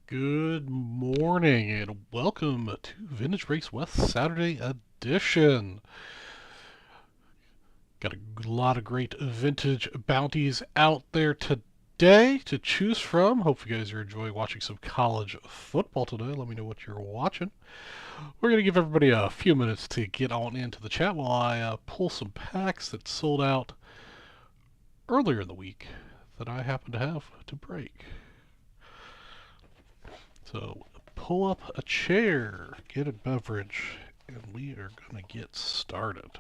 Good morning and welcome to Vintage Race West Saturday edition. Got a lot of great vintage bounties out there today to choose from. Hope you guys are enjoying watching some college football today. Let me know what you're watching. We're going to give everybody a few minutes to get on into the chat while I pull some packs that sold out earlier in the week that I happen to have to break. So pull up a chair, get a beverage, and we are going to get started.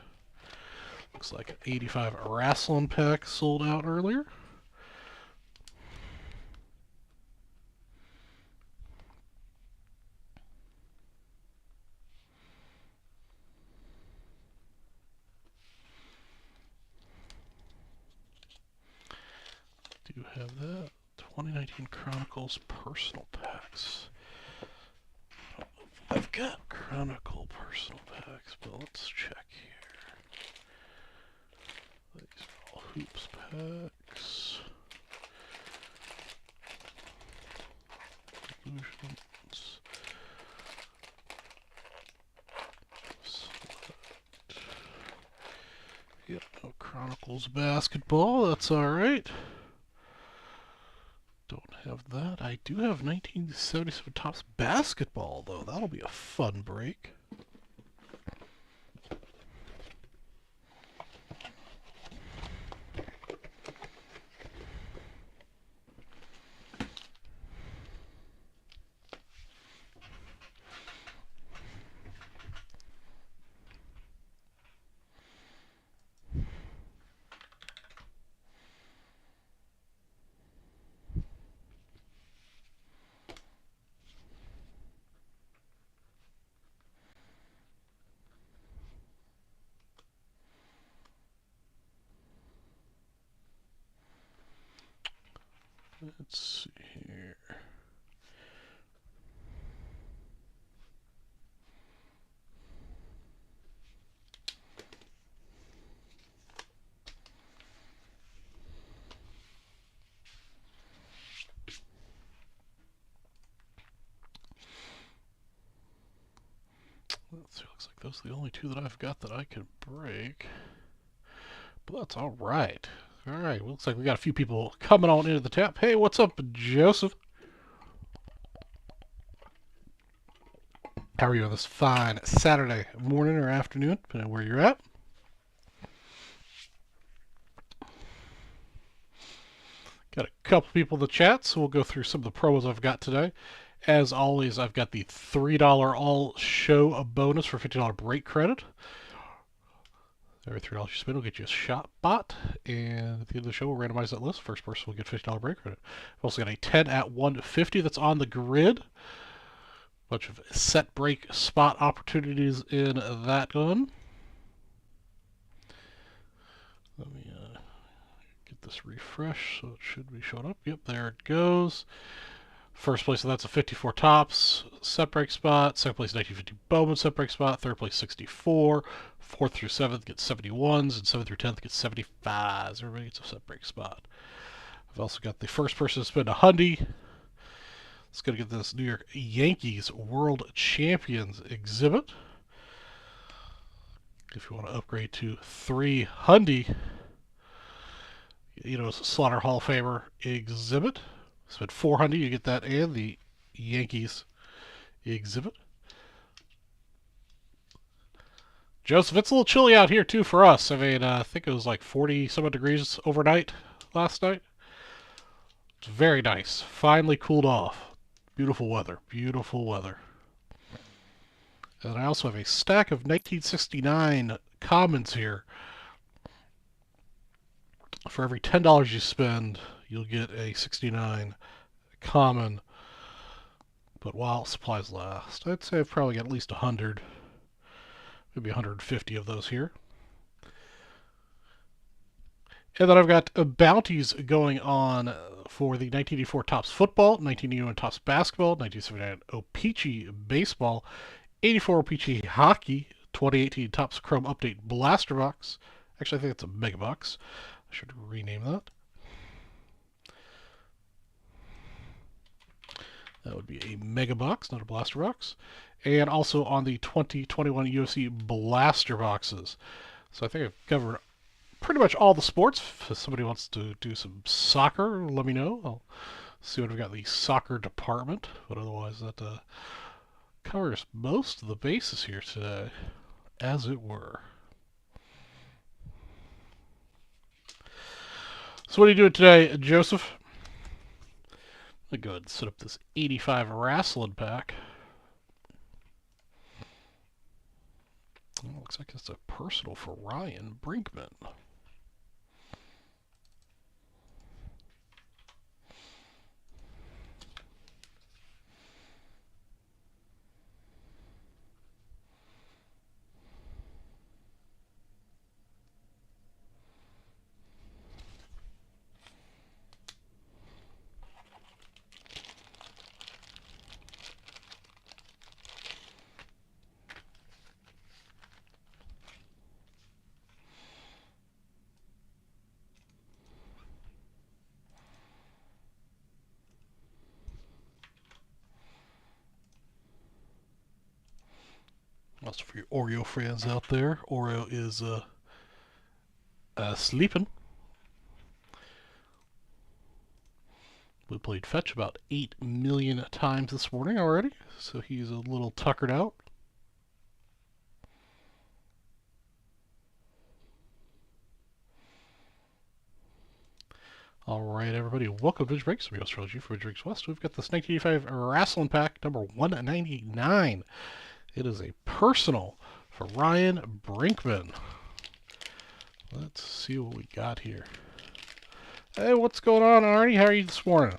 Looks like an 85 wrestling pack sold out earlier. Do have that. 2019 Chronicles personal packs. I've got Chronicle personal packs, but let's check here. These are all hoops packs. Illusions. Select. Yep, no Chronicles basketball. That's alright. Don't have that. I do have 1977 Topps basketball, though. That'll be a fun break. Let's see here. Let's see, looks like those are the only two that I've got that I can break. But that's alright. Alright, looks like we got a few people coming on into the tap. Hey, what's up, Joseph? How are you on this fine Saturday morning or afternoon, depending on where you're at? Got a couple people in the chat, so we'll go through some of the promos I've got today. As always, I've got the $3 all show bonus for $50 break credit. Every $3 you spend will get you a shot bot, and at the end of the show, we'll randomize that list. First person will get $50 break credit. I've also got a 10 at 150 that's on the grid. Bunch of set break spot opportunities in that one. Let me get this refresh so it should be showing up. Yep, there it goes. First place, so that's a 54 Topps set break spot. Second place, 1950 Bowman set break spot. Third place, 64. Fourth through seventh gets 71s, and 7th through 10th gets 75s. Everybody gets a set break spot. I've also got the first person to spend $100. Let's go get this New York Yankees World Champions exhibit. If you want to upgrade to $300, you know, it's a Slaughter Hall of Famer exhibit. Spend $400, you get that and the Yankees exhibit. Joseph, it's a little chilly out here too for us. I mean, I think it was like 40 some degrees overnight last night. It's very nice. Finally cooled off. Beautiful weather. Beautiful weather. And I also have a stack of 1969 commons here. For every $10 you spend, you'll get a 69 common. But while supplies last, I'd say I've probably got at least 100, maybe 150 of those here. And then I've got bounties going on for the 1984 Topps Football, 1981 Topps Basketball, 1979 O-Pee-Chee Baseball, 84 O-Pee-Chee Hockey, 2018 Topps Chrome Update Blaster Box. Actually, I think it's a Mega Box. I should rename that. That would be a mega box, not a blaster box. And also on the 2021 UFC blaster boxes. So I think I've covered pretty much all the sports. If somebody wants to do some soccer, let me know. I'll see what we've got in the soccer department. But otherwise, that covers most of the bases here today, as it were. So what are you doing today, Joseph? I'm going to go ahead and set up this 85 wrestling pack. Oh, looks like it's a personal for Ryan Brinkman. Also for your Oreo fans out there, Oreo is sleeping. We played fetch about 8 million times this morning already, so he's a little tuckered out. All right, everybody, welcome to Vintage Breaks. I'm your host, for Vintage Breaks West. We've got this 1985 Wrestling Pack number 199. It is a personal for Ryan Brinkman. Let's see what we got here. Hey, what's going on, Arnie? How are you this morning?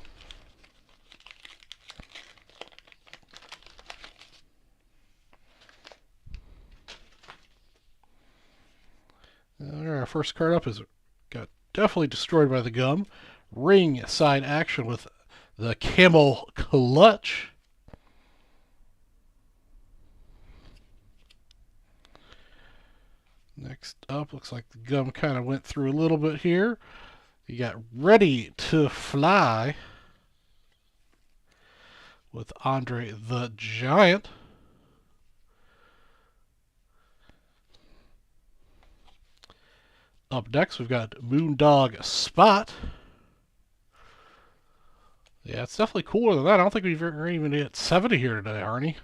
Our first card up is got definitely destroyed by the gum. Ring side action with the Camel Clutch. Next up, looks like the gum kind of went through a little bit here. You got Ready to Fly with Andre the Giant. Up next, we've got Moondog Spot. Yeah, it's definitely cooler than that. I don't think we've even hit 70 here today, Arnie.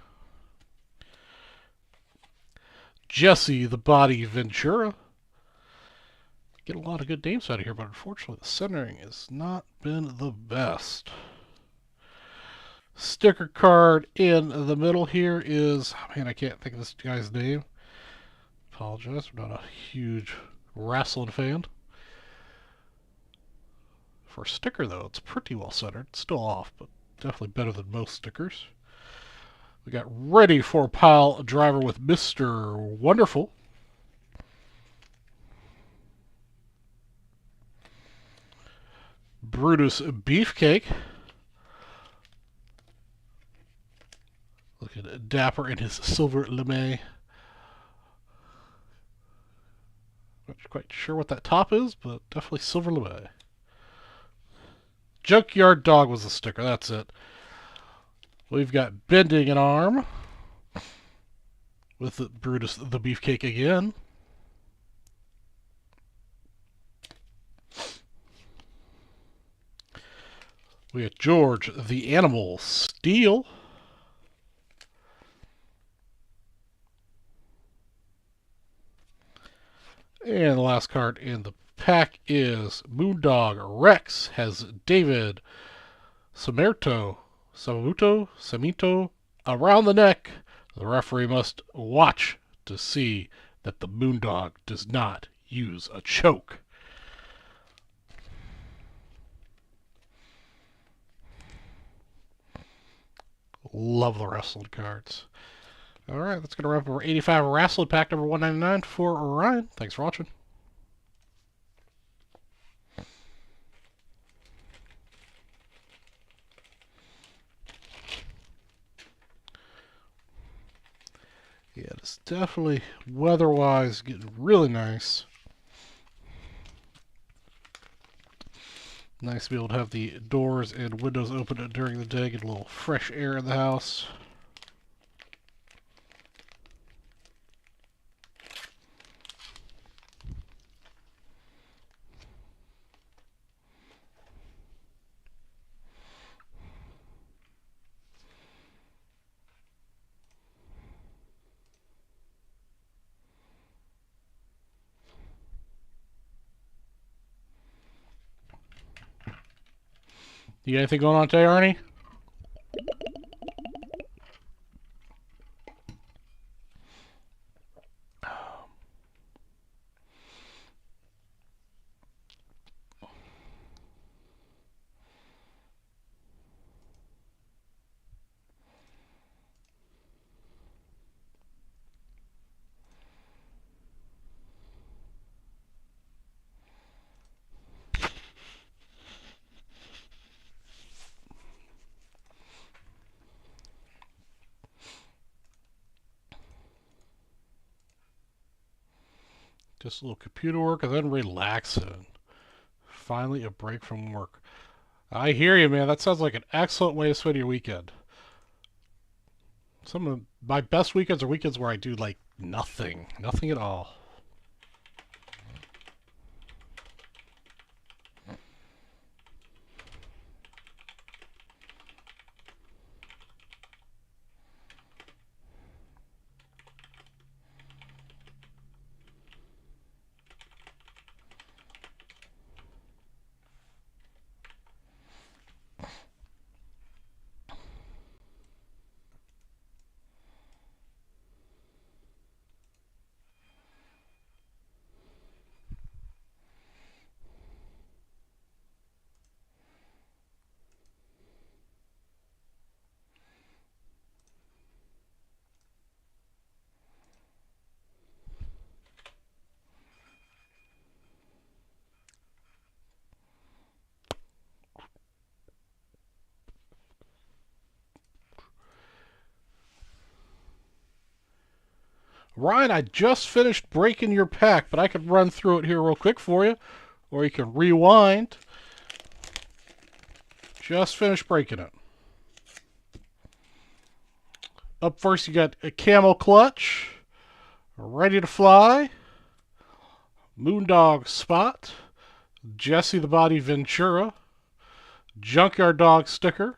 Jesse the Body Ventura. Get a lot of good names out of here, but unfortunately the centering has not been the best. Sticker card in the middle here is, man, I can't think of this guy's name. Apologize, I'm not a huge wrestling fan. For a sticker, though, it's pretty well centered. Still off, but definitely better than most stickers. We got Ready for Pile Driver with Mr. Wonderful. Brutus Beefcake. Looking dapper in his silver lame. Not quite sure what that top is, but definitely silver lame. Junkyard Dog was the sticker, that's it. We've got Bending an Arm with the Brutus the Beefcake again. We got George the Animal Steel. And the last card in the pack is Moondog Rex. Has David Samerto around the neck. The referee must watch to see that the Moondog does not use a choke. Love the wrestling cards. Alright, that's going to wrap up our 85 Wrestling Pack number 199 for Ryan. Thanks for watching. Yeah, it's definitely weather-wise getting really nice. Nice to be able to have the doors and windows open during the day, get a little fresh air in the house. You got anything going on today, Arnie? Just a little computer work and then relaxing. Finally, a break from work. I hear you, man. That sounds like an excellent way to spend your weekend. Some of my best weekends are weekends where I do like nothing. Nothing at all. Ryan, I just finished breaking your pack, but I could run through it here real quick for you, or you can rewind. Just finished breaking it. Up first, you got a Camel Clutch, Ready to Fly, Moondog Spot, Jesse the Body Ventura, Junkyard Dog Sticker,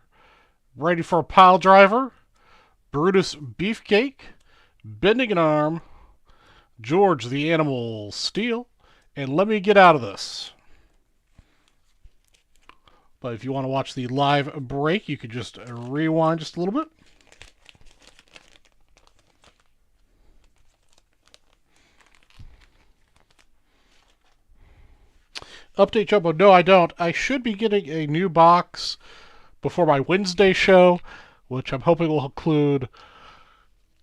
Ready for a Pile Driver, Brutus Beefcake, Bending an Arm, George the Animal Steel, and Let Me Get Out of This. But if you want to watch the live break, you could just rewind just a little bit. Update Jumbo, no I don't. I should be getting a new box before my Wednesday show, which I'm hoping will include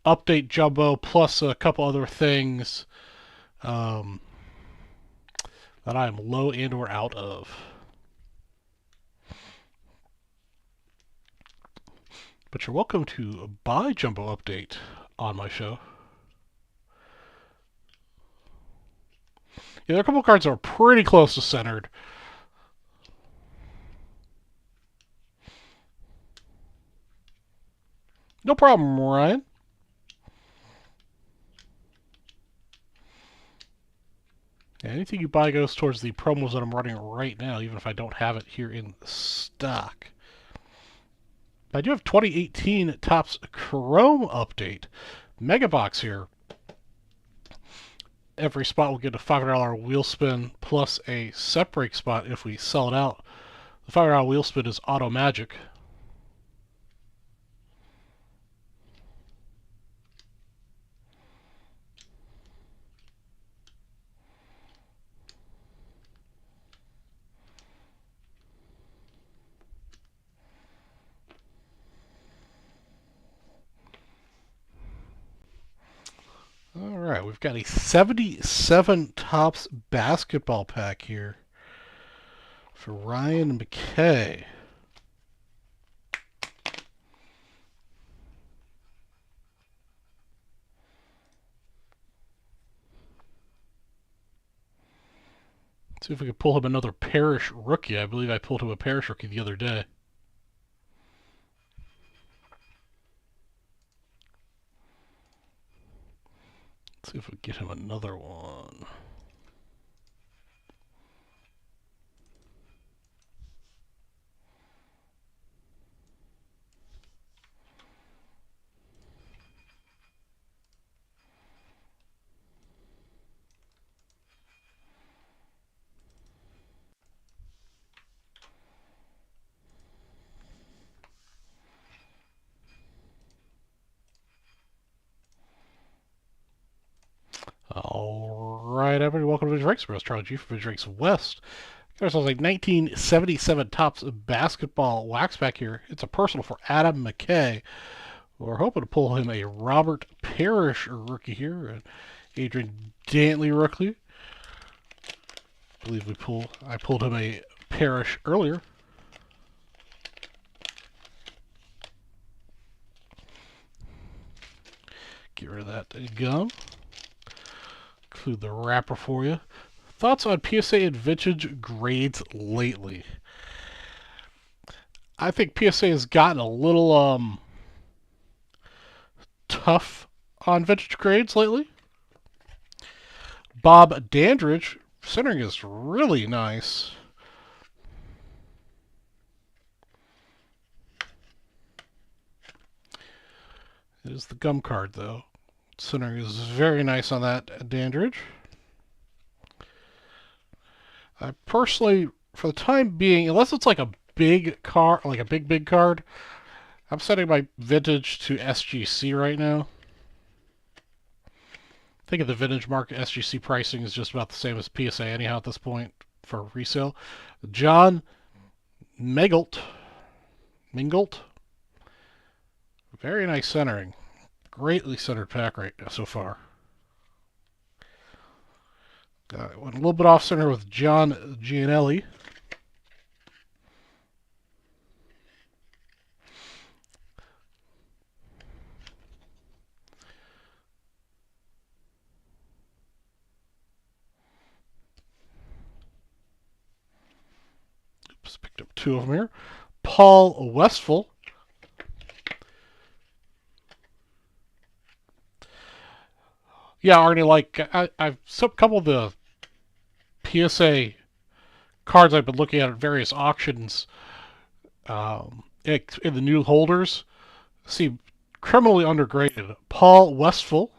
Update Jumbo plus a couple other things that I am low and or out of. But you're welcome to buy Jumbo Update on my show. Yeah, there are a couple cards that are pretty close to centered. No problem, Ryan. Yeah, anything you buy goes towards the promos that I'm running right now, even if I don't have it here in stock. I do have 2018 Topps Chrome Update. Mega Box here. Every spot will get a $500 wheel spin plus a set break spot if we sell it out. The $500 wheel spin is Auto Magic. All right, we've got a 77 Topps basketball pack here for Ryan McKay. See if we can pull him another Parrish rookie. I believe I pulled him a Parrish rookie the other day. Let's see if we get him another one. Alright, everybody, welcome to Vintage Ranks. I'm Charlie G from Vintage Ranks West. There's like 1977 Topps basketball wax pack here. It's a personal for Adam McKay. We're hoping to pull him a Robert Parrish rookie here, and Adrian Dantley rookie. I believe I pulled him a Parrish earlier. Get rid of that gum. Include the wrapper for you. Thoughts on PSA and vintage grades lately? I think PSA has gotten a little tough on vintage grades lately. Bob Dandridge centering is really nice. It is the gum card though. Centering is very nice on that Dandridge. I personally, for the time being, unless it's like a big card, like a big card, I'm setting my vintage to SGC right now. I think at the vintage market, SGC pricing is just about the same as PSA anyhow at this point for resale. John Mingelt. Very nice centering. Greatly centered pack right now so far. Went a little bit off center with John Gianelli. Oops, picked up two of them here. Paul Westphal. Yeah, Arnie, like, I've a couple of the PSA cards I've been looking at various auctions in the new holders seem criminally undergraded. Paul Westphal.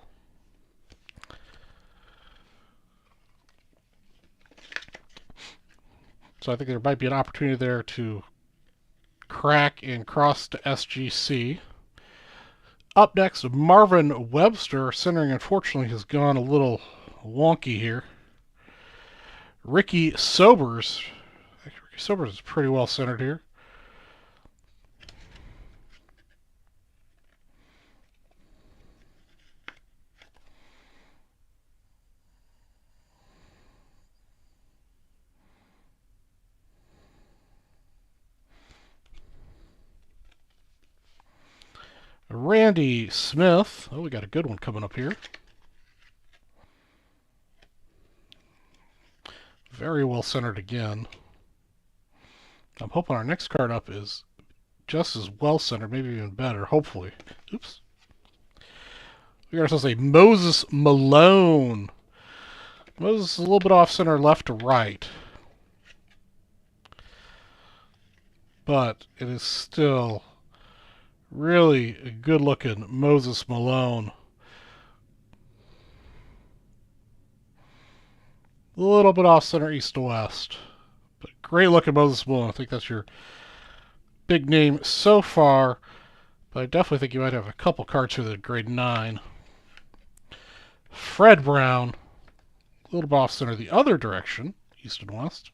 So I think there might be an opportunity there to crack and cross to SGC. Up next, Marvin Webster. Centering, unfortunately, has gone a little wonky here. Ricky Sobers. Ricky Sobers is pretty well centered here. Randy Smith. Oh, we got a good one coming up here. Very well centered again. I'm hoping our next card up is just as well centered, maybe even better, hopefully. Oops. We got ourselves a Moses Malone. Moses is a little bit off center left to right. But it is still really a good looking Moses Malone. A little bit off center east to west. But great looking Moses Malone. I think that's your big name so far. But I definitely think you might have a couple cards here that are grade 9. Fred Brown. A little bit off center the other direction, east and west.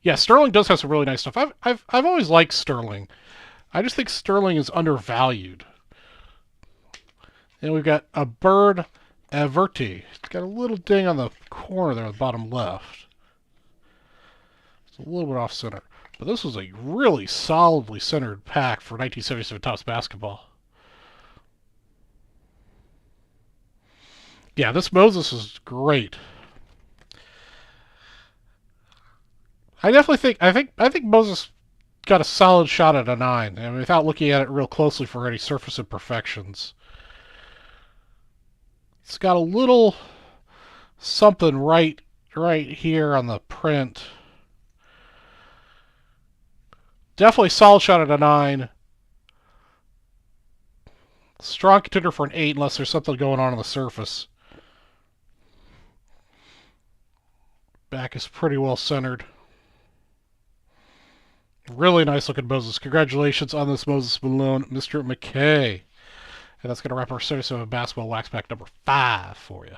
Yeah, Sterling does have some really nice stuff. I've always liked Sterling. I just think Sterling is undervalued. And we've got a Bird Averti. It's got a little ding on the corner there, on the bottom left. It's a little bit off center. But this was a really solidly centered pack for 1977 Topps basketball. Yeah, this Moses is great. I definitely think Moses got a solid shot at a 9, I mean, without looking at it real closely for any surface imperfections. It's got a little something right here on the print. Definitely solid shot at a 9. Strong contender for an 8 unless there's something going on the surface. Back is pretty well centered. Really nice looking Moses. Congratulations on this Moses Malone, Mr. McKay. And that's going to wrap our 77 basketball wax pack number 5 for you.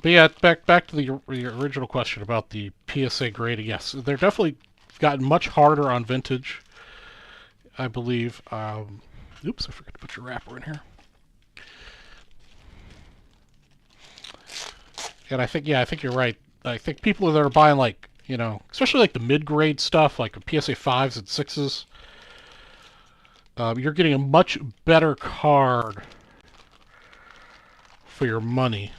But yeah, back to the original question about the PSA grading. Yes, they're definitely gotten much harder on vintage, I believe. Oops, I forgot to put your wrapper in here. And I think you're right. I think people that are buying, like, especially like the mid-grade stuff, like PSA 5s and 6s, you're getting a much better card for your money,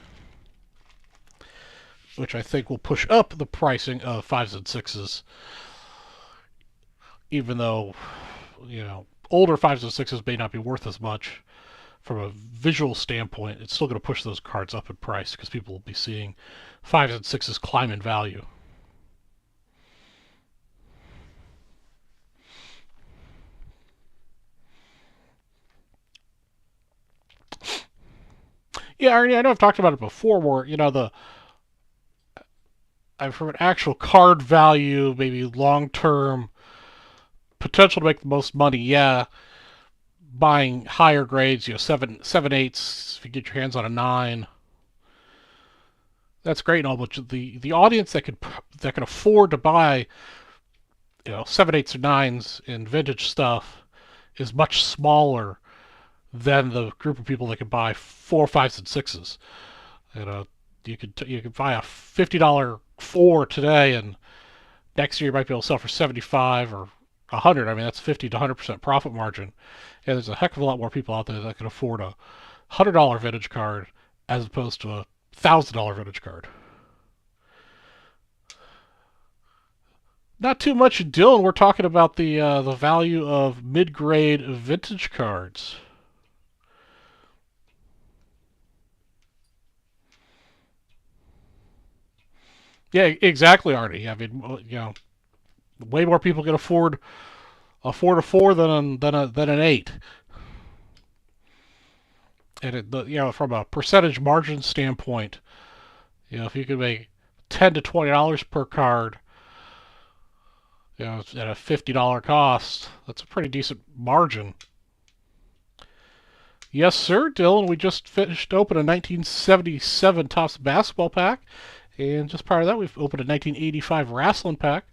which I think will push up the pricing of 5s and 6s, even though, older 5s and 6s may not be worth as much. From a visual standpoint, it's still going to push those cards up in price because people will be seeing 5s and 6s climb in value. Yeah, Ernie, I know I've talked about it before where, from an actual card value, maybe long-term potential to make the most money, yeah, buying higher grades, 7/8, if you get your hands on a 9, that's great and all, but the audience that can afford to buy, 7/8 or 9s in vintage stuff is much smaller than the group of people that can buy 4, 5s, and 6s. You could buy a $50 4 today, and next year you might be able to sell for 75 or 100. I mean, that's 50 to 100% profit margin. And there's a heck of a lot more people out there that can afford a $100 vintage card as opposed to a $1,000 vintage card. Not too much, Dylan. We're talking about the value of mid-grade vintage cards. Yeah, exactly, Artie. I mean, way more people can afford a 4 than an 8. And from a percentage margin standpoint, if you could make $10 to $20 per card, at a $50 cost, that's a pretty decent margin. Yes, sir, Dylan. We just finished opening a 1977 Topps basketball pack. And just prior to that, we've opened a 1985 wrestling pack.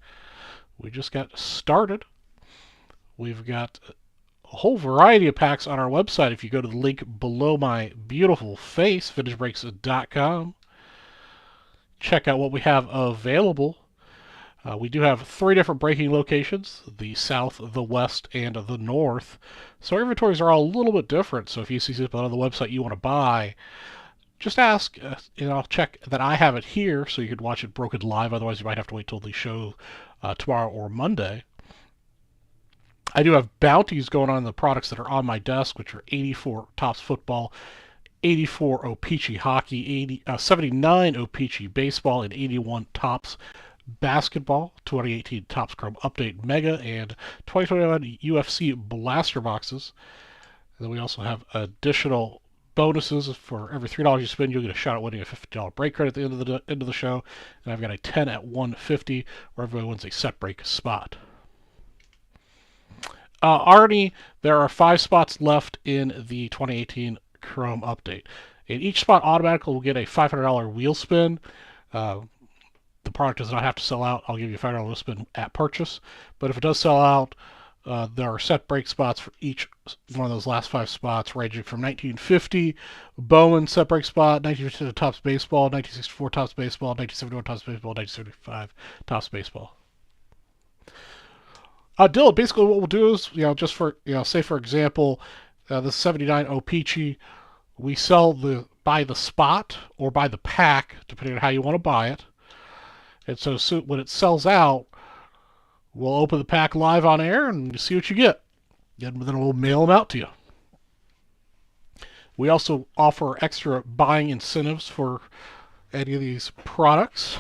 We just got started. We've got a whole variety of packs on our website. If you go to the link below my beautiful face, vintagebreaks.com, check out what we have available. We do have 3 different breaking locations, the south, the west, and the north. So our inventories are all a little bit different. So if you see something on the website you want to buy, just ask, and I'll check that I have it here so you could watch it broken live. Otherwise, you might have to wait till the show tomorrow or Monday. I do have bounties going on the products that are on my desk, which are 84 Topps football, 84 O-Pee-Chee hockey, 79 O-Pee-Chee baseball, and 81 Topps basketball, 2018 Topps Chrome Update Mega, and 2021 UFC blaster boxes. And then we also have additional bonuses. For every $3 you spend, you'll get a shot at winning a $50 break credit at the end of the show. And I've got a 10 at 150 where everyone wins a set break spot. Arnie, there are 5 spots left in the 2018 Chrome Update. And each spot automatically will get a $500 wheel spin. The product does not have to sell out. I'll give you a $5 wheel spin at purchase. But if it does sell out, There are set break spots for each one of those last 5 spots, ranging from 1950 Bowman set break spot, 1952 Topps Baseball, 1964 Topps Baseball, 1971 Topps Baseball, 1975 Topps Baseball. Dylan, basically what we'll do is, just for, say for example, the 79 O-Pee-Chee, we buy the spot or buy the pack, depending on how you want to buy it. And so when it sells out, we'll open the pack live on air and see what you get. And then we'll mail them out to you. We also offer extra buying incentives for any of these products.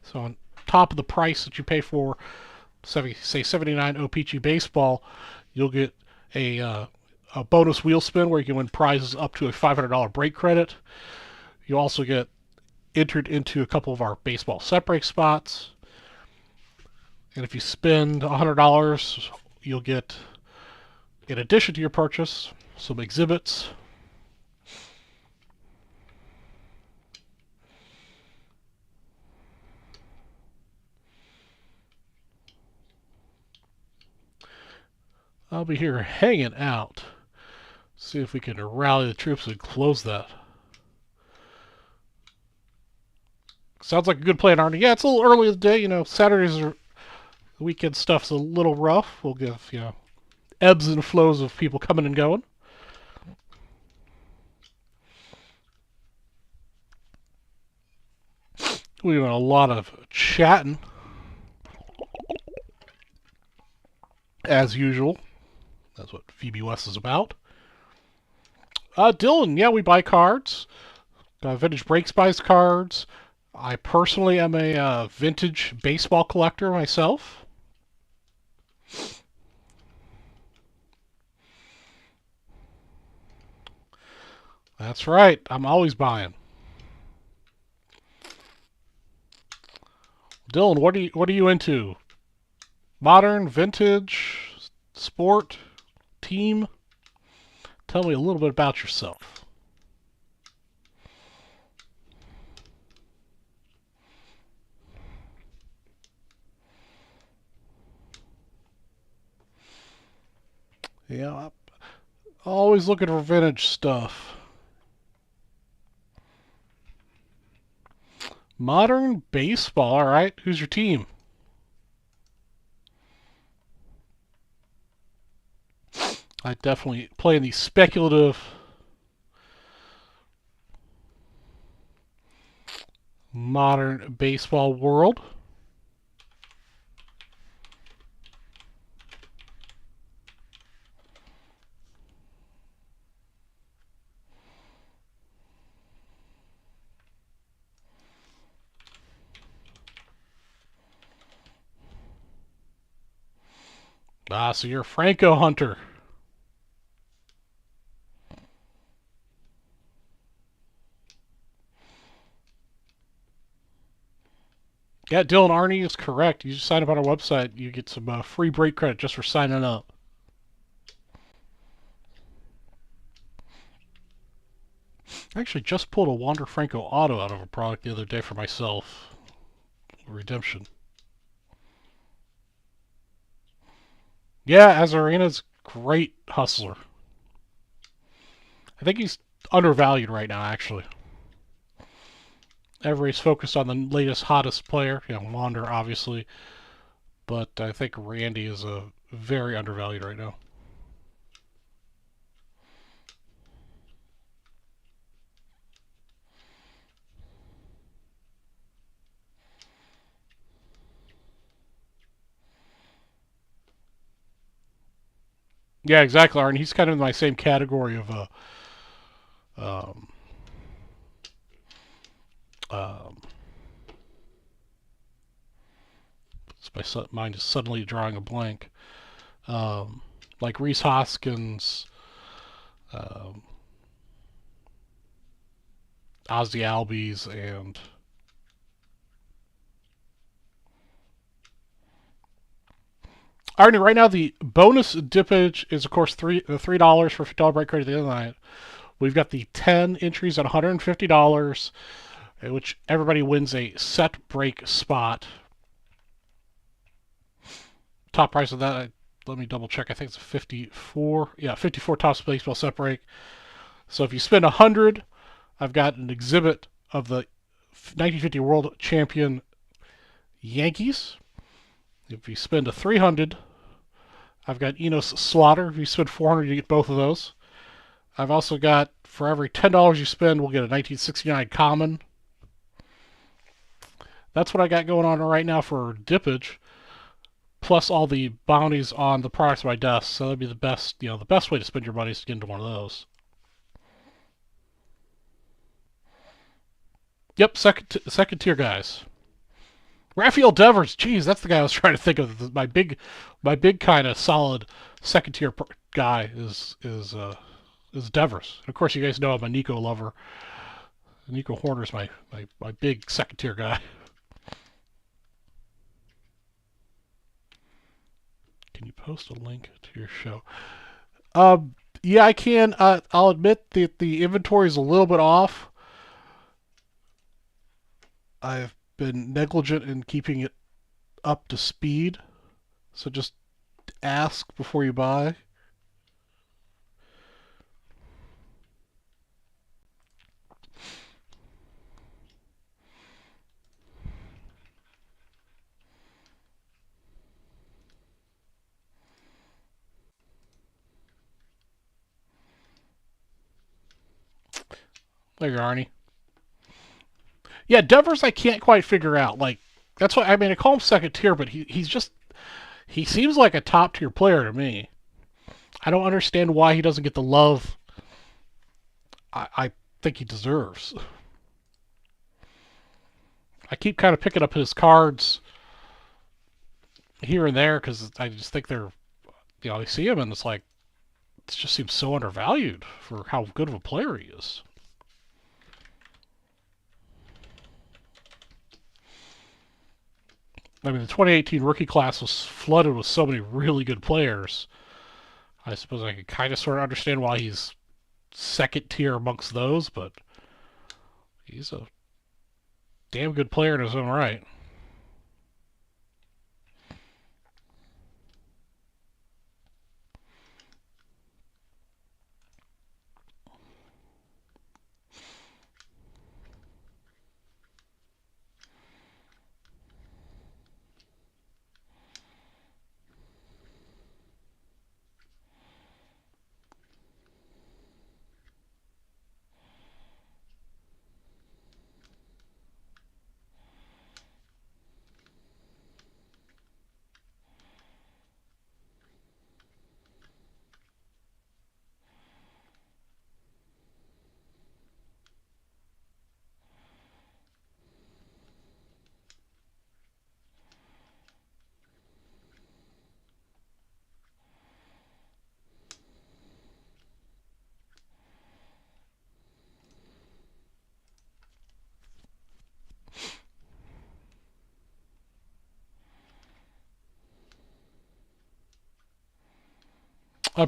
So on top of the price that you pay for, say 79 O-Pee-Chee Baseball, you'll get a bonus wheel spin where you can win prizes up to a $500 break credit. You also get entered into a couple of our baseball set break spots. And if you spend $100, you'll get, in addition to your purchase, some exhibits. I'll be here hanging out. See if we can rally the troops and close that. Sounds like a good plan, Arnie. Yeah, it's a little early in the day. Saturdays are weekend stuff's a little rough. We'll give, ebbs and flows of people coming and going. We're doing a lot of chatting, as usual. That's what Phoebe West is about. Dylan, yeah, we buy cards. Vintage Breaks buys cards. I personally am a vintage baseball collector myself. That's right. I'm always buying. Dylan, what are you into? Modern, vintage, sport, team? Tell me a little bit about yourself. Yeah, I'm always looking for vintage stuff. Modern baseball, all right. Who's your team? I definitely play in the speculative modern baseball world. So you're a Franco hunter. Yeah, Dylan, Arnie is correct. You just sign up on our website, you get some free break credit just for signing up. I actually just pulled a Wander Franco auto out of a product the other day for myself. Redemption. Yeah, Azarena's great hustler. I think he's undervalued right now, actually. Everybody's focused on the latest, hottest player. Wander, obviously. But I think Randy is very undervalued right now. Yeah, exactly, Arn. He's kind of in my same category of my mind is suddenly drawing a blank. Like Reese Hoskins, Ozzy Albies, and Arnie, right now the bonus dippage is of course $3 for $50 break credit at the end of the night. We've got the 10 entries at $150, which everybody wins a set break spot. Top price of that, let me double check. I think it's a 54. Yeah, 54 tops baseball set break. So if you spend 100, I've got an exhibit of the 1950 World Champion Yankees. If you spend a 300, I've got Enos Slaughter. If you spend 400, you get both of those. I've also got, for every $10 you spend, we'll get a 1969 Common. That's what I got going on right now for dippage, plus all the bounties on the products of my desk. So that'd be the best, the best way to spend your money is to get into one of those. Yep, second tier guys. Rafael Devers, geez, that's the guy I was trying to think of. My big kind of solid second tier guy is Devers. And of course, you guys know I'm a Nico lover. Nico Horner's my big second tier guy. Can you post a link to your show? Yeah, I can. I'll admit that the inventory is a little bit off. I've been negligent in keeping it up to speed. So just ask before you buy. There you are, Arnie. Yeah, Devers I can't quite figure out. Like, that's why, I mean, I call him second tier, but he seems like a top tier player to me. I don't understand why he doesn't get the love I think he deserves. I keep kind of picking up his cards here and there because I just think they're, I see him and it's like, it just seems so undervalued for how good of a player he is. I mean, the 2018 rookie class was flooded with so many really good players. I suppose I can kind of sort of understand why he's second tier amongst those, but he's a damn good player in his own right.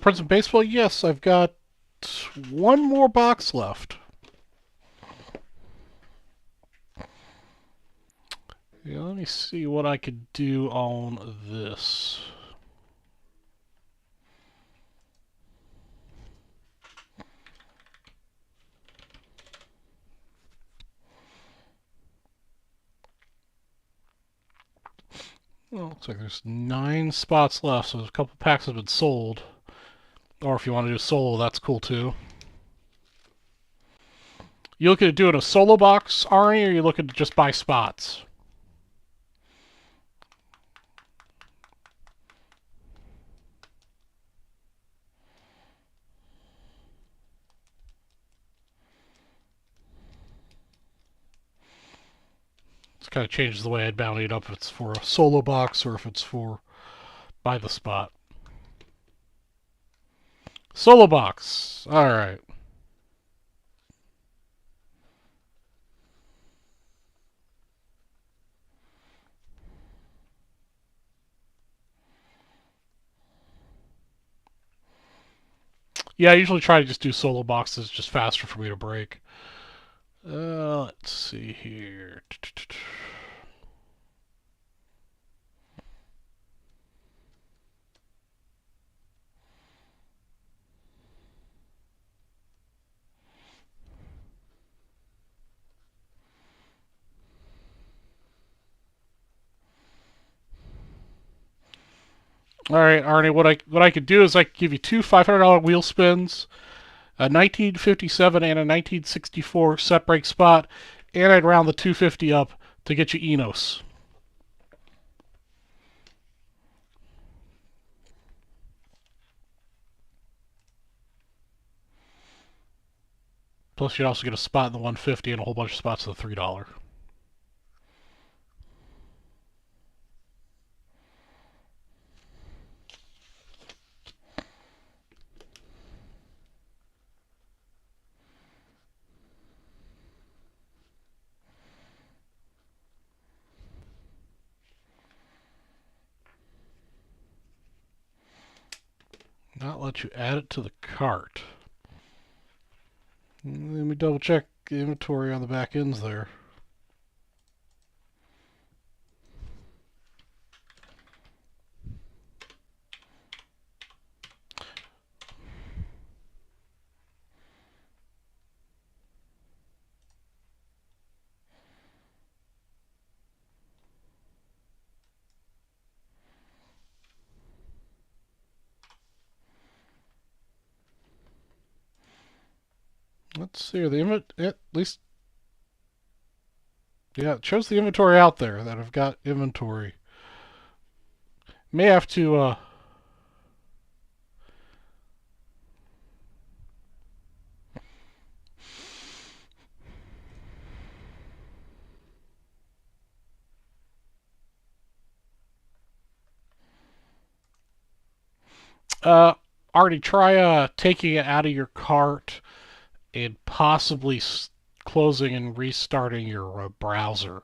Prince of Baseball, yes, I've got one more box left. Yeah, let me see what I could do on this. Well, looks like there's 9 spots left, so a couple packs have been sold. Or if you want to do solo, that's cool too. You looking at doing a solo box, Arnie, or you looking to just buy spots? It kind of changes the way I'd bounty it up if it's for a solo box or if it's for buy the spot. Solo box. Alright. Yeah, I usually try to just do solo boxes, just faster for me to break. Let's see here. All right, Arnie. What I could do is I could give you two $500 wheel spins, a 1957 and a 1964 set break spot, and I'd round the 250 up to get you Enos. Plus, you'd also get a spot in the 150 and a whole bunch of spots in the $3. Not let you add it to the cart. Let me double check the inventory on the back ends there. Let's see. At least, yeah, it shows the inventory out there that I've got inventory. May have to. Already try taking it out of your cart and possibly closing and restarting your browser.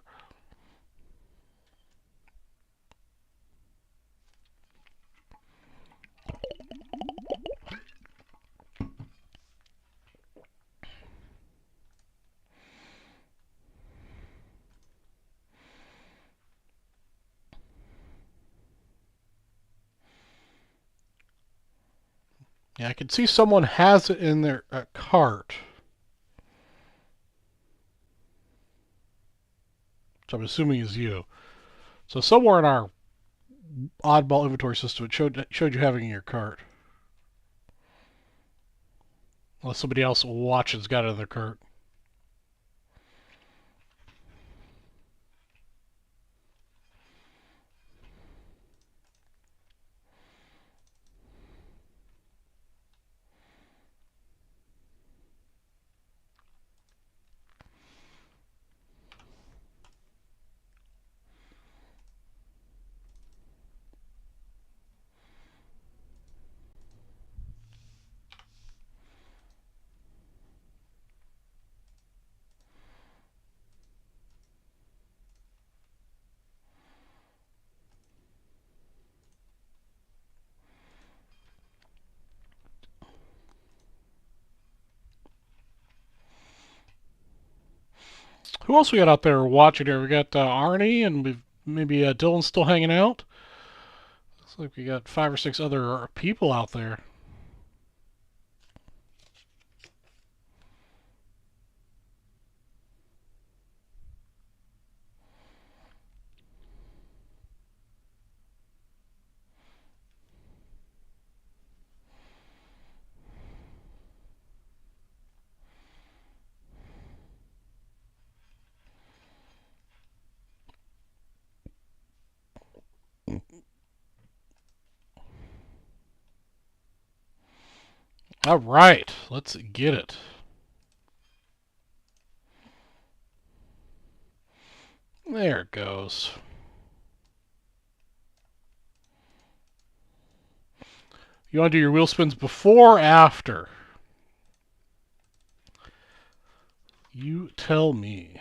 Yeah, I can see someone has it in their cart, which I'm assuming is you. So somewhere in our oddball inventory system, it showed you having in your cart. Unless somebody else watches got it in their cart. Who else we got out there watching here? We got Arnie, and maybe Dylan's still hanging out. Looks like we got 5 or 6 other people out there. All right, let's get it. There it goes. You want to do your wheel spins before or after? You tell me.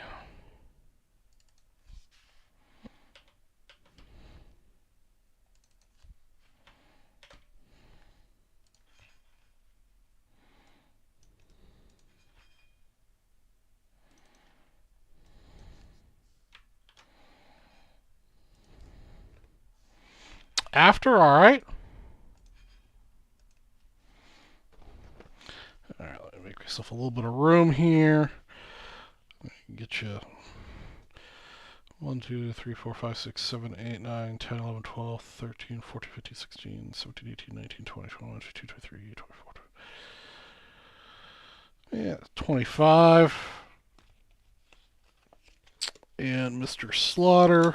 After, all right. All right, let me make myself a little bit of room here. Get you 1, 2, 3, 4, 5, 6, 7, 8, 9, 10, 11, 12, 13, 14, 15, 16, 17, 18, 19, 20, 21, 22, 23, 24. Yeah, 25. And Mr. Slaughter.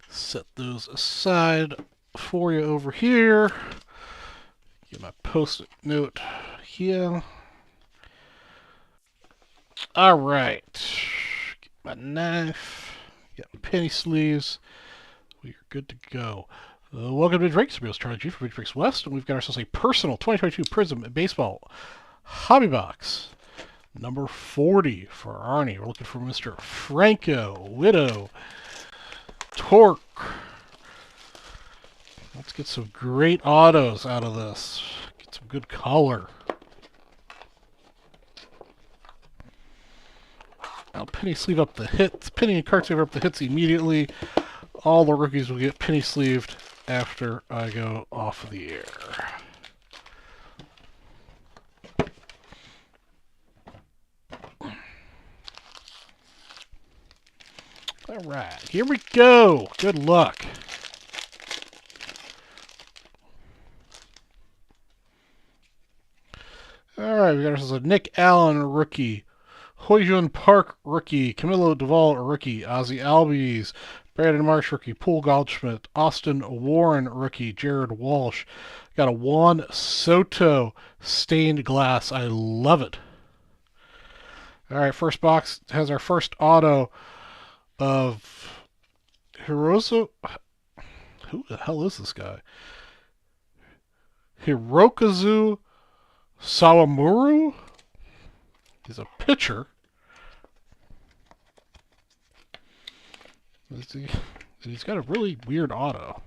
Set those aside for you over here. Get my post-it note here. All right. Get my knife. Get my penny sleeves. We are good to go. Welcome to Drake's Videos. Charlie G from Drake's West, and we've got ourselves a personal 2022 Prism Baseball Hobby Box. Number 40 for Arnie. We're looking for Mr. Franco, Widow, Torque. Let's get some great autos out of this. Get some good color. I'll penny sleeve up the hits. Penny and card sleeve up the hits immediately. All the rookies will get penny sleeved after I go off the air. All right, here we go. Good luck. All right, we got ourselves a Nick Allen rookie, Hoijun Park rookie, Camilo Duvall rookie, Ozzy Albies, Brandon Marsh rookie, Paul Goldschmidt, Austin Warren rookie, Jared Walsh. Got a Juan Soto stained glass. I love it. All right, first box has our first auto of Hirozo. Who the hell is this guy? Hirokazu Sawamura? He's a pitcher. He's got a really weird auto.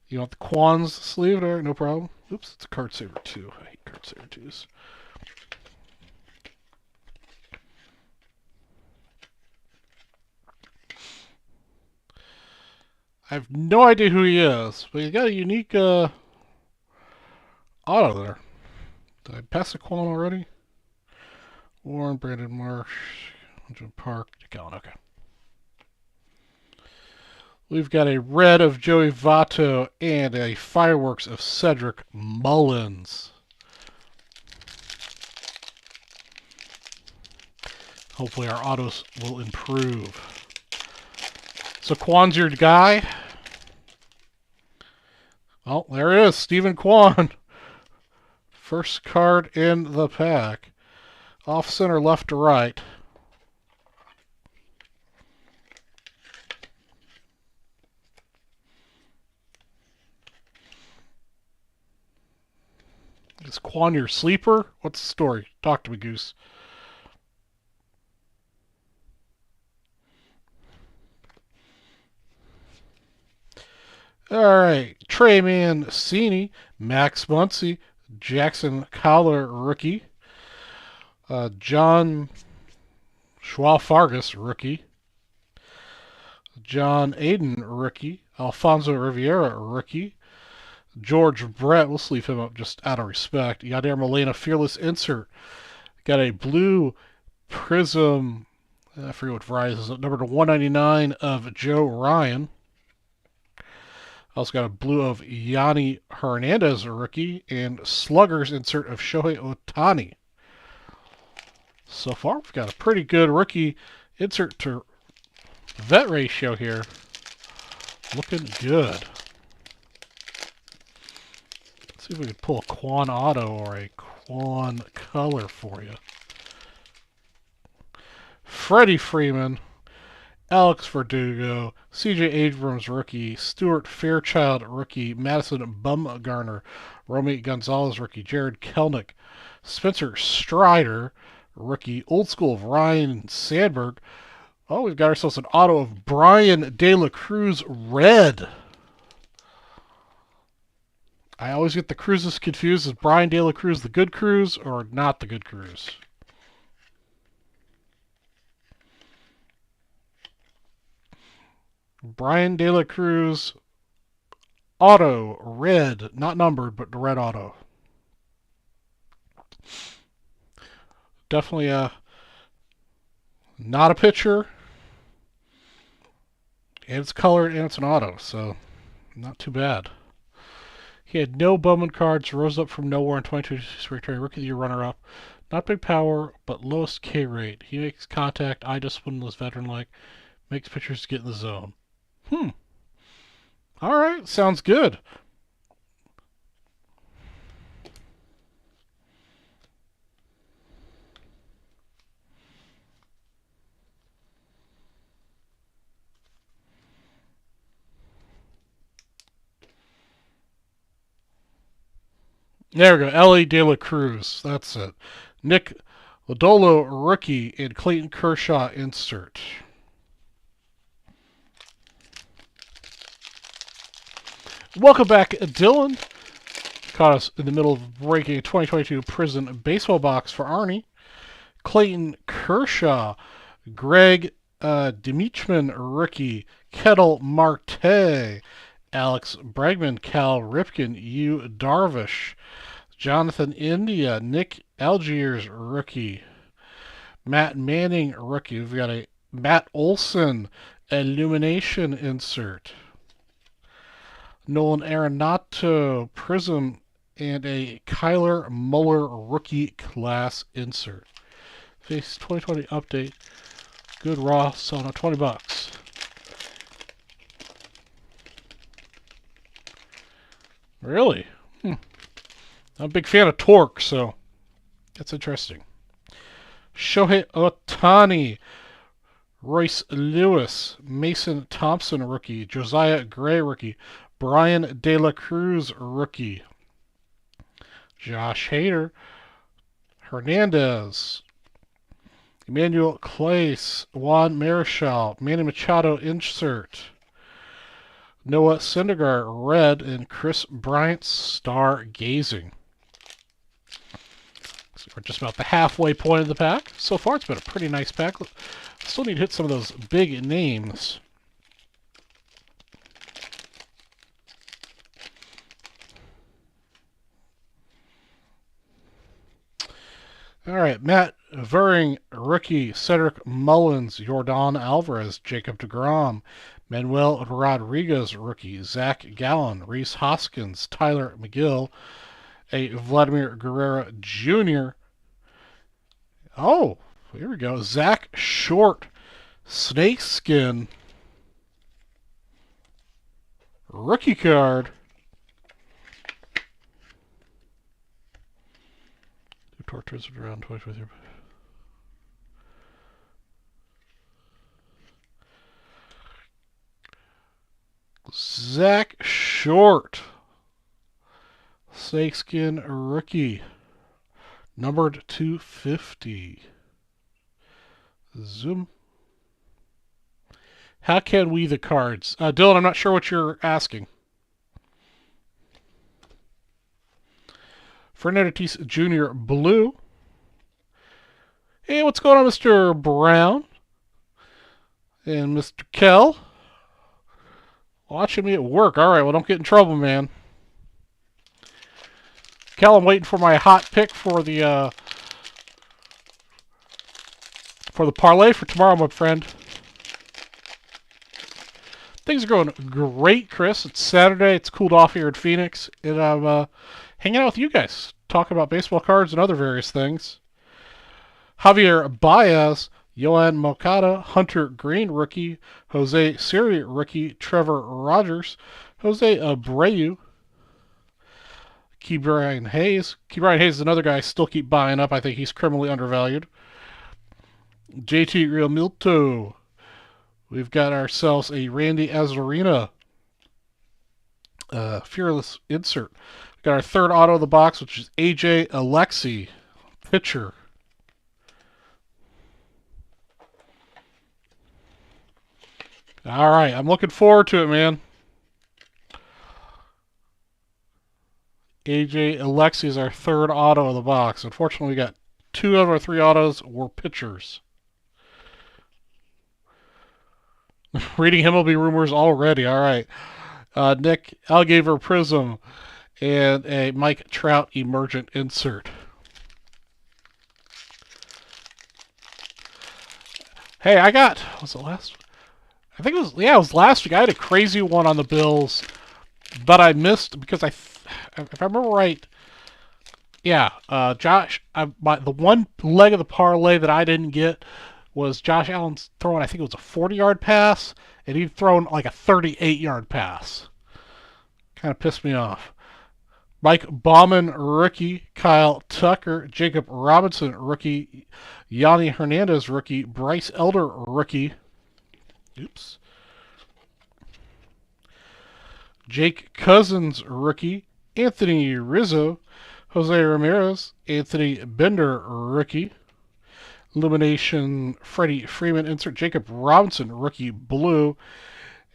You want the Quan's sleeve? All right, no problem. Oops, it's a card saver 2. I hate card saver 2s. I have no idea who he is, but he's got a unique auto there. Did I pass the Quan already? Warren, Brandon Marsh, Jim Park, Callan. Okay. We've got a red of Joey Votto and a fireworks of Cedric Mullins. Hopefully our autos will improve. So Quan's your guy? Well, there it is, Stephen Quan. First card in the pack. Off center, left to right. Is Quan your sleeper? What's the story? Talk to me, Goose. All right, Trey Mancini, Max Muncy, Jackson Collar rookie, John Schwal-Fargus rookie, John Aiden rookie, Alfonso Riviera rookie, George Brett, we'll sleeve him up just out of respect, Yadier Molina Fearless Insert, got a blue Prism, I forget what variety is it, number 199 of Joe Ryan. Also got a blue of Yanni Hernandez, a rookie, and Sluggers insert of Shohei Ohtani. So far, we've got a pretty good rookie insert to vet ratio here. Looking good. Let's see if we can pull a Quan Auto or a Quan Color for you. Freddie Freeman, Alex Verdugo, C.J. Abrams, rookie, Stuart Fairchild, rookie, Madison Bumgarner, Romy Gonzalez, rookie, Jared Kelnick, Spencer Strider, rookie, Old School of Ryan Sandberg. Oh, we've got ourselves an auto of Brian De La Cruz, red. I always get the Cruzes confused. Is Brian De La Cruz the good Cruz or not the good Cruz? Brian De La Cruz, auto, red, not numbered, but the red auto. Definitely not a pitcher, and it's colored, and it's an auto, so not too bad. He had no Bowman cards, rose up from nowhere in 2022 Rookie of the Year runner-up. Not big power, but lowest K rate. He makes contact, eye discipline, was veteran-like, makes pitchers get in the zone. All right, sounds good. There we go. Ellie De La Cruz. That's it. Nick Lodolo, rookie, and Clayton Kershaw insert. Welcome back, Dylan. Caught us in the middle of breaking a 2022 Prison baseball box for Arnie. Clayton Kershaw, Greg Demichman, rookie, Kettle Marte, Alex Bregman, Cal Ripken, Yu Darvish, Jonathan India, Nick Algiers, rookie, Matt Manning, rookie. We've got a Matt Olson Illumination insert, Nolan Arenado Prism, and a Kyler Muller rookie class insert. Face 2020 update. Good raw, selling at $20. Really? I'm a big fan of Torque, so that's interesting. Shohei Ohtani, Royce Lewis, Mason Thompson, rookie, Josiah Gray, rookie, Brian De La Cruz, rookie, Josh Hader, Hernandez, Emmanuel Clace, Juan Marichal, Manny Machado insert, Noah Syndergaard, red, and Chris Bryant, stargazing. So we're just about the halfway point of the pack. So far, it's been a pretty nice pack. Still need to hit some of those big names. All right, Matt Vuring, rookie, Cedric Mullins, Yordan Alvarez, Jacob deGrom, Manuel Rodriguez, rookie, Zach Gallen, Reese Hoskins, Tyler McGill, a Vladimir Guerrero Jr. Oh, here we go. Zach Short, Snakeskin, rookie card. Tortures around 2023. Zach Short, Snakeskin rookie, numbered 250. Zoom. How can we the cards? Dylan, I'm not sure what you're asking. Fernando Tatis Jr. blue. Hey, what's going on, Mr. Brown? And Mr. Kell? Watching me at work. All right, well, don't get in trouble, man. Kell, I'm waiting for my hot pick for the parlay for tomorrow, my friend. Things are going great, Chris. It's Saturday. It's cooled off here in Phoenix, and I'm hanging out with you guys, talking about baseball cards and other various things. Javier Baez, Yohan Moncada, Hunter Green, rookie, Jose Siri, rookie, Trevor Rogers, Jose Abreu, Ke'Bryan Hayes. Ke'Bryan Hayes is another guy I still keep buying up. I think he's criminally undervalued. JT Realmuto. We've got ourselves a Randy Arozarena Fearless insert. We've got our third auto of the box, which is AJ Alexy, pitcher. All right, I'm looking forward to it, man. AJ Alexy is our third auto of the box. Unfortunately, we got 2 out of our 3 autos were pitchers. Reading MLB rumors already. All right. Nick Algaver Prism, and a Mike Trout Emergent insert. Hey, I got, was it last? I think it was, yeah, it was last week. I had a crazy one on the Bills, but I missed because if I remember right, yeah, Josh, the one leg of the parlay that I didn't get was Josh Allen's throwing, I think it was a 40-yard pass, and he'd thrown like a 38-yard pass. Kind of pissed me off. Mike Bauman, rookie. Kyle Tucker. Jacob Robinson, rookie. Yanni Hernandez, rookie. Bryce Elder, rookie. Oops. Jake Cousins, rookie. Anthony Rizzo. Jose Ramirez. Anthony Bender, rookie. Illumination Freddie Freeman, insert. Jacob Robinson, rookie. Blue.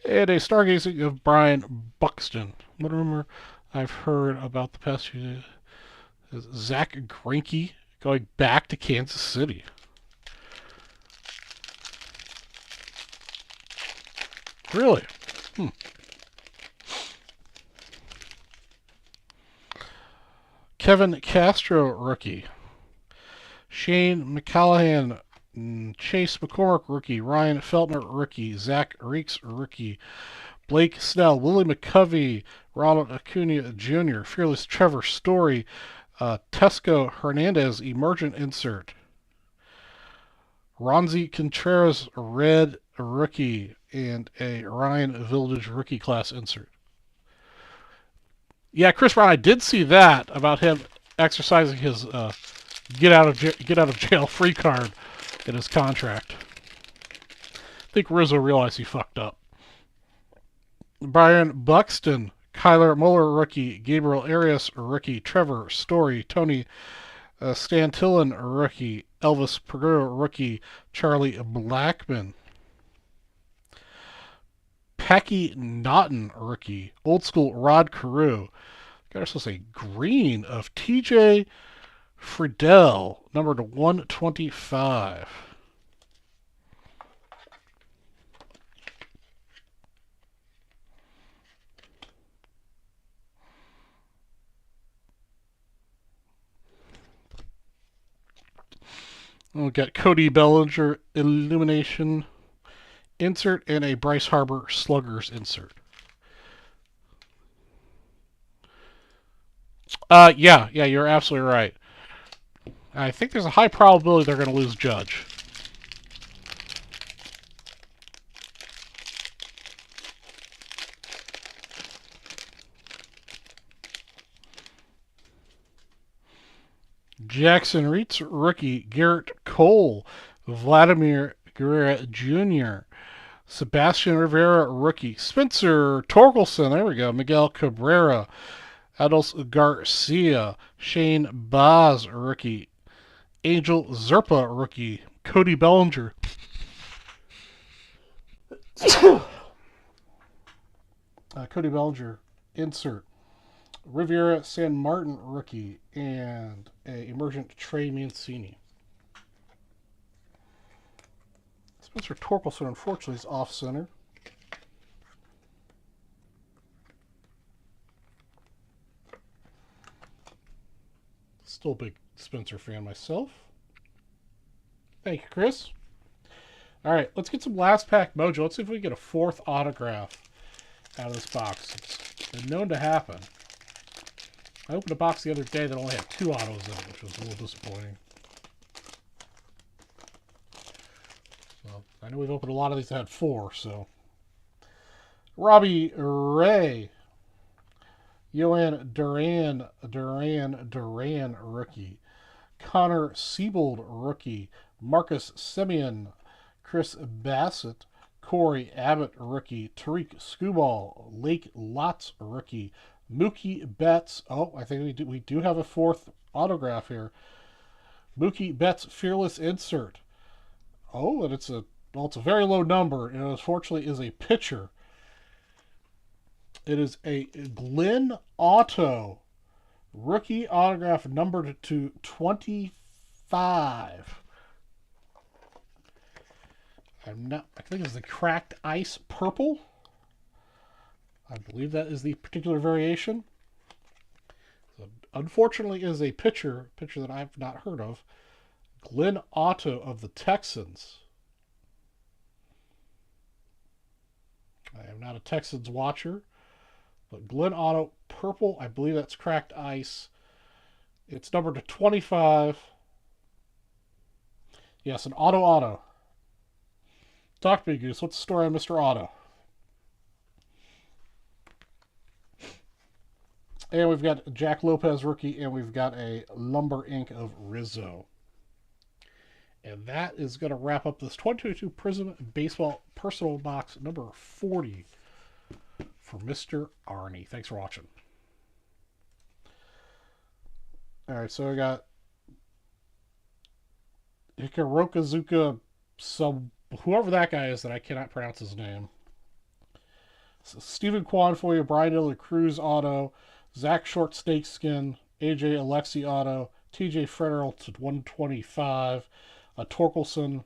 And a stargazing of Brian Buxton. What rumor I've heard about the past few days is Zach Greinke going back to Kansas City. Really? Kevin Castro, rookie. Shane McCallahan, Chase McCormick, rookie. Ryan Feltner, rookie. Zach Reeks, rookie. Blake Snell, Willie McCovey, Ronald Acuna Jr., Fearless Trevor Story, Tesco Hernandez, Emergent insert. Ronzi Contreras, red rookie, and a Ryan Village rookie class insert. Yeah, Chris Brown, I did see that about him exercising his get out of jail free card in his contract. I think Rizzo realized he fucked up. Brian Buxton, Kyler Muller, rookie. Gabriel Arias, rookie. Trevor Story, Tony Stantillan, rookie. Elvis Pereira, rookie. Charlie Blackman. Packy Naughton, rookie. Old school Rod Carew. Got ourselves a green of TJ Friedel, numbered 125. We'll get Cody Bellinger Illumination insert and a Bryce Harper Sluggers insert. Yeah, you're absolutely right. I think there's a high probability they're going to lose Judge. Jackson Reitz, rookie. Garrett Cole, Vladimir Guerrera Jr., Sebastian Rivera, rookie. Spencer Torkelson, there we go. Miguel Cabrera, Ados Garcia, Shane Baz, rookie. Angel Zerpa, rookie. Cody Bellinger. Cody Bellinger, insert. Riviera San Martin, rookie. And a emergent Trey Mancini. Spencer Torkelson, unfortunately, is off-center. Still a big Spencer fan myself. Thank you, Chris. All right, let's get some last pack mojo. Let's see if we can get a fourth autograph out of this box. It's been known to happen. I opened a box the other day that only had 2 autos in it, which was a little disappointing. So I know we've opened a lot of these that had 4, so. Robbie Ray. Yoann Duran, rookie. Connor Siebold, rookie. Marcus Semien, Chris Bassett, Corey Abbott, rookie. Tariq Skubal, Lake Lots, rookie. Mookie Betts. Oh, I think we do have a fourth autograph here. Mookie Betts, fearless insert. Oh, and it's a very low number, and unfortunately is a pitcher. It is a Glenn Otto rookie autograph numbered to 25. I think it's the cracked ice purple. I believe that is the particular variation. So unfortunately, is a pitcher that I've not heard of. Glenn Otto of the Texans. I am not a Texans watcher, but Glenn Otto, purple, I believe that's cracked ice. It's numbered to 25. Yes, an auto. Talk to me, Goose. What's the story on Mr. Otto? And we've got Jack Lopez rookie, and we've got a Lumber Ink of Rizzo. And that is going to wrap up this 2022 Prism Baseball Personal Box number 40 for Mr. Arnie. Thanks for watching. All right, so I got Hikarokazuka, whoever that guy is that I cannot pronounce his name. So Stephen Kwan for you, Brian De La Cruz auto, Zach Short Snakeskin, AJ Alexi auto, TJ Federal to 125, Torkelson,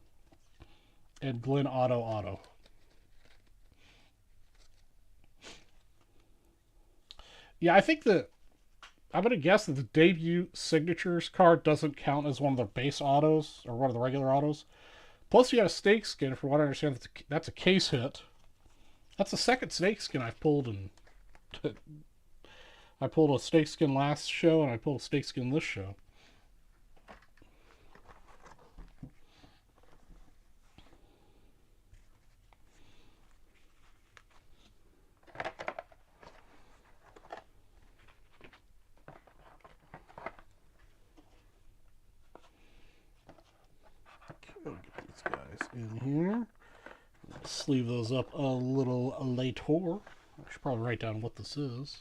and Glenn auto. Yeah, I think that I'm going to guess that the debut signatures card doesn't count as one of the base autos or one of the regular autos. Plus, you got a snakeskin. From what I understand, that's a case hit. That's the second snakeskin I've pulled, and I pulled a snakeskin last show, and I pulled a snakeskin this show. Okay, get these guys in here. Sleeve those up a little later. I should probably write down what this is.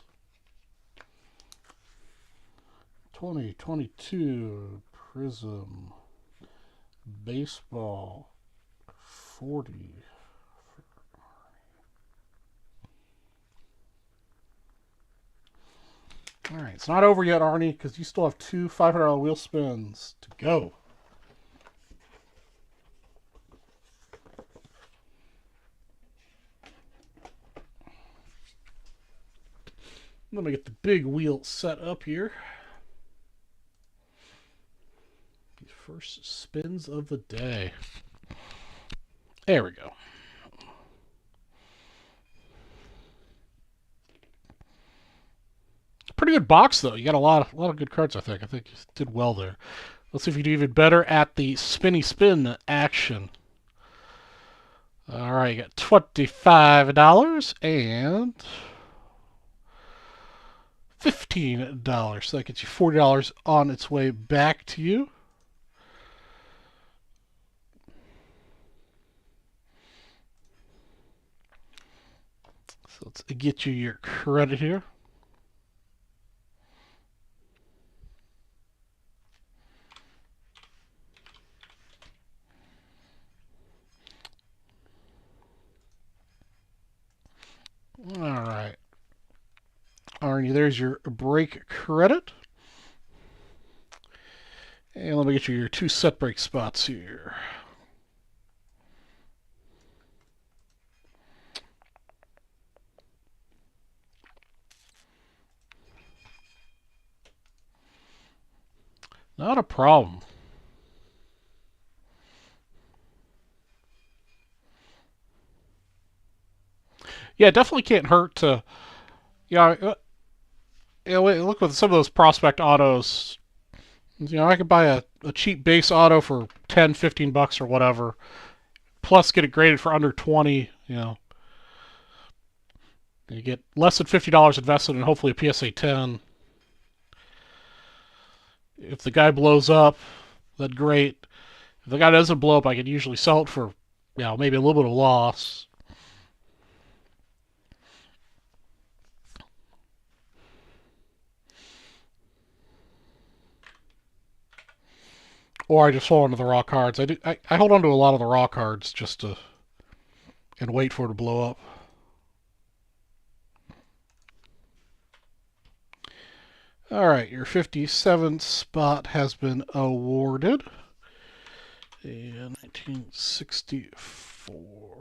2022 Prism Baseball 40. All right, it's not over yet, Arnie, because you still have two $500 wheel spins to go. Let me get the big wheel set up here. The first spins of the day. There we go. Pretty good box, though. You got a lot of good cards, I think. I think you did well there. Let's see if you do even better at the spinny spin action. All right, you got $25 and $15. So that gets you $40 on its way back to you. So let's get you your credit here. All right. Arnie, there's your break credit. And let me get you your two set break spots here. Not a problem. Yeah, it definitely can't hurt to, look with some of those prospect autos. I could buy a cheap base auto for 10, 15 bucks or whatever, plus get it graded for under 20, You get less than $50 invested in hopefully a PSA 10. If the guy blows up, that's great. If the guy doesn't blow up, I could usually sell it for, maybe a little bit of loss. Or I just hold on to the raw cards. I hold on to a lot of the raw cards just to and wait for it to blow up. All right, your 57th spot has been awarded. In 1964.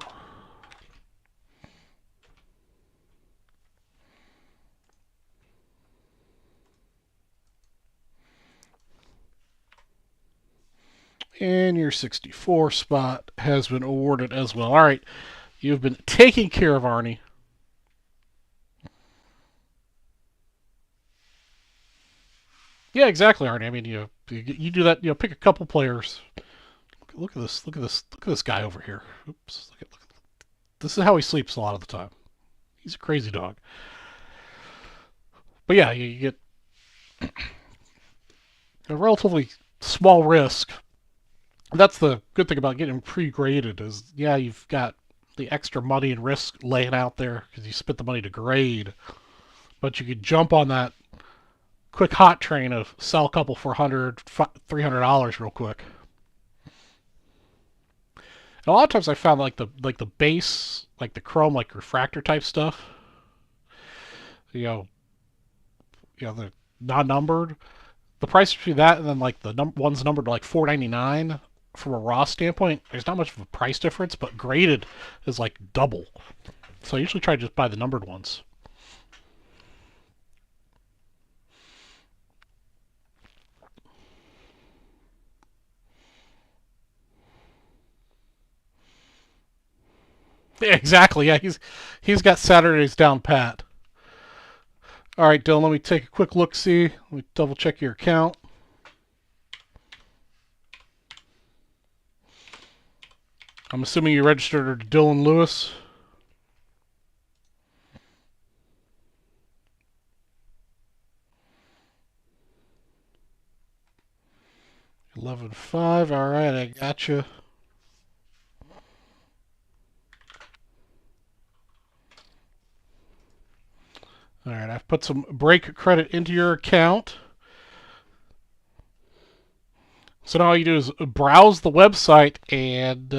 And your 64 spot has been awarded as well. All right, you've been taken care of, Arnie. Yeah, exactly, Arnie. I mean, you do that. Pick a couple players. Look at this. Look at this. Look at this guy over here. Oops. Look. This is how he sleeps a lot of the time. He's a crazy dog. But yeah, you get a relatively small risk. That's the good thing about getting pre-graded is, yeah, you've got the extra money and risk laying out there because you spent the money to grade, but you could jump on that quick hot train of sell a couple for $300 real quick. And a lot of times I found like the base, like the chrome, like refractor type stuff, you know, the non-numbered. The price between that and then like the ones numbered to like $4.99 from a raw standpoint, there's not much of a price difference, but graded is like double. So I usually try to just buy the numbered ones. Yeah, exactly. Yeah, he's got Saturdays down pat. All right, Dylan, let me take a quick look. See, let me double check your account. I'm assuming you registered to Dylan Lewis. 11.5. All right, I got you. All right, I've put some break credit into your account. So now all you do is browse the website, and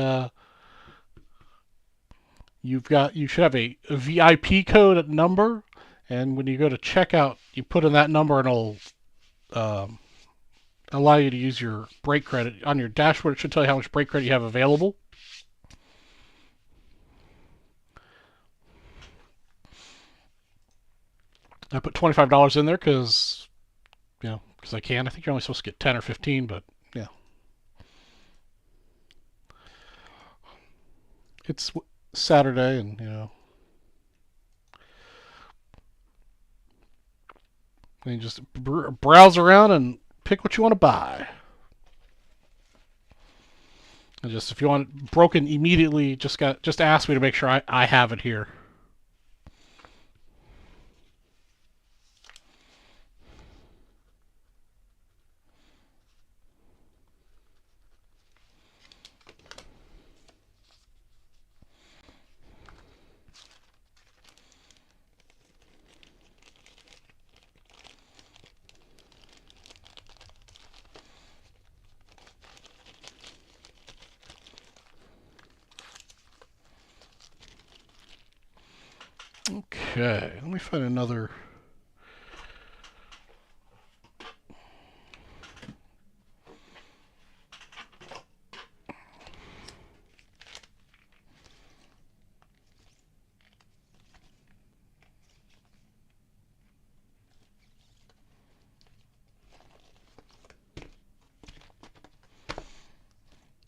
you should have a VIP code number, and when you go to checkout, you put in that number, and it'll um, allow you to use your break credit on your dashboard. It should tell you how much break credit you have available. I put $25 in there because I can. I think you're only supposed to get 10 or 15, but yeah, it's Saturday, and you just browse around and pick what you want to buy. And just if you want it broken immediately, just ask me to make sure I have it here. Okay, let me find another.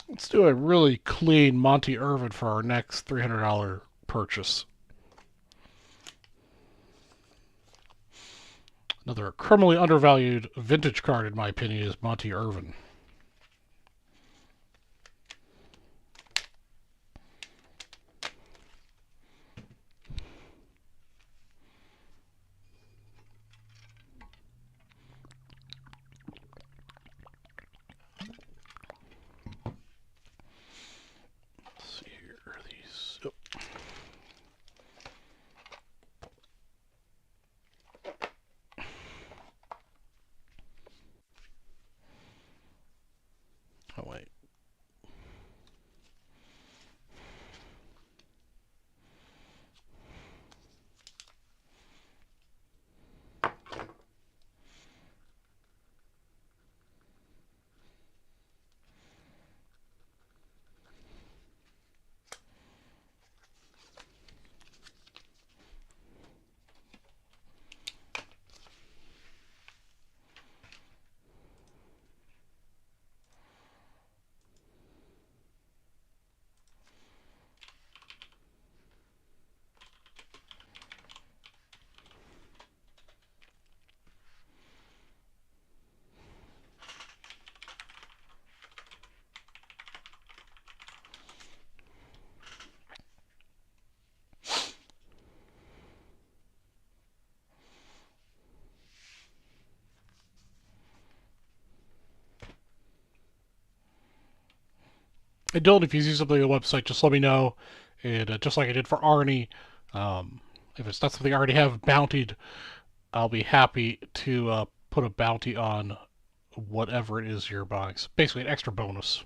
Let's do a really clean Monty Irvin for our next $300 purchase. Another criminally undervalued vintage card, in my opinion, is Monty Irvin. Let's see here. These. Oh. Oh, wait. And Dylan, if you see something on the website, just let me know. And just like I did for Arnie, if it's not something I already have bountied, I'll be happy to put a bounty on whatever it is you're buying. So basically, an extra bonus.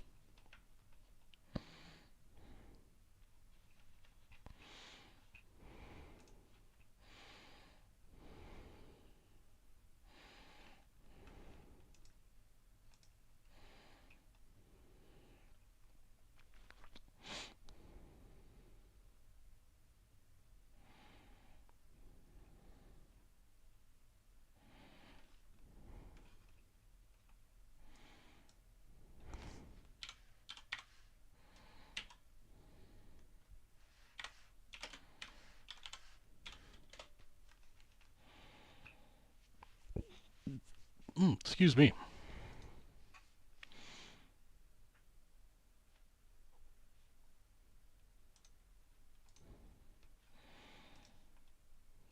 Excuse me.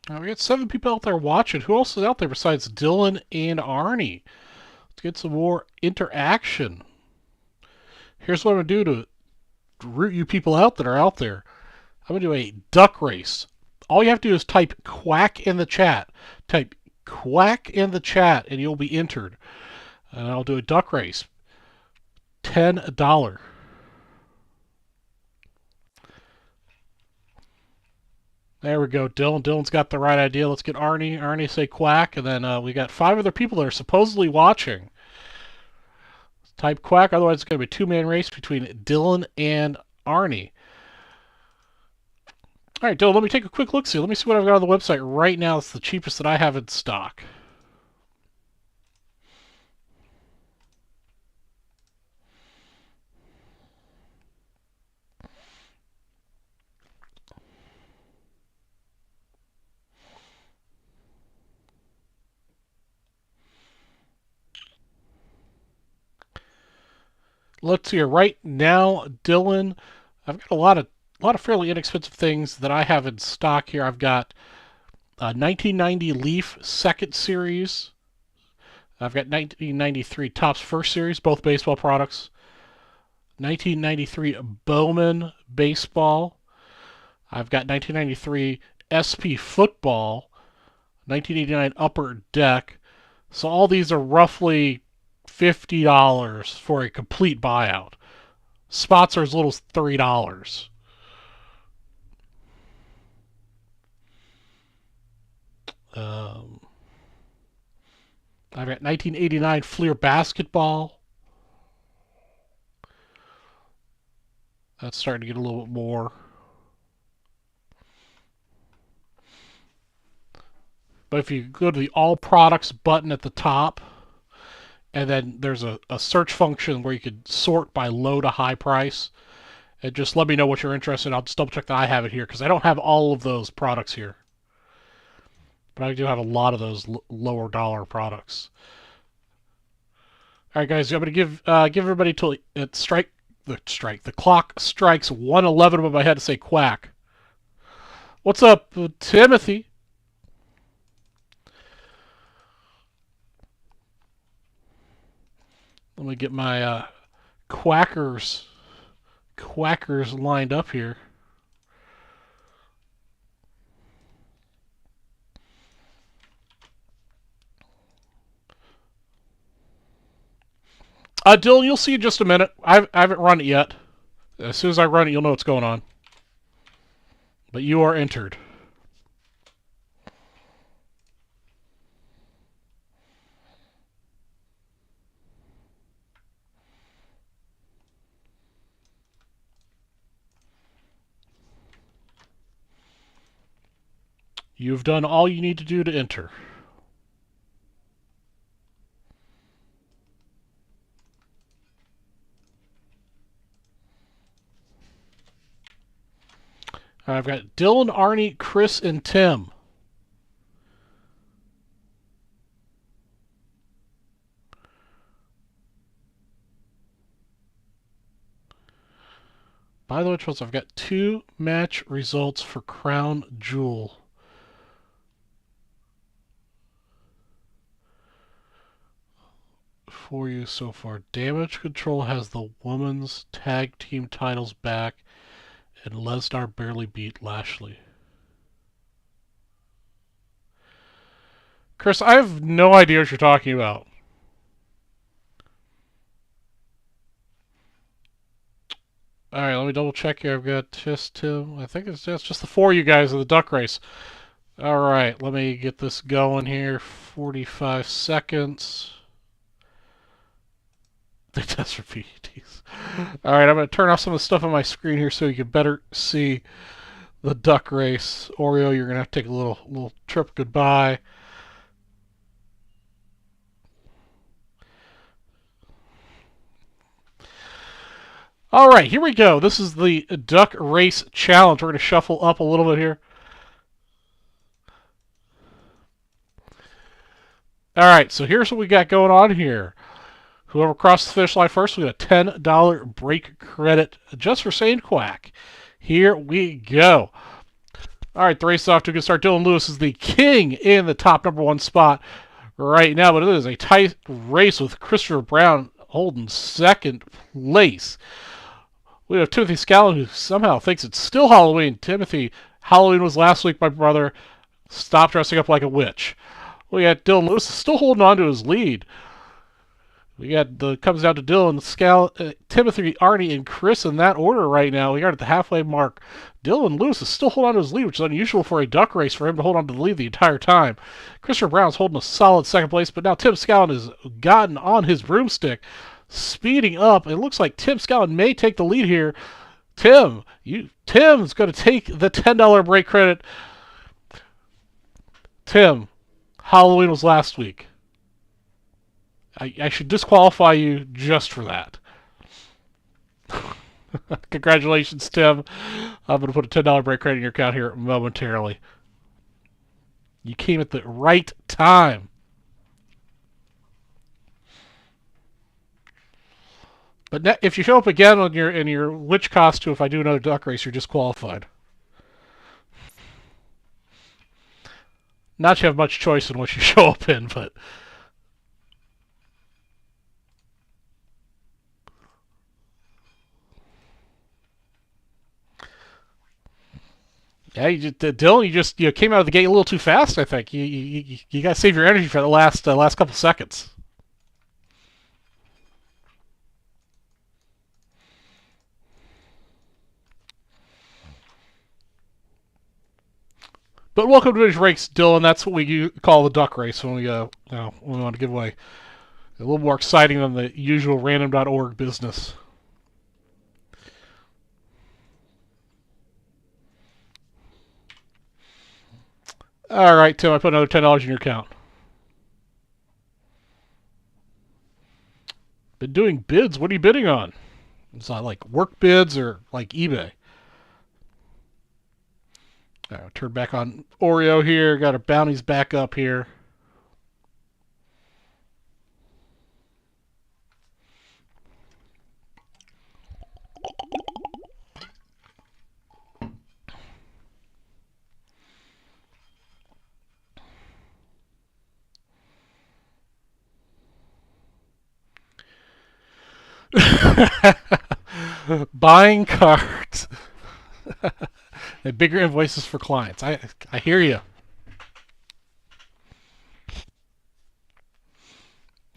We got 7 people out there watching. Who else is out there besides Dylan and Arnie? Let's get some more interaction. Here's what I'm going to do to root you people out that are out there. I'm going to do a duck race. All you have to do is type quack in the chat. Type quack in the chat and you'll be entered. And I'll do a duck race. $10. There we go, Dylan. Dylan's got the right idea. Let's get Arnie. Arnie say quack, and then we got 5 other people that are supposedly watching. Type quack, otherwise it's going to be a 2-man race between Dylan and Arnie. All right, Dylan, let me take a quick look. See, let me see what I've got on the website right now. It's the cheapest that I have in stock. Let's see here. Right now, Dylan, I've got a lot of fairly inexpensive things that I have in stock here. I've got 1990 Leaf Second Series. I've got 1993 Topps First Series, both baseball products. 1993 Bowman Baseball. I've got 1993 SP Football. 1989 Upper Deck. So all these are roughly $50 for a complete buyout. Spots are as little as $3. I've got 1989 Fleer Basketball. That's starting to get a little bit more. But if you go to the All Products button at the top, and then there's a search function where you could sort by low to high price, and just let me know what you're interested in. I'll just double check that I have it here, because I don't have all of those products here. But I do have a lot of those lower dollar products. All right, guys, I'm going to give everybody till it the clock strikes 1:11 above my head to say quack. What's up, Timothy? Let me get my quackers lined up here. Dylan, you'll see in just a minute. I haven't run it yet. As soon as I run it, you'll know what's going on. But you are entered. You've done all you need to do to enter. I've got Dylan, Arnie, Chris, and Tim. By the way, I've got 2 match results for Crown Jewel. for you so far. Damage Control has the women's tag team titles back, and Lesnar barely beat Lashley. Chris, I have no idea what you're talking about. Alright, let me double check here. I've got just Tim. I think it's just the four of you guys in the duck race. Alright, let me get this going here. 45 seconds. They test for PEDs. Alright, I'm going to turn off some of the stuff on my screen here so you can better see the duck race. Oreo, you're going to have to take a little trip goodbye. Alright, here we go. This is the duck race challenge. We're going to shuffle up a little bit here. Alright, so here's what we got going on here. Whoever crosses the finish line first, we get a $10 break credit just for saying quack. Here we go. Alright, the race is off to a good start. Dylan Lewis is the king in the top #1 spot right now, but it is a tight race with Christopher Brown holding second place. We have Timothy Scallon, who somehow thinks it's still Halloween. Timothy, Halloween was last week, my brother. Stop dressing up like a witch. We got Dylan Lewis still holding on to his lead. We got comes down to Dylan, Timothy, Arnie, and Chris in that order right now. We are at the halfway mark. Dylan Lewis is still holding on to his lead, which is unusual for a duck race for him to hold on to the lead the entire time. Christopher Brown's holding a solid second place, but now Tim Scallon has gotten on his broomstick, speeding up. It looks like Tim Scallon may take the lead here. Tim's going to take the $10 break credit. Tim, Halloween was last week. I should disqualify you just for that. Congratulations, Tim. I'm going to put a $10 break credit in your account here momentarily. You came at the right time. But if you show up again in your witch costume, if I do another duck race, you're disqualified. Not that you have much choice in what you show up in, but... Yeah, Dylan, you came out of the gate a little too fast. I think you got to save your energy for the last couple seconds. But welcome to today's race, Dylan. That's what we call the duck race when we want to give away a little more exciting than the usual random.org business. All right, Tim, I put another $10 in your account. Been doing bids. What are you bidding on? It's not like work bids or like eBay. All right, turn back on Oreo here. Got our bounties back up here. Buying cards. And bigger invoices for clients. I hear you.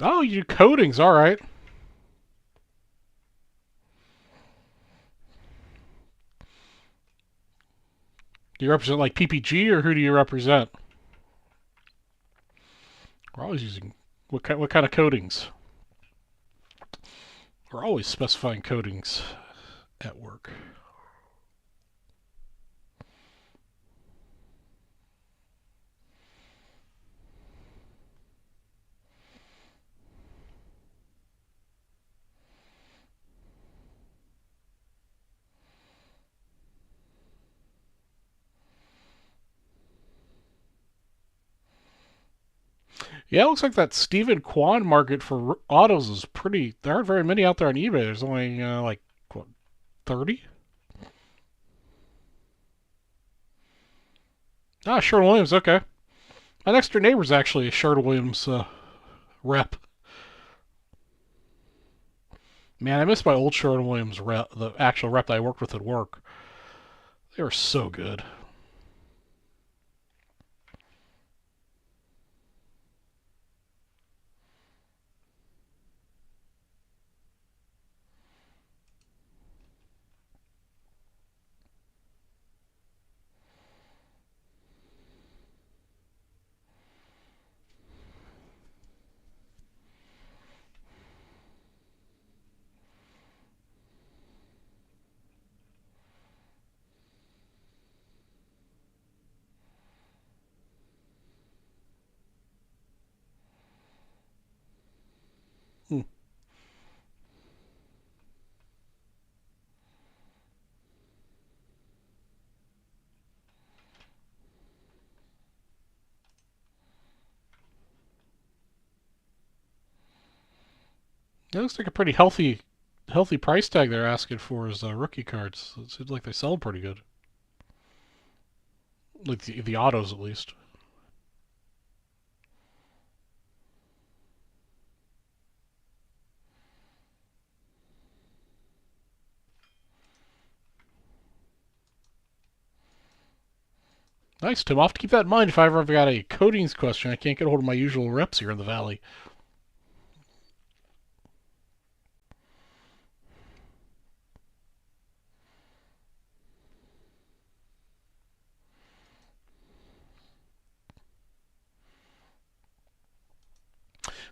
Oh, you do coatings. All right. Do you represent like PPG, or who do you represent? We're always using what kind of coatings? We're always specifying coatings at work. Yeah, it looks like that Stephen Kwan market for autos is pretty... There aren't very many out there on eBay. There's only, like, what, 30? Ah, Sherwin-Williams, okay. My next door neighbor's actually a Sherwin-Williams rep. Man, I miss my old Sherwin-Williams rep, the actual rep that I worked with at work. They were so good. Hmm. It looks like a pretty healthy price tag they're asking for as rookie cards. It seems like they sell pretty good. Like the autos, at least. Nice, Tim. I'll have to keep that in mind if I ever got a coatings question. I can't get a hold of my usual reps here in the Valley.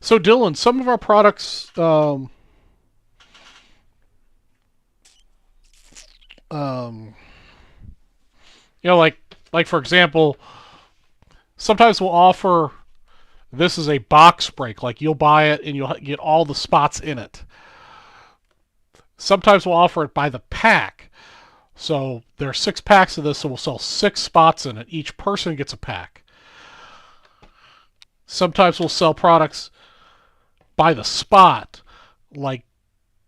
So, Dylan, some of our products, um, like for example, sometimes we'll offer this is a box break. Like you'll buy it and you'll get all the spots in it. Sometimes we'll offer it by the pack. So there are 6 packs of this, so we'll sell 6 spots in it. Each person gets a pack. Sometimes we'll sell products by the spot, like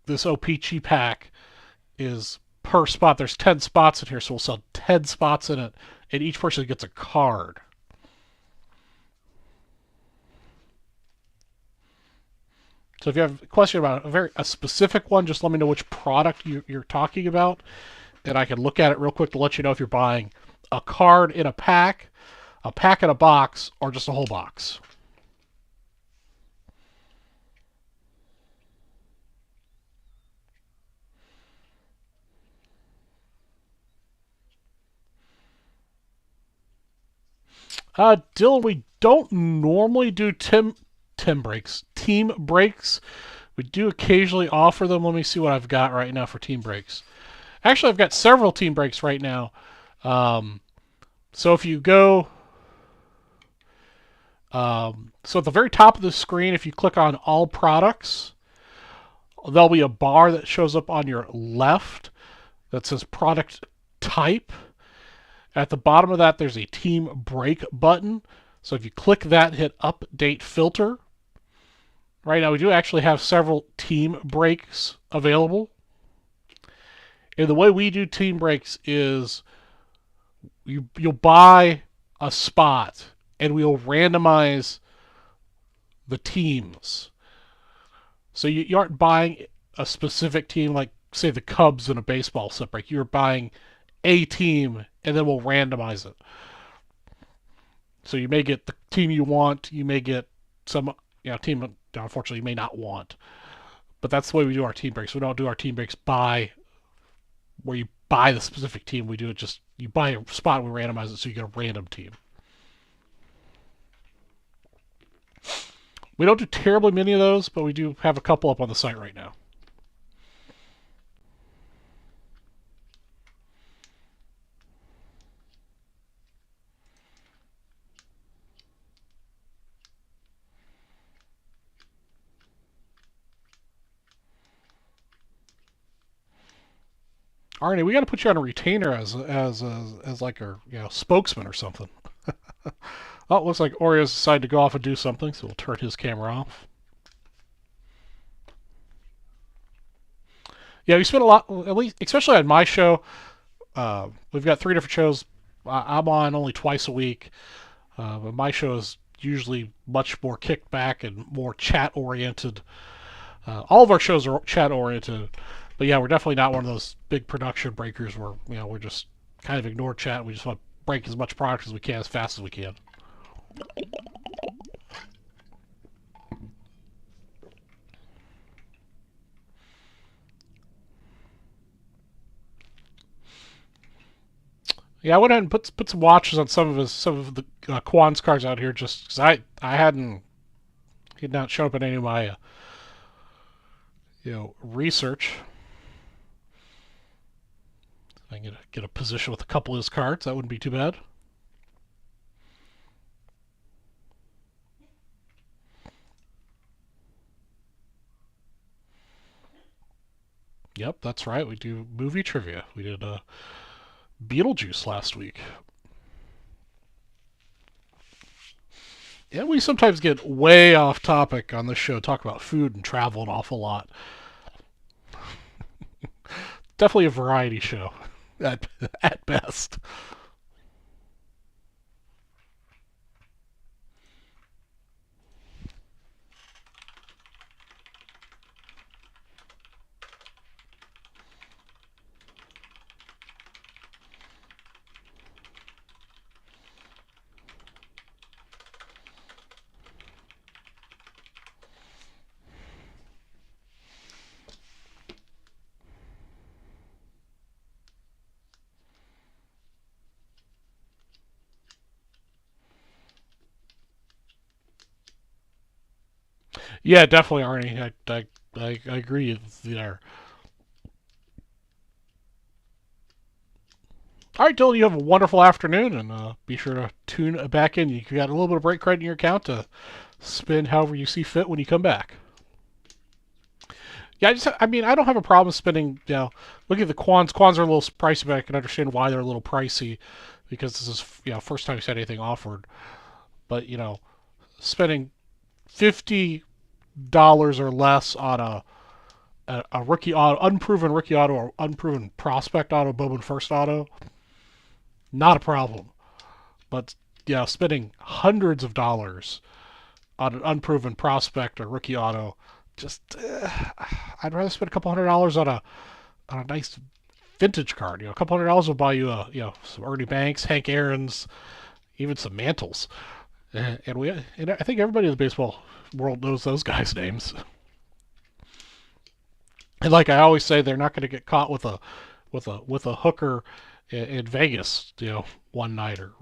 this OPG pack is per spot. There's 10 spots in here, so we'll sell 10 spots in it, and each person gets a card. So if you have a question about a specific one, just let me know which product you're talking about, and I can look at it real quick to let you know if you're buying a card in a pack in a box, or just a whole box. Dylan, we don't normally do team breaks. Team breaks. We do occasionally offer them. Let me see what I've got right now for team breaks. Actually, I've got several team breaks right now. So if you go, so at the very top of the screen, if you click on all products, there'll be a bar that shows up on your left that says product type. At the bottom of that, there's a team break button. So if you click that, hit update filter. Right now, we do actually have several team breaks available. And the way we do team breaks is you'll buy a spot and we'll randomize the teams. So you aren't buying a specific team like, say, the Cubs in a baseball set break. You're buying a team and then we'll randomize it. So you may get the team you want. You may get some team, unfortunately, you may not want. But that's the way we do our team breaks. We don't do our team breaks by where you buy the specific team. We do it just, you buy a spot and we randomize it so you get a random team. We don't do terribly many of those, but we do have a couple up on the site right now. Arnie, we got to put you on a retainer as like a spokesman or something. Oh, it looks like Oreo's decided to go off and do something, so we'll turn his camera off. Yeah, we spent a lot, at least, especially on my show. We've got 3 different shows. I'm on only twice a week, but my show is usually much more kicked back and more chat oriented. All of our shows are chat oriented, but yeah, we're definitely not one of those big production breakers where we're just kind of ignore chat. We just want to break as much product as we can as fast as we can. Yeah, I went ahead and put some watches on some of the Quan's cards out here just because I hadn't he had not shown up in any of my research. I can get a position with a couple of his cards. That wouldn't be too bad. Yep, that's right. We do movie trivia. We did Beetlejuice last week. Yeah, we sometimes get way off topic on this show, talk about food and travel an awful lot. Definitely a variety show at, at best. Yeah, definitely, Arnie. I agree there. All right, Dylan, you have a wonderful afternoon, and be sure to tune back in. You got a little bit of break credit in your account to spend however you see fit when you come back. Yeah, I mean, I don't have a problem spending. Look at the Quans. Quans are a little pricey, but I can understand why they're a little pricey because this is first time we've had anything offered. But spending $50 or less on a rookie auto, unproven rookie auto, or unproven prospect auto, Bowman first auto, not a problem. But spending hundreds of dollars on an unproven prospect or rookie auto, just I'd rather spend a couple $100 on a nice vintage card. A couple $100 will buy you some Ernie Banks, Hank Aaron's, even some Mantles, and I think everybody in the baseball world knows those guys' names. And like I always say, they're not going to get caught with a hooker in Vegas, one night, or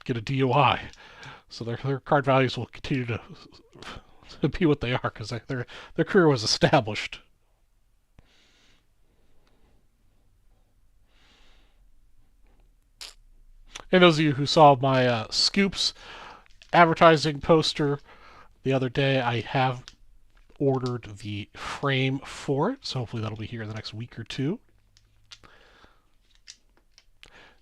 get a DUI. So their card values will continue to be what they are because their career was established. And those of you who saw my Scoops advertising poster the other day, I have ordered the frame for it, so hopefully that'll be here in the next week or two.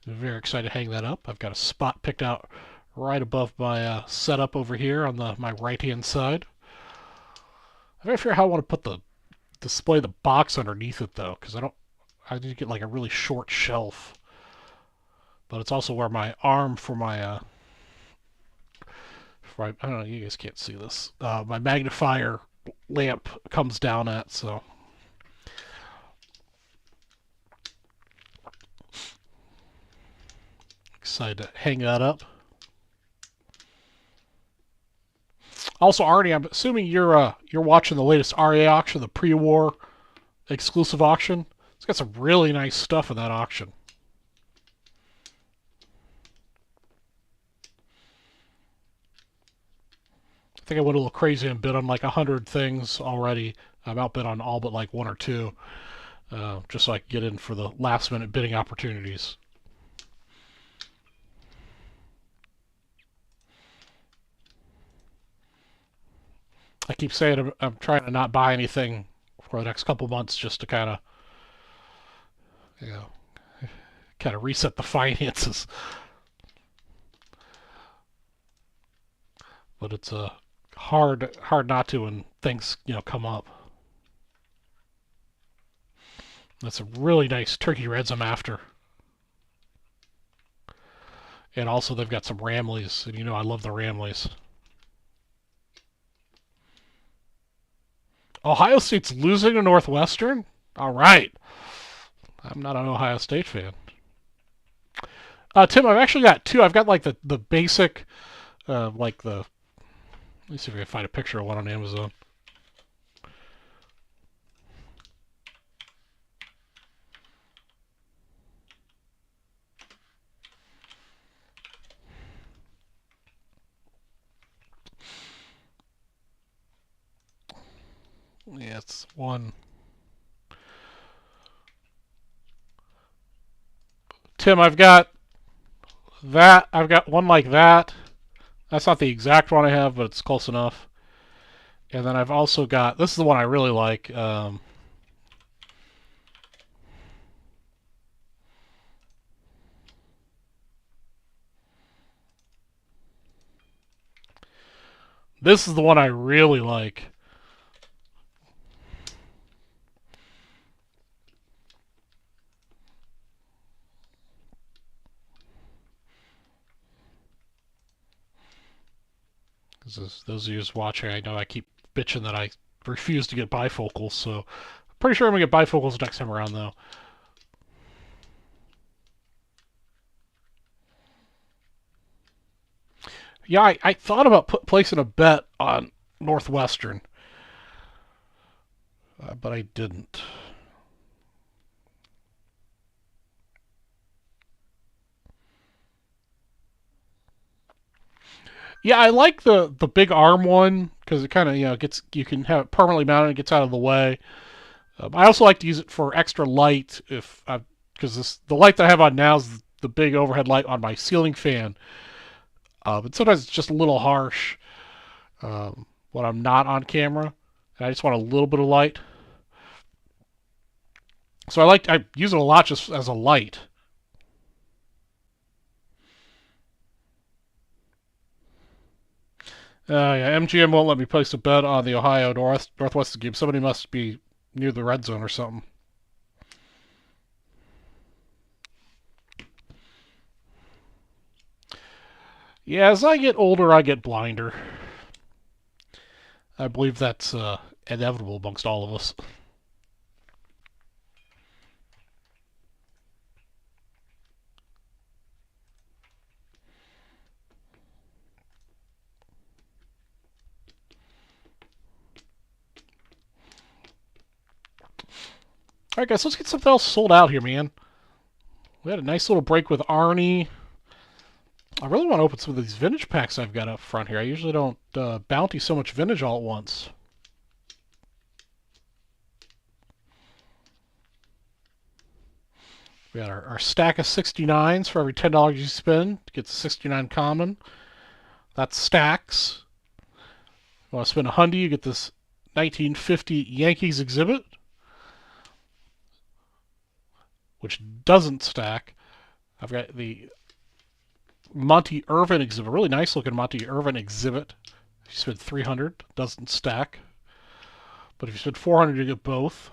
I'm very excited to hang that up. I've got a spot picked out right above my setup over here on my right hand side. I'm not sure how I want to display the box underneath it though, because I need to get like a really short shelf. But it's also where my arm for my I don't know, you guys can't see this. My magnifier lamp comes down at, so excited to hang that up. Also, Arnie, I'm assuming you're watching the latest RA auction, the pre-war exclusive auction. It's got some really nice stuff in that auction. I think I went a little crazy and bid on like 100 things already. I'm outbid on all but like one or two, just so I can get in for the last minute bidding opportunities. I keep saying I'm trying to not buy anything for the next couple months just to kind of reset the finances. But it's hard not to when things come up. That's a really nice turkey reds I'm after. And also they've got some Ramleys, and I love the Ramleys. Ohio State's losing to Northwestern? All right. I'm not an Ohio State fan. Tim, I've actually got two. I've got like the basic, like the. Let me see if I can find a picture of one on Amazon. Yeah, it's one. Tim, I've got that. I've got one like that. That's not the exact one I have, but it's close enough. And then I've also got, this is the one I really like. This is the one I really like. Those of you just watching, I know I keep bitching that I refuse to get bifocals, so pretty sure I'm going to get bifocals next time around, though. Yeah, I thought about placing a bet on Northwestern, but I didn't. Yeah, I like the big arm one because it kind of gets, you can have it permanently mounted, it gets out of the way. I also like to use it for extra light if because the light that I have on now is the big overhead light on my ceiling fan. But sometimes it's just a little harsh when I'm not on camera, and I just want a little bit of light. So I use it a lot just as a light. Yeah, MGM won't let me place a bet on the Ohio Northwestern game. Somebody must be near the red zone or something. Yeah, as I get older, I get blinder. I believe that's inevitable amongst all of us. Alright, guys, let's get something else sold out here, man. We had a nice little break with Arnie. I really want to open some of these vintage packs I've got up front here. I usually don't bounty so much vintage all at once. We got our stack of 69s for every $10 you spend. Gets a 69 common. That's stacks. You want to spend $100, you get this 1950 Yankees exhibit, which doesn't stack. I've got the Monty Irvin exhibit, really nice looking Monty Irvin exhibit. If you spend 300, doesn't stack. But if you spend 400, you get both.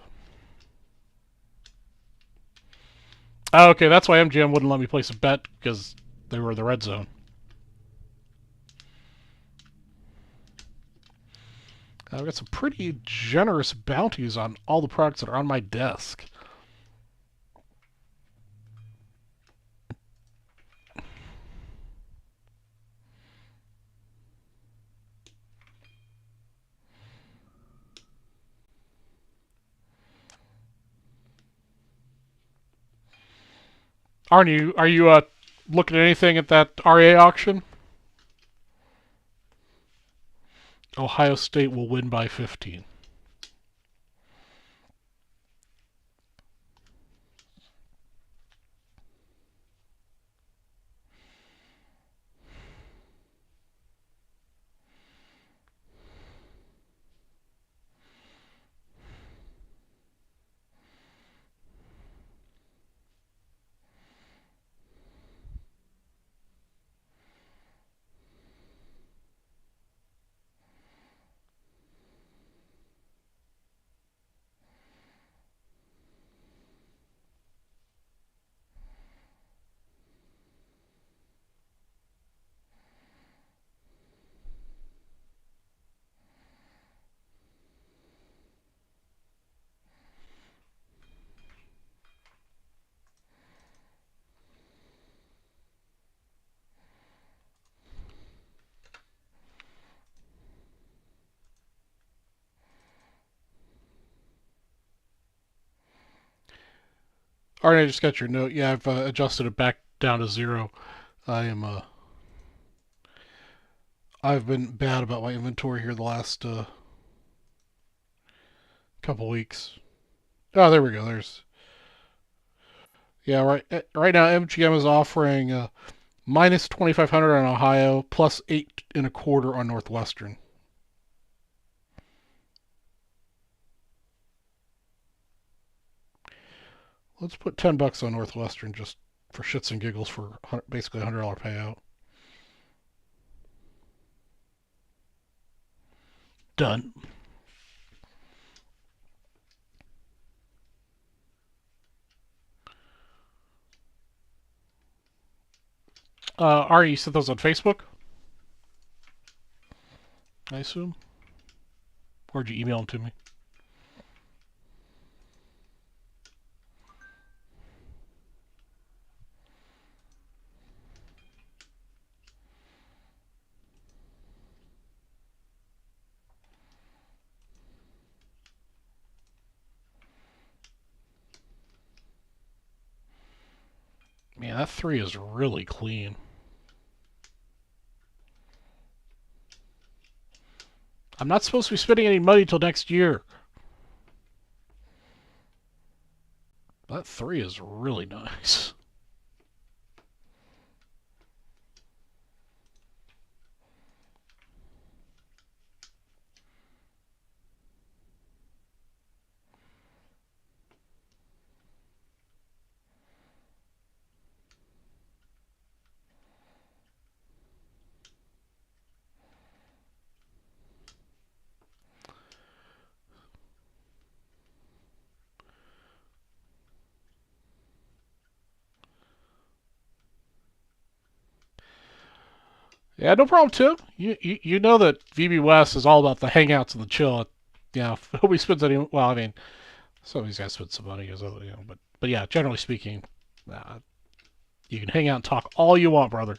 Oh, okay, that's why MGM wouldn't let me place a bet, because they were in the red zone. I've got some pretty generous bounties on all the products that are on my desk. Are you looking at anything at that RA auction? Ohio State will win by 15. All right, I just got your note. Yeah, I've adjusted it back down to 0. I am I've been bad about my inventory here the last couple weeks. Oh, there we go. There's yeah. Right now, MGM is offering minus 2,500 on Ohio, plus 8.25 on Northwestern. Let's put $10 on Northwestern just for shits and giggles for basically $100 payout. Done. Ari, you sent those on Facebook, I assume? Or did you email them to me? Man, that 3 is really clean. I'm not supposed to be spending any money till next year. That 3 is really nice. Yeah, no problem, Tim. You know that VB West is all about the hangouts and the chill. Yeah, nobody spends any. Well, I mean, some of these guys spend some money, but yeah, generally speaking, uh, you can hang out and talk all you want, brother.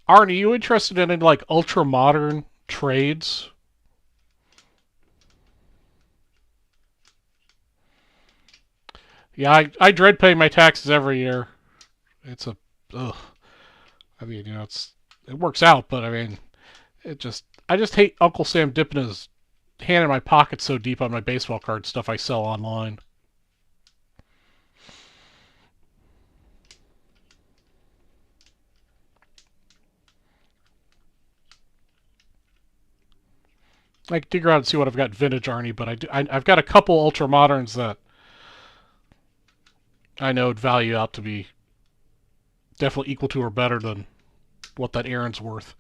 Aren't you interested in like ultra modern trades? Yeah, I dread paying my taxes every year. It's a ugh. I mean, it works out, but I mean, I just hate Uncle Sam dipping his hand in my pocket so deep on my baseball card stuff I sell online. I can dig around and see what I've got vintage, Arnie, but I've got a couple ultra moderns that I know would value out to be definitely equal to or better than what that Aaron's worth.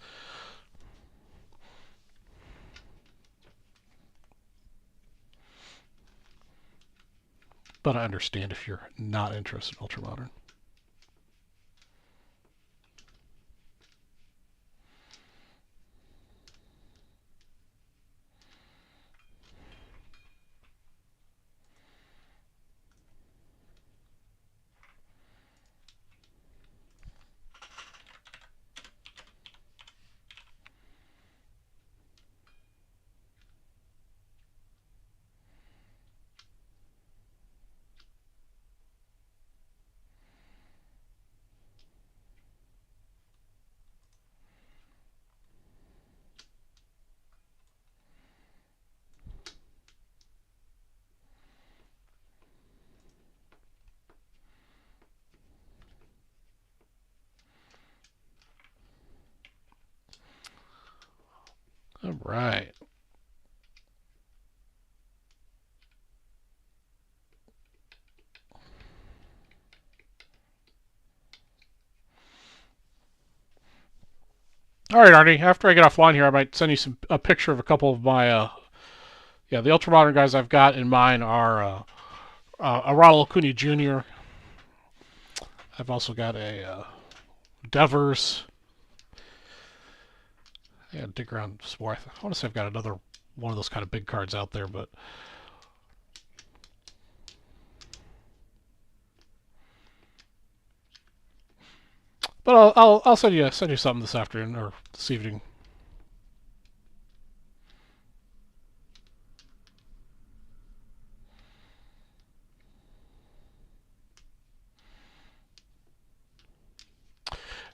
But I understand if you're not interested in ultra modern. All right. All right, Arnie. After I get offline here, I might send you a picture of a couple of my yeah, the ultra modern guys I've got in mind are Ronald Acuna Jr. I've also got a Devers. Yeah, dig around some more. I want to say I've got another one of those kind of big cards out there, but But I'll send you something this afternoon or this evening.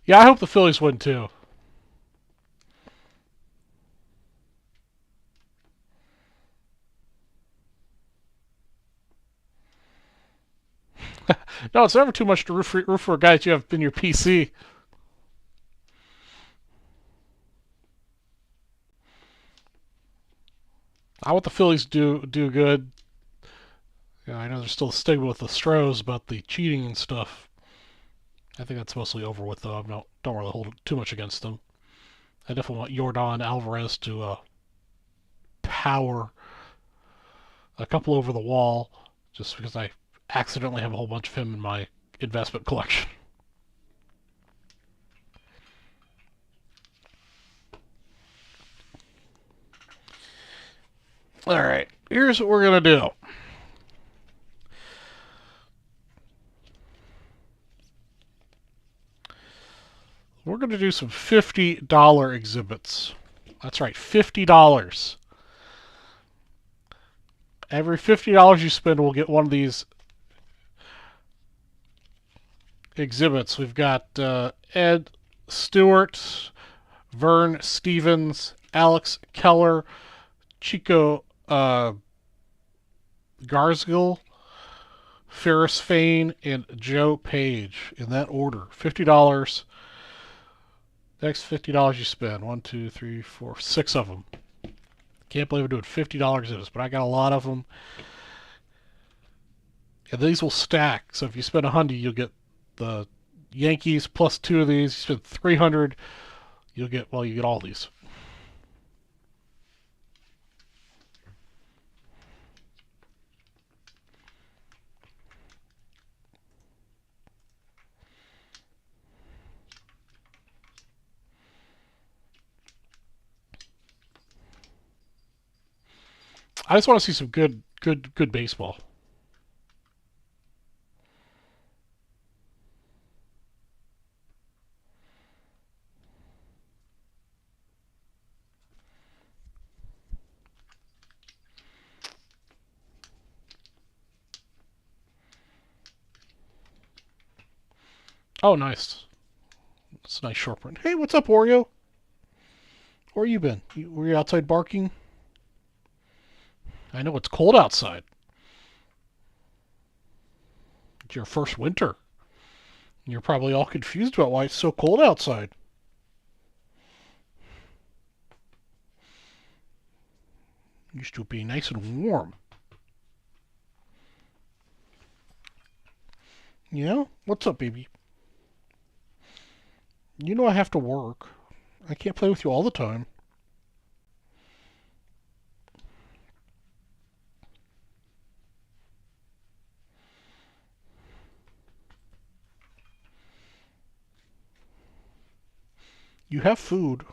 Yeah, I hope the Phillies win too. No, it's never too much to root for a guy that you have in your PC. I want the Phillies do good. Yeah, I know there's still a stigma with the Stros about the cheating and stuff. I think that's mostly over with, though. I don't really hold too much against them. I definitely want Yordan Alvarez to power a couple over the wall, just because I accidentally have a whole bunch of him in my investment collection. All right, here's what we're gonna do. We're gonna do some $50 exhibits. That's right, $50. Every $50 you spend, we'll get one of these exhibits. We've got Ed Stewart, Vern Stevens, Alex Keller, Chico Garsgill, Ferris Fain, and Joe Page in that order. $50. Next $50 you spend. 1, 2, 3, 4, 6 of them. Can't believe I'm doing $50 in this, but I got a lot of them. And these will stack. So if you spend $100, you'll get the Yankees plus 2 of these. You spend $300, you get all these. I just want to see some good baseball. Oh, nice. It's a nice short print. Hey, what's up, Oreo? Where you been? Were you outside barking? I know it's cold outside. It's your first winter. You're probably all confused about why it's so cold outside. It used to be nice and warm. Yeah? What's up, baby? You know I have to work. I can't play with you all the time. You have food.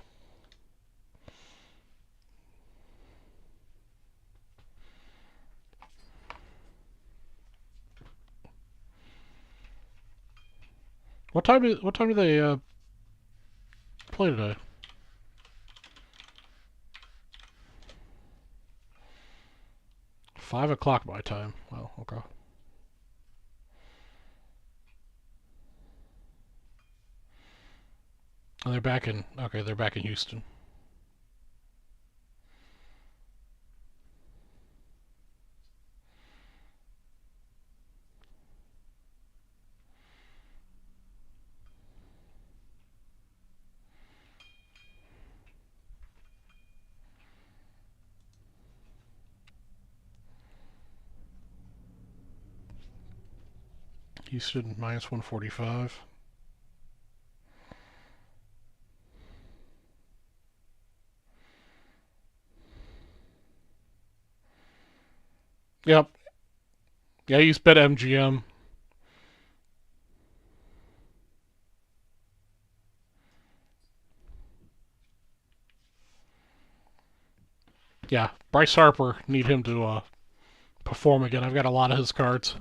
What time do they play today? 5 o'clock my time. Well, okay. And they're back in Houston. Houston minus 145. Yep. Yeah, use bet MGM. Yeah, Bryce Harper, need him to perform again. I've got a lot of his cards.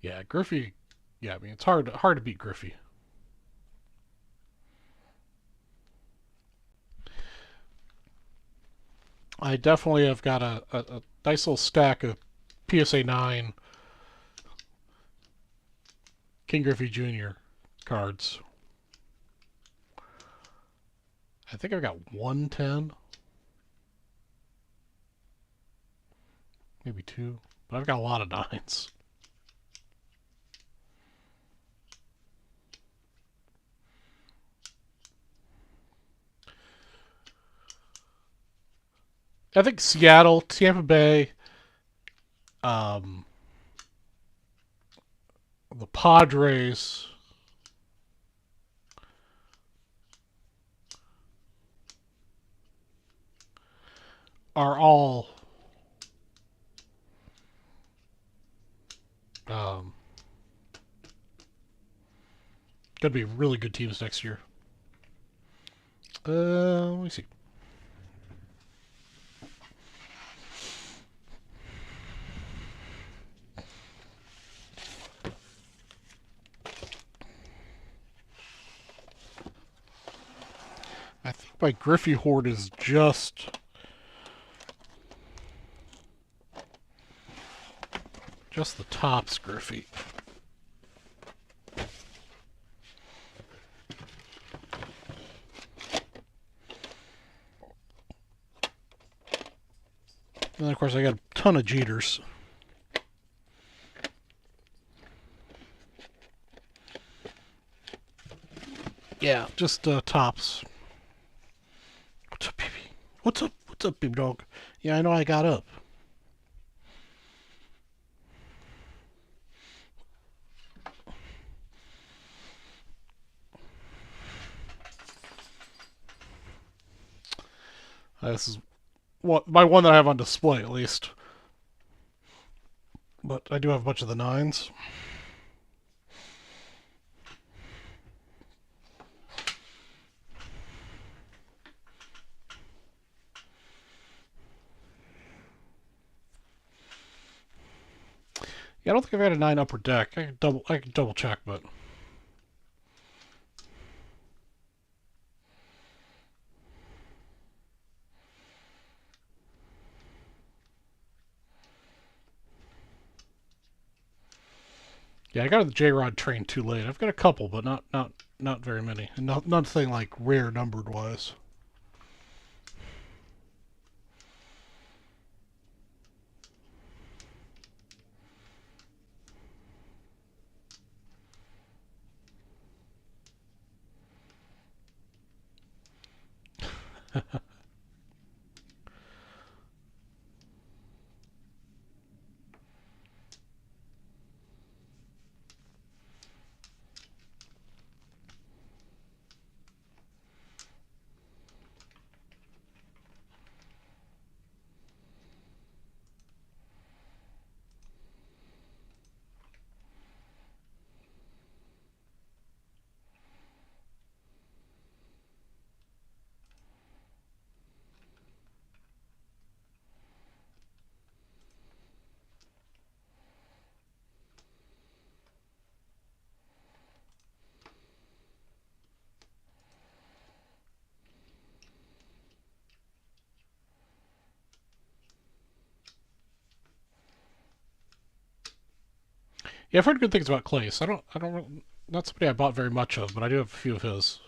Yeah, Griffey. Yeah, I mean it's hard to beat Griffey. I definitely have got a nice little stack of PSA 9 King Griffey Jr. cards. I think I've got 110, maybe two, but I've got a lot of nines. I think Seattle, Tampa Bay, um, the Padres, are all um, going to be really good teams next year. Let me see. I think my Griffey Horde is just the Topps Griffey. And then, of course, I got a ton of Jeters. Yeah, just Topps. What's up, baby? What's up? What's up, baby dog? Yeah, I know I got up. This is my one that I have on display, at least. But I do have a bunch of the nines. Yeah, I don't think I've had a 9 upper deck. I can double check, but yeah, I got the J-Rod train too late. I've got a couple, but not very many, and nothing like rare numbered wise. Yeah, I've heard good things about Clace. Not somebody I bought very much of, but I do have a few of his.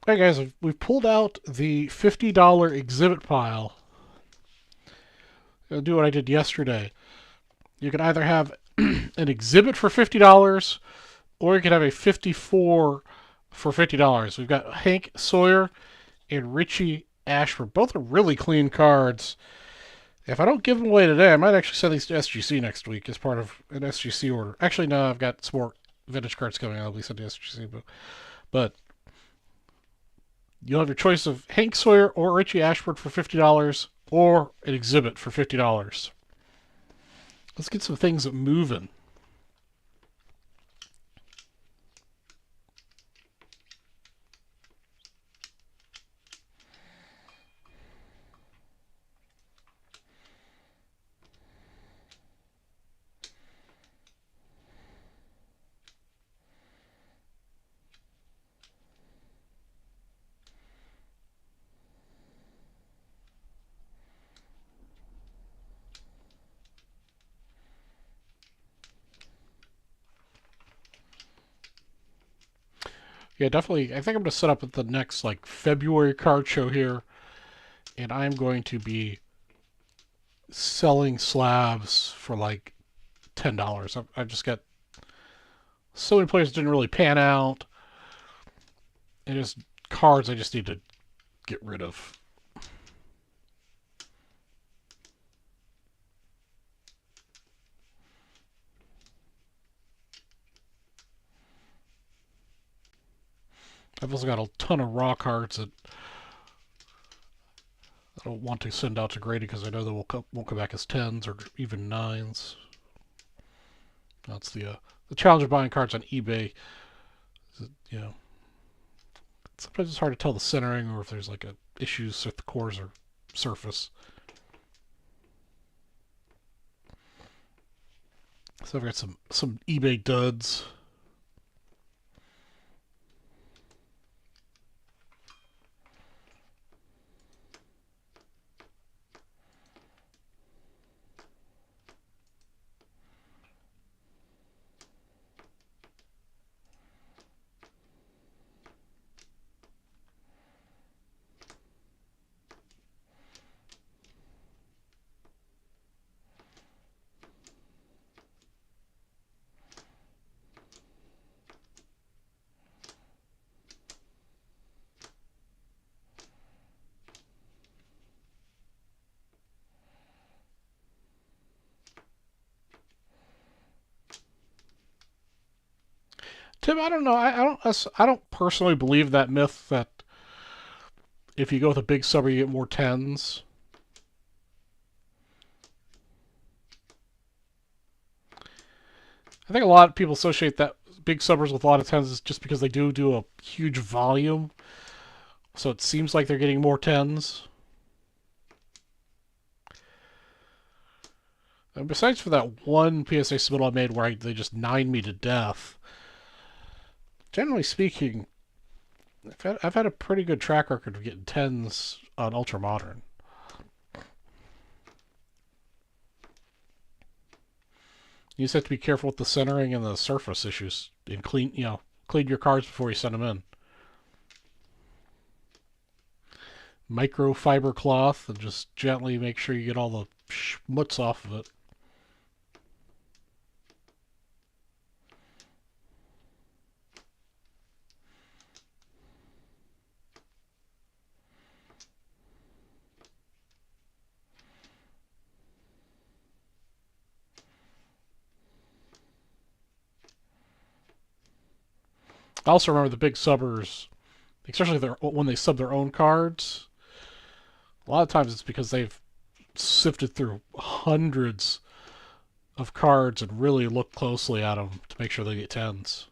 Hey guys, we've pulled out the $50 exhibit pile. I'll do what I did yesterday. You can either have an exhibit for $50, or you can have a 54 for $50. We've got Hank Sawyer and Richie Ashford. Both are really clean cards. If I don't give them away today, I might actually send these to SGC next week as part of an SGC order. Actually, no, I've got some more vintage cards coming out. I'll be sending to SGC, but you'll have your choice of Hank Sawyer or Richie Ashford for $50, or an exhibit for $50. Let's get some things moving. Yeah, definitely. I think I'm going to set up at the next like February card show here, and I'm going to be selling slabs for like $10. I've just got so many players that didn't really pan out, and just cards I just need to get rid of. I've also got a ton of raw cards that I don't want to send out to Grady because I know they won't come back as 10s or even 9s. That's the challenge of buying cards on eBay. You know, sometimes it's hard to tell the centering or if there's like issues with the cores or surface. So I've got some eBay duds. Tim, I don't know. I don't personally believe that myth that if you go with a big subber, you get more 10s. I think a lot of people associate that big subbers with a lot of 10s just because they do a huge volume. So it seems like they're getting more 10s. And besides for that one PSA submittal I made where they just 9 me to death, generally speaking, I've had a pretty good track record of getting 10s on Ultra Modern. You just have to be careful with the centering and the surface issues, and clean your cards before you send them in. Microfiber cloth and just gently make sure you get all the schmutz off of it. I also remember the big subbers, especially when they sub their own cards. A lot of times it's because they've sifted through hundreds of cards and really looked closely at them to make sure they get 10s.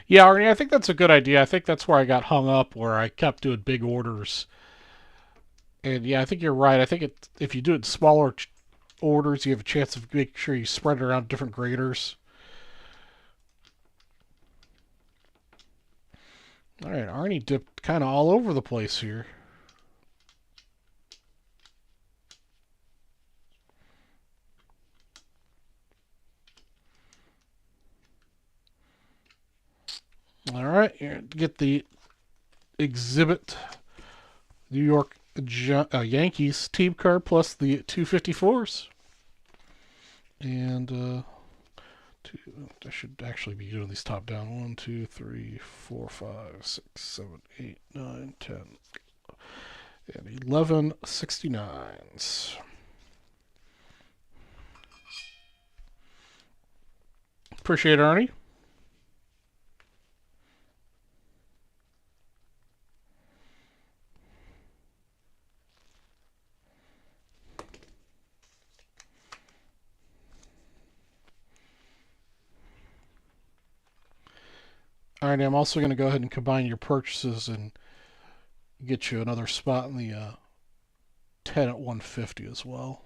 Yeah, Arnie, I think that's a good idea. I think that's where I got hung up, where I kept doing big orders. And yeah, I think you're right. I think if you do it in smaller orders, you have a chance of making sure you spread it around different graders. All right, Arnie dipped kind of all over the place here. All right, here, to get the exhibit New York Yankees team card plus the 254s. And I should actually be doing these top down. 1, 2, 3, 4, 5, 6, 7, 8, 9, 10, and 11 69s. Appreciate it, Ernie. Alright, I'm also going to go ahead and combine your purchases and get you another spot in the 10 at 150 as well.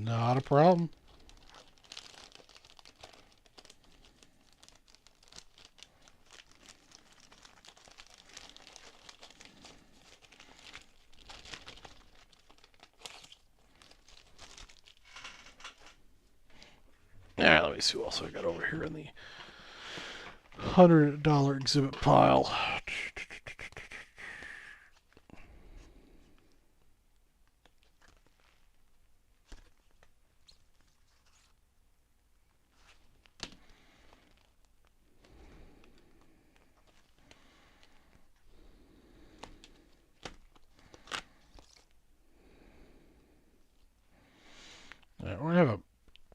Not a problem. Alright, let me see what else I got over here in the $100 exhibit pile.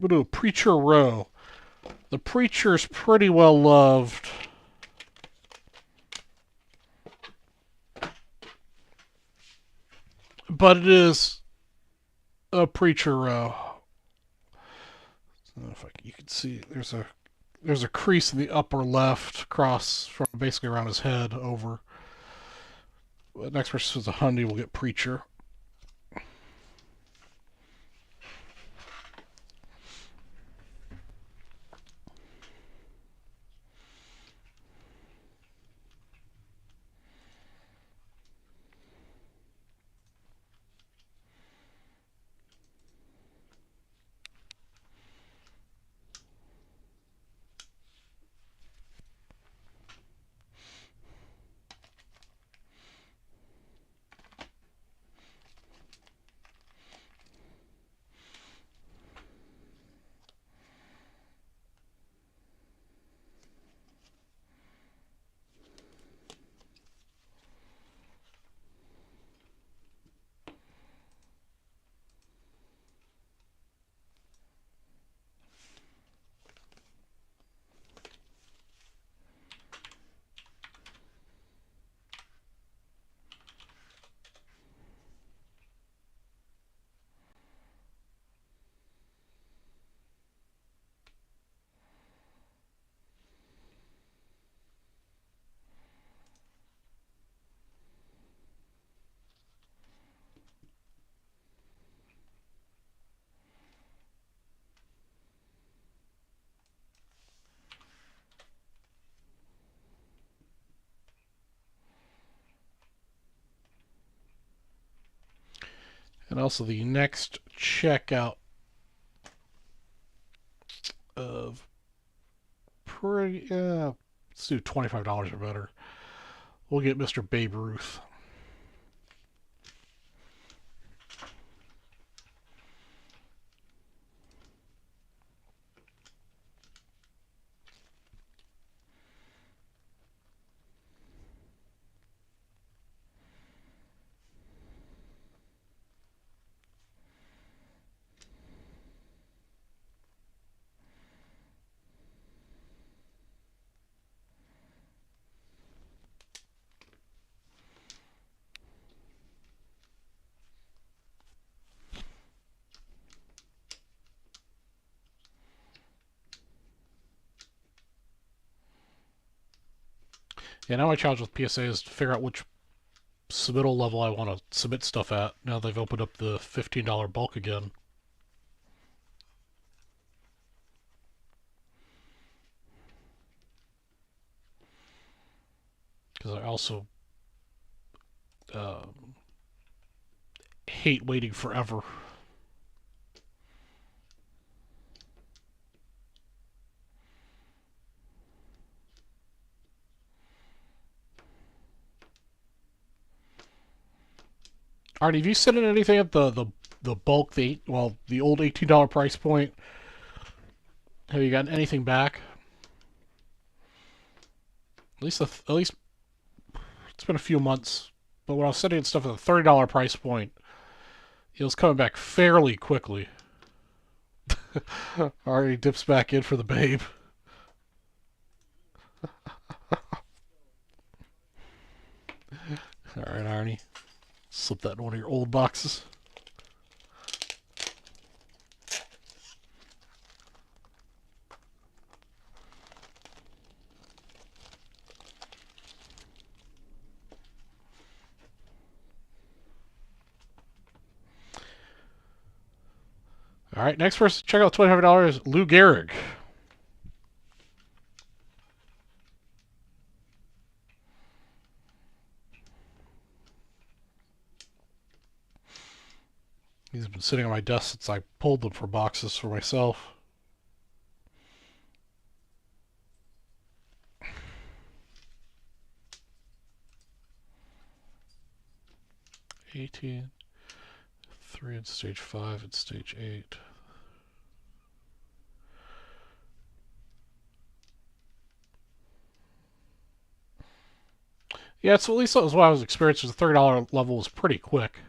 We'll do a Preacher row. The Preacher's pretty well loved. But it is a Preacher row. If you can see, there's a crease in the upper left, across from basically around his head over. The next person is a Hundy will get Preacher. And also the next checkout of pretty, let's do $25 or better. We'll get Mr. Babe Ruth. Yeah, now my challenge with PSA is to figure out which submittal level I want to submit stuff at. Now they've opened up the $15 bulk again. because I also hate waiting forever. Artie, have you sent in anything at the bulk, the old $18 price point? Have you gotten anything back? At least it's been a few months. But when I was sending in stuff at the $30 price point, it was coming back fairly quickly. Already dips back in for the babe. Alright, Arnie. Slip that in one of your old boxes. Alright, next person, check out $25, Lou Gehrig. These have been sitting on my desk since I pulled them for boxes for myself. $18, 3 in stage 5 and stage 8. Yeah, so at least that was what I was experiencing. The $30 level was pretty quick.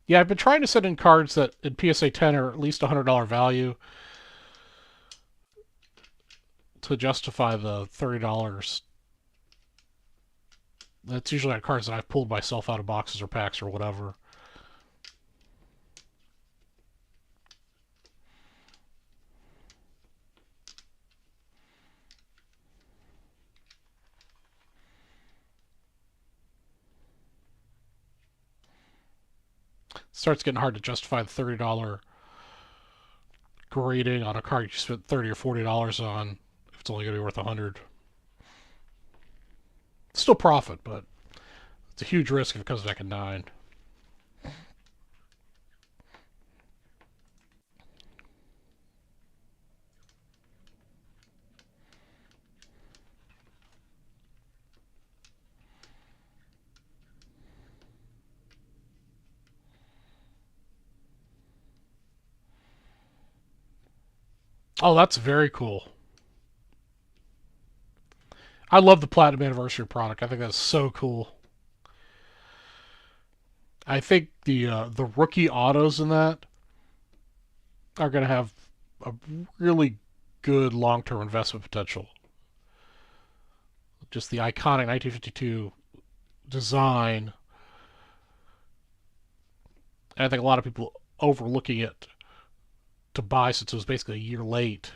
Yeah, I've been trying to send in cards that in PSA 10 are at least $100 value to justify the $30. That's usually on cards that I've pulled myself out of boxes or packs or whatever. Starts getting hard to justify the $30 grading on a card you spent $30 or $40 on if it's only going to be worth $100. Still profit, but it's a huge risk if it comes back at 9. Oh, that's very cool. I love the Platinum Anniversary product. I think that's so cool. I think the rookie autos in that are going to have a really good long-term investment potential. Just the iconic 1952 design. And I think a lot of people overlooking it to buy since it was basically a year late.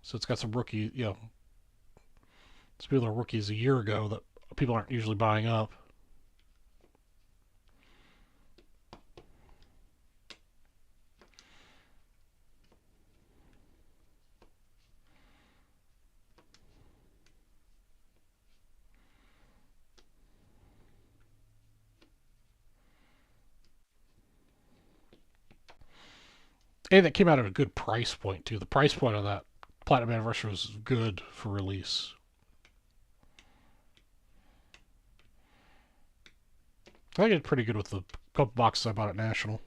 So it's got some rookie, some people that are rookies a year ago that people aren't usually buying up. And it came out at a good price point, too. The price point on that Platinum Anniversary was good for release. I think it's pretty good with the couple boxes I bought at National.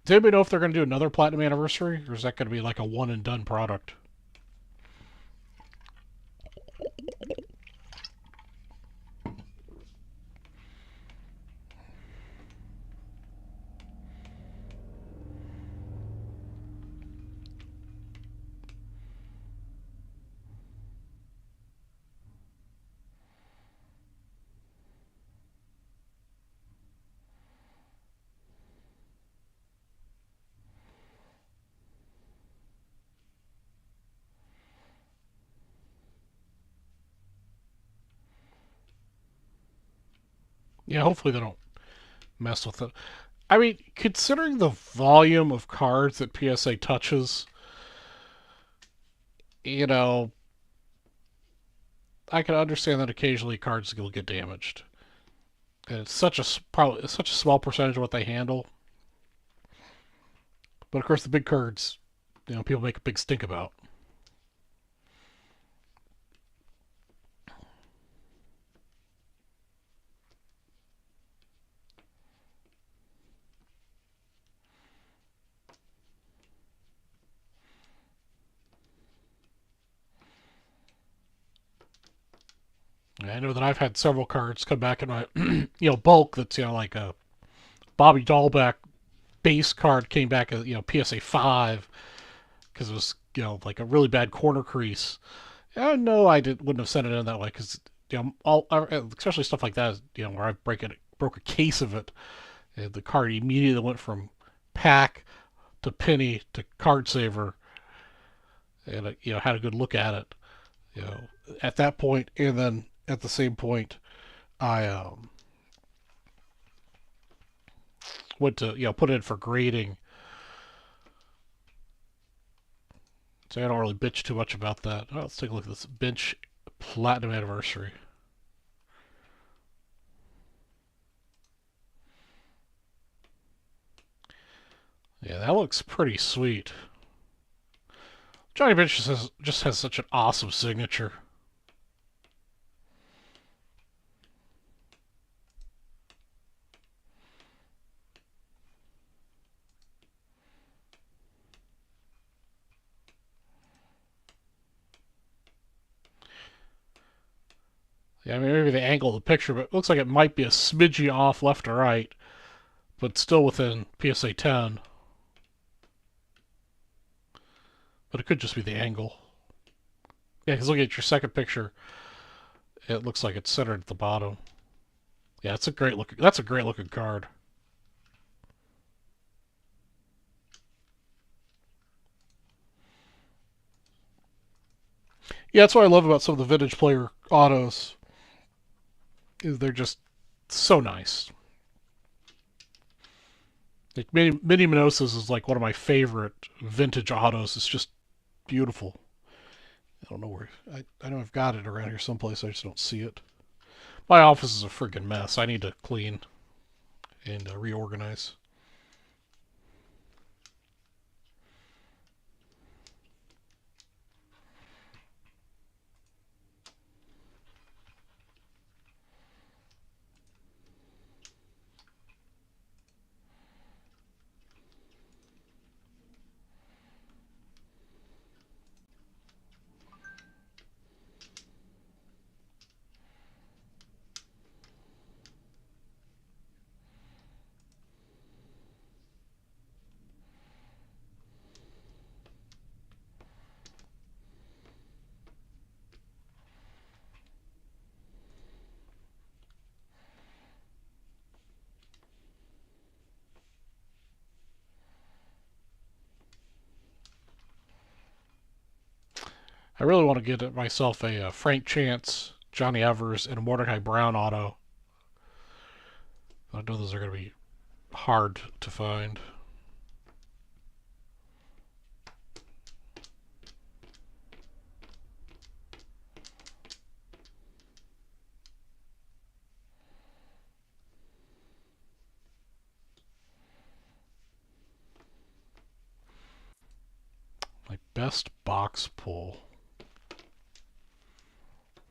Does anybody know if they're going to do another Platinum Anniversary? Or is that going to be like a one and done product? Yeah, hopefully they don't mess with it. I mean, considering the volume of cards that PSA touches, you know, I can understand that occasionally cards will get damaged. And it's probably such a small percentage of what they handle. But of course, the big cards, people make a big stink about. I know that I've had several cards come back in my, bulk. That's like a Bobby Dahlbeck base card came back as PSA 5 because it was like a really bad corner crease. No, wouldn't have sent it in that way because especially stuff like that, where I broke a case of it. And the card immediately went from pack to penny to card saver, and had a good look at it. At that point, and then at the same point, I went to put it in for grading. So I don't really bitch too much about that. Oh, let's take a look at this bench platinum anniversary. Yeah, that looks pretty sweet. Johnny Bench just has such an awesome signature. Yeah, I mean, maybe the angle of the picture, but it looks like it might be a smidgy off left or right, but still within PSA 10. But it could just be the angle. Yeah, because look at your second picture. It looks like it's centered at the bottom. Yeah, that's a great looking card. Yeah, that's what I love about some of the vintage player autos. Is they're just so nice. Like Mini Minosis is like one of my favorite vintage autos. It's just beautiful. I don't know where I know I've got it around here someplace. I just don't see it. My office is a friggin' mess. I need to clean and reorganize. I really want to get myself a Frank Chance, Johnny Evers, and a Mordecai Brown auto. I know those are going to be hard to find. My best box pull.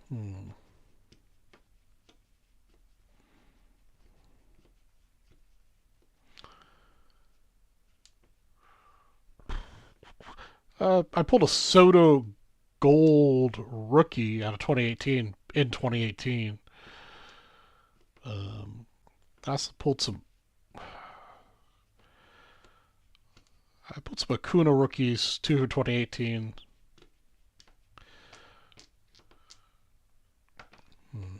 Hmm. I pulled a Soto Gold rookie out of 2018 in 2018. I also pulled some. I pulled some Acuna rookies too in 2018. Hmm.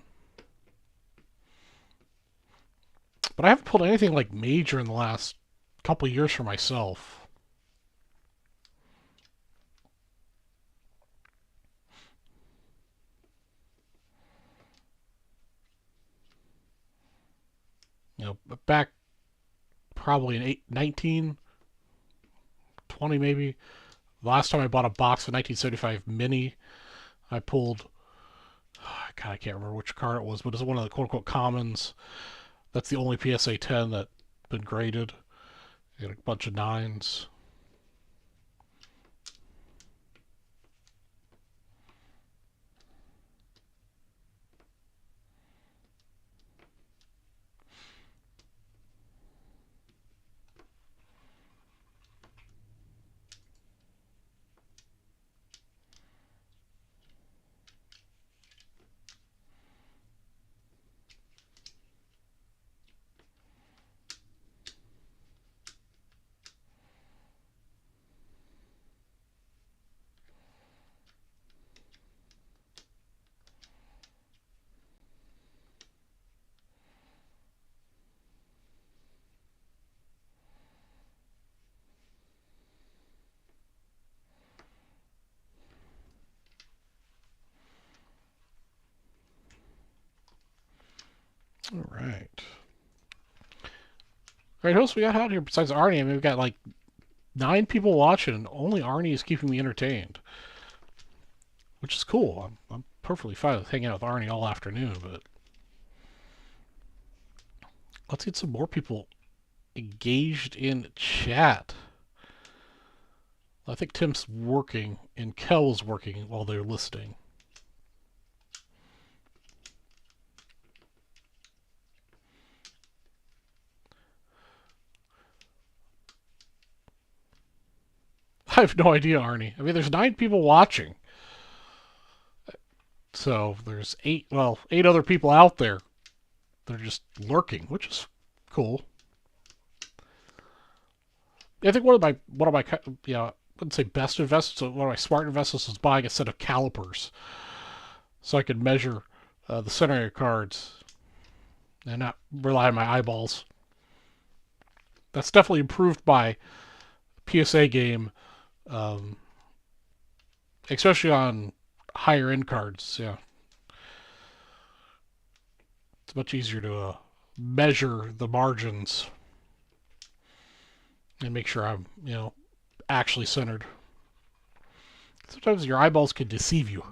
But I haven't pulled anything like major in the last couple years for myself. Back probably an 19, 20 maybe. Last time I bought a box of 1975 Mini, I pulled, God, I can't remember which card it was, but it's one of the quote-unquote commons. That's the only PSA 10 that's been graded. You got a bunch of 9s. All right. All right, who else we got out here besides Arnie? I mean, we've got like 9 people watching, and only Arnie is keeping me entertained, which is cool. I'm perfectly fine with hanging out with Arnie all afternoon, but let's get some more people engaged in chat. I think Tim's working, and Kel's working while they're listening. I have no idea, Arnie. I mean, there's 9 people watching. So there's 8 other people out there. They're just lurking, which is cool. I think one of my I wouldn't say best investments, but one of my smart investments was buying a set of calipers so I could measure the centering of cards and not rely on my eyeballs. That's definitely improved my PSA game, especially on higher end cards. Yeah, it's much easier to measure the margins and make sure I'm actually centered. Sometimes your eyeballs can deceive you.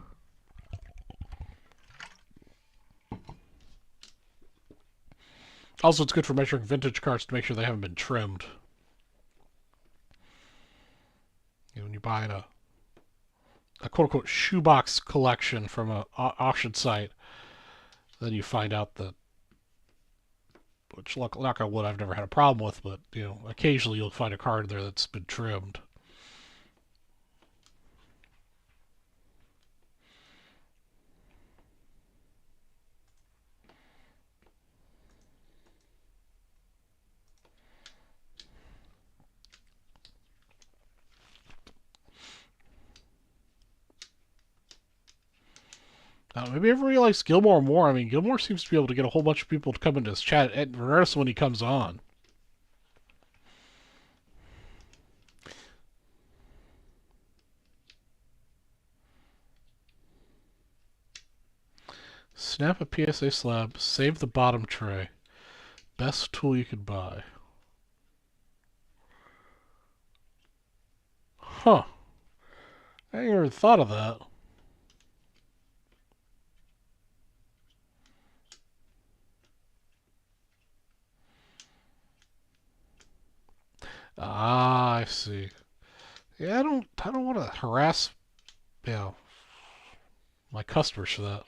Also, it's good for measuring vintage cards to make sure they haven't been trimmed. When you're buying a quote-unquote shoebox collection from an auction site, then you find out that, which knock on wood I've never had a problem with, but occasionally you'll find a card there that's been trimmed. Maybe everybody likes Gilmore more. I mean, Gilmore seems to be able to get a whole bunch of people to come into his chat, regardless of when he comes on. Snap a PSA slab, save the bottom tray. Best tool you could buy. Huh. I ain't ever thought of that. Ah, I see. Yeah, I don't want to harass, my customers for that.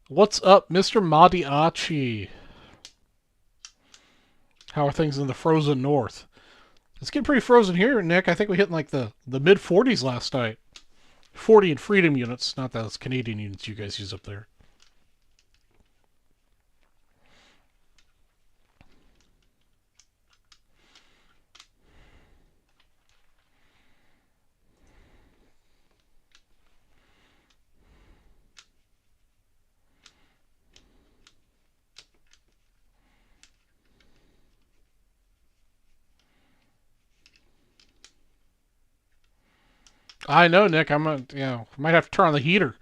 What's up, Mr. Madiachi? How are things in the frozen north? It's getting pretty frozen here, Nick. I think we hit in like the mid 40s last night. 40 in freedom units, not those Canadian units you guys use up there. I know, Nick. Might have to turn on the heater.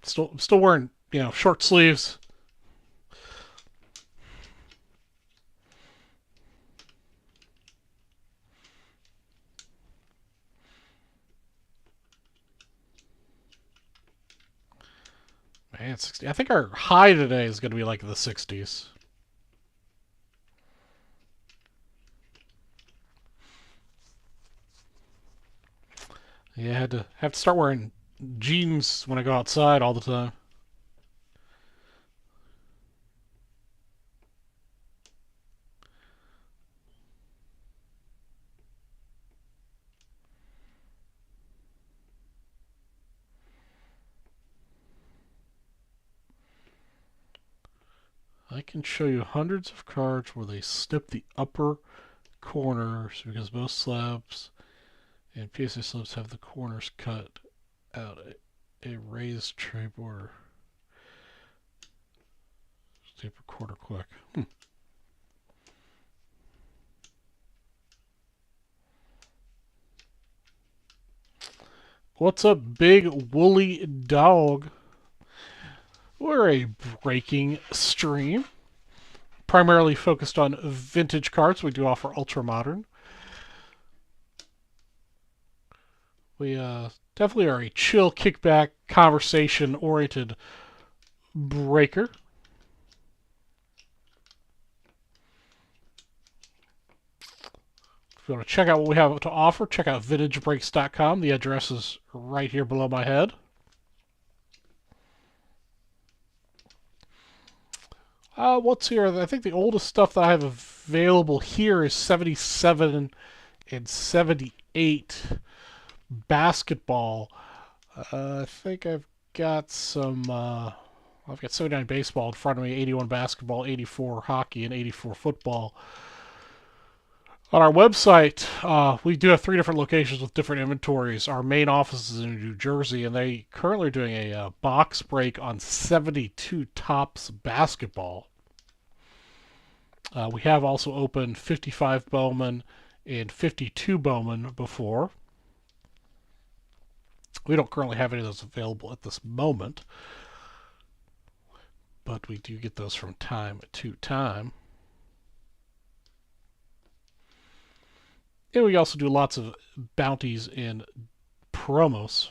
Still wearing, short sleeves. Man, 60. I think our high today is going to be like the 60s. Yeah, I have to start wearing jeans when I go outside all the time. I can show you hundreds of cards where they snip the upper corners because most slabs and PSA slabs have the corners cut out a raised tray border. Taper corner quick. What's up, big woolly dog? We're a breaking stream, primarily focused on vintage cards. We do offer ultra modern. We definitely are a chill, kickback, conversation-oriented breaker. If you want to check out what we have to offer, check out vintagebreaks.com. The address is right here below my head. What's here? I think the oldest stuff that I have available here is 77 and 78 basketball. I think I've got some. I've got 79 baseball in front of me, 81 basketball, 84 hockey, and 84 football. On our website, we do have 3 different locations with different inventories. Our main office is in New Jersey, and they currently are doing a box break on 72 Topps basketball. We have also opened 55 Bowman and 52 Bowman before. We don't currently have any of those available at this moment, but we do get those from time to time. And we also do lots of bounties and promos.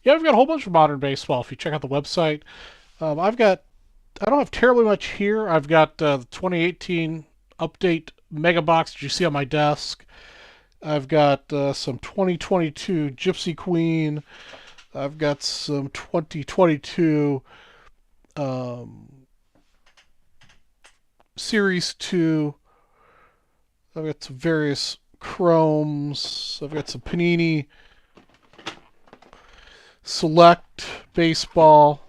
Yeah, I've got a whole bunch of modern baseball. If you check out the website, I don't have terribly much here. I've got the 2018 update mega box that you see on my desk. I've got some 2022 Gypsy Queen. I've got some 2022 Series 2. I've got some various chromes. I've got some Panini Select baseball.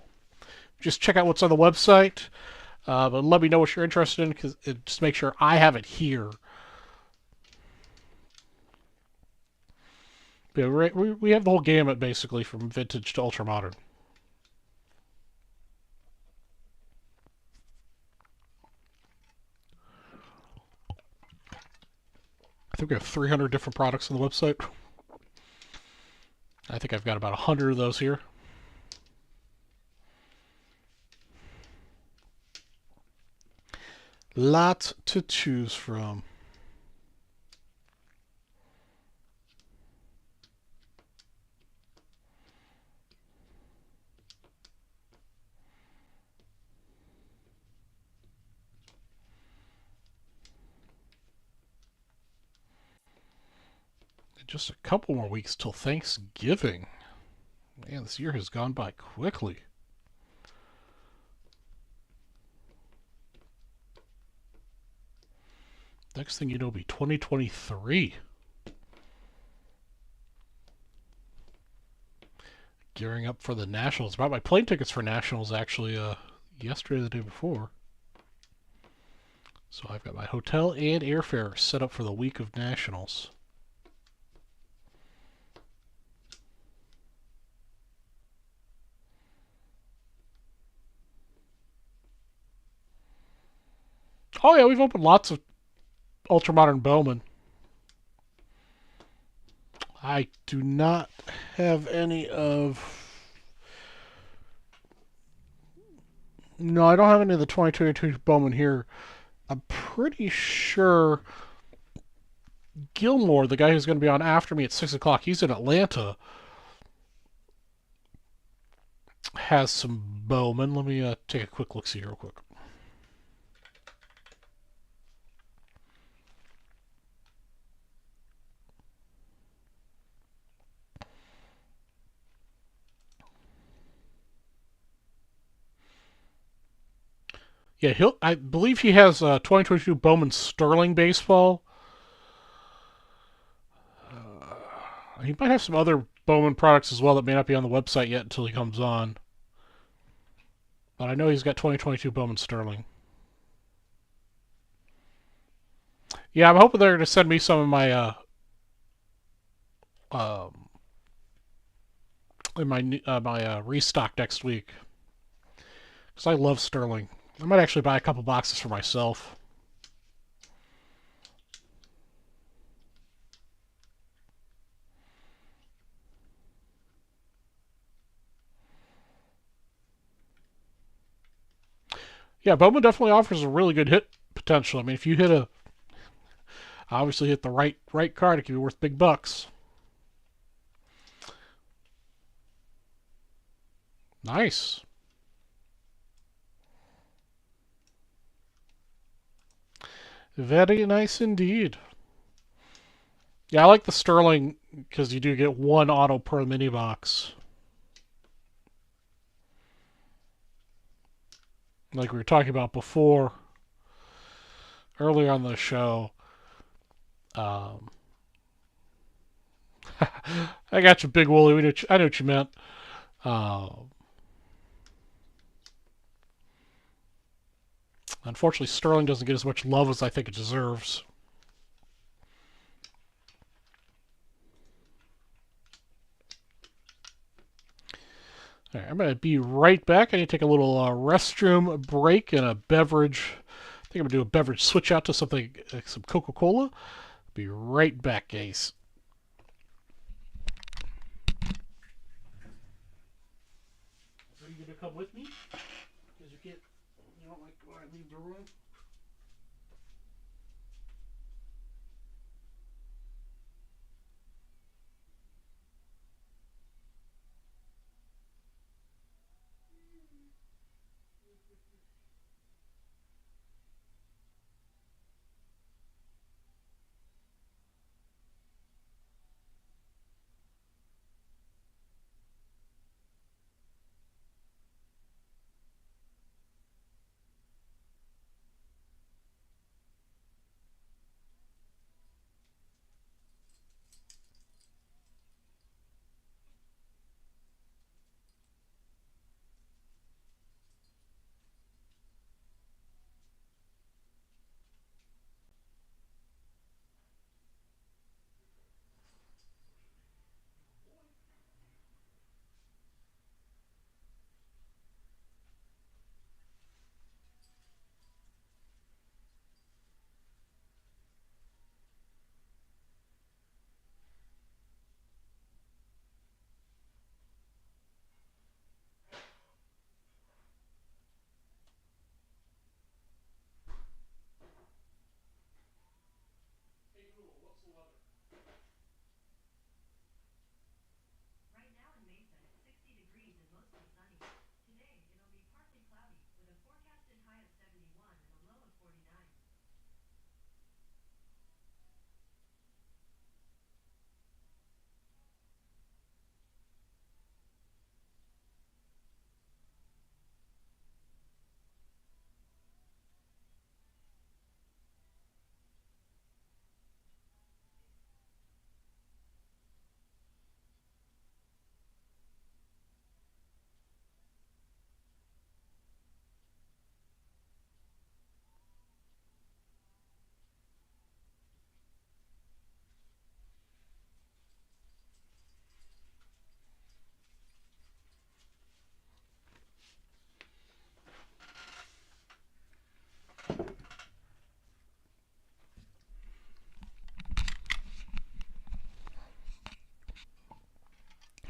Just check out what's on the website. But let me know what you're interested in, because just make sure I have it here. But we have the whole gamut, basically, from vintage to ultra modern. I think we have 300 different products on the website. I think I've got about 100 of those here. Lots to choose from. Just a couple more weeks till Thanksgiving. Man, this year has gone by quickly. Next thing you know, will be 2023. Gearing up for the Nationals. Bought my plane tickets for Nationals actually yesterday or the day before. So I've got my hotel and airfare set up for the week of Nationals. Oh yeah, we've opened lots of ultra modern Bowman. I do not have any of... No, I don't have any of the 2022 Bowman here. I'm pretty sure Gilmore, the guy who's going to be on after me at 6 o'clock, he's in Atlanta, has some Bowman. Let me take a quick look-see real quick. Yeah, I believe he has 2022 Bowman Sterling baseball. He might have some other Bowman products as well that may not be on the website yet until he comes on. But I know he's got 2022 Bowman Sterling. Yeah, I'm hoping they're going to send me some of my um, in my restock next week because I love Sterling. I might actually buy a couple boxes for myself. Yeah, Bowman definitely offers a really good hit potential. I mean, if you obviously hit the right card, it can be worth big bucks. Nice. Very nice indeed. Yeah, I like the Sterling because you do get one auto per mini box. Like we were talking about before, earlier on the show. Um, I got you, Big Wooly. I knew what you meant. Uh, Unfortunately, Sterling doesn't get as much love as I think it deserves. All right, I'm going to be right back. I need to take a little restroom break and a beverage. I think I'm going to do a beverage switch out to something, some Coca-Cola. Be right back, guys. Are you going to come with me? Because you don't like when I leave the room?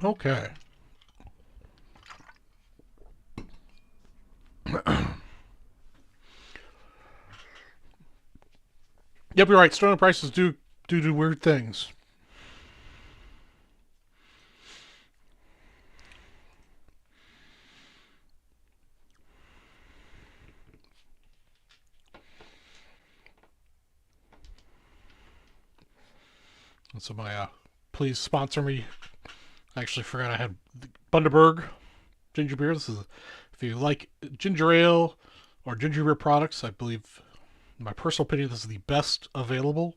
Okay. Yep, you're right. Stone prices do weird things. And so my please sponsor me. I actually forgot I had Bundaberg ginger beer. This is if you like ginger ale or ginger beer products, I believe, in my personal opinion, this is the best available.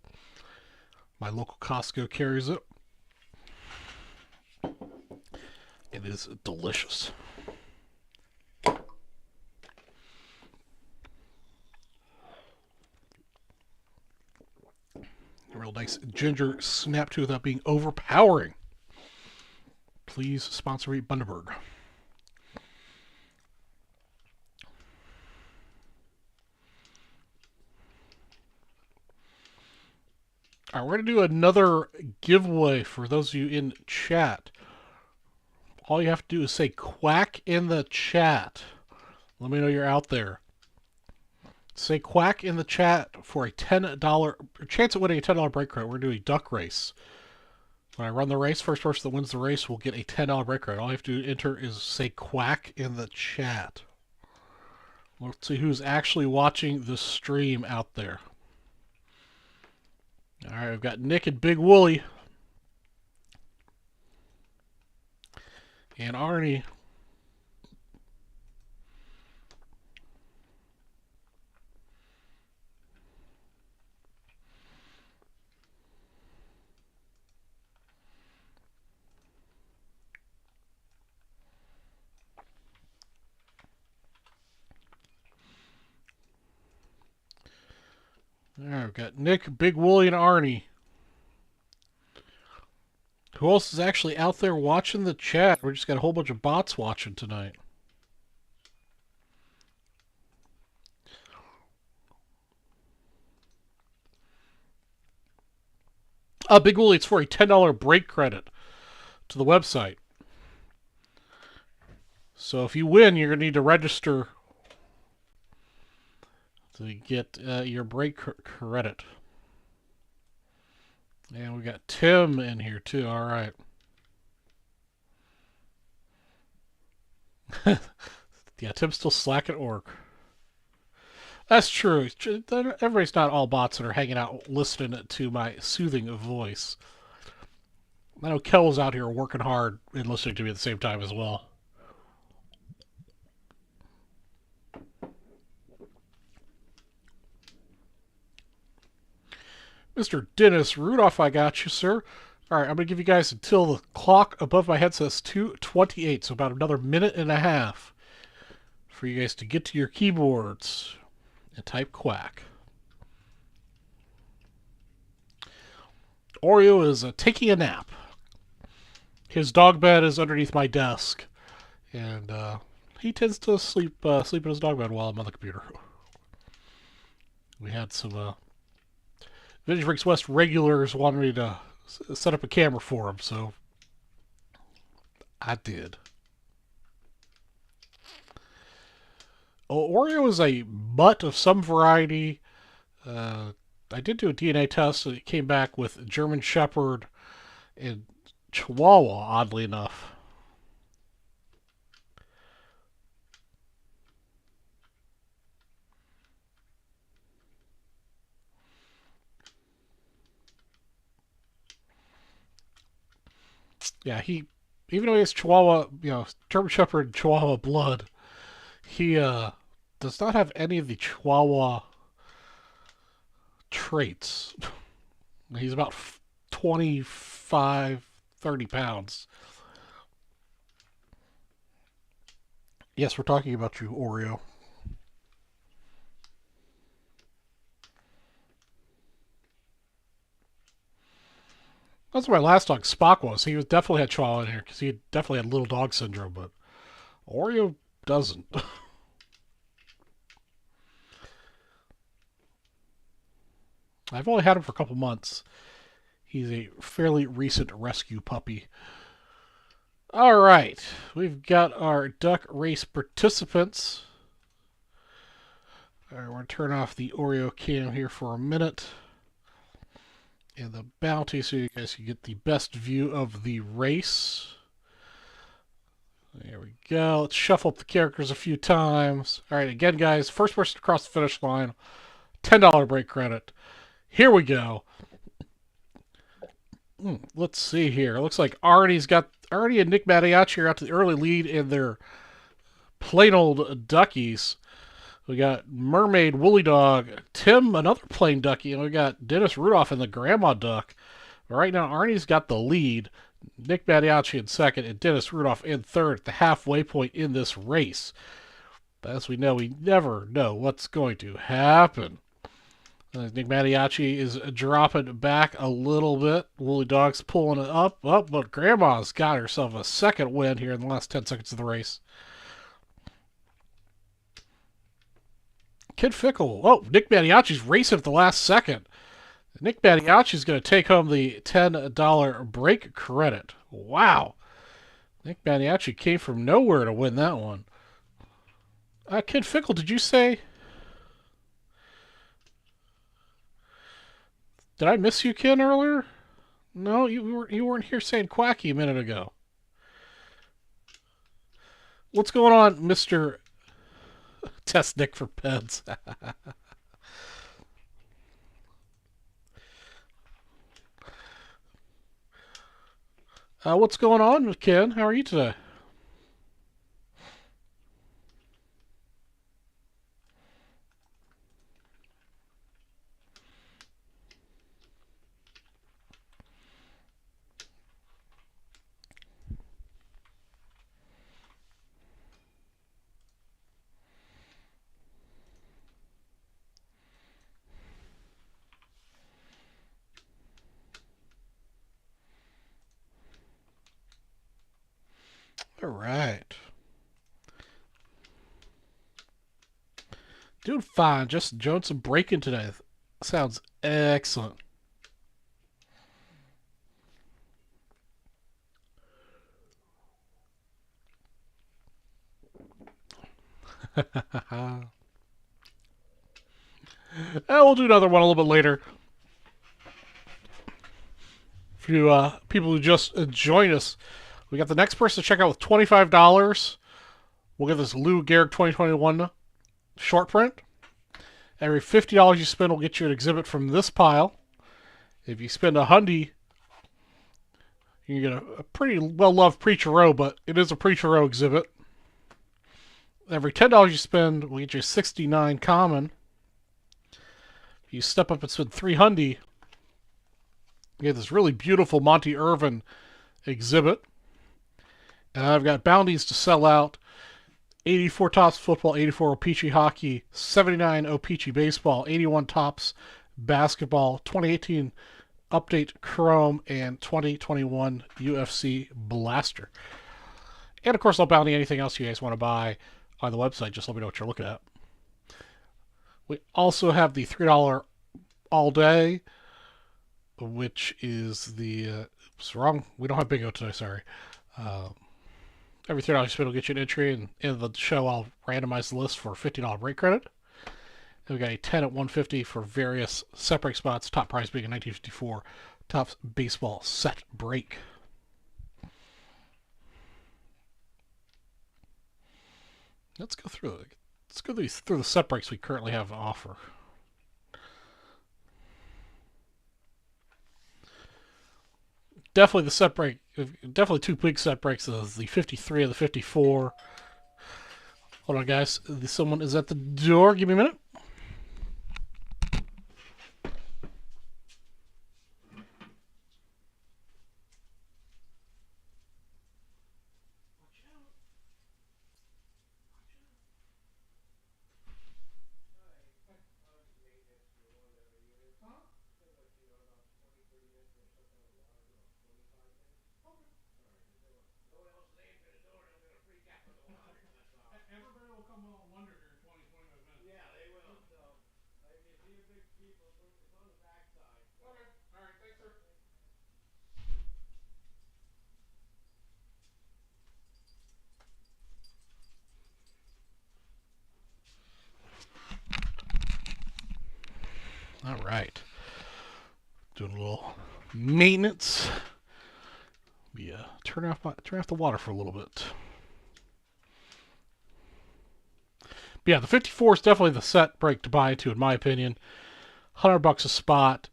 My local Costco carries it. It is delicious. A real nice ginger snap to without being overpowering. Please sponsor me, Bundaberg. All right, we're going to do another giveaway for those of you in chat. All you have to do is say quack in the chat. Let me know you're out there. Say quack in the chat for a $10 chance at winning a $10 break credit. We're doing a duck race. When I run the race, first person that wins the race will get a $10 break credit. All you have to enter is say quack in the chat. Let's see who's actually watching the stream out there. All right, we've got Nick and Big Wooly. And Arnie. All right, we've got Nick, Big Wooly, and Arnie. Who else is actually out there watching the chat? We just got a whole bunch of bots watching tonight. Big Wooly, it's for a $10 break credit to the website. So if you win, you're going to need to register to get your break credit. And we got Tim in here too. All right. Yeah, Tim's still slacking at work. That's true. Everybody's not all bots that are hanging out listening to my soothing voice. I know Kel's out here working hard and listening to me at the same time as well. Mr. Dennis Rudolph, I got you, sir. All right, I'm going to give you guys until the clock above my head says 2:28, so about another minute and a half for you guys to get to your keyboards and type quack. Oreo is taking a nap. His dog bed is underneath my desk, and he tends to sleep in his dog bed while I'm on the computer. We had some Vintage Freaks West regulars wanted me to set up a camera for him, so I did. Oreo is a mutt of some variety. I did do a DNA test, and it came back with German Shepherd and Chihuahua, oddly enough. Yeah, even though he has Chihuahua, German Shepherd and Chihuahua blood, he does not have any of the Chihuahua traits. He's about 25, 30 pounds. Yes, we're talking about you, Oreo. That's what my last dog, Spock, was. He definitely had Chihuahua in here because he definitely had little dog syndrome, but Oreo doesn't. I've only had him for a couple months. He's a fairly recent rescue puppy. All right, we've got our duck race participants. All right, we're going to turn off the Oreo cam here for a minute. And the bounty so you guys can get the best view of the race. There we go. Let's shuffle up the characters a few times. All right, again, guys, first person to cross the finish line, $10 break credit. Here we go. Let's see here. It looks like Arnie and Nick Mattiacci are out to the early lead in their plain old duckies. We got Mermaid, Woolly Dog, Tim, another plain ducky, and we got Dennis Rudolph and the Grandma Duck. But right now, Arnie's got the lead. Nick Mattiacci in second, and Dennis Rudolph in third at the halfway point in this race. But as we know, we never know what's going to happen. Nick Mattiacci is dropping back a little bit. Woolly Dog's pulling it up, but Grandma's got herself a second win here in the last 10 seconds of the race. Kid Fickle. Oh, Nick Mattiacci's racing at the last second. Nick Mattiacci's going to take home the $10 break credit. Wow. Nick Mattiacci came from nowhere to win that one. Kid Fickle, did you say... Did I miss you, Ken, earlier? No, you weren't here saying quacky a minute ago. What's going on, Mr. Test Nick for Peds? What's going on, Ken? How are you today? All right. Doing fine. Just enjoying some breaking today. Sounds excellent. We'll do another one a little bit later. For you people who just join us, we got the next person to check out with $25. We'll get this Lou Gehrig 2021 short print. Every $50 you spend will get you an exhibit from this pile. If you spend $100, you can get a pretty well-loved Preacher Row, but it is a Preacher Row exhibit. Every $10 you spend will get you a 69 common. If you step up and spend $300, you get this really beautiful Monty Irvin exhibit. And I've got bounties to sell out. 84 Tops Football, 84 O-Pee-Chee Hockey, 79 O-Pee-Chee Baseball, 81 Tops Basketball, 2018 Update Chrome, and 2021 UFC Blaster. And, of course, I'll bounty anything else you guys want to buy on the website. Just let me know what you're looking at. We also have the $3 All Day, which is the... oops, wrong. We don't have bingo today, sorry. Every $3 you spend will get you an entry, and in the show I'll randomize the list for $50 break credit. And we got a 10 at 150 for various set break spots, top prize being a 1954 Topps Baseball set break. Let's go through it. Let's go through the set breaks we currently have to offer. Definitely the set break. Definitely two big set breaks. The 53 and the 54. Hold on, guys. Someone is at the door. Give me a minute. Everybody will come on wonder here in 20, 25 minutes. Yeah, they will. So, if you see a big people, it's on the backside. Okay. All right. Thanks, sir. right. Doing a little maintenance. Yeah, turn off the water for a little bit. But yeah, the 54 is definitely the set break to buy into, in my opinion. $100 a spot.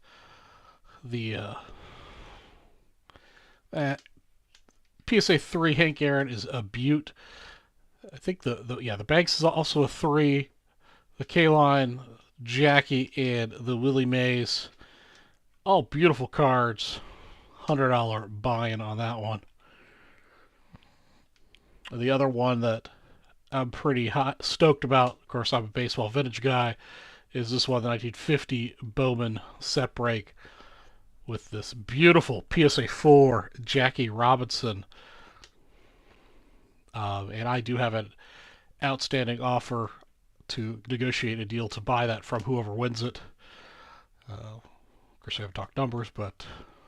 The PSA 3 Hank Aaron is a beaut. I think the Banks is also a 3. The K-Line, Jackie, and the Willie Mays. All beautiful cards. $100 buy-in on that one. The other one that I'm pretty stoked about, of course I'm a baseball vintage guy, is this one, the 1950 Bowman set break with this beautiful PSA 4 Jackie Robinson. And I do have an outstanding offer to negotiate a deal to buy that from whoever wins it. Of course, I haven't talked numbers, but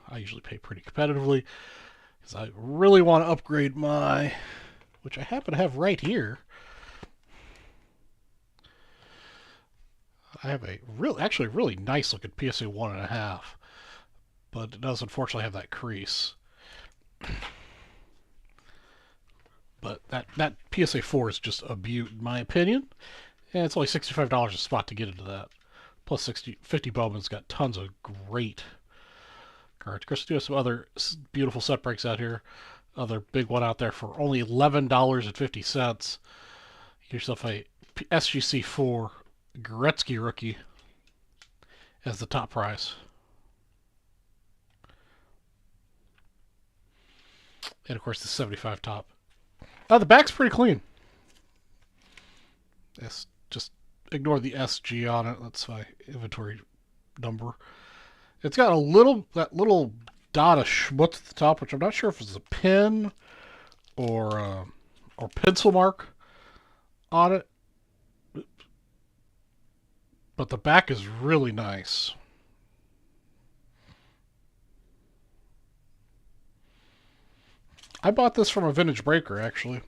I usually pay pretty competitively because I really want to upgrade my, which I happen to have right here. I have a actually a really nice looking PSA 1.5, but it does unfortunately have that crease. But that PSA 4 is just a beaut in my opinion, and it's only $65 a spot to get into that. Plus 50 Bowman's got tons of great cards. Of course, we do have some other beautiful set breaks out here. Other big one out there for only $11.50. Get yourself a SGC 4 Gretzky rookie as the top prize. And of course the 75 top. The back's pretty clean. Yes, just ignore the SG on it. That's my inventory number. It's got that little dot of schmutz at the top, which I'm not sure if it's a pin or pencil mark on it. But the back is really nice. I bought this from a vintage breaker, actually.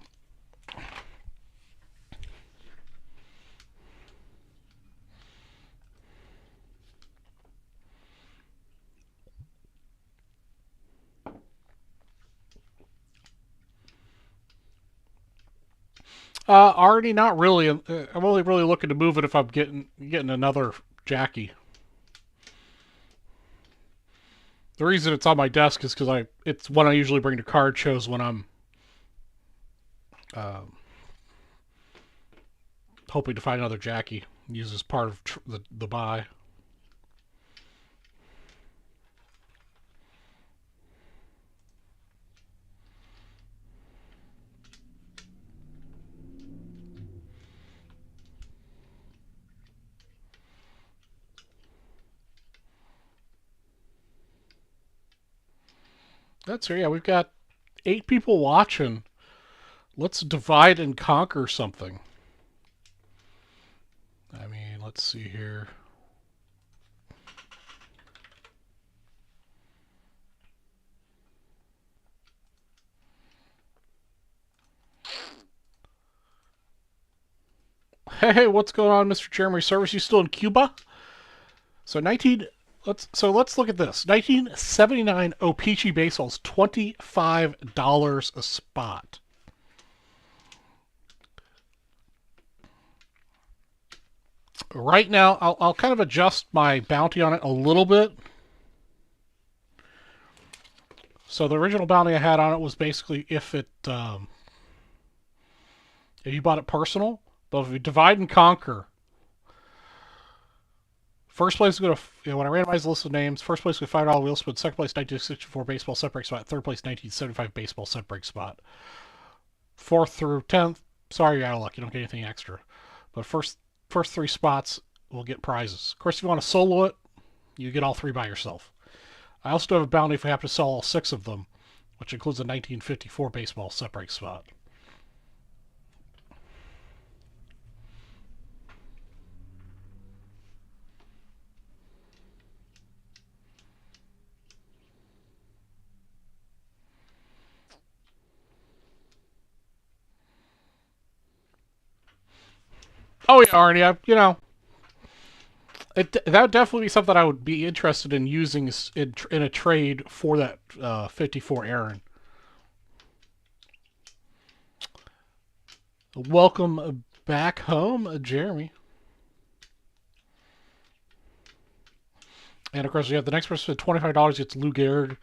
Already not really. I'm only really looking to move it if I'm getting another Jackie. The reason it's on my desk is because it's one I usually bring to card shows when I'm hoping to find another Jackie. Use as part of the buy. That's yeah. We've got 8 people watching. Let's divide and conquer something. I mean, let's see here. Hey, what's going on, Mr. Jeremy Service? You still in Cuba? So let's look at this. 1979 O-Pee-Chee baseballs, $25 a spot. Right now, I'll kind of adjust my bounty on it a little bit. So the original bounty I had on it was basically if you bought it personal, but if you divide and conquer, first place is going to, when I randomize the list of names, first place with $5 wheel spin, second place 1964 baseball set break spot, third place 1975 baseball set break spot. 4th through 10th, sorry you're out of luck, you don't get anything extra. But first 3 spots will get prizes. Of course, if you want to solo it, you get all 3 by yourself. I also do have a bounty if we have to sell all 6 of them, which includes a 1954 baseball set break spot. Oh yeah, Arnie, That would definitely be something I would be interested in using in a trade for that 54 Aaron. Welcome back home, Jeremy. And of course, you have the next person spend $25 gets Lou Gehrig.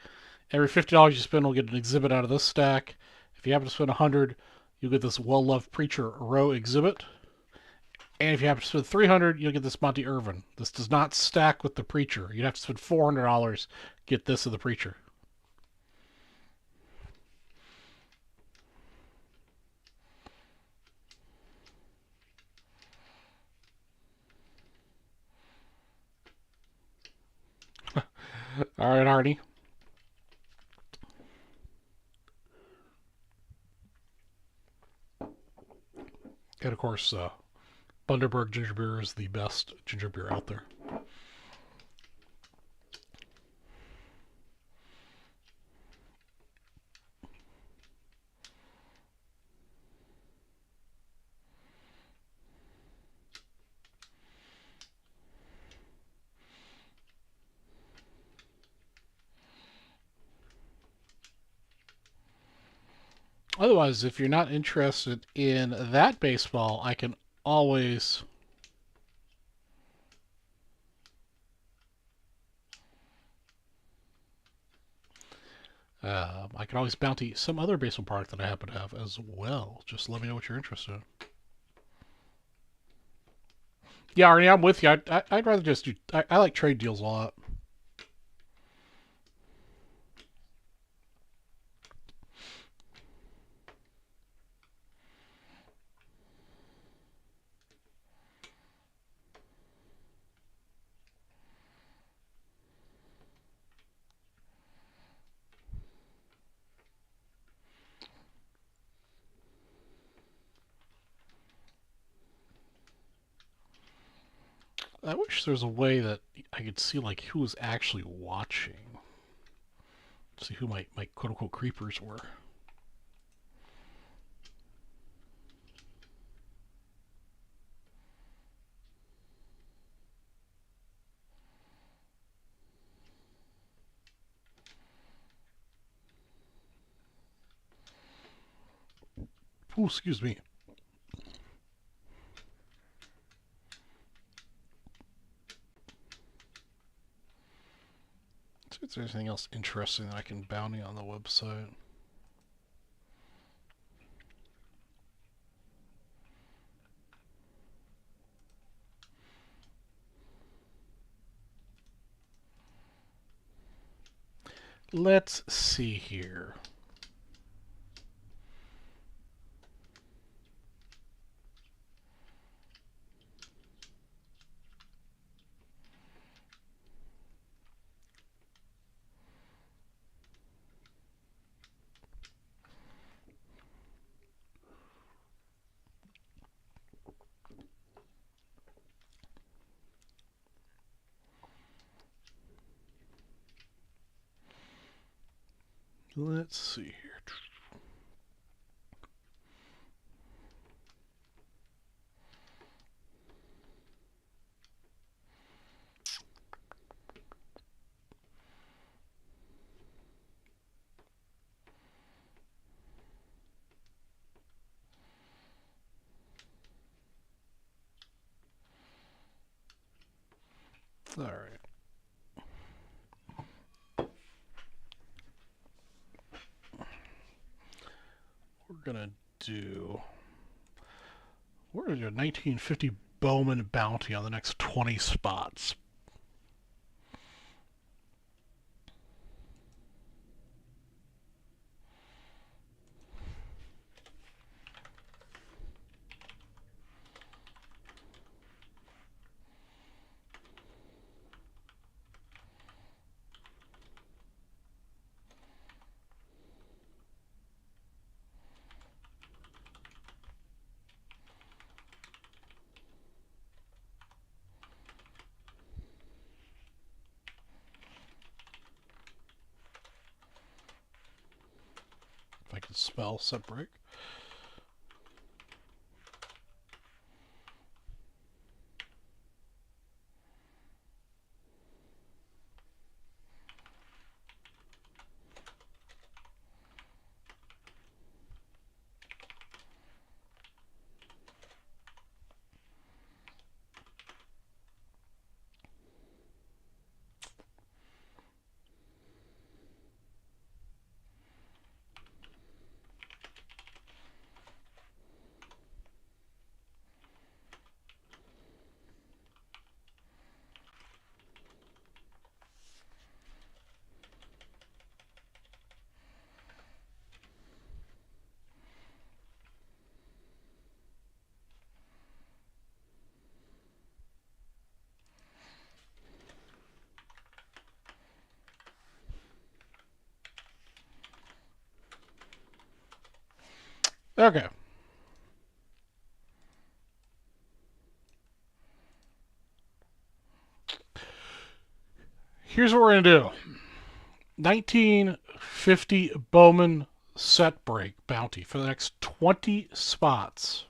Every $50 you spend will get an exhibit out of this stack. If you happen to spend 100, you'll get this well-loved Preacher Row exhibit. And if you happen to spend 300, you'll get this Monty Irvin. This does not stack with the Preacher. You'd have to spend $400 get this of the Preacher. All right, Arnie. And of course, Bundaberg ginger beer is the best ginger beer out there. Otherwise, if you're not interested in that baseball, I can always bounty some other baseball product that I happen to have as well. Just let me know what you're interested in. Yeah, Arnie, I'm with you. I'd rather just do. I like trade deals a lot. I wish there was a way that I could see like who was actually watching. See who my quote unquote creepers were. Ooh, excuse me. Let's see if there's anything else interesting that I can bounty on the website. Let's see here. Let's see here. All right. We're gonna do. We're gonna do a 1950 Bowman bounty on the next 20 spots. If I can spell set break. Okay. Here's what we're going to do. 1950 Bowman set break bounty for the next 20 spots.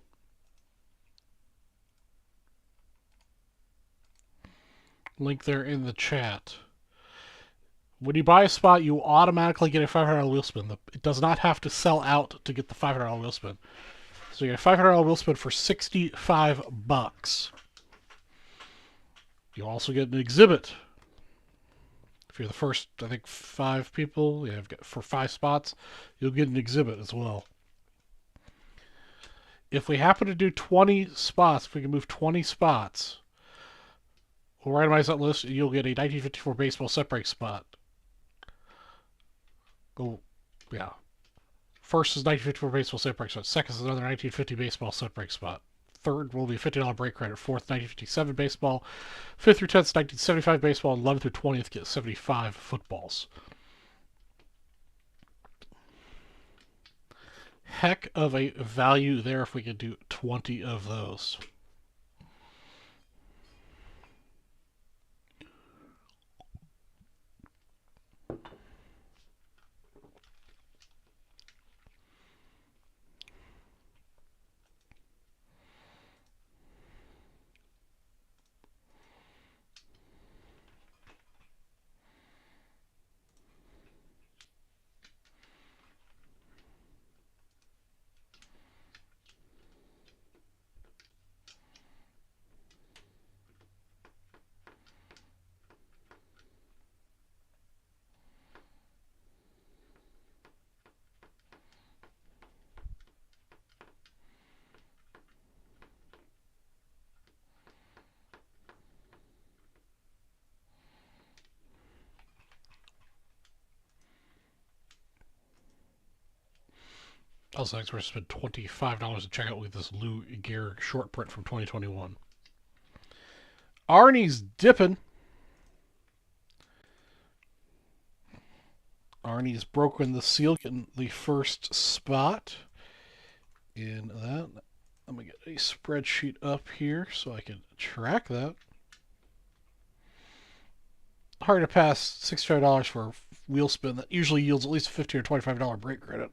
Link there in the chat. When you buy a spot, you automatically get a $500 wheel spin. It does not have to sell out to get the $500 wheel spin. So you get a $500 wheel spin for $65. You also get an exhibit. If you're the first, I think, 5 people, for 5 spots, you'll get an exhibit as well. If we happen to do 20 spots, if we can move 20 spots, we'll randomize that list, and you'll get a 1954 baseball set break spot. Oh, yeah. First is 1954 baseball set break spot. Second is another 1950 baseball set break spot. Third will be $50 break credit. Fourth, 1957 baseball. Fifth through 10th, 1975 baseball. 11th through 20th, get 75 footballs. Heck of a value there if we could do 20 of those. Also, next we're going to spend $25 to check out with this Lou Gehrig short print from 2021. Arnie's dipping. Arnie's broken the seal, getting the first spot in that. Let me get a spreadsheet up here so I can track that. Hard to pass $65 for a wheel spin that usually yields at least a $15 or $25 break credit.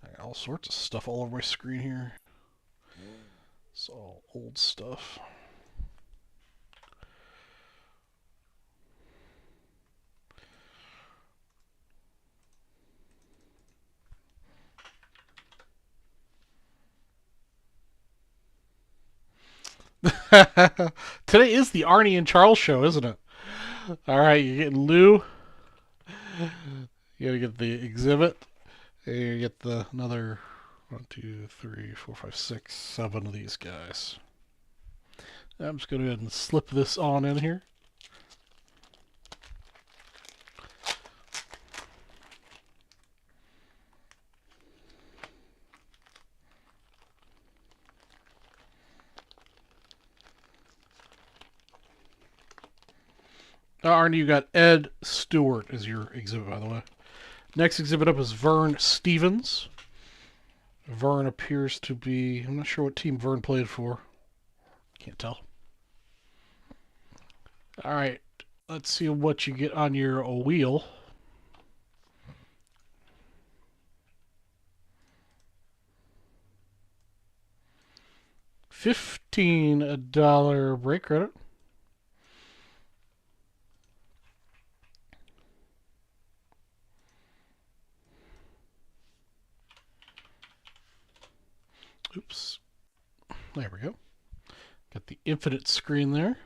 I got all sorts of stuff all over my screen here. It's all old stuff. Today is the Arnie and Charles show, isn't it? All right, you're getting Lou. You gotta get the exhibit. And you get another 1, 2, 3, 4, 5, 6, 7 of these guys. I'm just gonna go ahead and slip this on in here. Arnie, you got Ed Stewart as your exhibit, by the way. Next exhibit up is Vern Stevens. Vern appears to be... I'm not sure what team Vern played for. Can't tell. Alright, let's see what you get on your wheel. $15 break credit. Oops. There we go. Got the infinite screen there.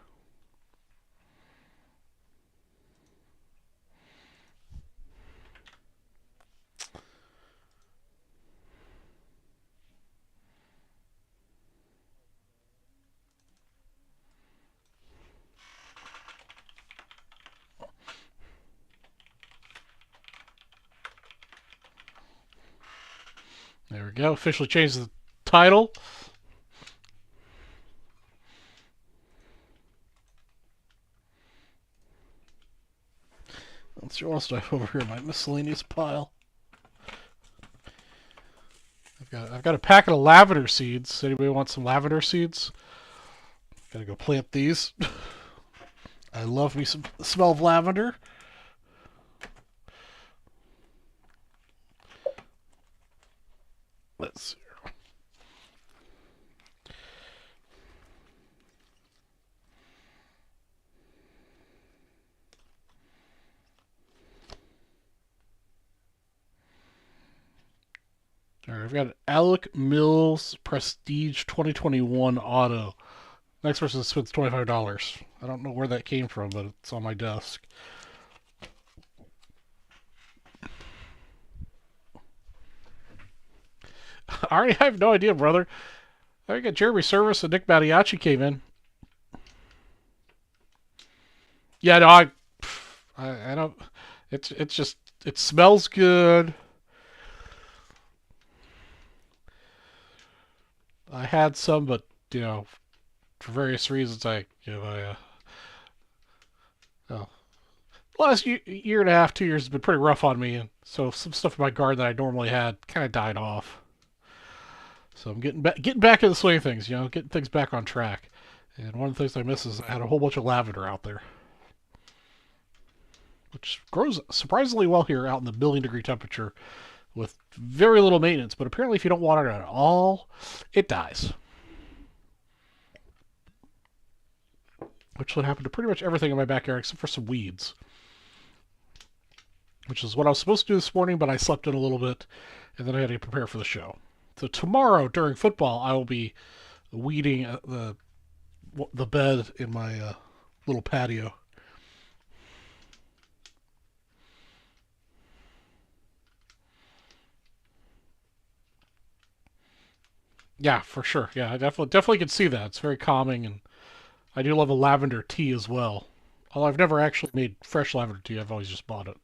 There we go. Officially changed the title. Let's see what else do I have over here in my miscellaneous pile. I've got a packet of lavender seeds. Anybody want some lavender seeds? Gotta go plant these. I love me some smell of lavender. Let's see. All right, I've got an Alec Mills Prestige 2021 Auto. Next person spends $25. I don't know where that came from, but it's on my desk. I have no idea, brother. I got Jeremy Service and Nick Mattiacci came in. Yeah, no, I don't. It's just it smells good. I had some, but for various reasons, oh, last year and a half, 2 years has been pretty rough on me, and so some stuff in my garden that I normally had kind of died off. So I'm getting back in the swing of things, getting things back on track. And one of the things I miss is I had a whole bunch of lavender out there, which grows surprisingly well here out in the million-degree temperature with very little maintenance. But apparently, if you don't water it at all, it dies. Which would happen to pretty much everything in my backyard except for some weeds. Which is what I was supposed to do this morning, but I slept in a little bit, and then I had to prepare for the show. So tomorrow during football, I will be weeding the bed in my little patio. Yeah, for sure. Yeah, I definitely can see that. It's very calming, and I do love a lavender tea as well. Although I've never actually made fresh lavender tea, I've always just bought it.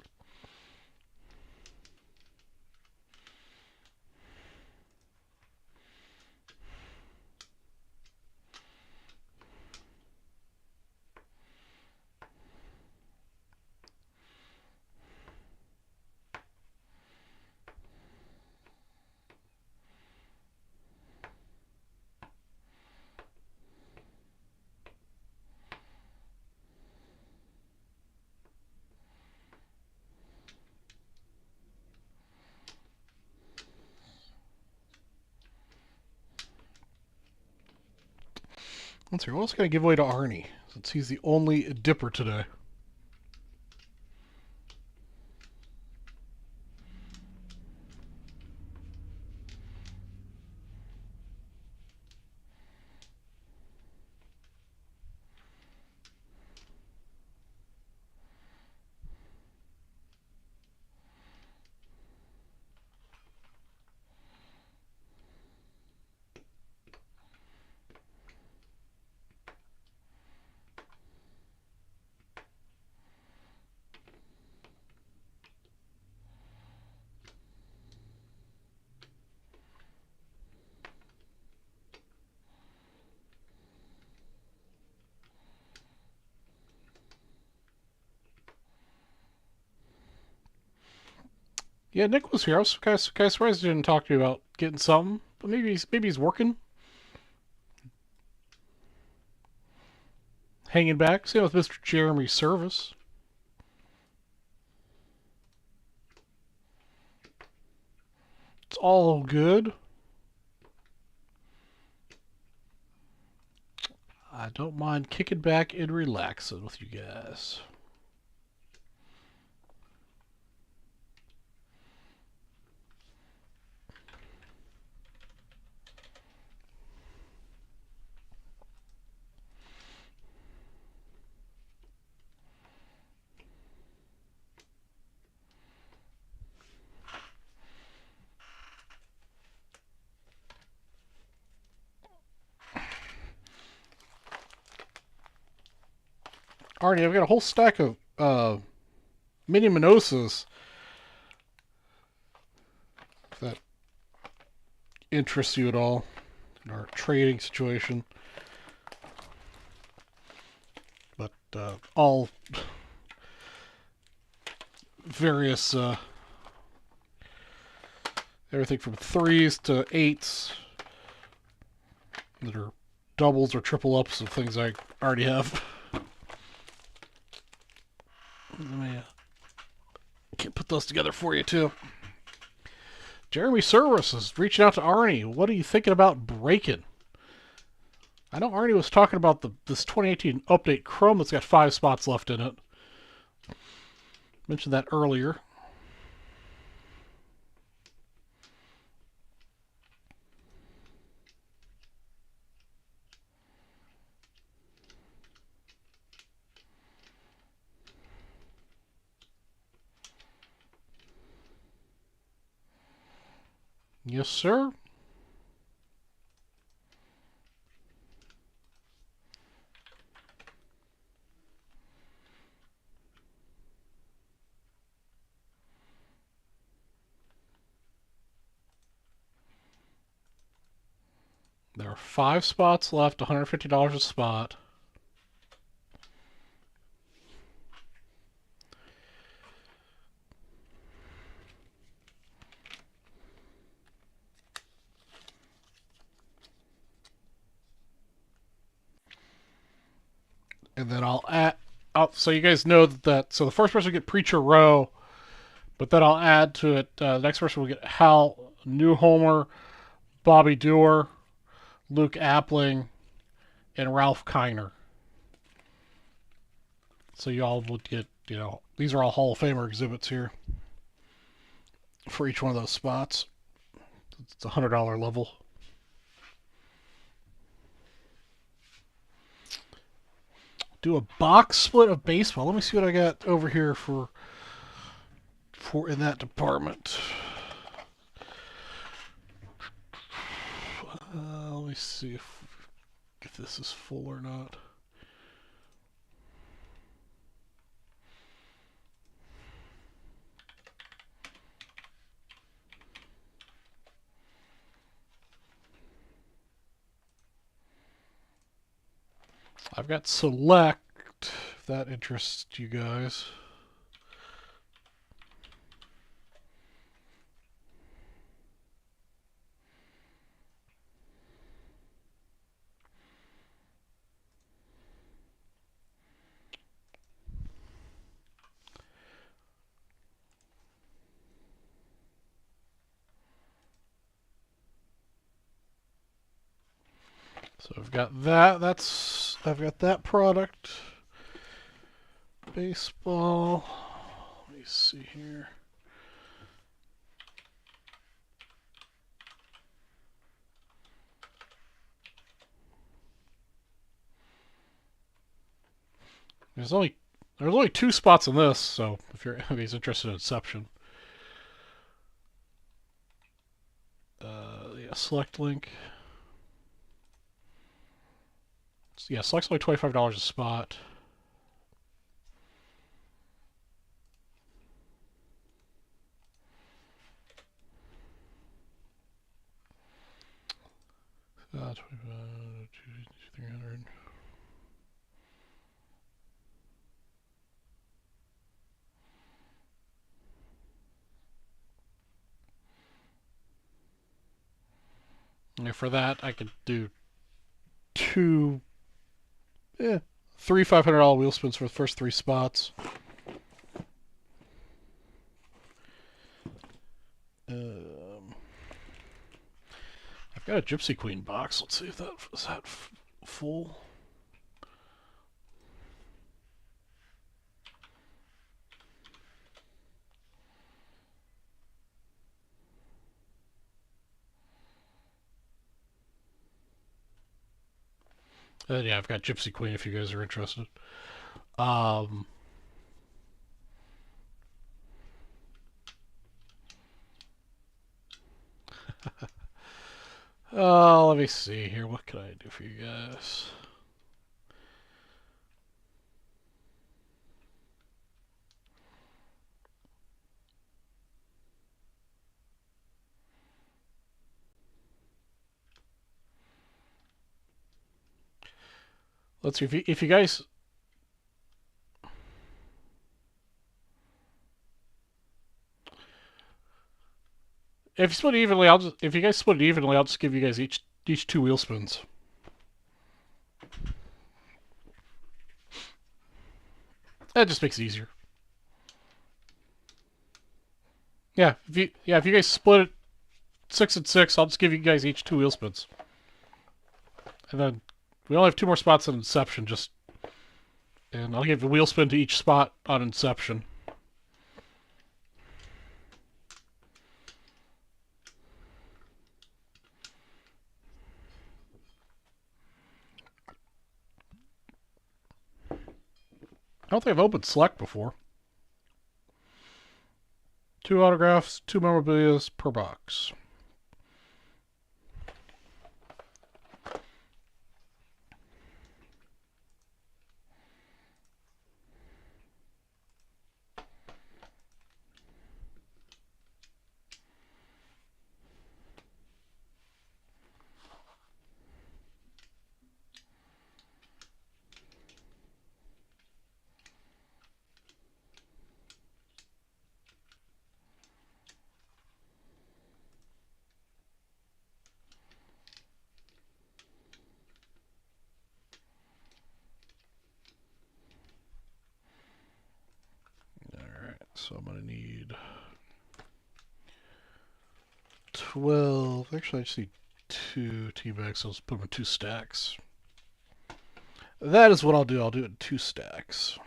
Let's see, what else can I give away to Arnie? Since he's the only dipper today. Yeah, Nick was here. I was kind of surprised he didn't talk to you about getting something. But maybe he's working, hanging back. Same with Mr. Jeremy Service. It's all good. I don't mind kicking back and relaxing with you guys. Arnie, I've got a whole stack of mini Minosas. If that interests you at all in our trading situation. But all various everything from 3s to 8s that are doubles or triple ups of things I already have. Let me can put those together for you too. Jeremy Service is reaching out to Arnie. What are you thinking about breaking? I know Arnie was talking about this 2018 update Chrome that's got 5 spots left in it. Mentioned that earlier. Yes, sir. There are 5 spots left, $150 a spot. And then I'll add, so you guys know that, so the first person will get Preacher Row, but then I'll add to it, the next person will get Hal Newhomer, Bobby Dewar, Luke Appling, and Ralph Kiner. So you all would get, these are all Hall of Famer exhibits here for each one of those spots. It's a $100 level. Do a box split of baseball. Let me see what I got over here for in that department. Let me see if this is full or not. I've got Select, if that interests you guys. So I've got that. I've got that product. Baseball. Let me see here. There's only 2 spots in this, so if anybody's interested in Inception. Yeah, select link. Yeah, select's only $25 a spot. $25, 300. And for that, I could do 3 $500 wheel spins for the first 3 spots. I've got a Gypsy Queen box. Let's see if that is that full. Yeah, I've got Gypsy Queen if you guys are interested. Let me see here. What can I do for you guys? Let's see if you guys. If you split it evenly, I'll just if you guys split it evenly, I'll just give you guys each 2 wheel spins. That just makes it easier. Yeah, if you guys split it 6 and 6, I'll just give you guys each 2 wheel spins. And then we only have 2 more spots on Inception, and I'll give a wheel spin to each spot on Inception. I don't think I've opened Select before. 2 autographs, 2 memorabilias per box. So I'm going to need 12. Actually, I just need 2 tea bags, so let's put them in 2 stacks. That is what I'll do. I'll do it in 2 stacks.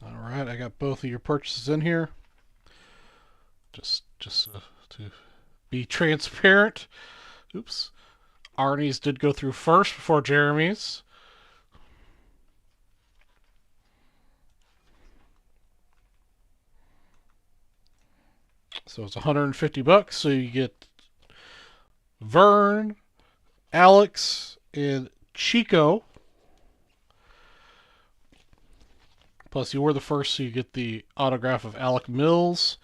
Alright, I got both of your purchases in here. Just to be transparent. Oops. Arnie's did go through first before Jeremy's. So it's $150. So you get Vern, Alex, and Chico. Plus, you were the first, so you get the autograph of Alec Mills.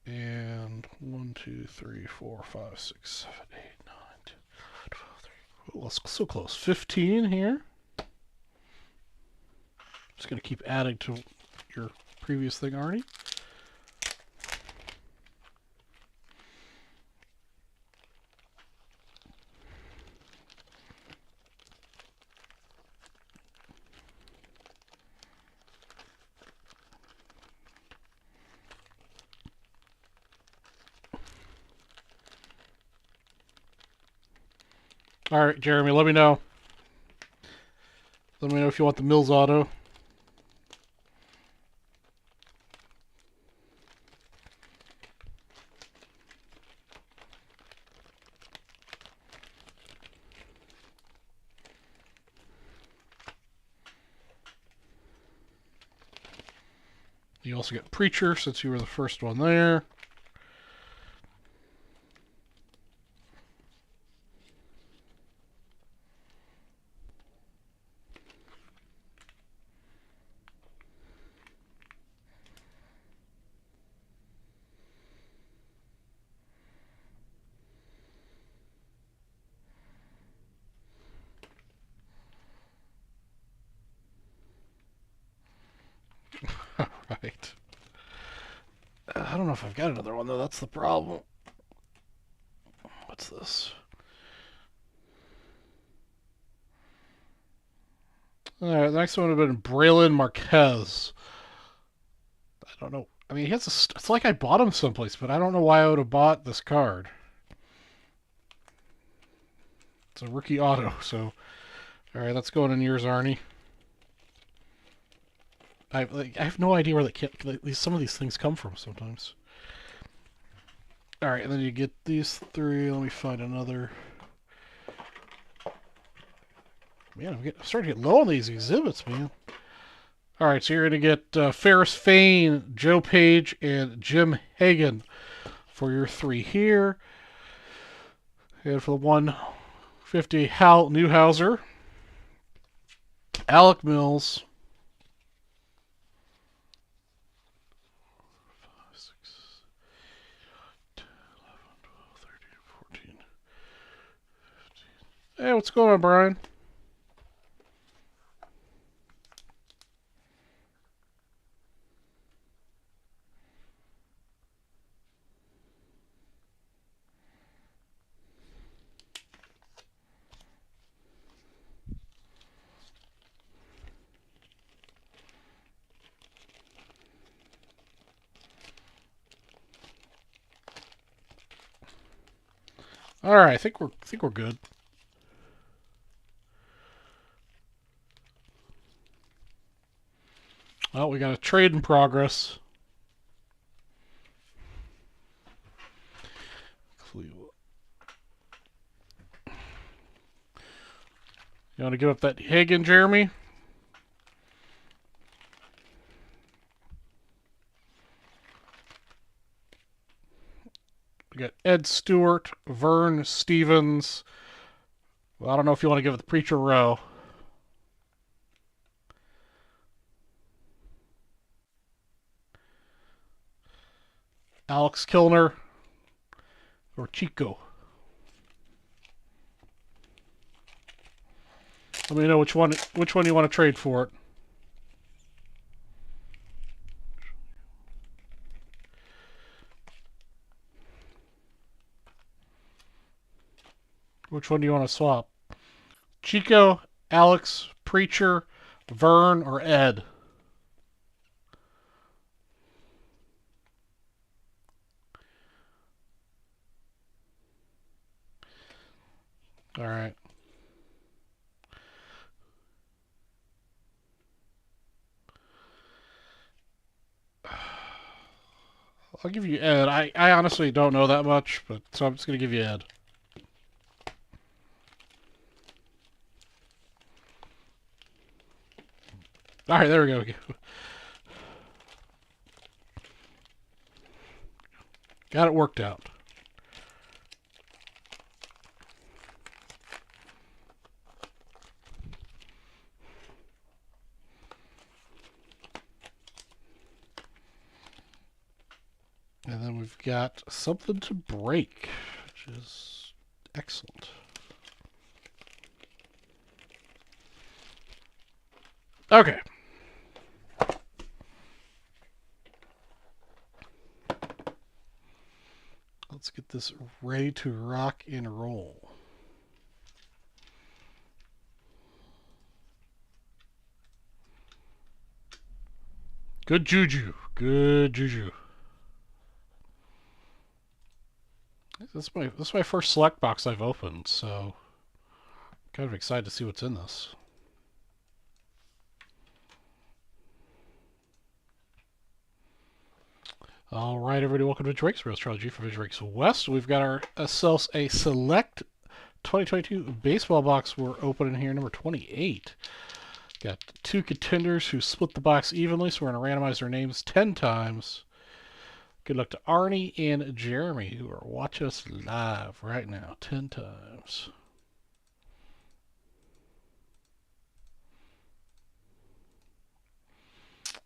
And 1, 2, 3, 4, 5, 6, 7, 8, 9, 10, 12, 13. Well, so close. 15 here. Just going to keep adding to your previous thing, Arnie. All right, Jeremy, let me know. Let me know if you want the Mills auto. You also get Preacher, since you were the first one there. Alright. I don't know if I've got another one, though. That's the problem. What's this? Alright, the next one would have been Braylon Marquez. I don't know. I mean, he has it's like I bought him someplace, but I don't know why I would have bought this card. It's a rookie auto, so... Alright, that's going in yours, Arnie. I have no idea where some of these things come from sometimes. Alright, and then you get these 3. Let me find another. Man, I'm starting to get low on these exhibits, man. All right, so you're going to get Ferris Fane, Joe Page, and Jim Hagan for your 3 here. And for the 150, Hal Newhouser, Alec Mills, 5, 6, 10, 11, 12, 13, 14, 15. Hey, what's going on, Brian? All right, I think we're good. Well, we got a trade in progress. Cleveland. You want to give up that Hagan, Jeremy? We got Ed Stewart, Vern Stevens. Well, I don't know if you want to give it the Preacher Row. Alex Kilner or Chico. Let me know which one you want to trade for it. Which one do you want to swap? Chico, Alex, Preacher, Vern, or Ed? All right. I'll give you Ed. I honestly don't know that much, but so I'm just going to give you Ed. All right, there we go. Got it worked out. And then we've got something to break, which is excellent. Okay. Let's get this ready to rock and roll. Good juju. Good juju. This is my first select box I've opened, so I'm kind of excited to see what's in this. All right, everybody, welcome to Drake's Rails. Charlie G from Drake's West. We've got ourselves a select 2022 baseball box we're opening here, number 28. Got 2 contenders who split the box evenly, so we're going to randomize their names 10 times. Good luck to Arnie and Jeremy, who are watching us live right now, 10 times.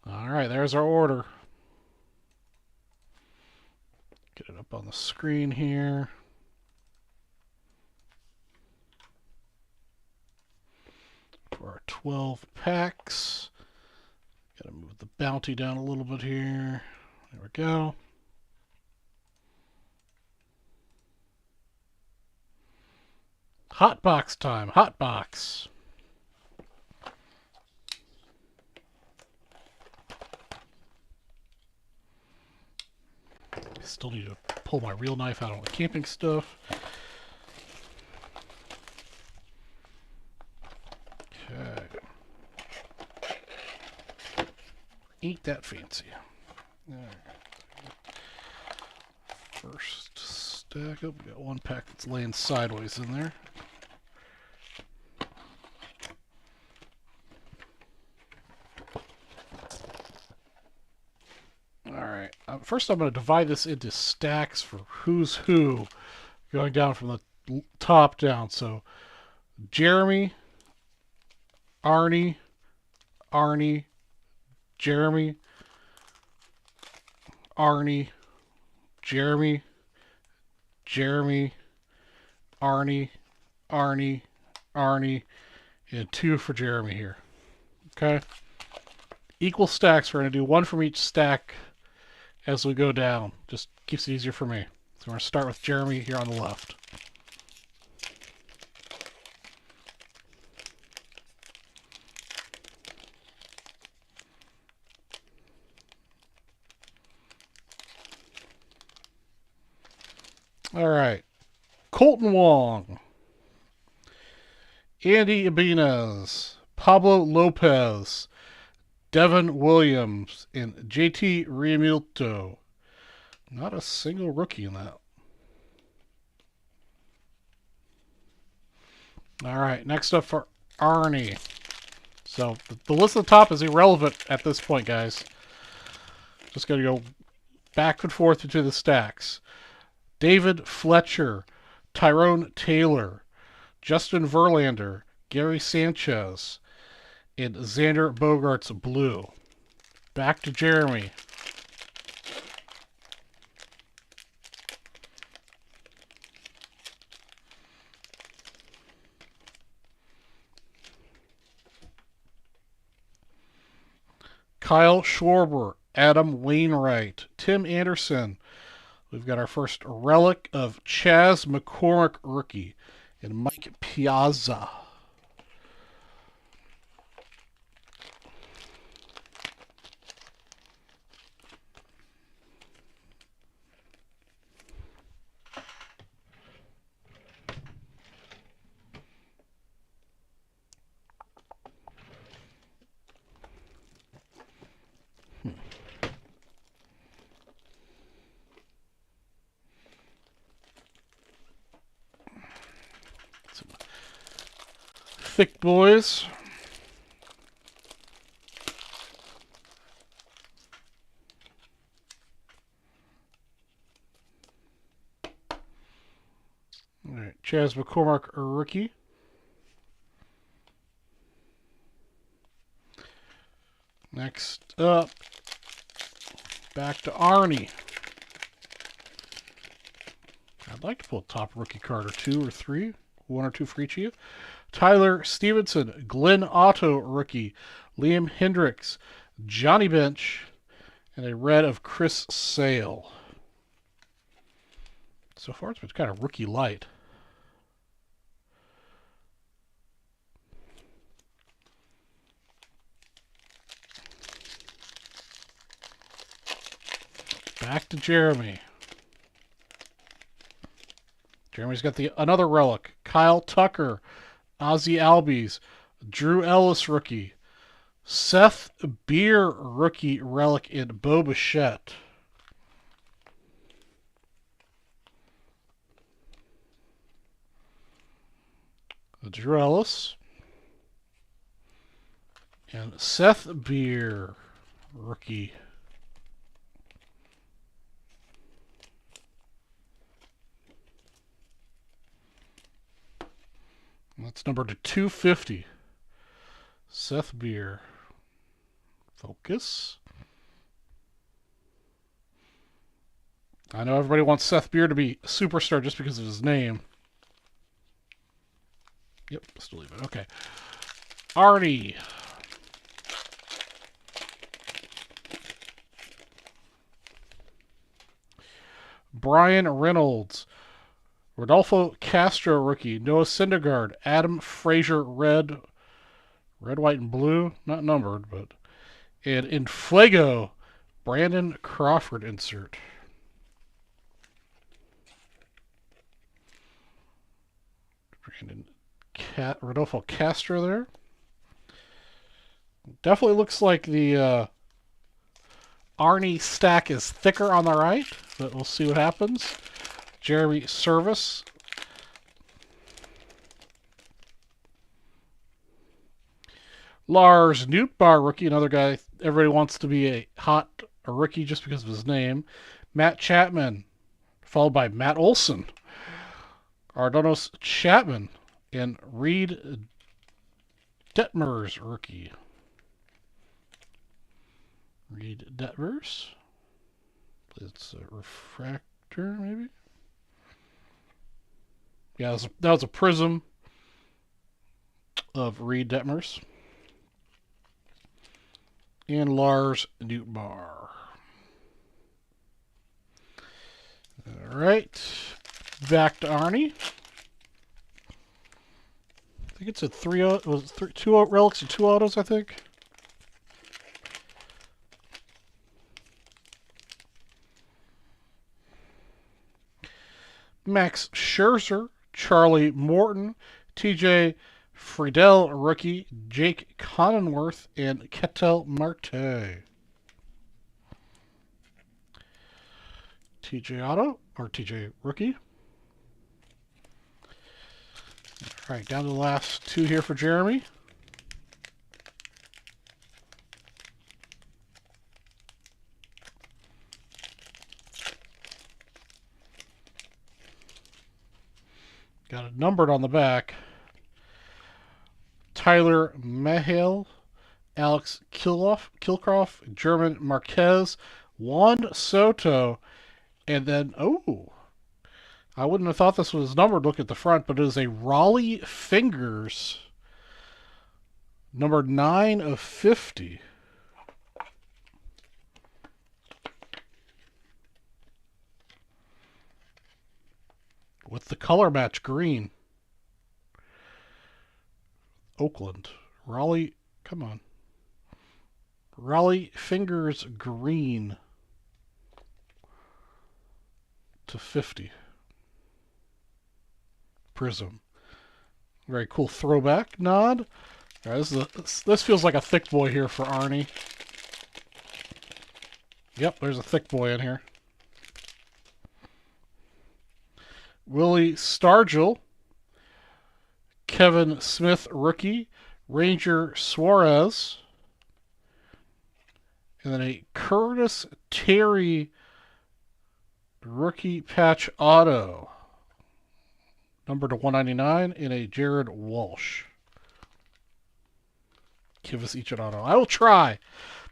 All right, there's our order. Get it up on the screen here. For our 12 packs. Got to move the bounty down a little bit here. There we go. Hot box time. Hot box. Still need to pull my real knife out on the camping stuff. Okay. Ain't that fancy. First stack up. We got 1 pack that's laying sideways in there. First, I'm going to divide this into stacks for who's who, going down from the top down. So, Jeremy, Arnie, Arnie, Jeremy, Arnie, Jeremy, Jeremy, Arnie, Arnie, Arnie, and 2 for Jeremy here. Okay? Equal stacks. We're going to do 1 from each stack as we go down. Just keeps it easier for me. So we're going to start with Jeremy here on the left. All right. Colton Wong, Andy Ibanez, Pablo Lopez, Devin Williams, and JT Realmuto. Not a single rookie in that. All right, next up for Arnie. So the list at the top is irrelevant at this point, guys. Just going to go back and forth into the stacks. David Fletcher, Tyrone Taylor, Justin Verlander, Gary Sanchez, and Xander Bogaerts blue. Back to Jeremy. Kyle Schwarber, Adam Wainwright, Tim Anderson. We've got our first relic of Chas McCormick rookie and Mike Piazza. Thick boys. All right, Chas McCormick rookie. Next up, back to Arnie. I'd like to pull a top rookie card or 2 or 3. 1 or 2 for each of you. Tyler Stevenson, Glenn Otto rookie, Liam Hendricks, Johnny Bench, and a red of Chris Sale. So far, it's been kind of rookie light. Back to Jeremy. Jeremy's got another relic. Kyle Tucker, Ozzie Albies, Drew Ellis rookie, Seth Beer rookie relic in Bo Bichette. Drew Ellis and Seth Beer rookie. That's numbered to 250. Seth Beer. Focus. I know everybody wants Seth Beer to be a superstar just because of his name. Yep, still leave it. Okay. Arnie. Brian Reynolds. Rodolfo Castro rookie. Noah Syndergaard. Adam Frazier red. Red, white, and blue. Not numbered, but. And in Fuego, Brandon Crawford insert. Rodolfo Castro there. Definitely looks like the Arnie stack is thicker on the right, but we'll see what happens. Jeremy Service. Lars Nootbaar rookie, another guy everybody wants to be a hot a rookie just because of his name. Matt Chapman, followed by Matt Olson. Ardonis Chapman and Reed Detmers, rookie. Reed Detmers. It's a refractor, maybe? Yeah, that was a prism of Reed Detmers. And Lars Nootbaar. All right. Back to Arnie. I think it's a two relics and 2 autos, I think. Max Scherzer, Charlie Morton, TJ Friedel, rookie, Jake Cronenworth, and Ketel Marte. TJ auto, or TJ rookie. All right, down to the last 2 here for Jeremy. Got it numbered on the back. Tyler Mahale, Alex Kilcroft, German Marquez, Juan Soto, and then, I wouldn't have thought this was numbered. Look at the front, but it is a Raleigh Fingers, number 9 of 50. With the color match green. Oakland. Raleigh, come on. Raleigh Fingers green to 50. Prism. Very cool throwback nod. All right, this feels like a thick boy here for Arnie. Yep, there's a thick boy in here. Willie Stargell, Kevin Smith, rookie, Ranger Suarez, and then a Curtis Terry rookie patch auto, number to 199, and a Jared Walsh. Give us each an auto. I will try,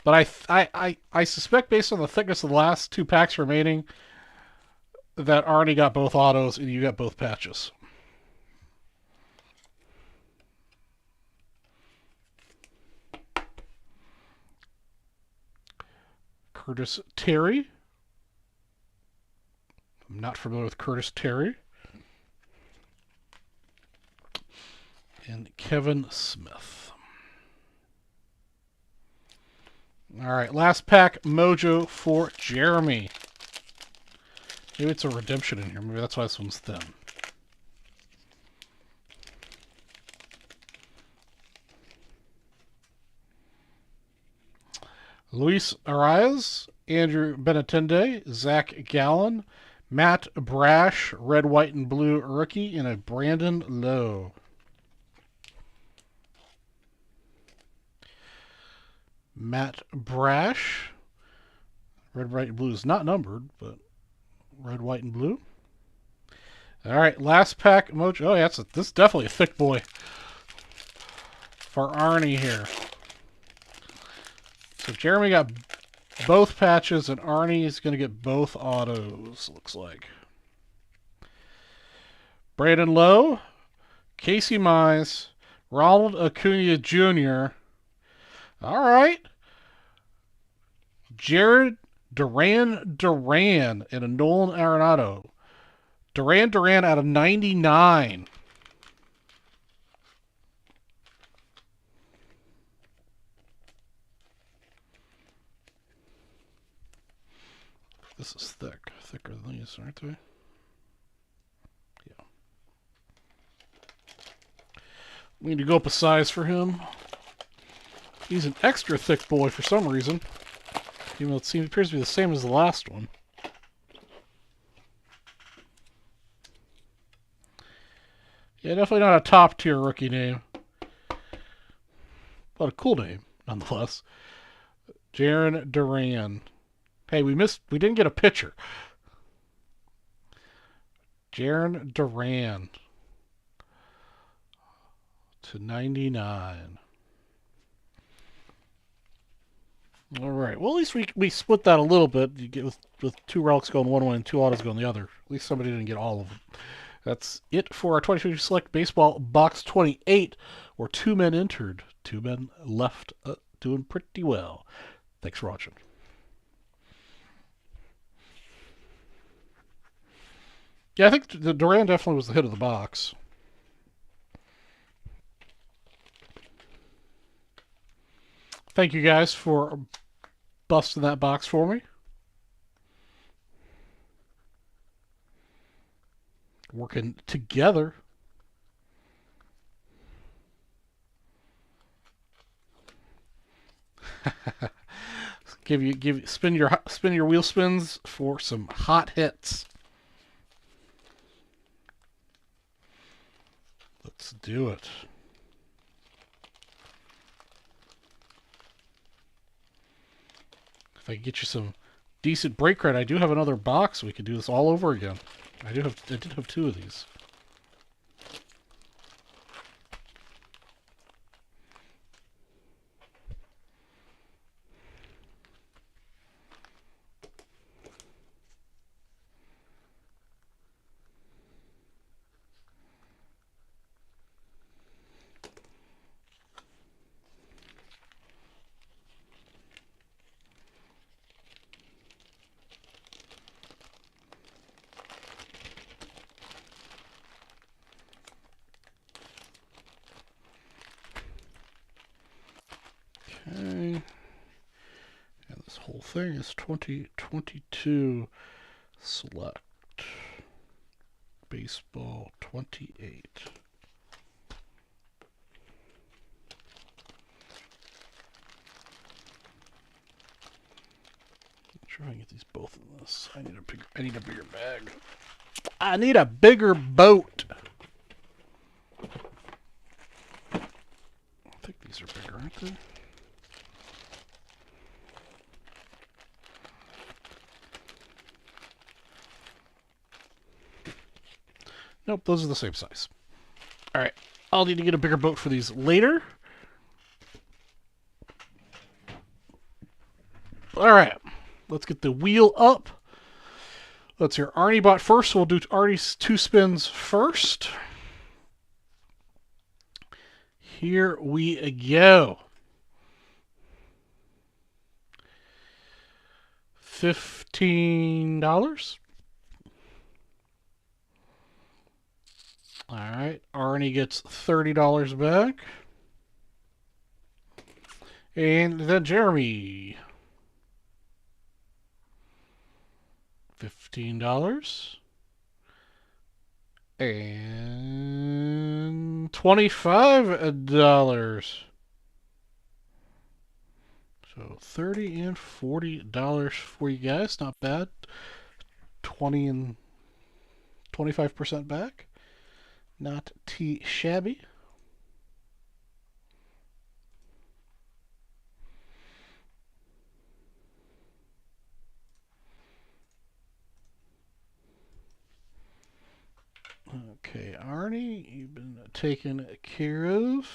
but I suspect based on the thickness of the last 2 packs remaining that Arnie got both autos and you got both patches. Curtis Terry. I'm not familiar with Curtis Terry. And Kevin Smith. All right, last pack mojo for Jeremy. Maybe it's a redemption in here. Maybe that's why this one's thin. Luis Arias, Andrew Benintendi, Zach Gallen, Matt Brash, red, white, and blue rookie, and a Brandon Lowe. Matt Brash, red, white, and blue is not numbered, but red, white, and blue. All right, last pack mojo. Oh, yeah, this is definitely a thick boy for Arnie here. So Jeremy got both patches, and Arnie is going to get both autos, looks like. Brandon Lowe, Casey Mize, Ronald Acuna Jr. All right. Jared Duran and a Nolan Arenado. Duran out of 99. This is thick. Thicker than these, aren't they? Yeah. We need to go up a size for him. He's an extra thick boy for some reason. Even though it appears to be the same as the last one. Yeah, definitely not a top tier rookie name. But a cool name, nonetheless. Jaron Duran. Hey, we didn't get a pitcher. Jaron Duran to 99. All right. Well, at least we split that a little bit. You get with two relics going one way and two autos going the other. At least somebody didn't get all of them. That's it for our 2020 Select Baseball Box 28, where 2 men entered, 2 men left, doing pretty well. Thanks for watching. Yeah, I think the Duran definitely was the hit of the box. Thank you guys for busting that box for me. Working together. Spin your wheel spins for some hot hits. Let's do it. If I can get you some decent break credit, I do have another box. We could do this all over again. I did have 2 of these. Okay. And this whole thing is 2022 Select Baseball 28. Not sure if I can get these both in this. I need a bigger bag. I need a bigger boat. I think these are bigger, aren't they? Nope, those are the same size. All right, I'll need to get a bigger boat for these later. All right, let's get the wheel up. Let's hear Arnie bought first, so we'll do Arnie's 2 spins first. Here we go. $15. All right, Arnie gets $30 back. And then Jeremy. $15. And $25. So $30 and $40 for you guys. Not bad. 20 and 25% back. Not too shabby. Okay, Arnie, you've been taken care of.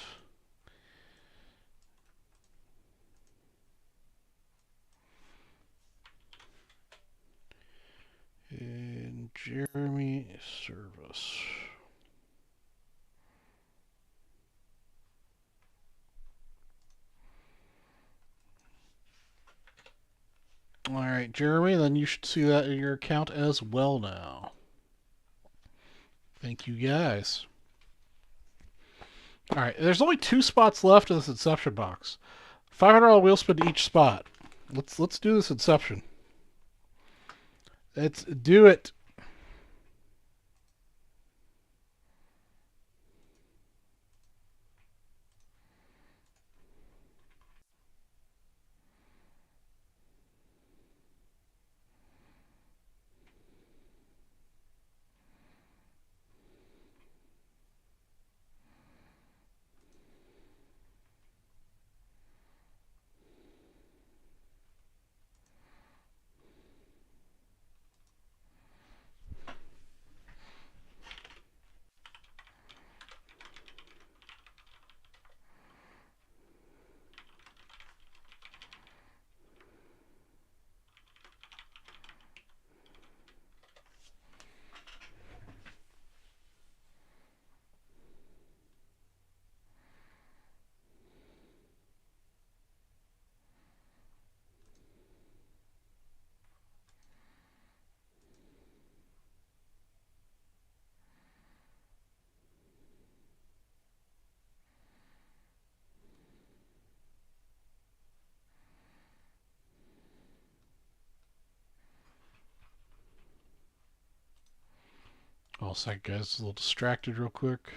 And Jeremy Service. All right, Jeremy, then you should see that in your account as well now. Thank you, guys. All right, there's only 2 spots left in this Inception box. $500 wheel spin to each spot. Let's do this Inception. Let's do it. All set, guys. A little distracted real quick.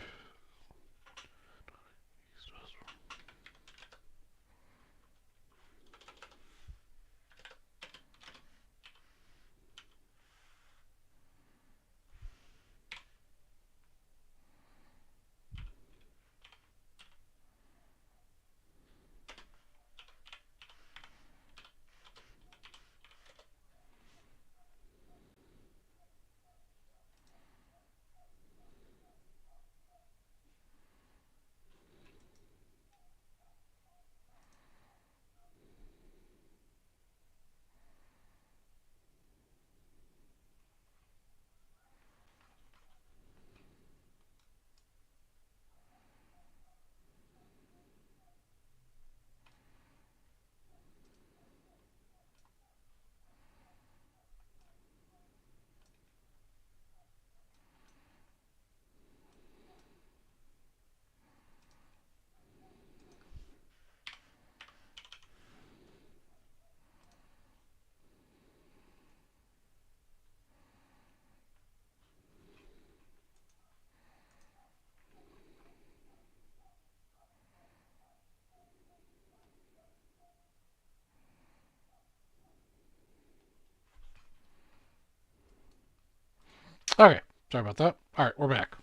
Okay, sorry about that. All right, we're back.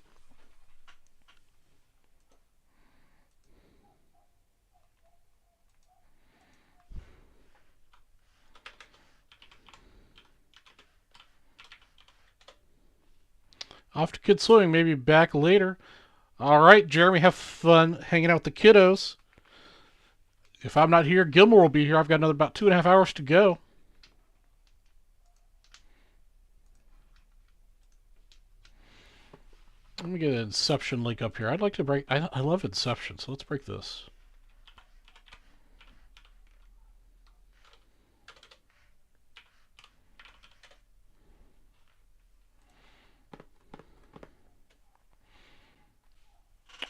Off to kid swimming, maybe back later. All right, Jeremy, have fun hanging out with the kiddos. If I'm not here, Gilmore will be here. I've got another about 2.5 hours to go. Let me get an Inception link up here. I'd like to break... I love Inception, so let's break this.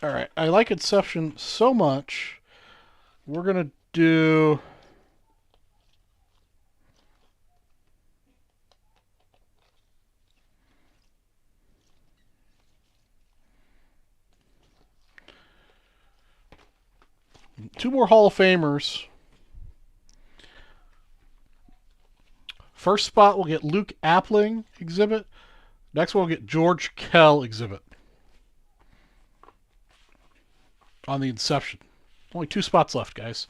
All right, I like Inception so much. We're going to do... two more Hall of Famers. First spot, we'll get Luke Appling exhibit. Next one, we'll get George Kell exhibit. On the Inception. Only 2 spots left, guys.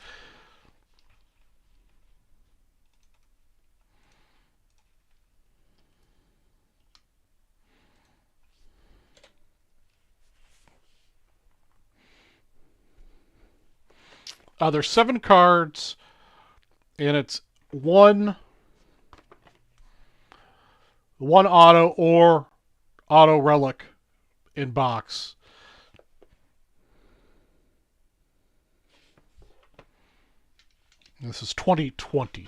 There's 7 cards, and it's one auto or auto relic in box. This is 2020.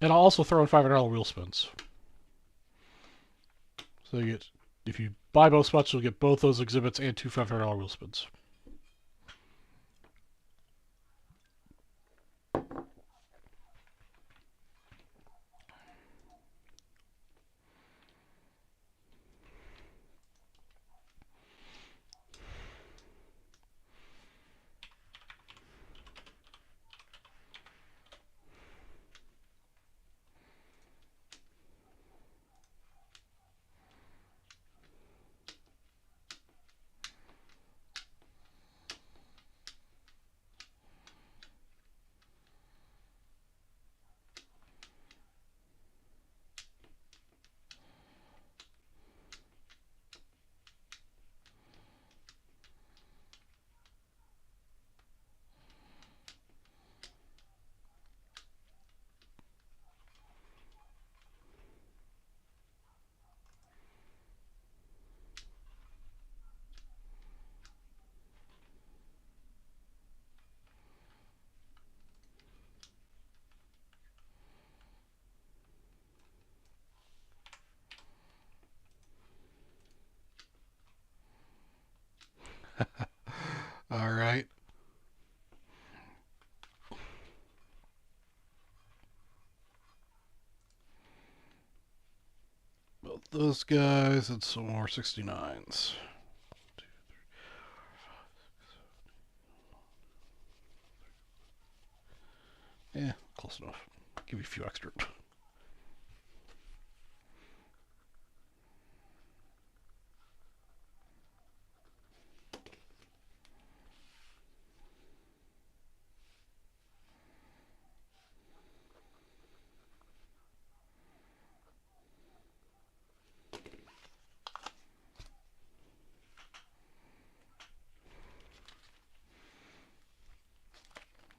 And I'll also throw in $500 wheel spins. So you get, if you buy both spots, you'll get both those exhibits and 2 $500 wheel spins. All right. those guys and some more 69s. Yeah, close enough. Give you a few extra.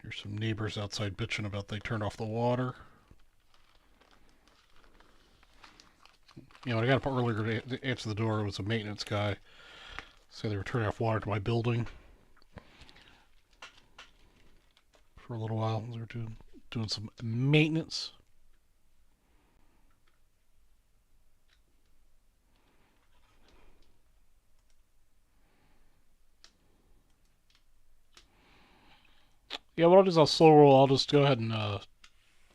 Here's some neighbors outside bitching about they turned off the water. You know, when I got up earlier to answer the door, it was a maintenance guy. So they were turning off water to my building for a little while. They were doing some maintenance. Yeah, what I'll do is I'll slow roll. I'll just go ahead and I'll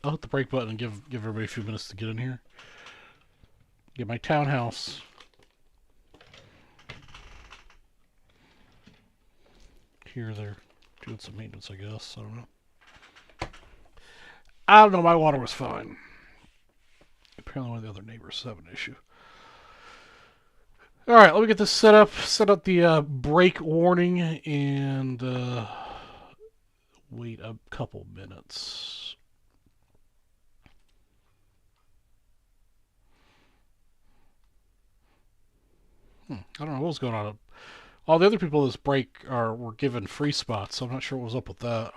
hit the brake button and give everybody a few minutes to get in here. Get my townhouse. Here they're doing some maintenance, I guess. I don't know. I don't know. My water was fine. Apparently, one of the other neighbors have an issue. All right, let me get this set up. Set up the brake warning and wait a couple minutes. I don't know what was going on. All the other people in this break were given free spots, so I'm not sure what was up with that.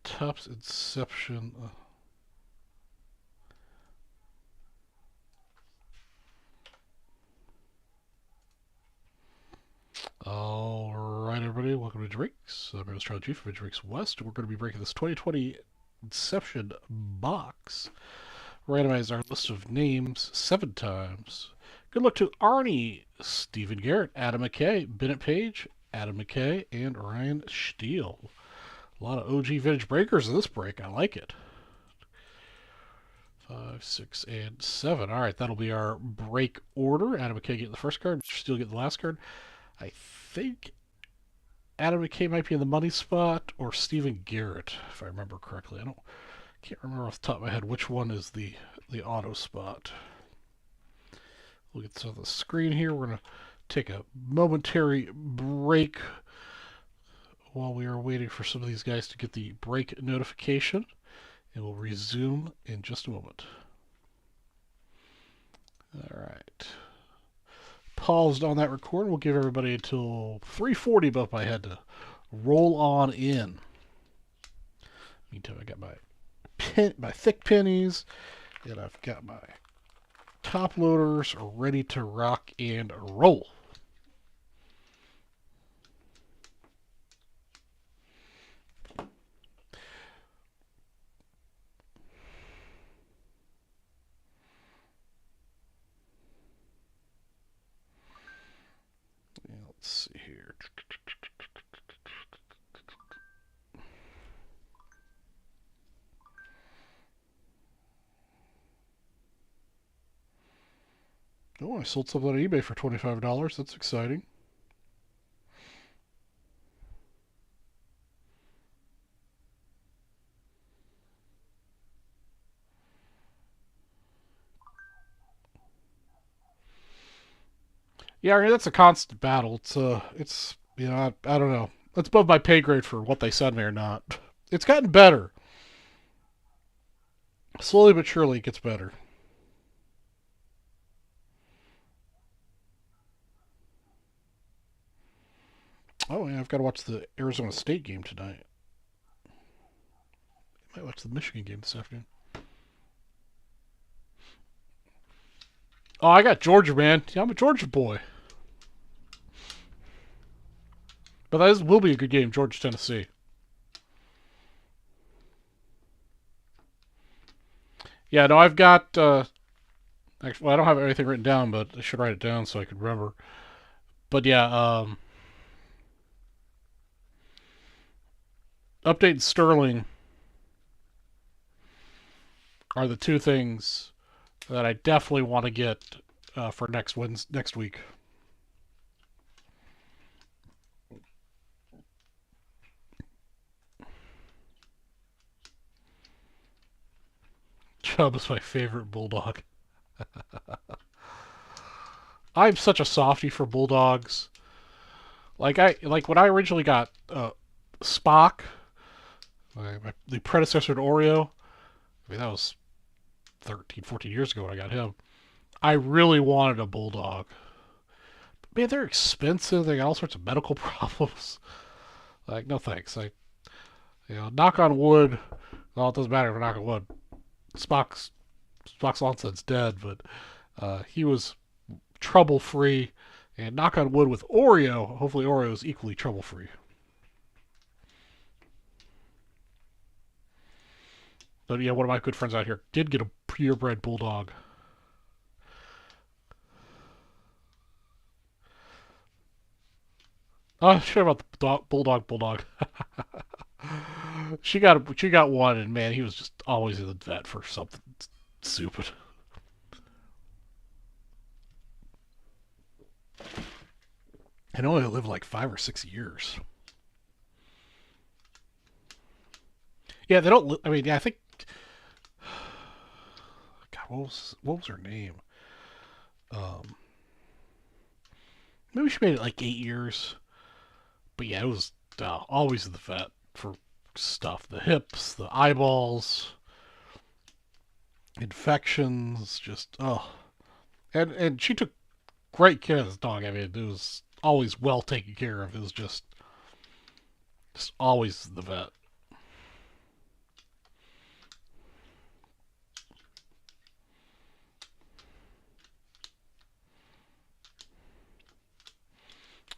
Top's Inception. Alright, everybody, welcome to Drinks. I'm your host, Charlie G from Drinks West. We're going to be breaking this 2020 Inception box. Randomize our list of names 7 times. Good luck to Arnie, Stephen Garrett, Adam McKay, Bennett Page, Adam McKay, and Ryan Steele. A lot of OG vintage breakers in this break. I like it. 5, 6, and 7. All right, that'll be our break order. Adam McKay getting the first card. Mr. Steele getting the last card. I think Adam McKay might be in the money spot, or Stephen Garrett, if I remember correctly. Can't remember off the top of my head which one is the auto spot. We'll get to the screen here. We're going to take a momentary break while we are waiting for some of these guys to get the break notification, and we'll resume in just a moment. All right. Paused on that recording. We'll give everybody until 3:40 above my head to roll on in. Meantime, I got my thick pennies, and I've got my top loaders ready to rock and roll. Let's see here. Oh, I sold something on eBay for $25. That's exciting. Yeah, I mean, that's a constant battle. It's you know, I don't know. It's above my pay grade for what they send me or not. It's gotten better. Slowly but surely, it gets better. Oh, yeah, I've got to watch the Arizona State game tonight. I might watch the Michigan game this afternoon. Oh, I got Georgia, man. Yeah, I'm a Georgia boy. But that will be a good game, Georgia, Tennessee. Yeah, no, I've got... actually, well, I don't have everything written down, but I should write it down so I can remember. But yeah, update Sterling. are the two things that I definitely want to get for next week. Chubb is my favorite bulldog. I'm such a softie for bulldogs. Like when I originally got Spock, the predecessor to Oreo. I mean, that was 13, 14 years ago when I got him. I really wanted a bulldog. But man, they're expensive. They got all sorts of medical problems. Like, no thanks. Knock on wood. Well, it doesn't matter if I knock on wood. Spock's nonsense dead, but he was trouble free. And knock on wood with Oreo. Hopefully, Oreo is equally trouble free. But yeah, one of my good friends out here did get a purebred bulldog. Oh, shit about the bulldog. she got one, and man, he was just always in the vet for something stupid. And only lived like 5 or 6 years. Yeah, they don't. I mean, yeah, I think. God, what was her name? Um, Maybe she made it like 8 years. But yeah, it was always in the vet for stuff: the hips, the eyeballs, infections. Just and she took great care of this dog. I mean, it was always well taken care of. It was just always the vet.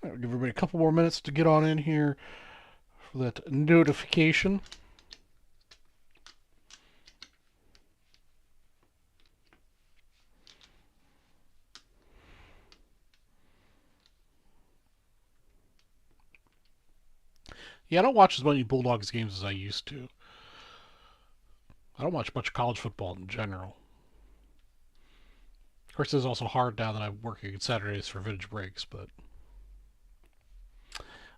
I'll give everybody a couple more minutes to get on in here for that notification. Yeah, I don't watch as many Bulldogs games as I used to. I don't watch much college football in general. Of course, it's also hard now that I'm working Saturdays for vintage breaks, but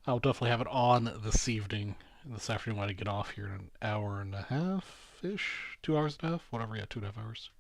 I'll definitely have it on this afternoon when I get off here in an hour and a half ish, 2 hours and a half, whatever. Yeah, 2.5 hours.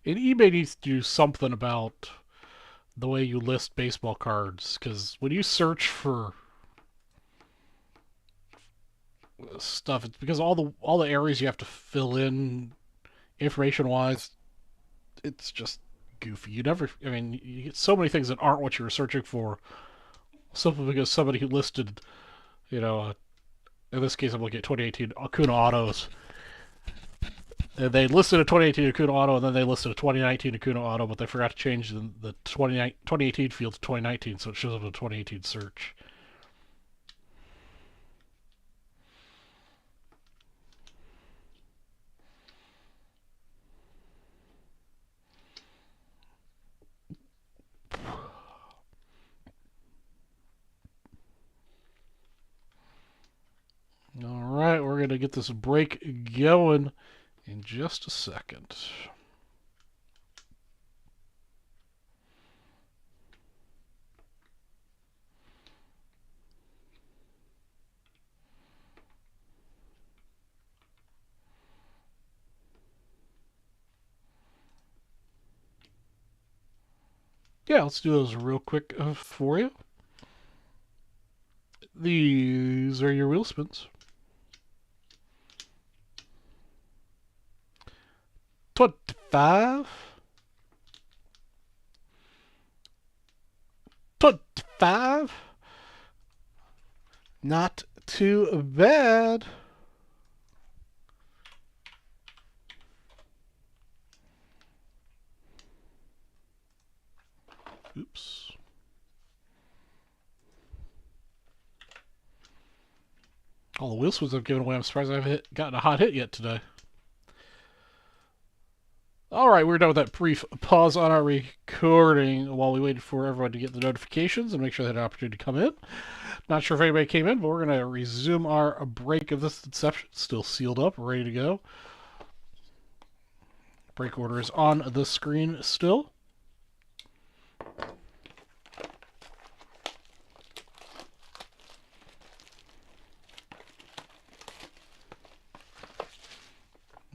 And eBay needs to do something about the way you list baseball cards, because when you search for stuff, it's because all the areas you have to fill in information wise, it's just goofy. I mean, you get so many things that aren't what you were searching for, simply because somebody who listed, you know, in this case, I'm looking at 2018 Acuna Autos. And they listed a 2018 Acuna Auto, and then they listed a 2019 Acuna Auto, but they forgot to change the 2018 field to 2019, so it shows up in the 2018 search. All right, we're going to get this break going in just a second. Yeah, let's do those real quick for you. These are your wheel spins. 25, 25. Not too bad. Oops. All the wheel swings I've given away, I'm surprised I haven't gotten a hot hit yet today. Alright, we're done with that brief pause on our recording while we waited for everyone to get the notifications and make sure they had an opportunity to come in. Not sure if anybody came in, but we're going to resume our break of this Inception. Still sealed up, ready to go. Break order is on the screen still.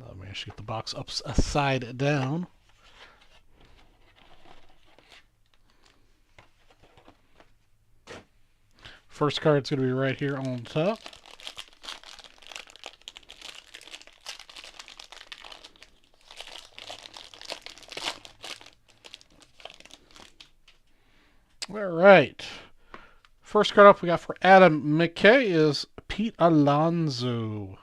I managed to get the box upside down. First card's going to be right here on top. All right. First card up we got for Adam McKay is Pete Alonso.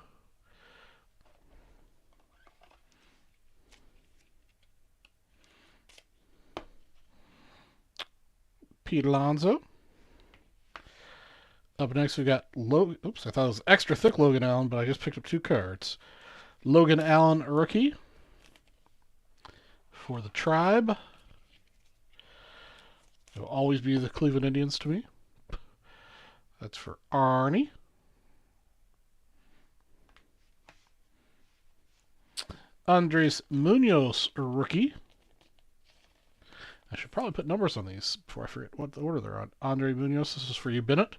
Pete Alonso. Up next we got Logan. Oops, I thought it was extra thick Logan Allen, but I just picked up 2 cards. Logan Allen, rookie. For the Tribe. It'll always be the Cleveland Indians to me. That's for Arnie. Andres Munoz, rookie. I should probably put numbers on these before I forget what the order they're on. Andre Munoz, this is for you, Bennett.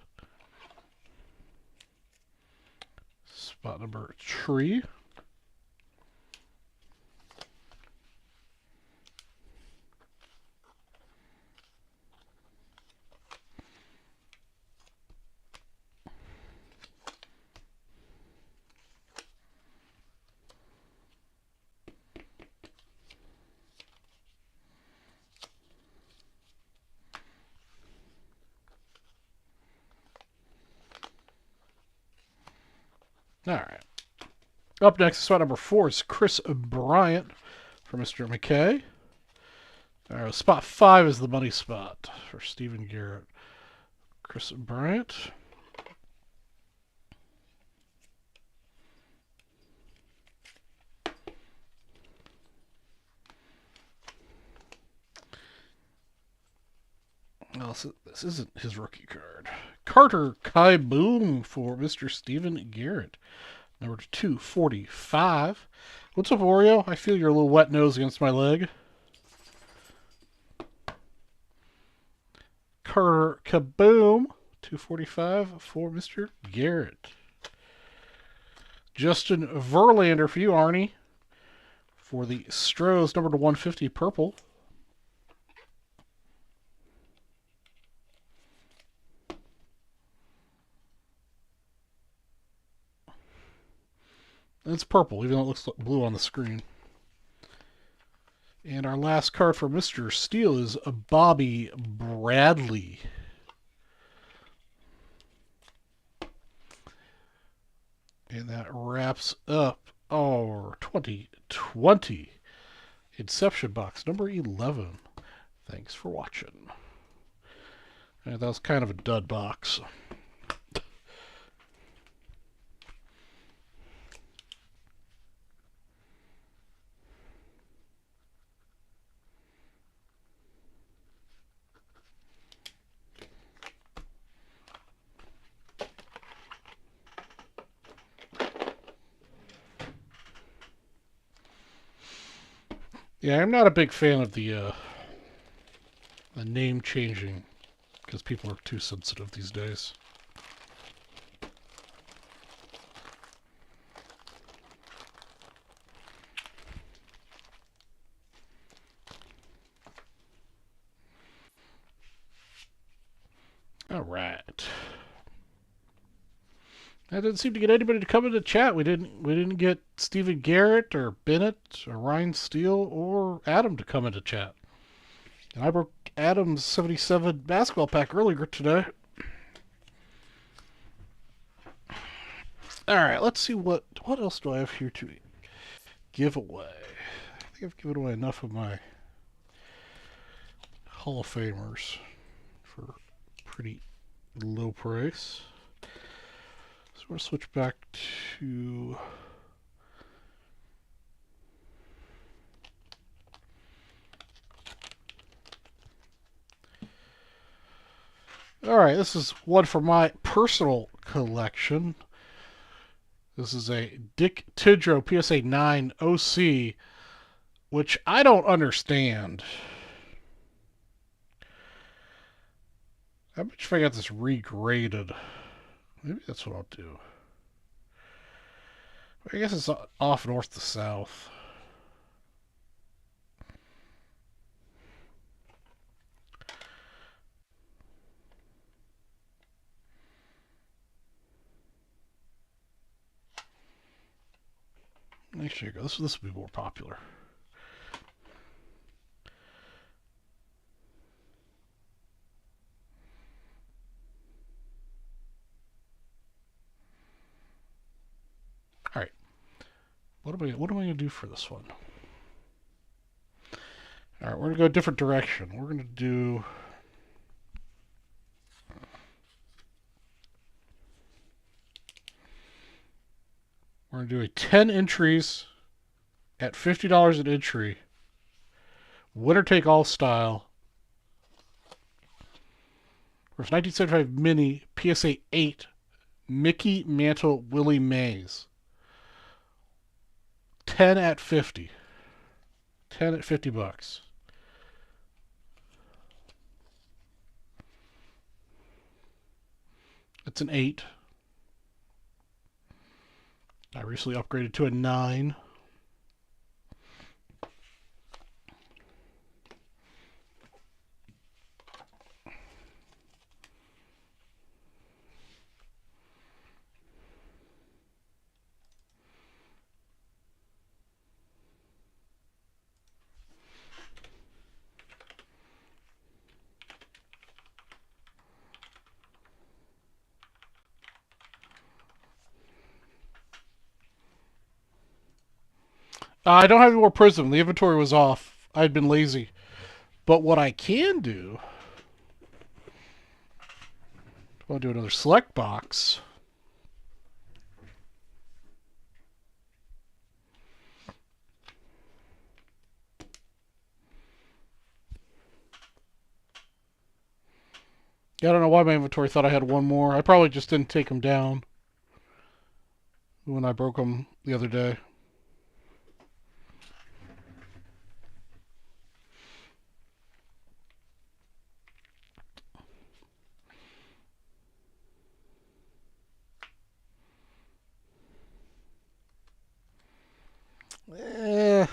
Spot number 3. All right. Up next, spot number 4 is Chris Bryant for Mr. McKay. All right, spot 5 is the money spot for Stephen Garrett. Chris Bryant. Well, this isn't his rookie card. Carter Kieboom for Mr. Stephen Garrett. Number 245. What's up, Oreo? I feel your little wet nose against my leg. Carter Kieboom. 245 for Mr. Garrett. Justin Verlander for you, Arnie. For the Stros, number 150, purple. It's purple, even though it looks blue on the screen. And our last card for Mr. Steele is Bobby Bradley. And that wraps up our 2020 Inception box number 11. Thanks for watching. And that was kind of a dud box. Yeah, I'm not a big fan of the name changing because people are too sensitive these days. All right. I didn't seem to get anybody to come into chat. We didn't get Stephen Garrett or Bennett or Ryan Steele or Adam to come into chat. And I broke Adam's 77 basketball pack earlier today. Alright, let's see what else do I have here to give away. I think I've given away enough of my Hall of Famers for pretty low price. So we're going to switch back to... Alright, this is one for my personal collection. This is a Dick Tidrow PSA 9 OC, which I don't understand. I bet if I got this regraded, maybe that's what I'll do. I guess it's off north to south. There you go. This will be more popular. All right. What am I going to do for this one? All right, we're going to go a different direction. We're going to do... We're going to do a 10 entries at $50 an entry. Winner take all style. For 1975 mini PSA 8 Mickey Mantle Willie Mays. 10 at 50. 10 at 50 bucks. It's an 8. I recently upgraded to a 9. I don't have any more Prism. The inventory was off. I'd been lazy. But what I can do... I'll do another select box. Yeah, I don't know why my inventory thought I had one more. I probably just didn't take them down when I broke them the other day. Eh.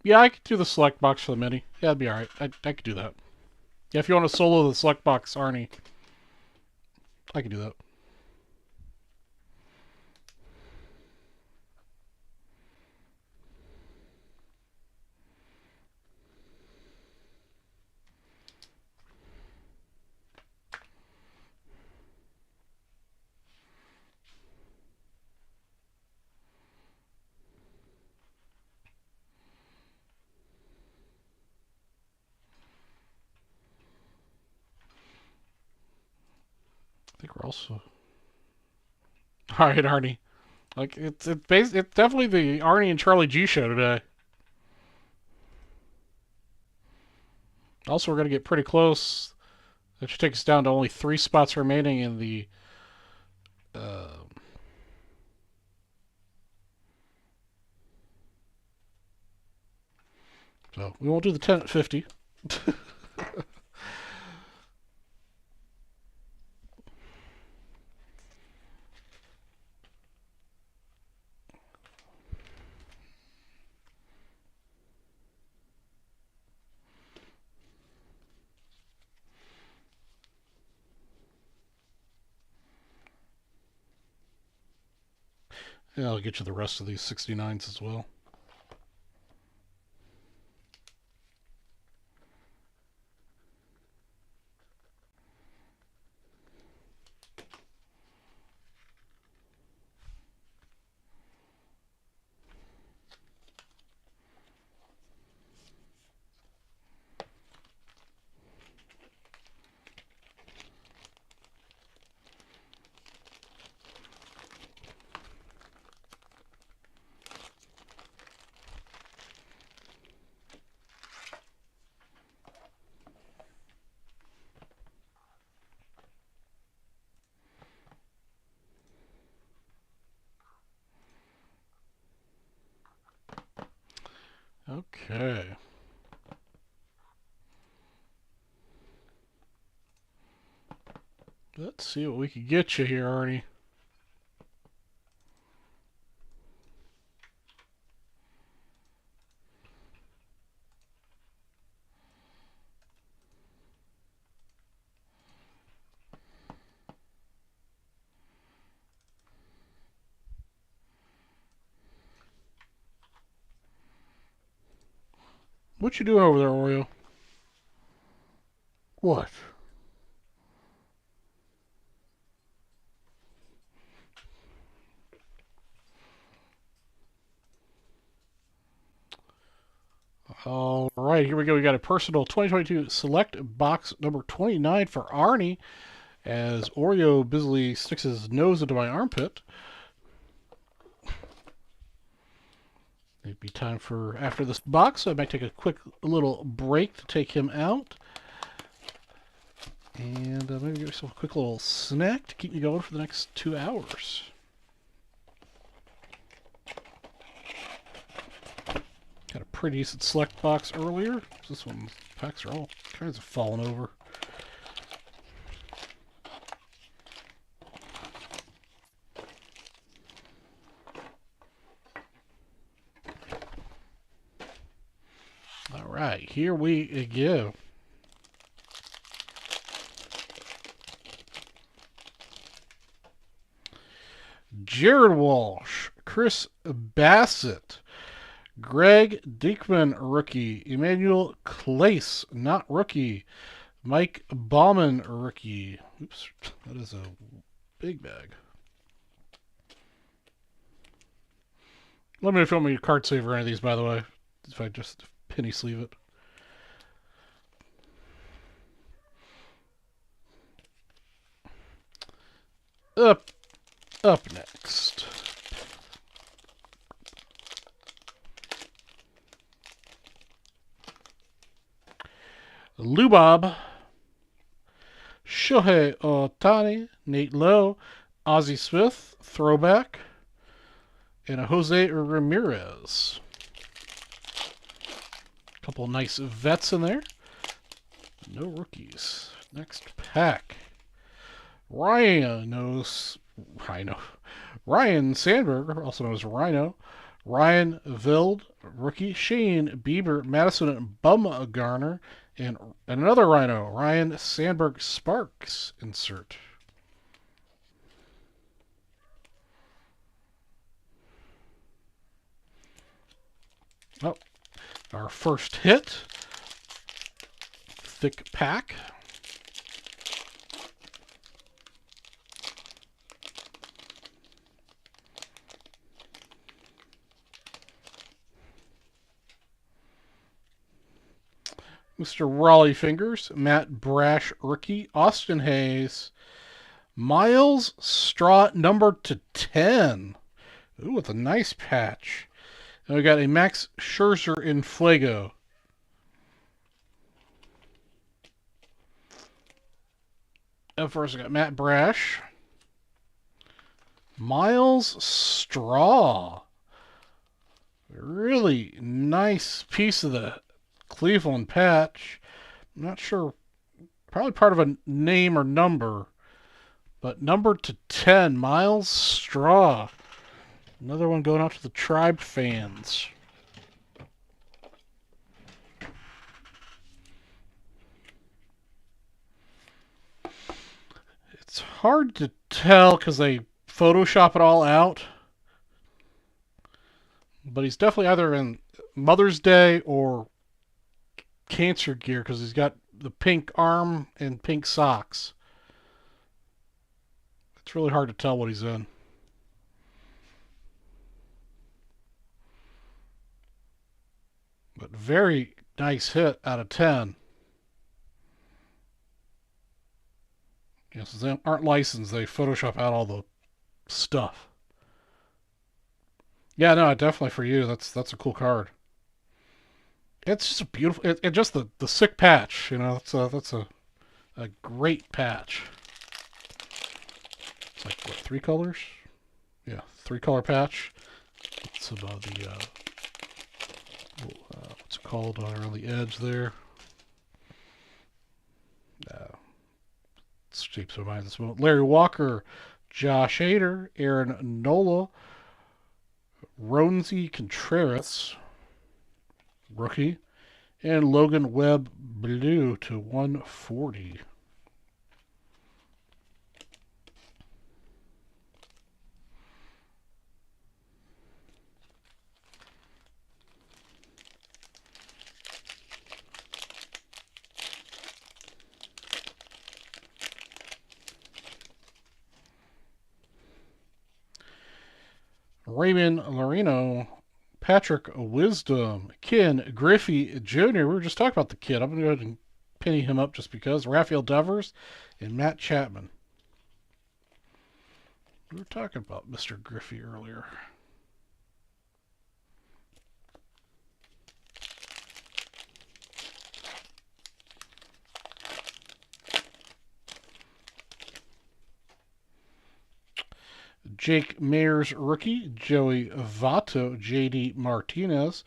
Yeah, I could do the select box for the mini. Yeah, that'd be alright. I could do that. Yeah, if you want to solo the select box, Arnie, I could do that. I think we're also... Alright, Arnie. Like, it's definitely the Arnie and Charlie G show today. Also, we're going to get pretty close. That should take us down to only 3 spots remaining in the... So, we won't do the 10 at 50. Yeah, I'll get you the rest of these 69s as well. Okay. Let's see what we can get you here, Arnie. What you doing over there, Oreo? What? All right, here we go. We got a personal 2022 select box number 29 for Arnie as Oreo busily sticks his nose into my armpit. It'd be time for after this box, so I might take a quick little break to take him out. And maybe give yourself a quick little snack to keep me going for the next 2 hours. Got a pretty decent select box earlier. This one, packs are all kinds of falling over. All right, here we go. Jared Walsh, Chris Bassett, Greg Diekman, rookie. Emmanuel Clace, not rookie. Mike Bauman, rookie. Oops, that is a big bag. Let me know if you want me to card save or any of these, by the way. If I just penny sleeve it. Up next. Lubob, Shohei Ohtani, Nate Lowe, Ozzie Smith, throwback, and a Jose Ramirez. A couple nice vets in there. No rookies. Next pack. Ryan Sandberg, also known as Rhino. Ryan Vild, rookie. Shane Bieber, Madison Bumgarner, and another Rhino, Ryan Sandberg Sparks insert. Oh, our first hit. Thick pack. Mr. Raleigh Fingers, Matt Brash, rookie. Austin Hayes, Miles Straw, numbered to 10. Ooh, with a nice patch. And we got a Max Scherzer in Fuego. Up first, we got Matt Brash, Miles Straw. Really nice piece of the Cleveland patch. I'm not sure, probably part of a name or number, but numbered to 10, Miles Straw. Another one going out to the Tribe fans. It's hard to tell because they Photoshop it all out, But he's definitely either in Mother's Day or Cancer gear because he's got the pink arm and pink socks. It's really hard to tell what he's in. But very nice hit out of 10. Yes, they aren't licensed. They Photoshop out all the stuff. Yeah, no, definitely for you. That's a cool card. It's just a beautiful. It just the sick patch. You know, that's a great patch. It's like what, 3 colors? Yeah, 3 color patch. It's above the what's it called around the edge there. Shapes of mind this moment. Larry Walker, Josh Hader, Aaron Nola, Ronzi Contreras, rookie, and Logan Webb blue to 140. Raymond Lorino, Patrick Wisdom, Ken Griffey Jr. We were just talking about the kid. I'm going to go ahead and penny him up just because. Raphael Devers and Matt Chapman. We were talking about Mr. Griffey earlier. Jake Mayers rookie, Joey Votto, JD Martinez.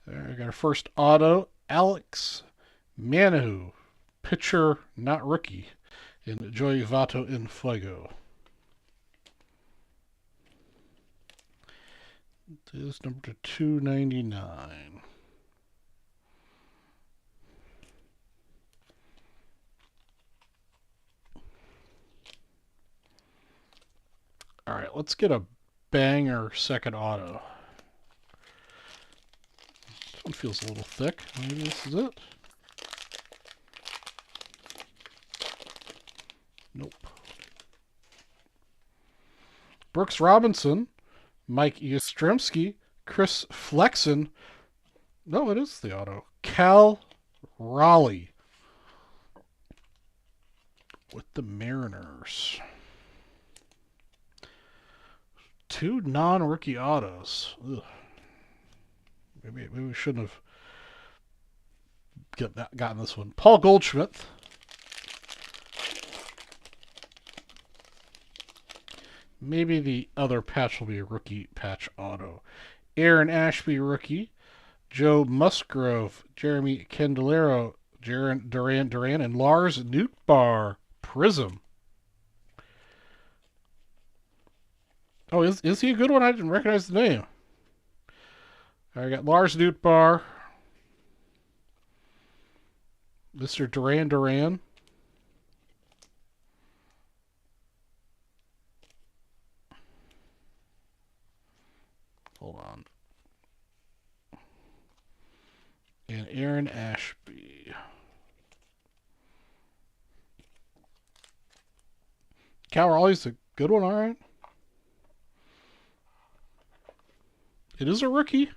I got our first auto, Alex Manahu, pitcher, not rookie, and Joey Votto in Fuego. This is number 299. All right, let's get a banger second auto. This one feels a little thick. Maybe this is it. Nope. Brooks Robinson, Mike Yastrzemski, Chris Flexen. No, it is the auto. Cal Raleigh with the Mariners. 2 non-rookie autos. Ugh. Maybe we shouldn't have gotten this one. Paul Goldschmidt. Maybe the other patch will be a rookie patch auto. Aaron Ashby rookie. Joe Musgrove. Jeremy Candelario. Duran, and Lars Nootbaar Prism. Oh, is he a good one? I didn't recognize the name. I got Lars Nootbaar, Mr. Duran. Hold on. And Aaron Ashby. Cal Raleigh's a good one, all right. It is a rookie.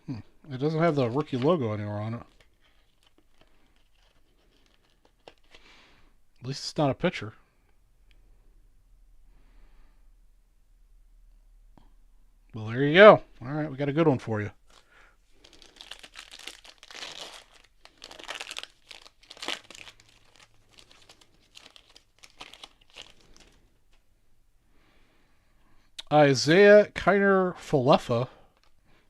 It doesn't have the rookie logo anywhere on it. At least it's not a pitcher. Well, there you go. All right, we got a good one for you. Isaiah Kiner Falefa,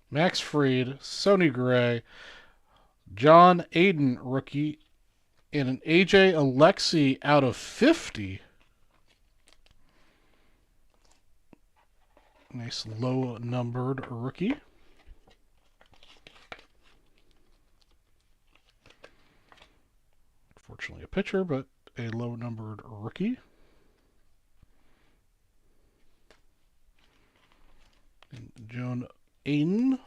Max Fried, Sonny Gray, John Aiden rookie, and an AJ Alexi out of 50. Nice low numbered rookie. Fortunately a pitcher, but a low numbered rookie. Joan Aiden.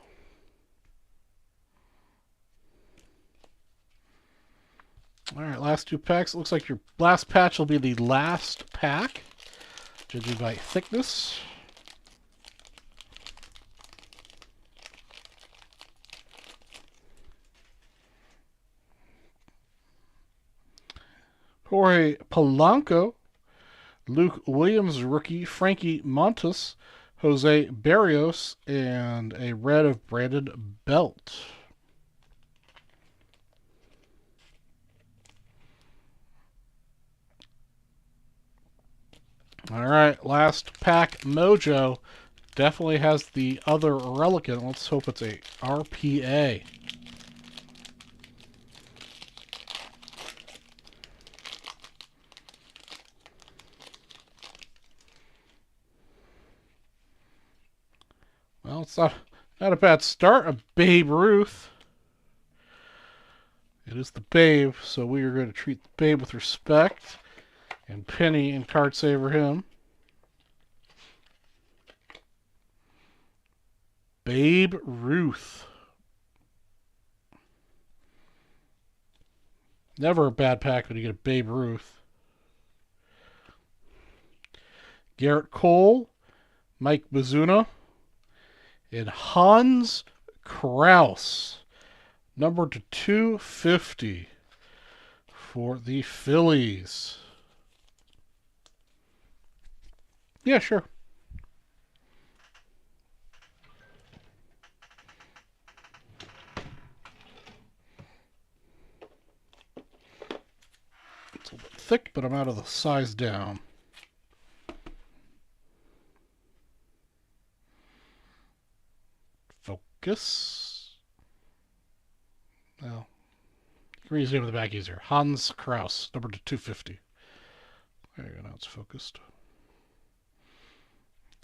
All right, last 2 packs. It looks like your last patch will be the last pack, judging by thickness. Jorge Polanco, Luke Williams rookie, Frankie Montas, Jose Barrios, and a red of Brandon Belt. All right, last pack mojo. Definitely has the other relicant. Let's hope it's a RPA. Well, it's not a bad start. A Babe Ruth. It is the Babe, so we are going to treat the Babe with respect. And Penny and card saver him. Babe Ruth. Never a bad pack when you get a Babe Ruth. Garrett Cole, Mike Mizuno, and Hans Kraus, number to 250 for the Phillies. Yeah, sure. It's a little bit thick, but I'm out of the size down. Focus. Well, you can read his name in the back easier. Hans Kraus, number to 250. There you go, now it's focused.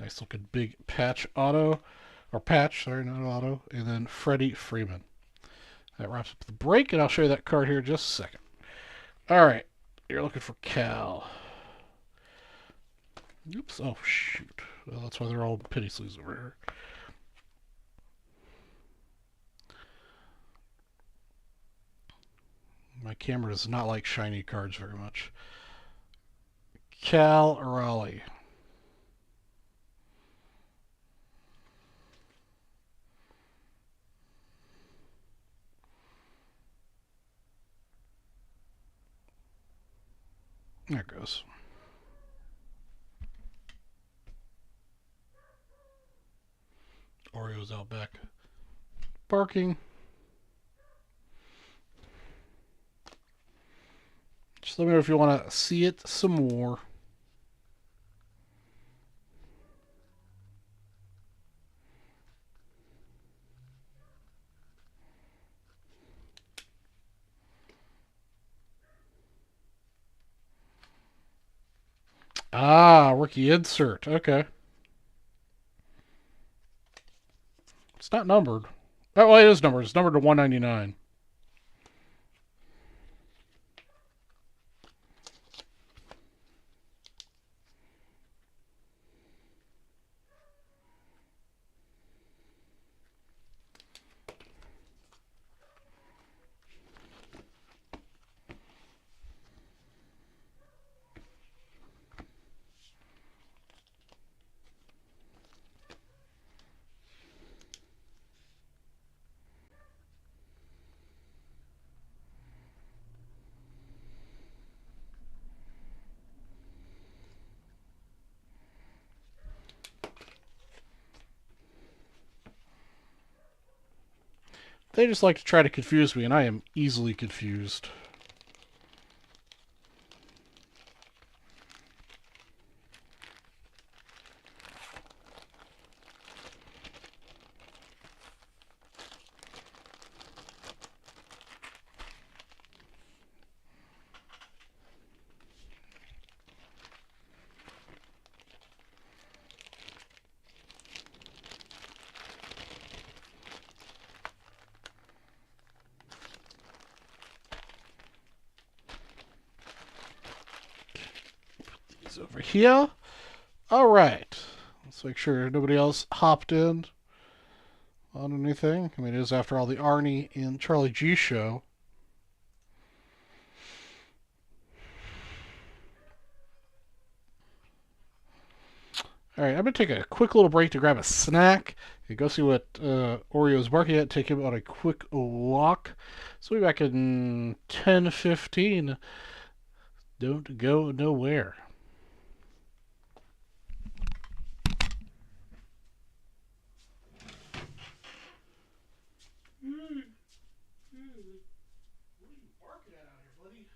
Nice looking big patch auto. Or patch, sorry, not auto. And then Freddie Freeman. That wraps up the break, and I'll show you that card here in just a second. Alright, you're looking for Cal. Oops, oh shoot. Well, that's why they're all penny sleeves over here. My camera does not like shiny cards very much. Cal Raleigh. There it goes. Oreo's out back barking. Just let me know if you want to see it some more. Ah, rookie insert. Okay. It's not numbered. Oh, well, it is numbered. It's numbered to 199. They just like to try to confuse me, and I am easily confused. Over here. All right. Let's make sure nobody else hopped in. on anything. I mean, it is, after all, the Arnie and Charlie G show. All right, I'm going to take a quick little break to grab a snack and go see what Oreo's barking at, take him on a quick walk. So we'll be back in 10:15. Don't go nowhere. What are you barking at out here, buddy?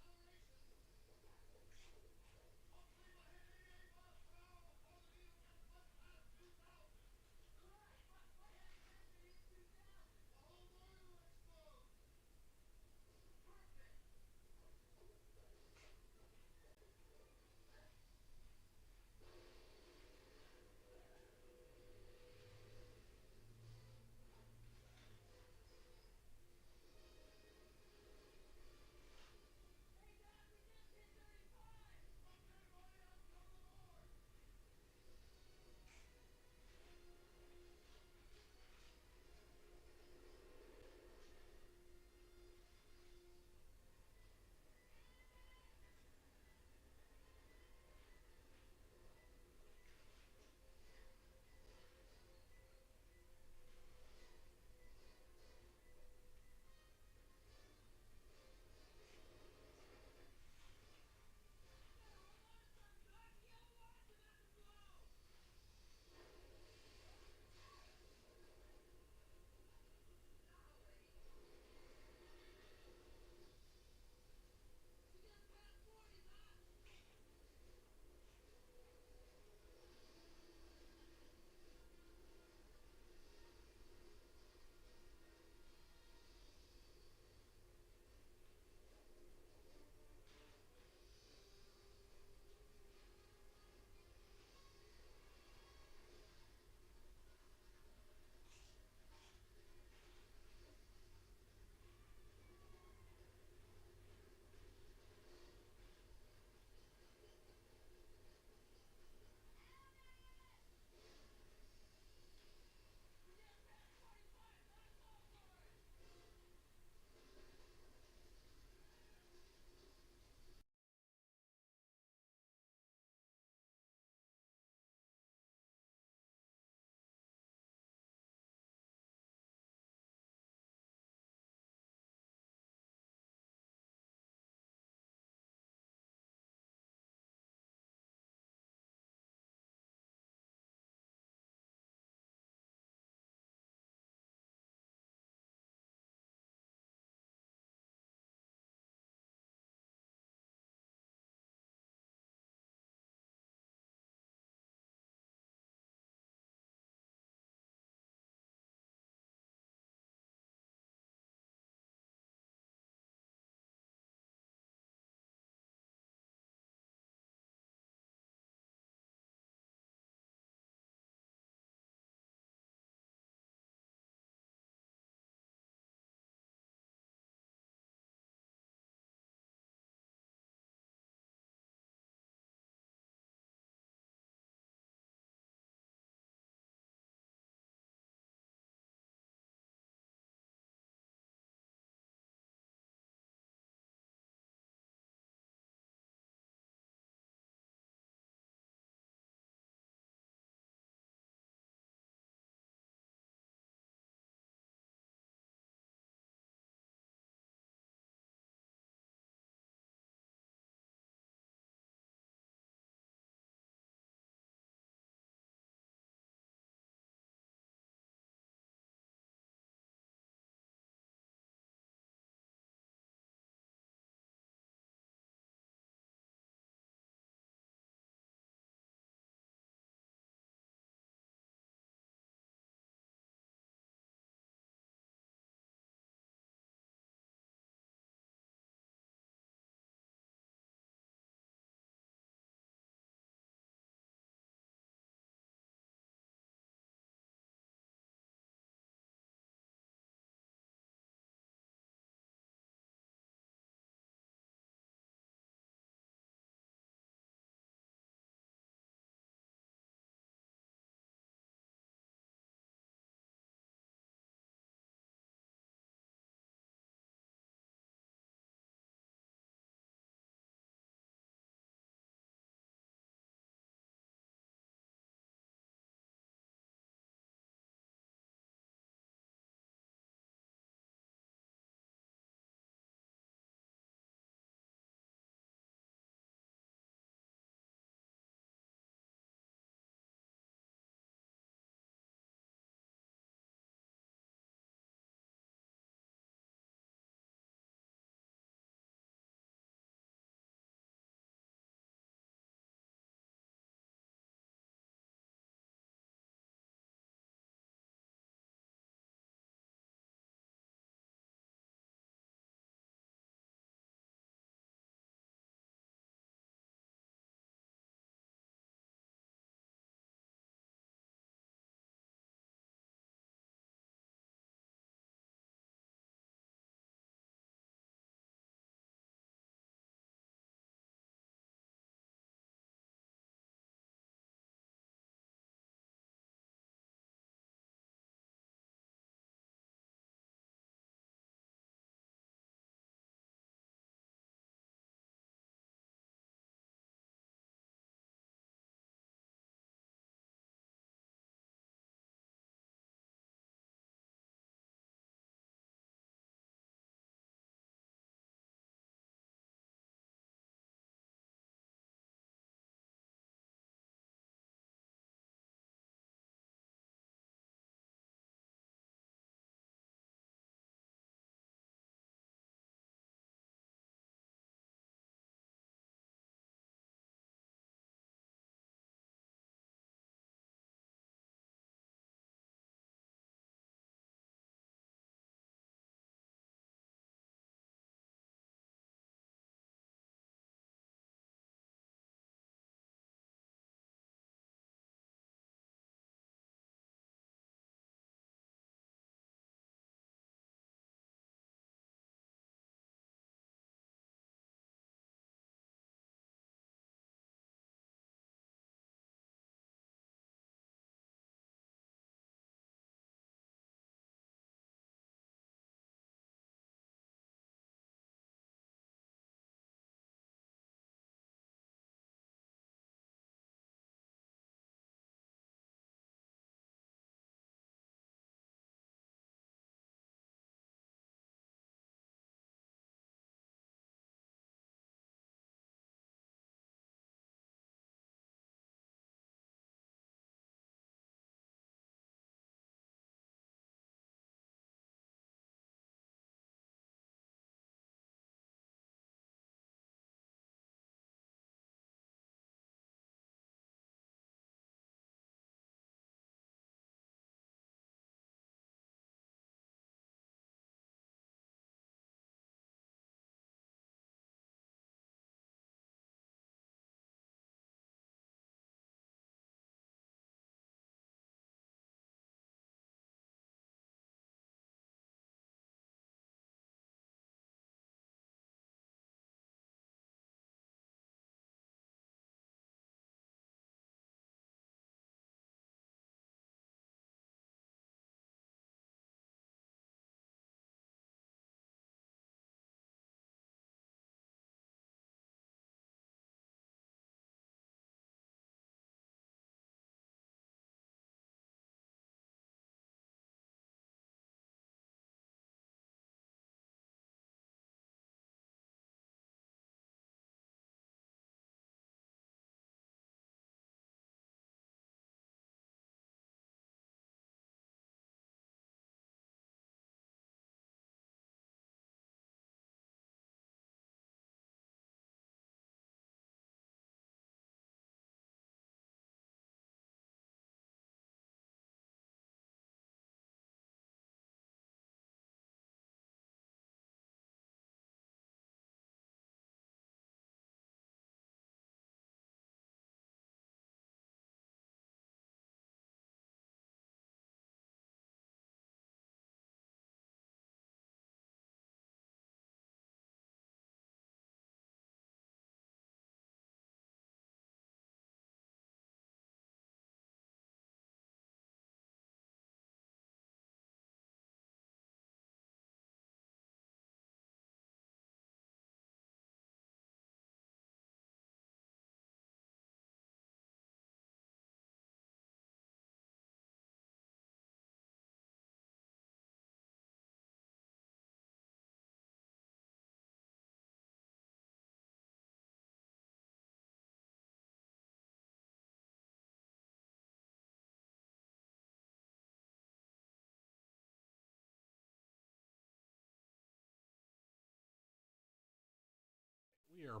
We are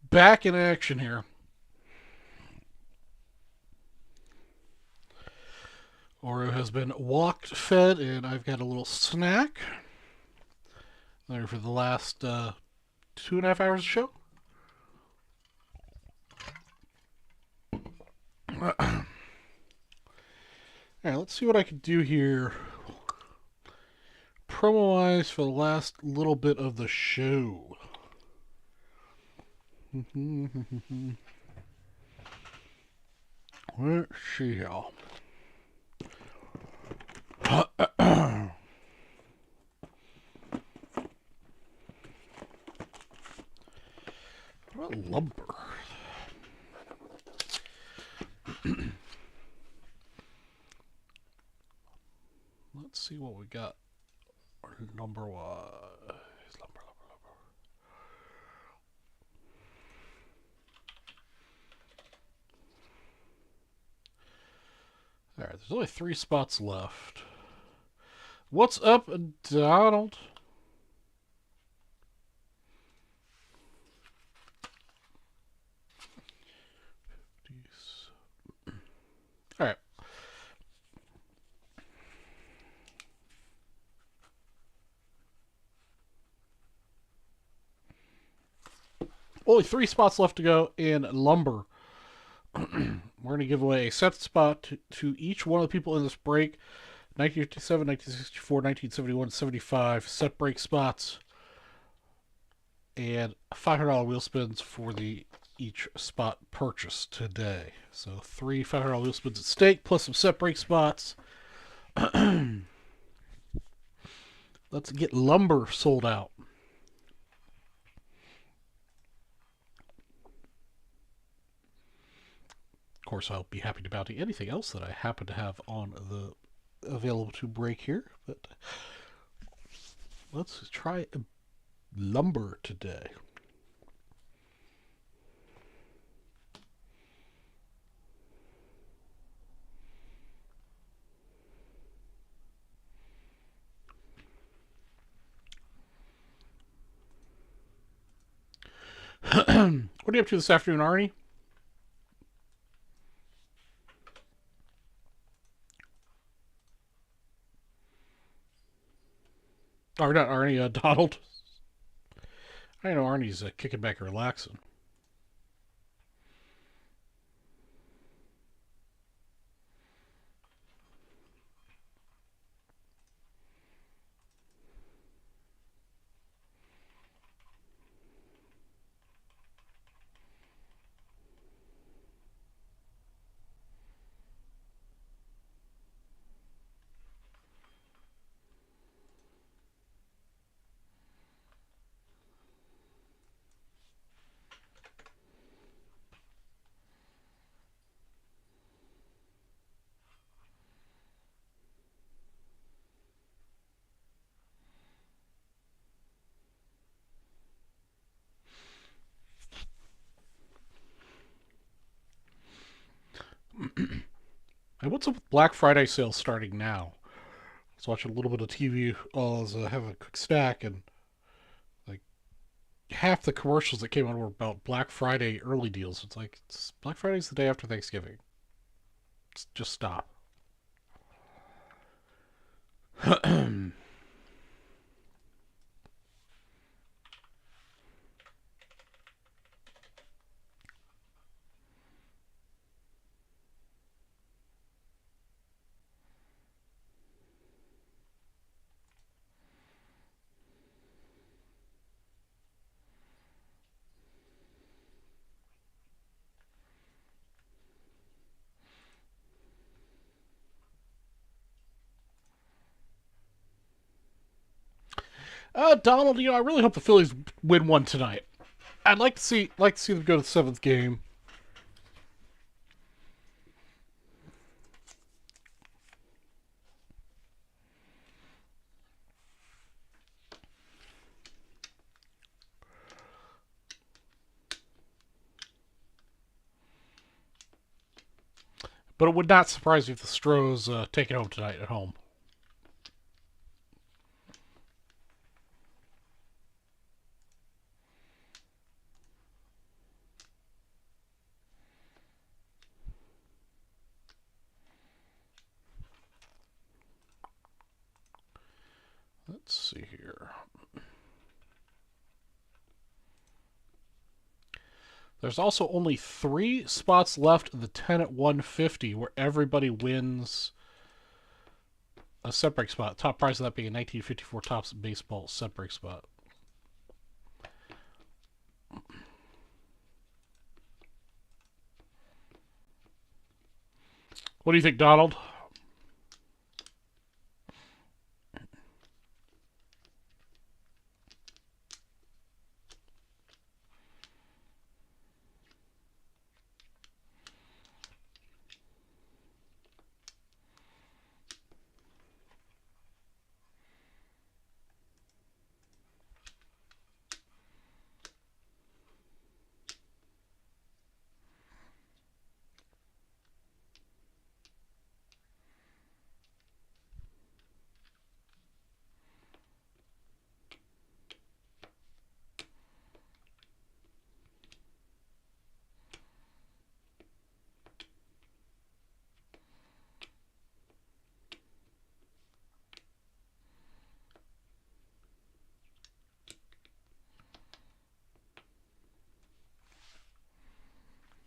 back in action here. Oro has been walked, fed, and I've got a little snack. There for the last 2.5 hours of show. Alright, let's see what I can do here. Promo-wise for the last little bit of the show. Let's see here. What lumber? Let's see what we got. Lumber-wise. Lumber. Alright, there's only 3 spots left. What's up, Donald? Alright. Only 3 spots left to go in lumber. We're going to give away a set spot to each one of the people in this break. 1957, 1964, 1971, 75 set break spots. And $500 wheel spins for each spot purchased today. So 3 $500 wheel spins at stake, plus some set break spots. Let's get lumber sold out. Of course, I'll be happy to bounty anything else that I happen to have on the available to break here. But let's try lumber today. What are you up to this afternoon, Arnie? Or not Arnie, Donald. I know Arnie's kicking back and relaxing. And what's up with Black Friday sales starting now? I was watching a little bit of TV while I was having a quick snack, and like half the commercials that came on were about Black Friday early deals. It's like Black Friday's the day after Thanksgiving. Just stop. Donald, I really hope the Phillies win one tonight. I'd like to see them go to the 7th game. But it would not surprise me if the Stros take it home tonight at home. There's also only 3 spots left in the 10 at 150 where everybody wins a set break spot. Top prize of that being a 1954 Topps baseball set break spot. What do you think, Donald?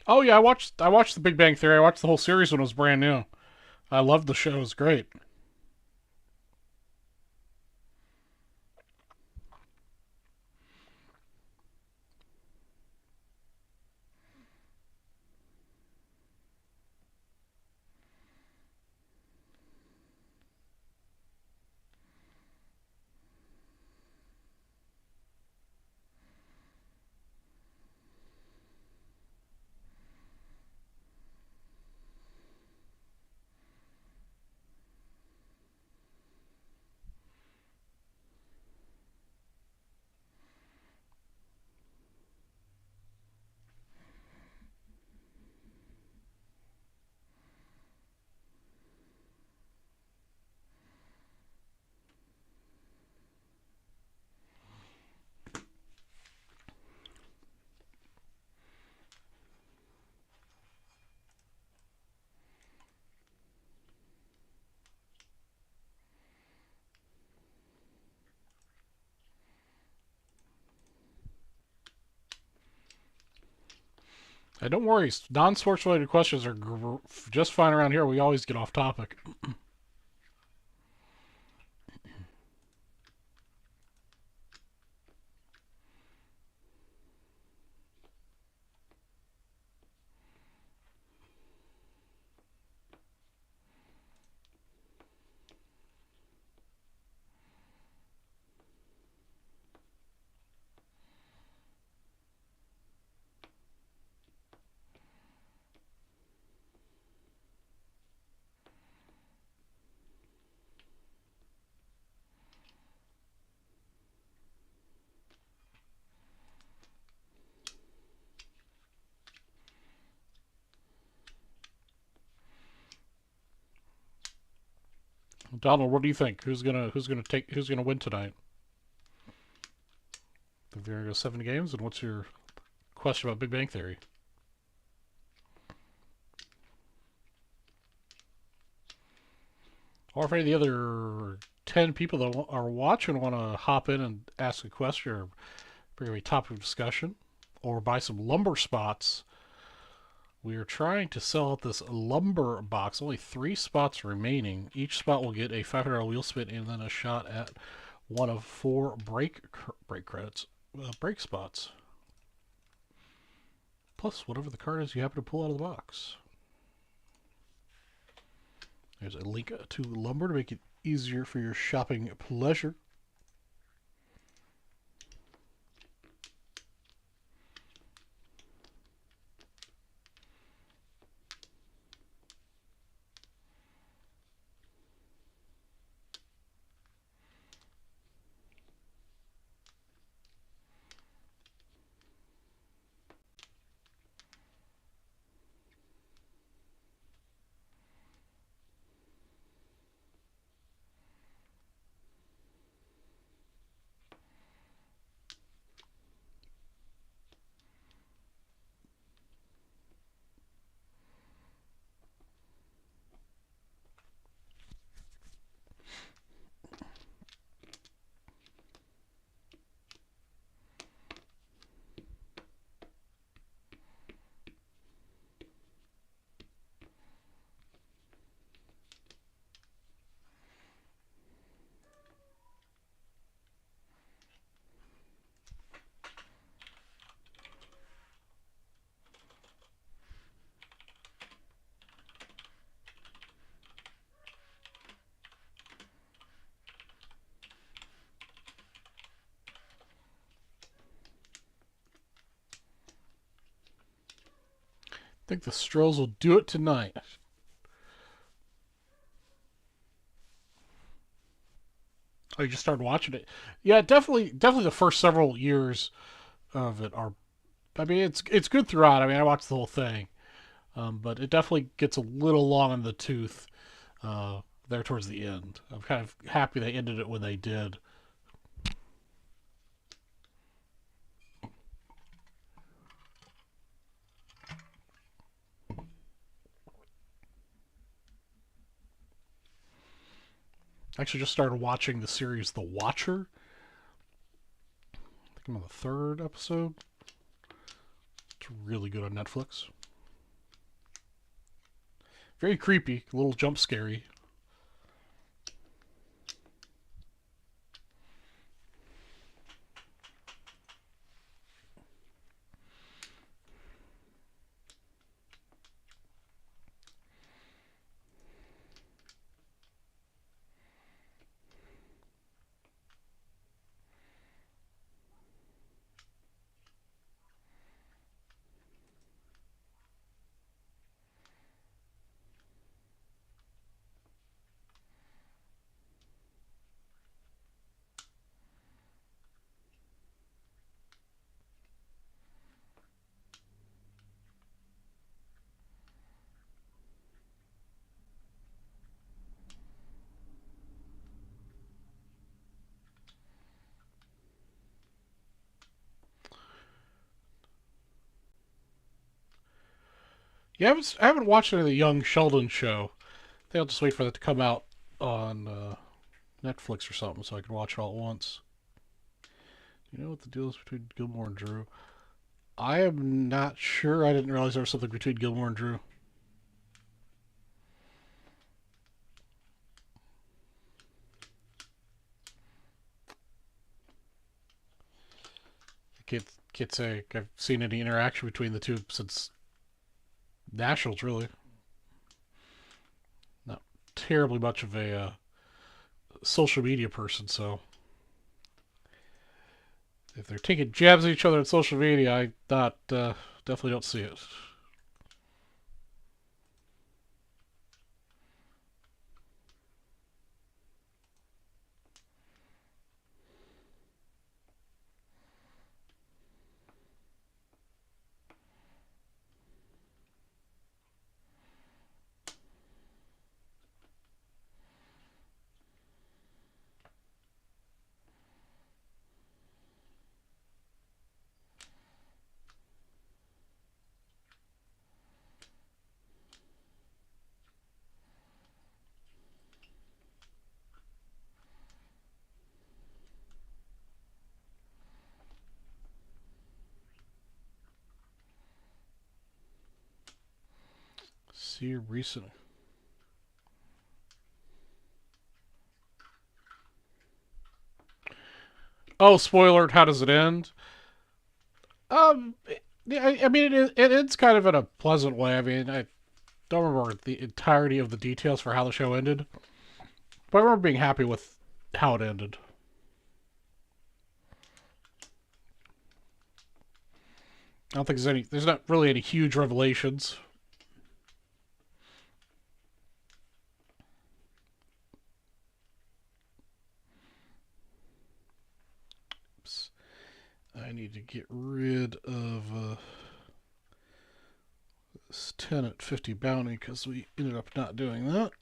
Oh yeah, I watched The Big Bang Theory. I watched the whole series when it was brand new. I loved the show. It was great. Hey, don't worry. Non-sports related questions are just fine around here. We always get off topic. Donald, what do you think? Who's gonna win tonight? Think they're gonna go 7 games? And what's your question about Big Bang Theory? Or if any of the other 10 people that are watching want to hop in and ask a question or bring a topic of discussion or buy some lumber spots, we are trying to sell out this lumber box. Only 3 spots remaining. Each spot will get a $500 wheel spin and then a shot at one of 4 break credits, break spots. Plus, whatever the card is you happen to pull out of the box. There's a link to lumber to make it easier for your shopping pleasure. think the Stros will do it tonight. Oh, you just started watching it? Yeah, definitely the first several years of it are. I mean, it's good throughout. I mean, I watched the whole thing, but it definitely gets a little long in the tooth there towards the end. I'm kind of happy they ended it when they did. I actually just started watching the series The Watcher. I think I'm on the third episode. It's really good on Netflix. Very creepy, a little jump scary. Yeah, I haven't watched any of the Young Sheldon show. I think I'll just wait for that to come out on Netflix or something so I can watch it all at once. You know what the deal is between Gilmore and Drew? I am not sure. I didn't realize there was something between Gilmore and Drew. Can't say I've seen any interaction between the two since Nationals, really. Not terribly much of a social media person, so if they're taking jabs at each other on social media, I not definitely don't see it. See recent. Oh, spoiler! How does it end? Um, I mean, it's kind of in a pleasant way. I mean, I don't remember the entirety of the details for how the show ended, but I remember being happy with how it ended. I don't think there's not really any huge revelations. Oops. I need to get rid of this 10 at 50 bounty because we ended up not doing that.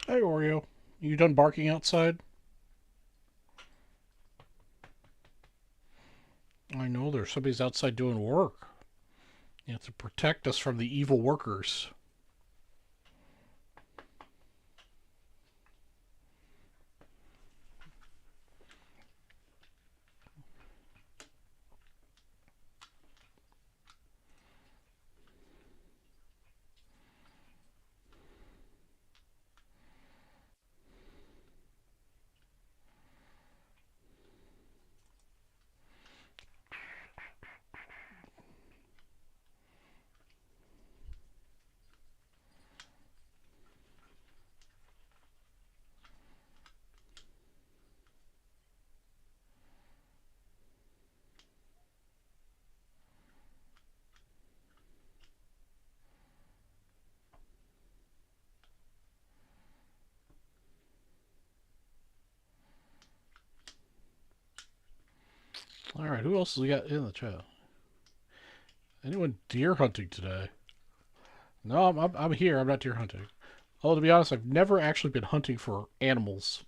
Hey, Oreo. You done barking outside? I know there's somebody's outside doing work. You have to protect us from the evil workers. All right, who else has we got in the chat? Anyone deer hunting today? No, I'm here. I'm not deer hunting. Although, to be honest, I've never actually been hunting for animals.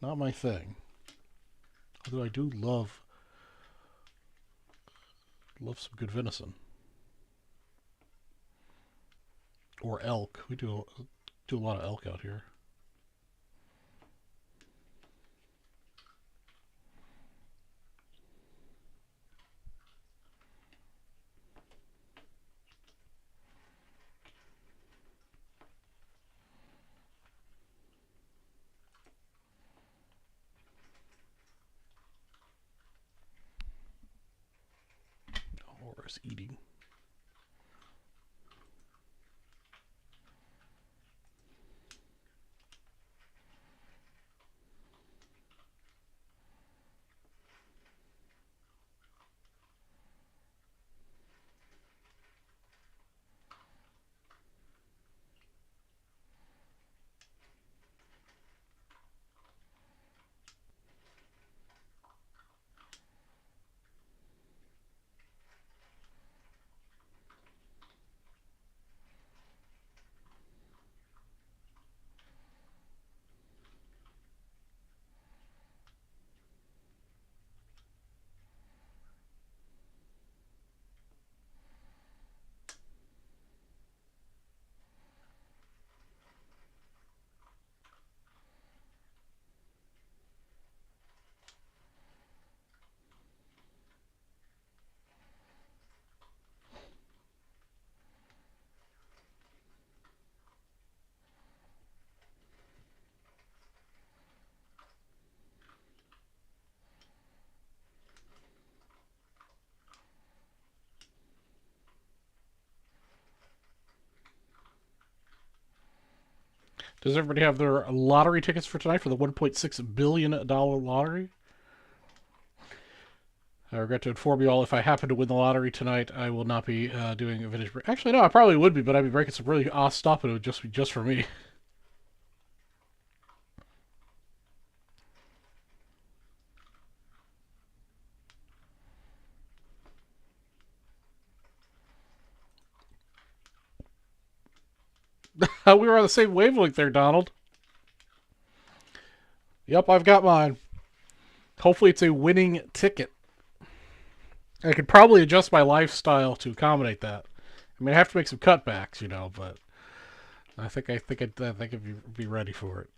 Not my thing. Although I do love some good venison. Or elk. We do a lot of elk out here. Horse eating. Does everybody have their lottery tickets for tonight for the $1.6 billion lottery? I regret to inform you all, if I happen to win the lottery tonight, I will not be doing a vintage break. Actually, no, I probably would be, but I'd be breaking some really odd stuff, and it would just be just for me. We were on the same wavelength there, Donald. Yep, I've got mine. Hopefully it's a winning ticket. I could probably adjust my lifestyle to accommodate that. I mean, I have to make some cutbacks, but I think I'd be ready for it.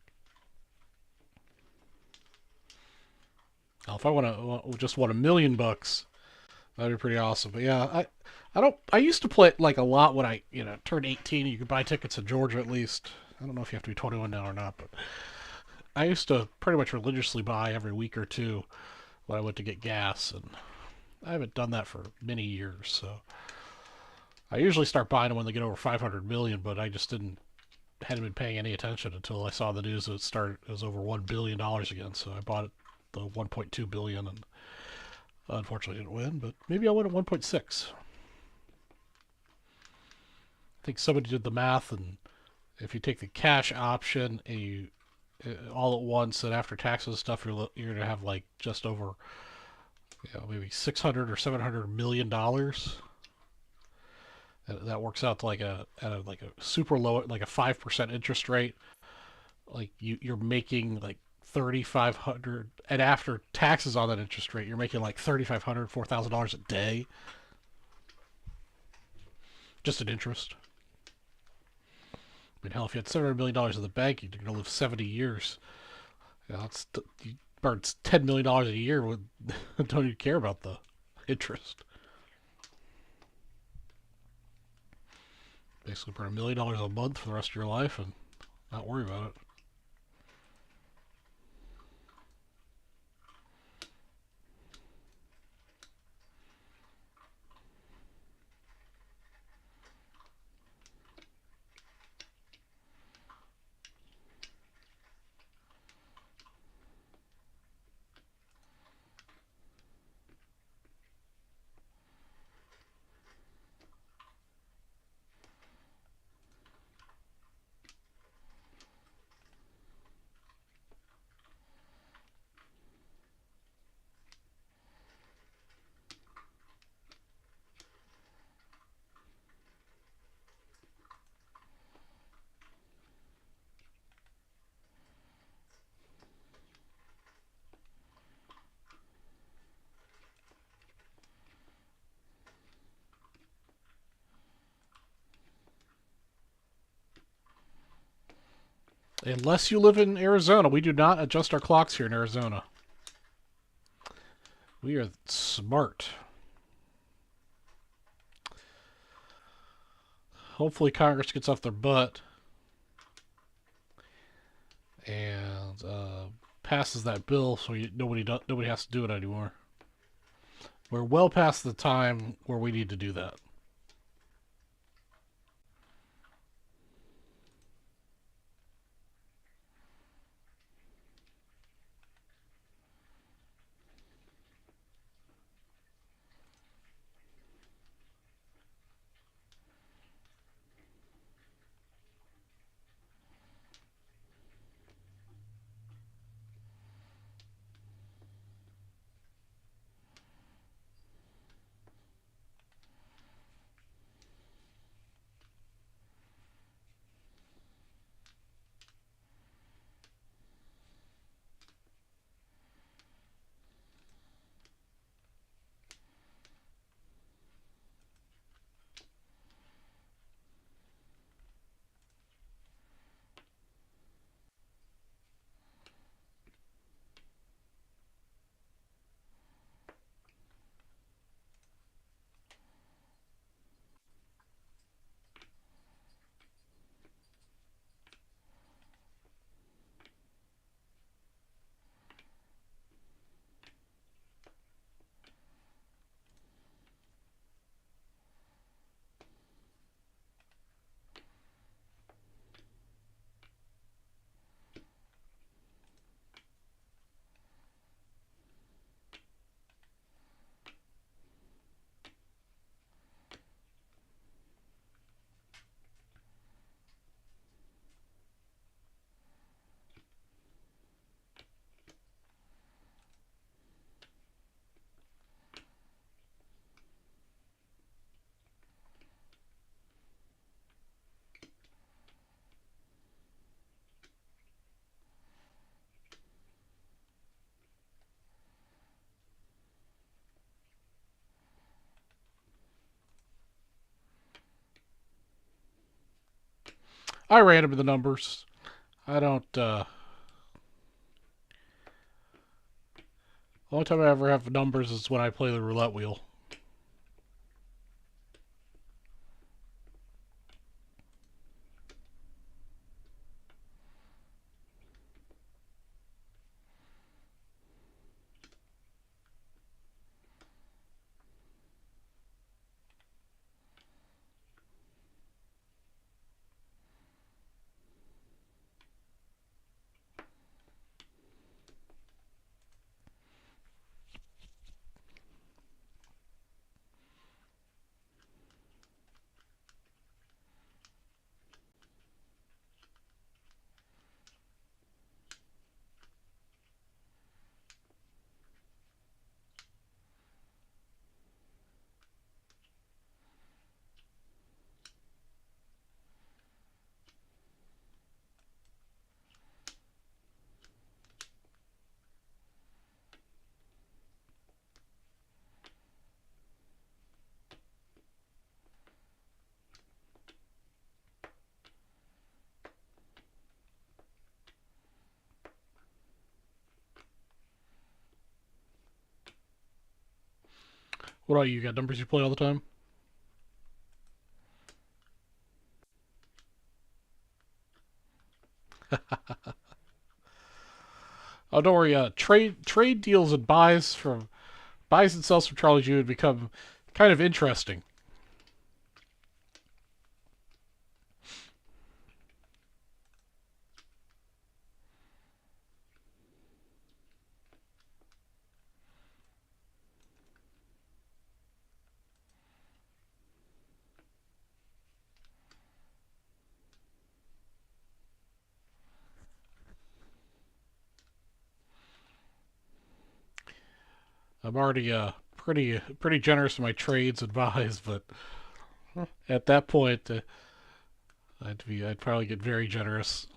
Now, if I just want $1 million, that'd be pretty awesome. But yeah, I used to play it like a lot when I turned 18. You could buy tickets in Georgia at least. I don't know if you have to be 21 now or not, but I used to pretty much religiously buy every week or two when I went to get gas, and I haven't done that for many years. So I usually start buying them when they get over 500 million, but I just hadn't been paying any attention until I saw the news that it was over $1 billion again. So I bought it the 1.2 billion, and unfortunately didn't win, but maybe I'll win at 1.6. I think somebody did the math, and if you take the cash option and you all at once, and after taxes and stuff, you're gonna have like just over maybe 600 or 700 million dollars. That works out to like a super low, like a 5% interest rate. Like you're making like 3,500, and after taxes on that interest rate, you're making like $3,500, $4,000 a day, just in interest. I mean, hell, if you had $700 million in the bank, you're gonna live 70 years. You burn $10 million a year. Don't even care about the interest. Basically, burn $1 million a month for the rest of your life and not worry about it. Unless you live in Arizona. We do not adjust our clocks here in Arizona. We are smart. Hopefully Congress gets off their butt and passes that bill so nobody has to do it anymore. We're well past the time where we need to do that. I ran into the numbers. I don't. The only time I ever have numbers is when I play the roulette wheel. What about you? You got numbers you play all the time? Oh, don't worry. Trade deals and buys and sells from Charlie June become kind of interesting. I'm already pretty generous in my trades and buys, but at that point, I'd probably get very generous.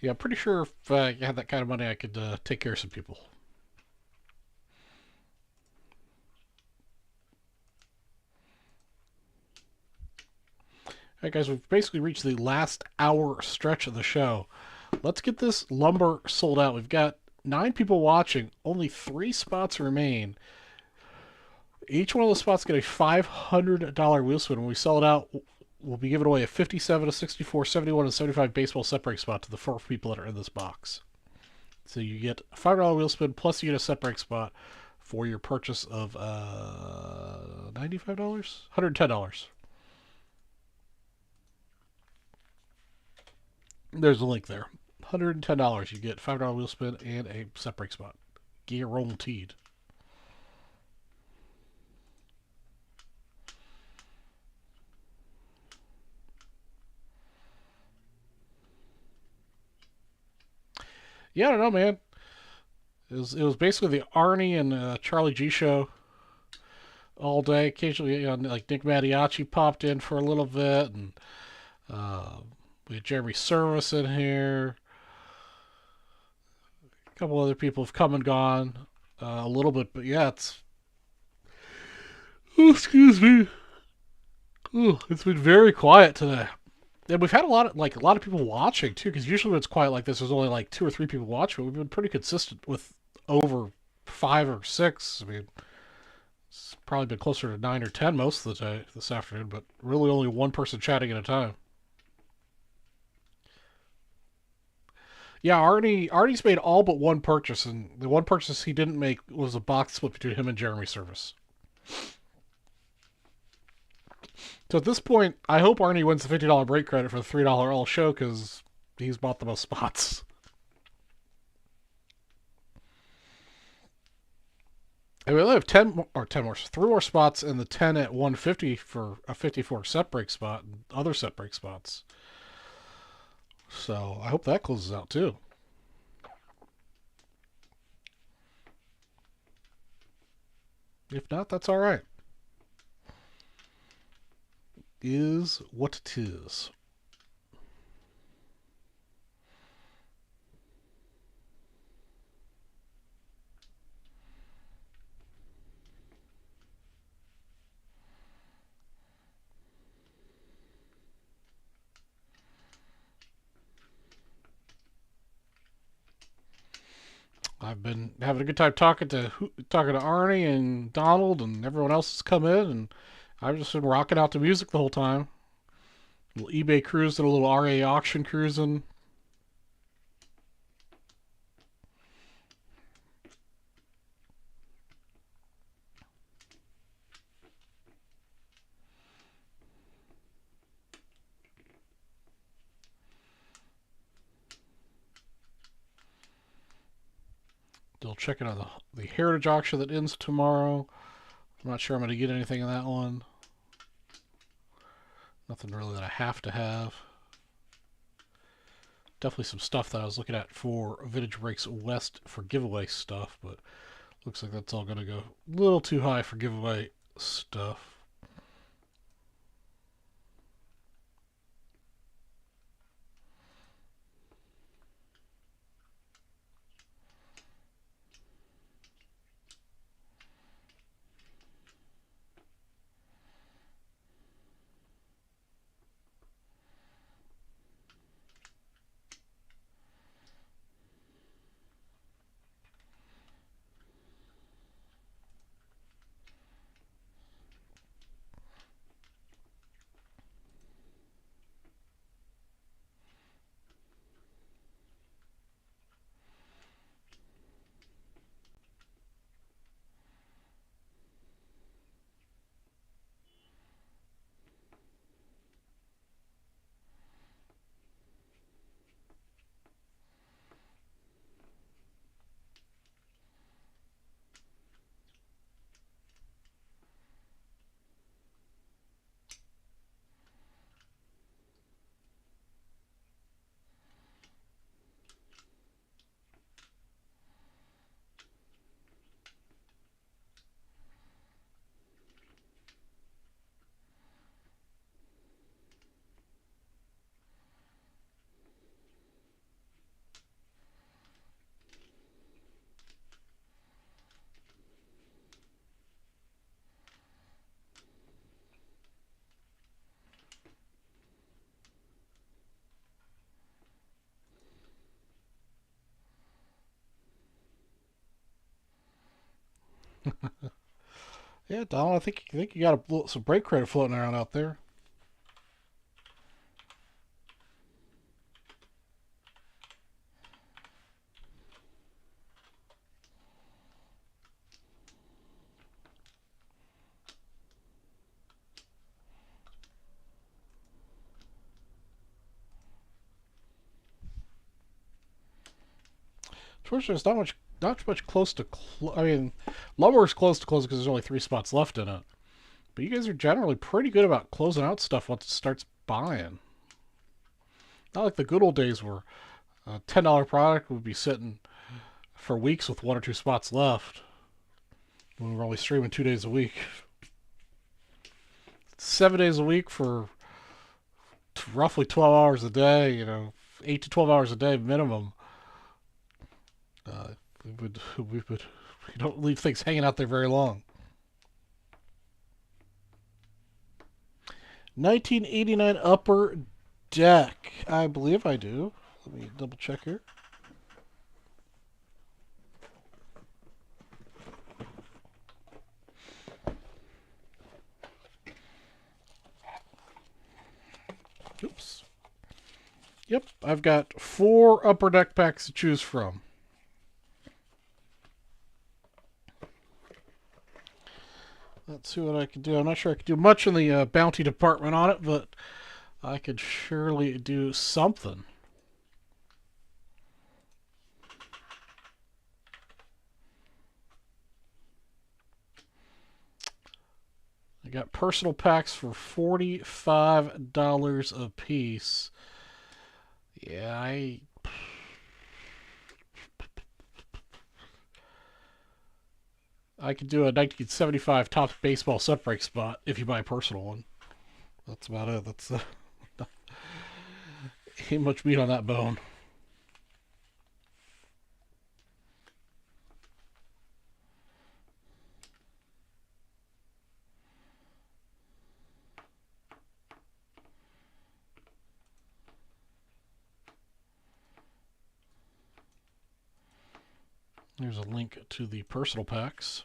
Yeah, I'm pretty sure if you had that kind of money, I could take care of some people. Alright guys, we've basically reached the last hour stretch of the show. Let's get this lumber sold out. We've got 9 people watching. Only 3 spots remain. Each one of those spots get a $500 wheel spin. When we sell it out, we'll be giving away a 57, a 64, 71, and 75 baseball set break spot to the 4 people that are in this box. So you get a $5 wheel spin plus you get a set break spot for your purchase of $95? $110. There's a link there. $110. You get $5 wheel spin and a set break spot. Guaranteed. Yeah, I don't know, man. It was basically the Arnie and Charlie G show all day. Occasionally, like Nick Mattiacci popped in for a little bit, and uh, we had Jeremy Service in here. A couple other people have come and gone a little bit, but yeah, it's. Oh, excuse me. Oh, it's been very quiet today. And we've had a lot of people watching too, because usually when it's quiet like this, there's only like 2 or 3 people watching. But we've been pretty consistent with over 5 or 6. I mean, it's probably been closer to 9 or 10 most of the day this afternoon, but really only one person chatting at a time. Yeah, Arnie's made all but one purchase, and the one purchase he didn't make was a box split between him and Jeremy Service. So at this point, I hope Arnie wins the $50 break credit for the $3 all show because he's bought the most spots. And we only have 3 more spots in the 10 at 150 for a 54 set break spot and other set break spots. So I hope that closes out too. If not, that's all right. Is what it is. I've been having a good time talking to Arnie and Donald and everyone else has come in, and I've just been rocking out to music the whole time. A little eBay cruising, a little RA auction cruising. Still checking on the Heritage auction that ends tomorrow. I'm not sure I'm going to get anything in that one. Nothing really that I have to have. Definitely some stuff that I was looking at for Vintage Breaks West for giveaway stuff, but looks like that's all going to go a little too high for giveaway stuff. Yeah, Donald, I think you got some break credit floating around out there. Fortunately, it's not much close to. I mean, lower is close to close because there's only 3 spots left in it. But you guys are generally pretty good about closing out stuff once it starts buying. Not like the good old days where a $10 product would be sitting for weeks with 1 or 2 spots left when we were only streaming 2 days a week. 7 days a week for roughly 12 hours a day, 8 to 12 hours a day minimum. Uh, we don't leave things hanging out there very long. 1989 Upper Deck. I believe I do. Let me double check here. Oops. Yep, I've got 4 Upper Deck packs to choose from. Let's see what I can do. I'm not sure I can do much in the bounty department on it, but I could surely do something. I got personal packs for $45 a piece. Yeah, I could do a 1975 Topps baseball set break spot if you buy a personal one. That's about it. That's ain't much meat on that bone. There's a link to the personal packs.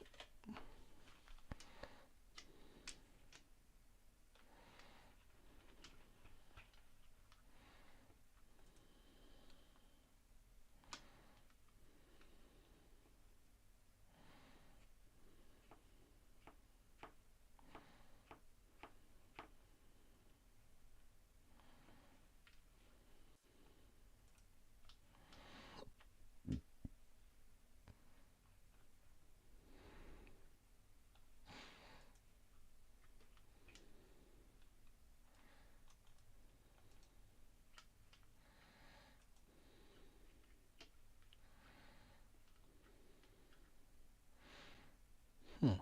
Hmm.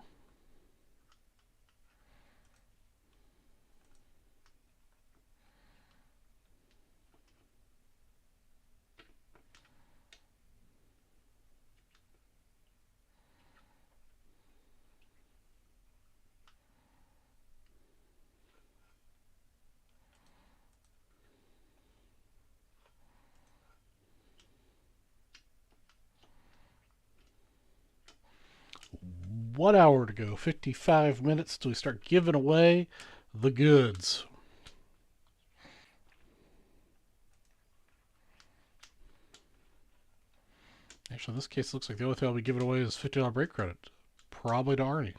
One hour to go. 55 minutes till we start giving away the goods. Actually, in this case, it looks like the only thing I'll be giving away is $50 break credit. Probably to Arnie.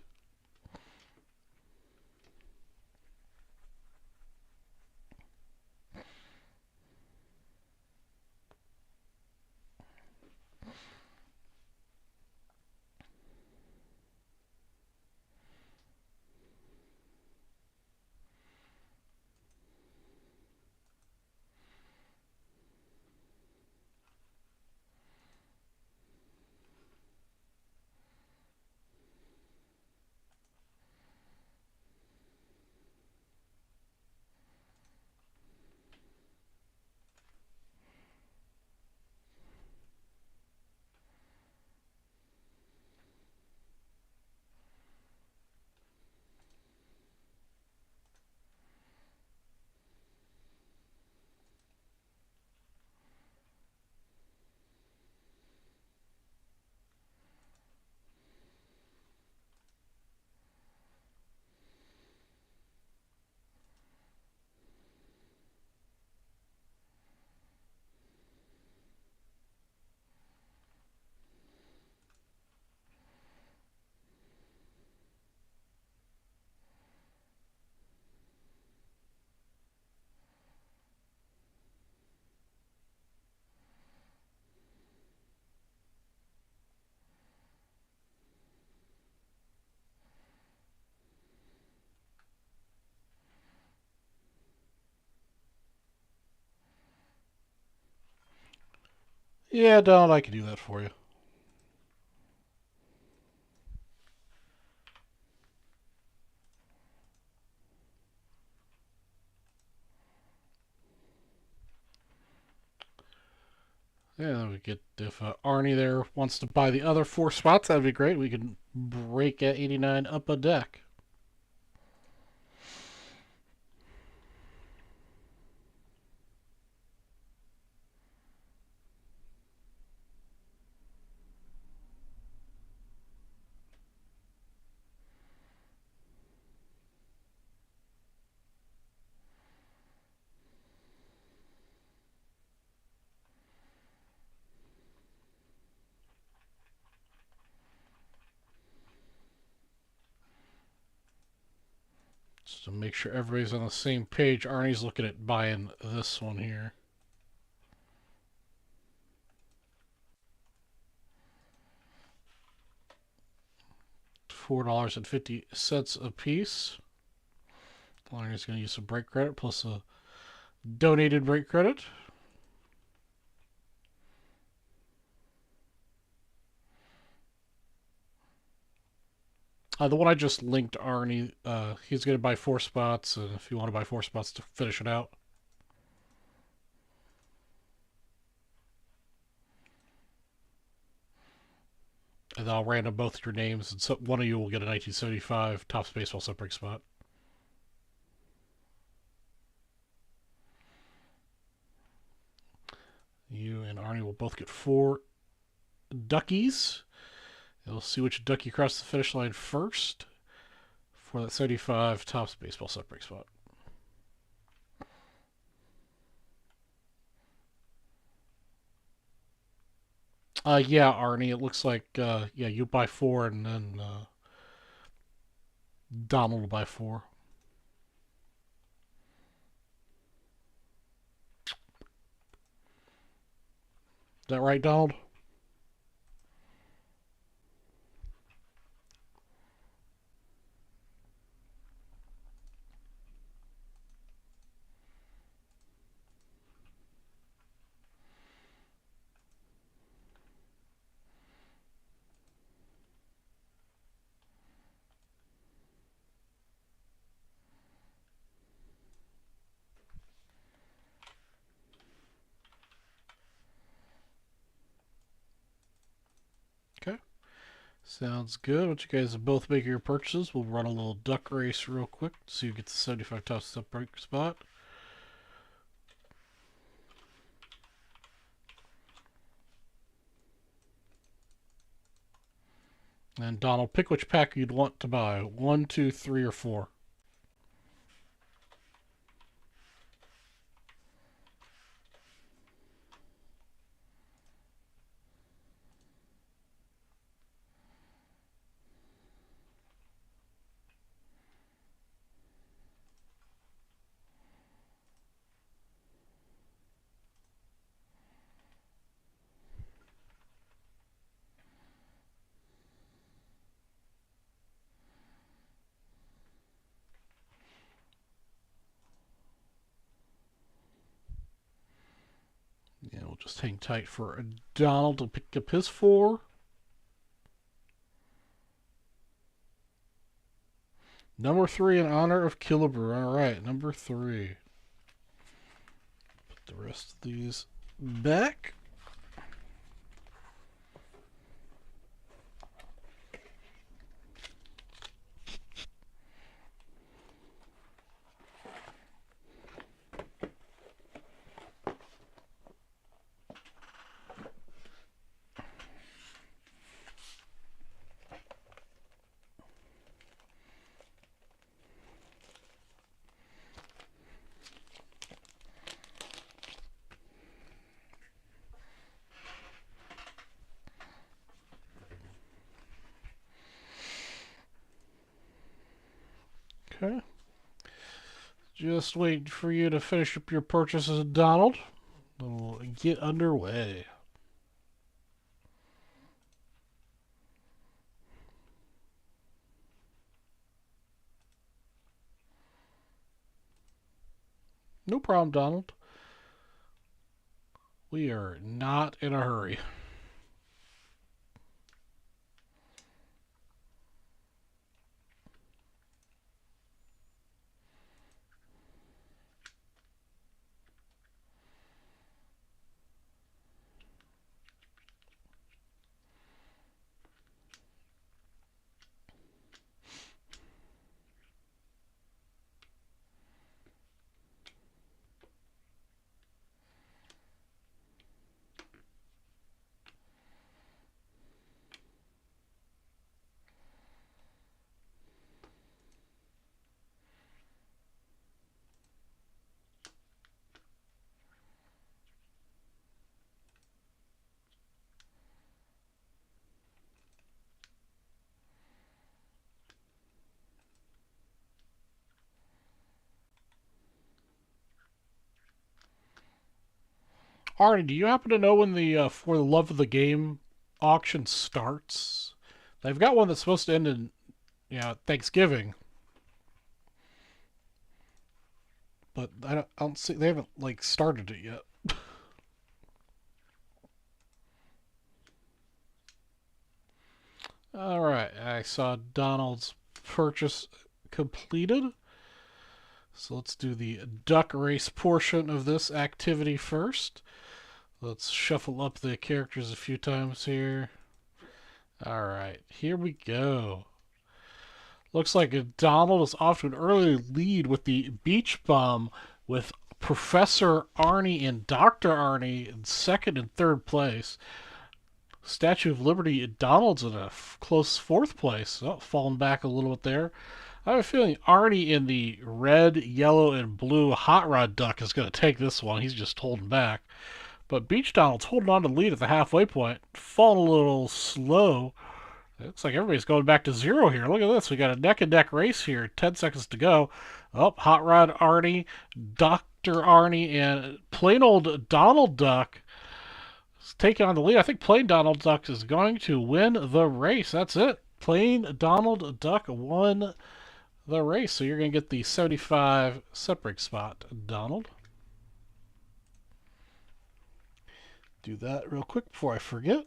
Yeah, Donald, I can do that for you. Yeah, we get if Arnie there wants to buy the other 4 spots, that'd be great. We can break at 89 up a deck. Just to make sure everybody's on the same page, Arnie's looking at buying this one here. $4.50 a piece. Arnie's going to use some break credit plus a donated break credit. The one I just linked Arnie, he's going to buy 4 spots, and if you want to buy 4 spots to finish it out. And I'll random both your names, and so one of you will get a 1975 Topps Baseball Set Break spot. You and Arnie will both get 4 duckies. And we'll see which ducky crosses the finish line first for that 75 Topps Baseball Set Break spot. Yeah, Arnie, it looks like, yeah, you buy 4 and then Donald will buy 4. Is that right, Donald? Okay. Sounds good. Once you guys both make your purchases, we'll run a little duck race real quick so you get the 75 Topps Set Break spot. And Donald, pick which pack you'd want to buy. 1, 2, 3, or 4. Yeah, we'll just hang tight for Donald to pick up his 4. Number 3 in honor of Killebrew. All right, number 3. Put the rest of these back. Okay. Just wait for you to finish up your purchases, Donald. We'll get underway. No problem, Donald. We are not in a hurry. Arnie, do you happen to know when the For the Love of the Game auction starts? They've got one that's supposed to end in Thanksgiving, but I don't see they haven't like started it yet. All right, I saw Donald's purchase completed. So let's do the duck race portion of this activity first. Let's shuffle up the characters a few times here. All right, here we go. Looks like Donald is off to an early lead with the beach bomb, with Professor Arnie and Dr. Arnie in second and third place. Statue of Liberty, Donald's in a close fourth place. Oh, falling back a little bit there. I have a feeling Arnie in the red, yellow, and blue Hot Rod Duck is going to take this one. He's just holding back. But Beach Donald's holding on to the lead at the halfway point, falling a little slow. It looks like everybody's going back to zero here. Look at this. We got a neck and neck race here. 10 seconds to go. Oh, Hot Rod Arnie, Dr. Arnie, and plain old Donald Duck is taking on the lead. I think plain Donald Duck is going to win the race. That's it. Plain Donald Duck won the race. So you're going to get the 75 set break spot, Donald. Do that real quick before I forget.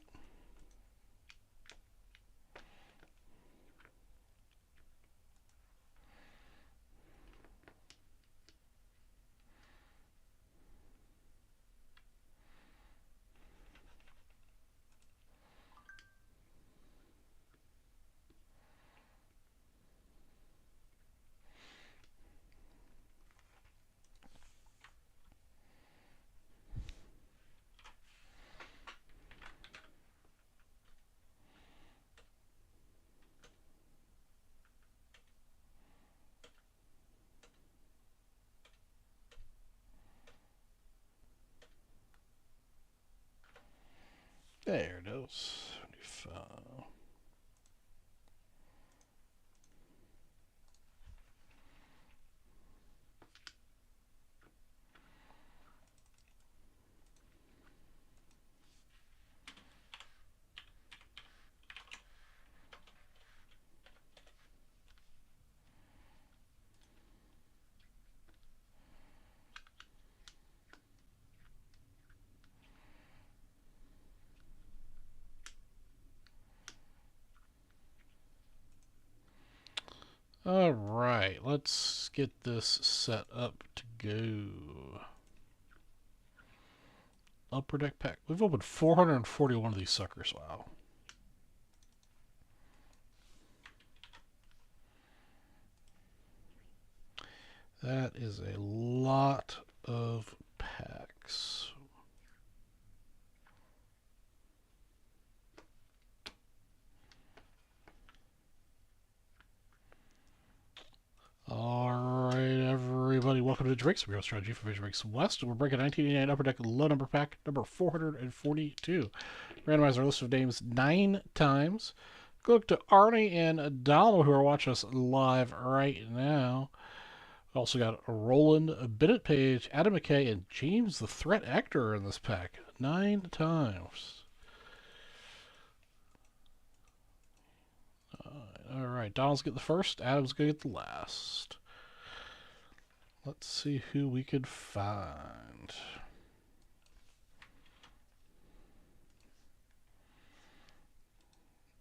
There it is. 75. All right, let's get this set up to go. Upper deck pack. We've opened 441 of these suckers. Wow. That is a lot of packs. Alright, everybody, welcome to Drake's Real Strategy for Vision Breaks West. We're breaking 1989 Upper Deck low number pack number 442. Randomize our list of names 9 times. Go look to Arnie and Donald, who are watching us live right now. We also got Roland, Bennett Page, Adam McKay, and James the Threat Actor in this pack 9 times. Alright, Donald's getting the first, Adam's going to get the last. Let's see who we could find.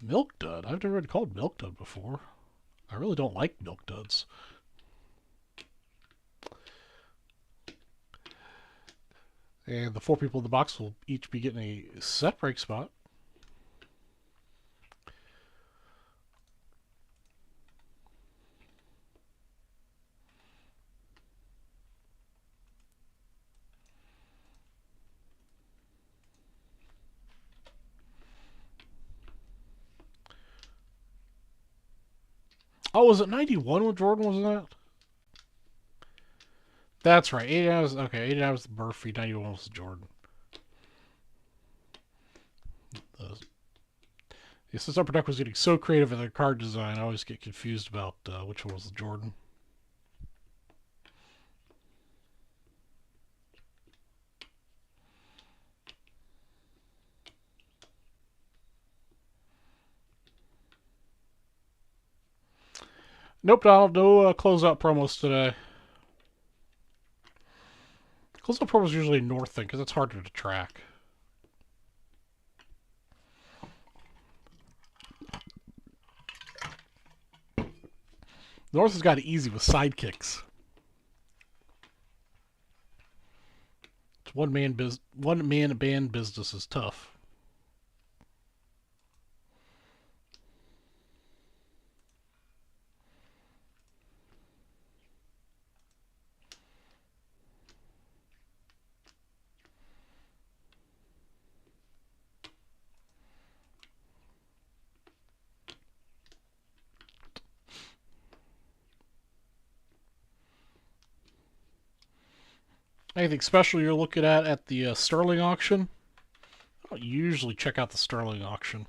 Milk dud? I've never been called milk dud before. I really don't like milk duds. And the 4 people in the box will each be getting a set break spot. Oh, was it 91 when Jordan was in that? That's right. 89 was, okay, 89 was the Murphy, 91 was the Jordan. Since Upper Deck was getting so creative in their card design, I always get confused about which one was the Jordan. Nope, Donald, no closeout promos today. Closeout promos are usually North thing because it's harder to track. North has got it easy with sidekicks. It's one man band business is tough. Anything special you're looking at the Sterling auction? I don't usually check out the Sterling auction.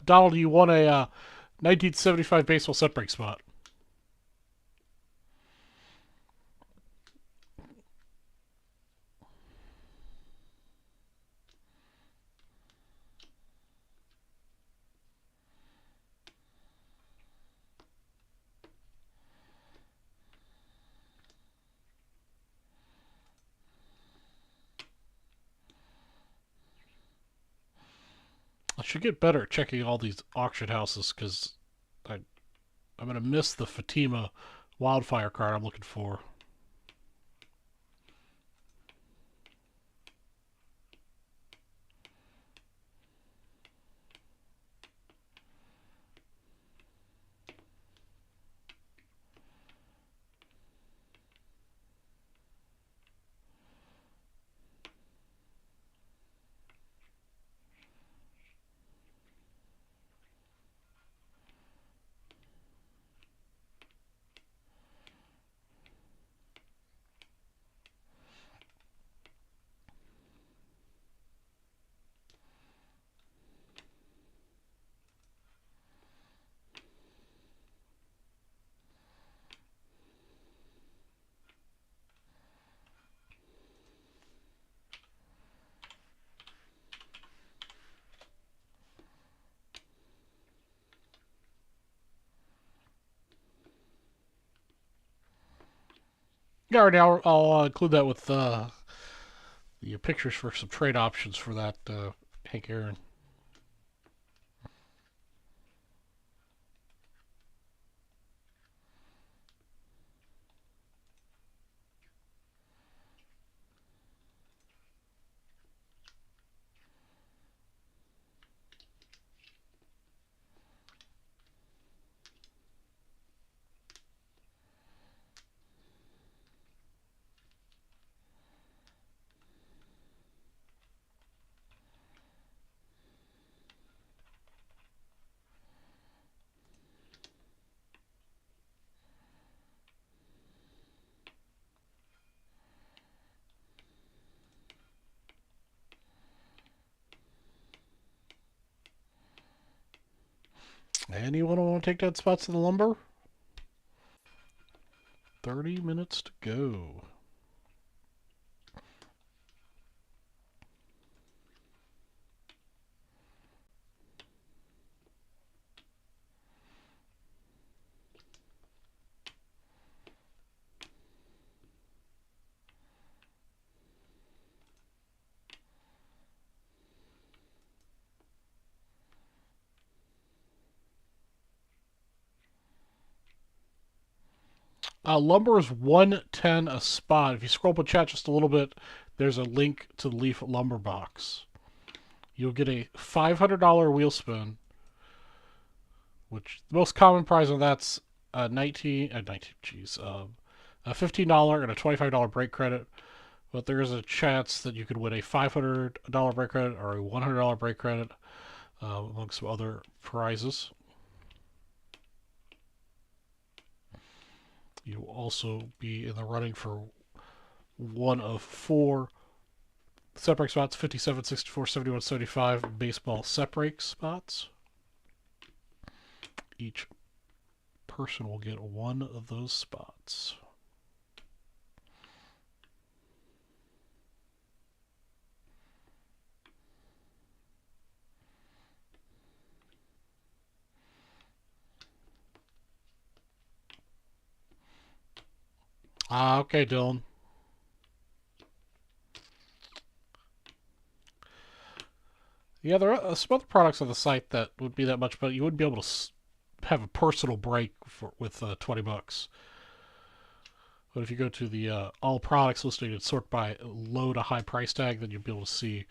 Donald, you won a 1975 baseball set break spot. I should get better at checking all these auction houses because I'm going to miss the Fatima wildfire card I'm looking for. Yeah, right now I'll include that with the pictures for some trade options for that Hank Aaron. Anyone want to take that spots to the lumber? 30 minutes to go. Lumber is 110 a spot. If you scroll up in chat just a little bit, there's a link to the Leaf Lumber box. You'll get a $500 wheel spin, which the most common prize on that's a $15 and a $25 break credit. But there is a chance that you could win a $500 break credit or a $100 break credit, among some other prizes. You'll also be in the running for one of 4 set break spots: 57, 64, 71, 75 baseball set break spots. Each person will get one of those spots. Okay, Dylan. Yeah, there are some other products on the site that would be that much, but you wouldn't be able to have a personal break with $20. But if you go to the all products listing and sort by low to high price tag, then you'll be able to see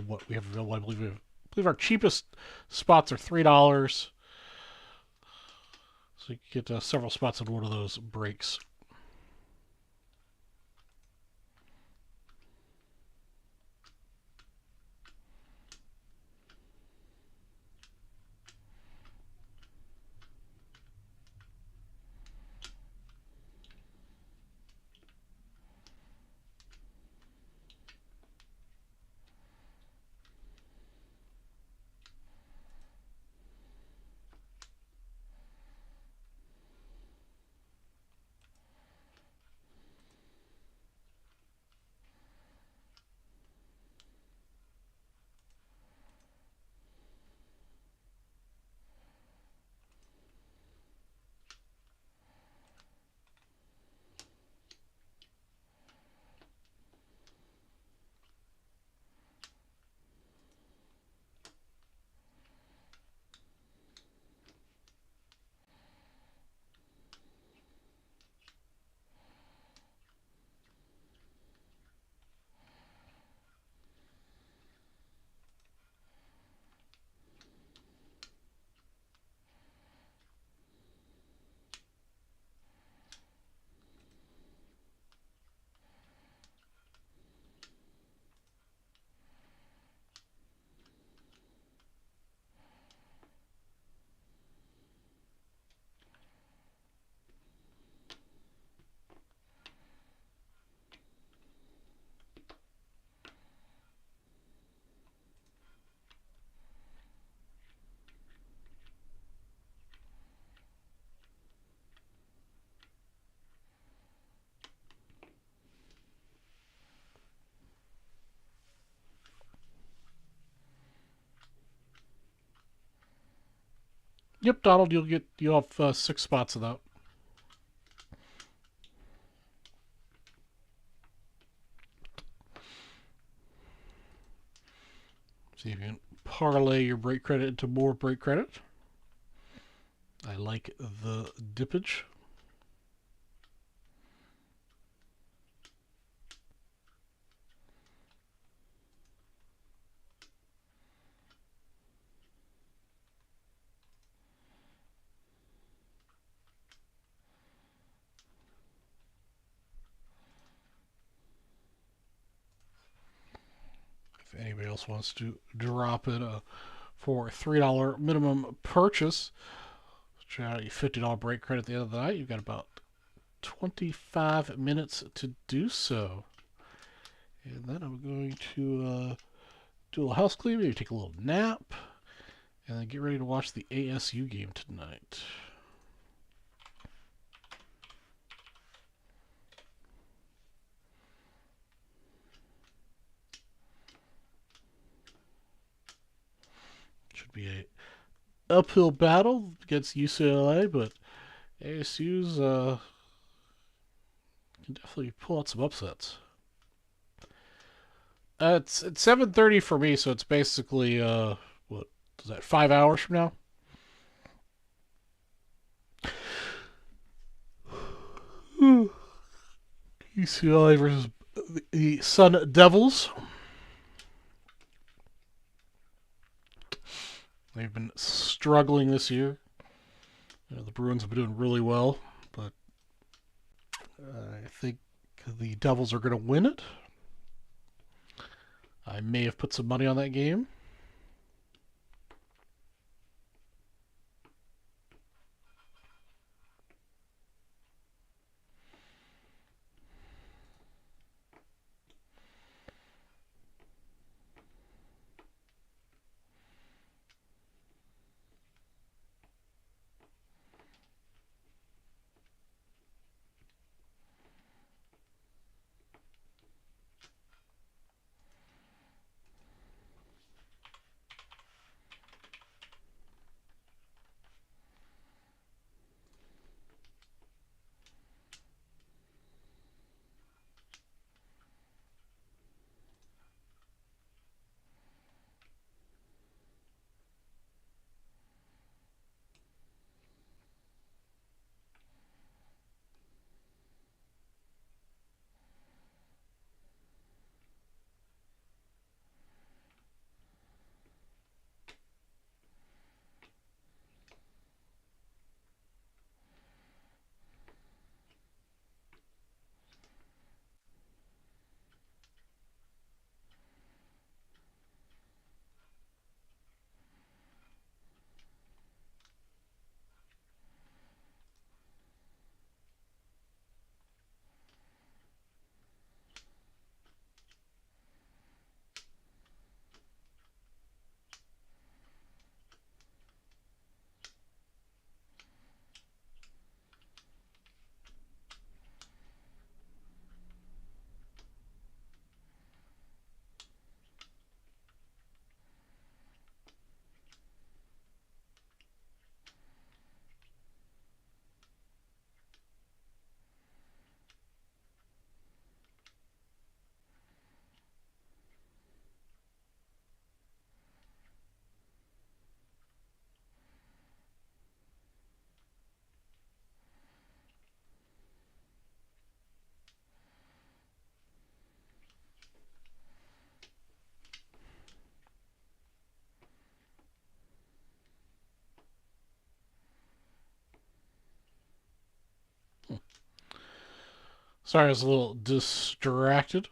what we have available. I believe our cheapest spots are $3, so you can get several spots on one of those breaks. Yep, Donald, you'll have 6 spots of that. See if you can parlay your break credit into more break credit. I like the dippage. If anybody else wants to drop it for a $3 minimum purchase, try out your $50 break credit at the end of the night. You've got about 25 minutes to do so. And then I'm going to do a little house cleaning, maybe take a little nap, and then get ready to watch the ASU game tonight. Should be a uphill battle against UCLA, but ASU's can definitely pull out some upsets. It's 7:30 for me, so it's basically what is that, 5 hours from now? UCLA versus the Sun Devils. They've been struggling this year. The Bruins have been doing really well, but I think the Devils are going to win it. I may have put some money on that game. Sorry, I was a little distracted.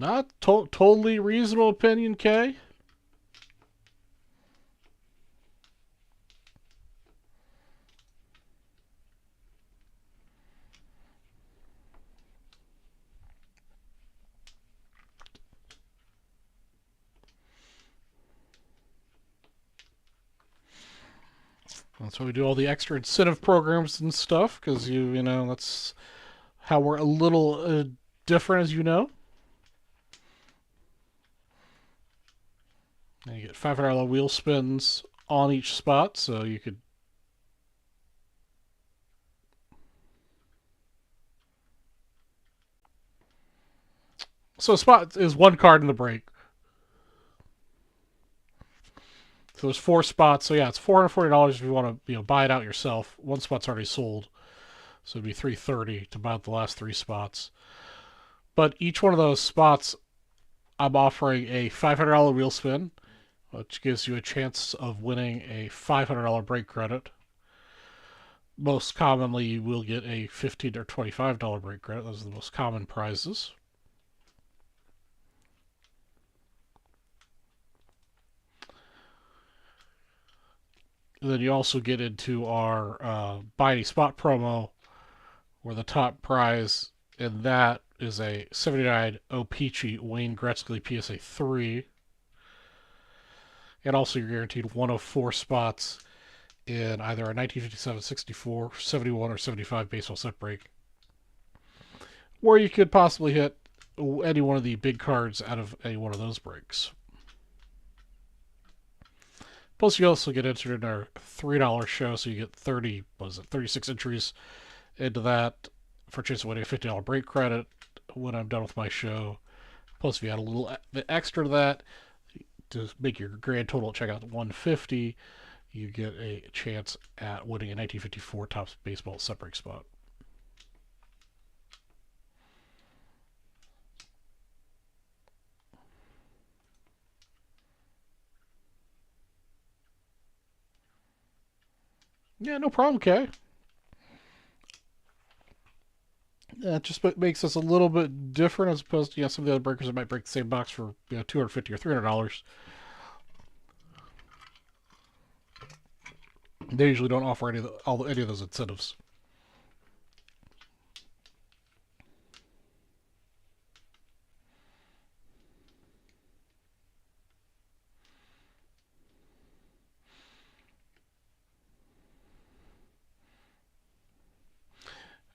Not totally reasonable opinion, Kay. That's why we do all the extra incentive programs and stuff, because you know, that's how we're a little different, as you know. And you get $500 wheel spins on each spot, so you could. So a spot is one card in the break. So there's 4 spots. So yeah, it's $440 if you want to buy it out yourself. One spot's already sold, so it'd be $330 to buy out the last 3 spots. But each one of those spots, I'm offering a $500 wheel spin, which gives you a chance of winning a $500 break credit. Most commonly, you will get a $15 or $25 break credit. Those are the most common prizes. And then you also get into our buy any spot promo, where the top prize in that is a 79 O-Peachy Wayne Gretzky PSA 3. And also you're guaranteed one of four spots in either a 1957, 64, 71, or 75 baseball set break, where you could possibly hit any one of the big cards out of any one of those breaks. Plus, you also get entered in our $3 show, so you get 36 entries into that for a chance of winning a $50 break credit when I'm done with my show. Plus, if you add a little bit extra to that to make your grand total at checkout 150, you get a chance at winning a 1954 Topps Baseball set break spot. Yeah, no problem, Kay. It just makes us a little bit different as opposed to some of the other breakers that might break the same box for $250 or $300. They usually don't offer any of those incentives.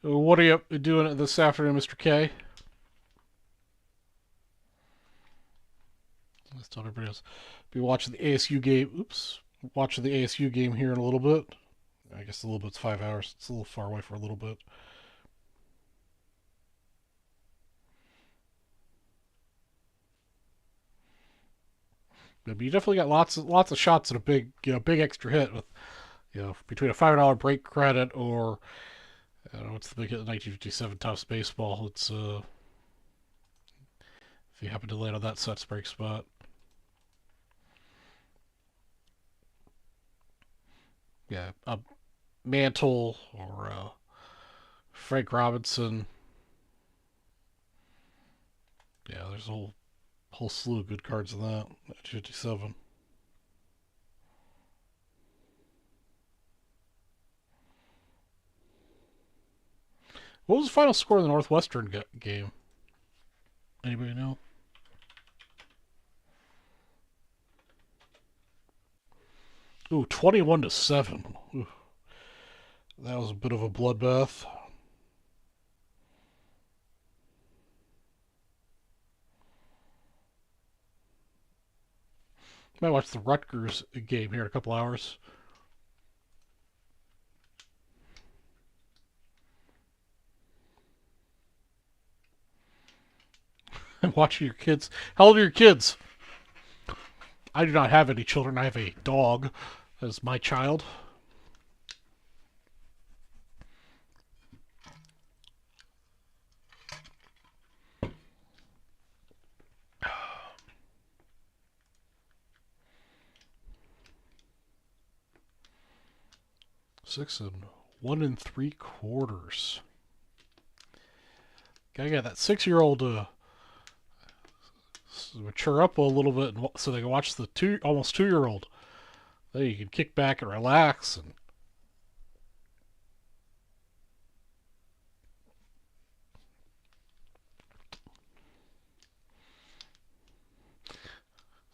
What are you doing this afternoon, Mr. K? Let's tell everybody else. Be watching the ASU game. Oops. Watching the ASU game here in a little bit. I guess a little bit's 5 hours. It's a little far away for a little bit. But you definitely got lots of shots at a big extra hit with between a $5 break credit or I don't know what's the big hit 1957 Topps Baseball. It's if you happen to land on that sets break spot. Yeah, a Mantle or Frank Robinson. Yeah, there's a whole slew of good cards in that 1957. What was the final score of the Northwestern game? Anybody know? Ooh, 21-7. Ooh, that was a bit of a bloodbath. Might watch the Rutgers game here in a couple hours. And watching your kids. How old are your kids? I do not have any children. I have a dog as my child. Six and 1 3/4. Gotta get that 6-year-old mature up a little bit so they can watch the almost 2-year-old. Then you can kick back and relax and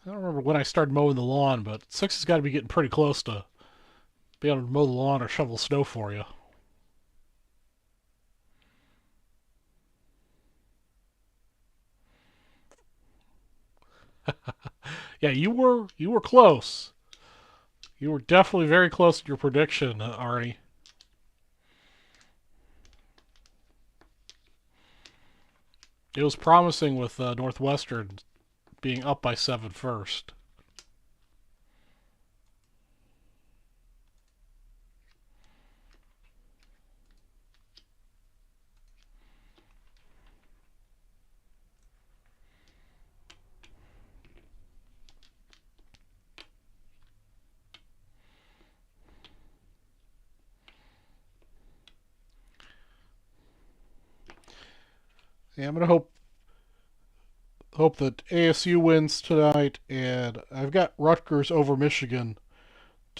I don't remember when I started mowing the lawn, but 6 has got to be getting pretty close to being able to mow the lawn or shovel snow for you. Yeah, you were close. You were definitely very close to your prediction, Arnie. It was promising with Northwestern being up by 7 first. Yeah, I'm gonna hope that ASU wins tonight, and I've got Rutgers over Michigan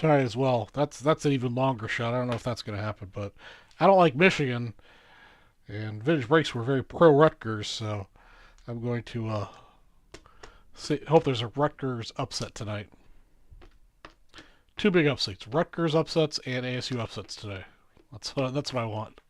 tonight as well. That's an even longer shot. I don't know if that's going to happen, but I don't like Michigan, and Vintage Breaks were very pro Rutgers, so I'm going to hope there's a Rutgers upset tonight. Two big upsets: Rutgers upsets and ASU upsets today. That's what I want.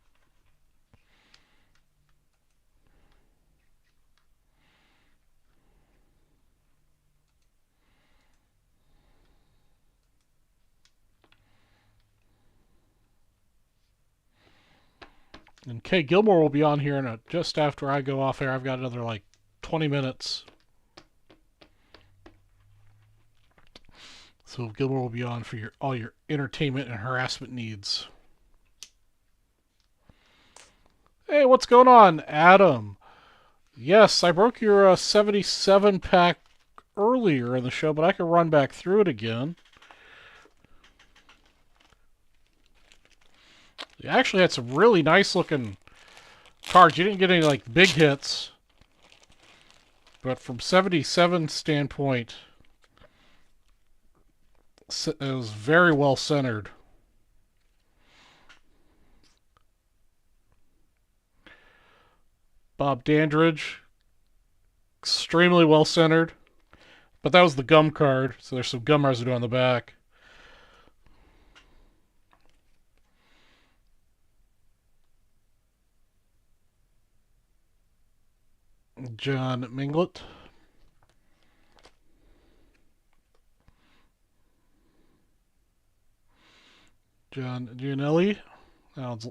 And Kay Gilmore will be on here just after I go off air. I've got another like 20 minutes. So Gilmore will be on for all your entertainment and harassment needs. Hey, what's going on, Adam? Yes, I broke your 77 pack earlier in the show, but I can run back through it again. You actually had some really nice looking cards. You didn't get any like big hits, but from 77 standpoint, it was very well centered. Bob Dandridge, extremely well centered, but that was the gum card, so there's some gum residue on the back. John Minglet. John Gianelli. Now it's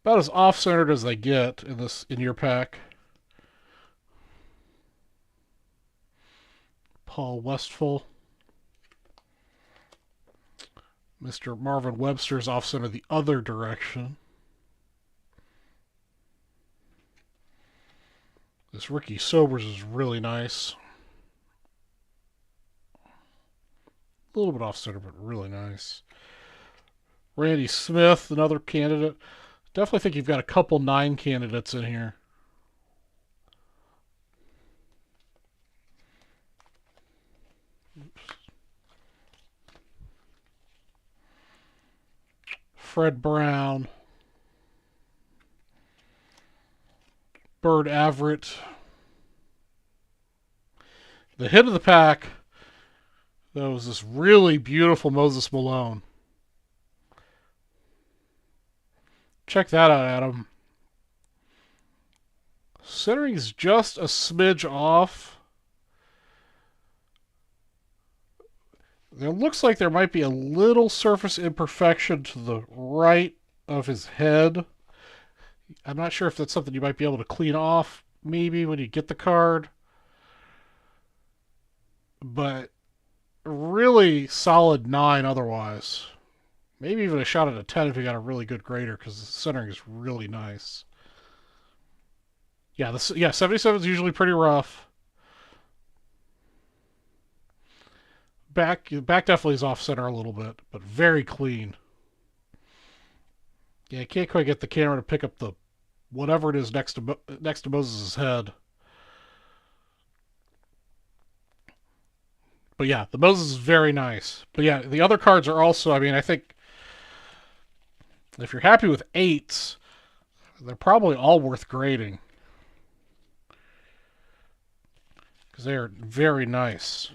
about as off-centered as they get in your pack. Paul Westphal. Mr. Marvin Webster's off-center the other direction. This Ricky Sobers is really nice. A little bit off-center, but really nice. Randy Smith, another candidate. Definitely think you've got a couple 9 candidates in here. Oops. Fred Brown. Bird Everett. The hit of the pack, that was this really beautiful Moses Malone. Check that out, Adam. Centering's just a smidge off. It looks like there might be a little surface imperfection to the right of his head. I'm not sure if that's something you might be able to clean off maybe when you get the card. But really solid 9 otherwise. Maybe even a shot at a 10 if you got a really good grader, because the centering is really nice. Yeah, 77 is usually pretty rough. Back definitely is off center a little bit, but very clean. Yeah, I can't quite get the camera to pick up the whatever it is next to Moses' head. But yeah, the Moses is very nice. But yeah, the other cards are also, I mean, I think if you're happy with 8s, they're probably all worth grading. Because they are very nice.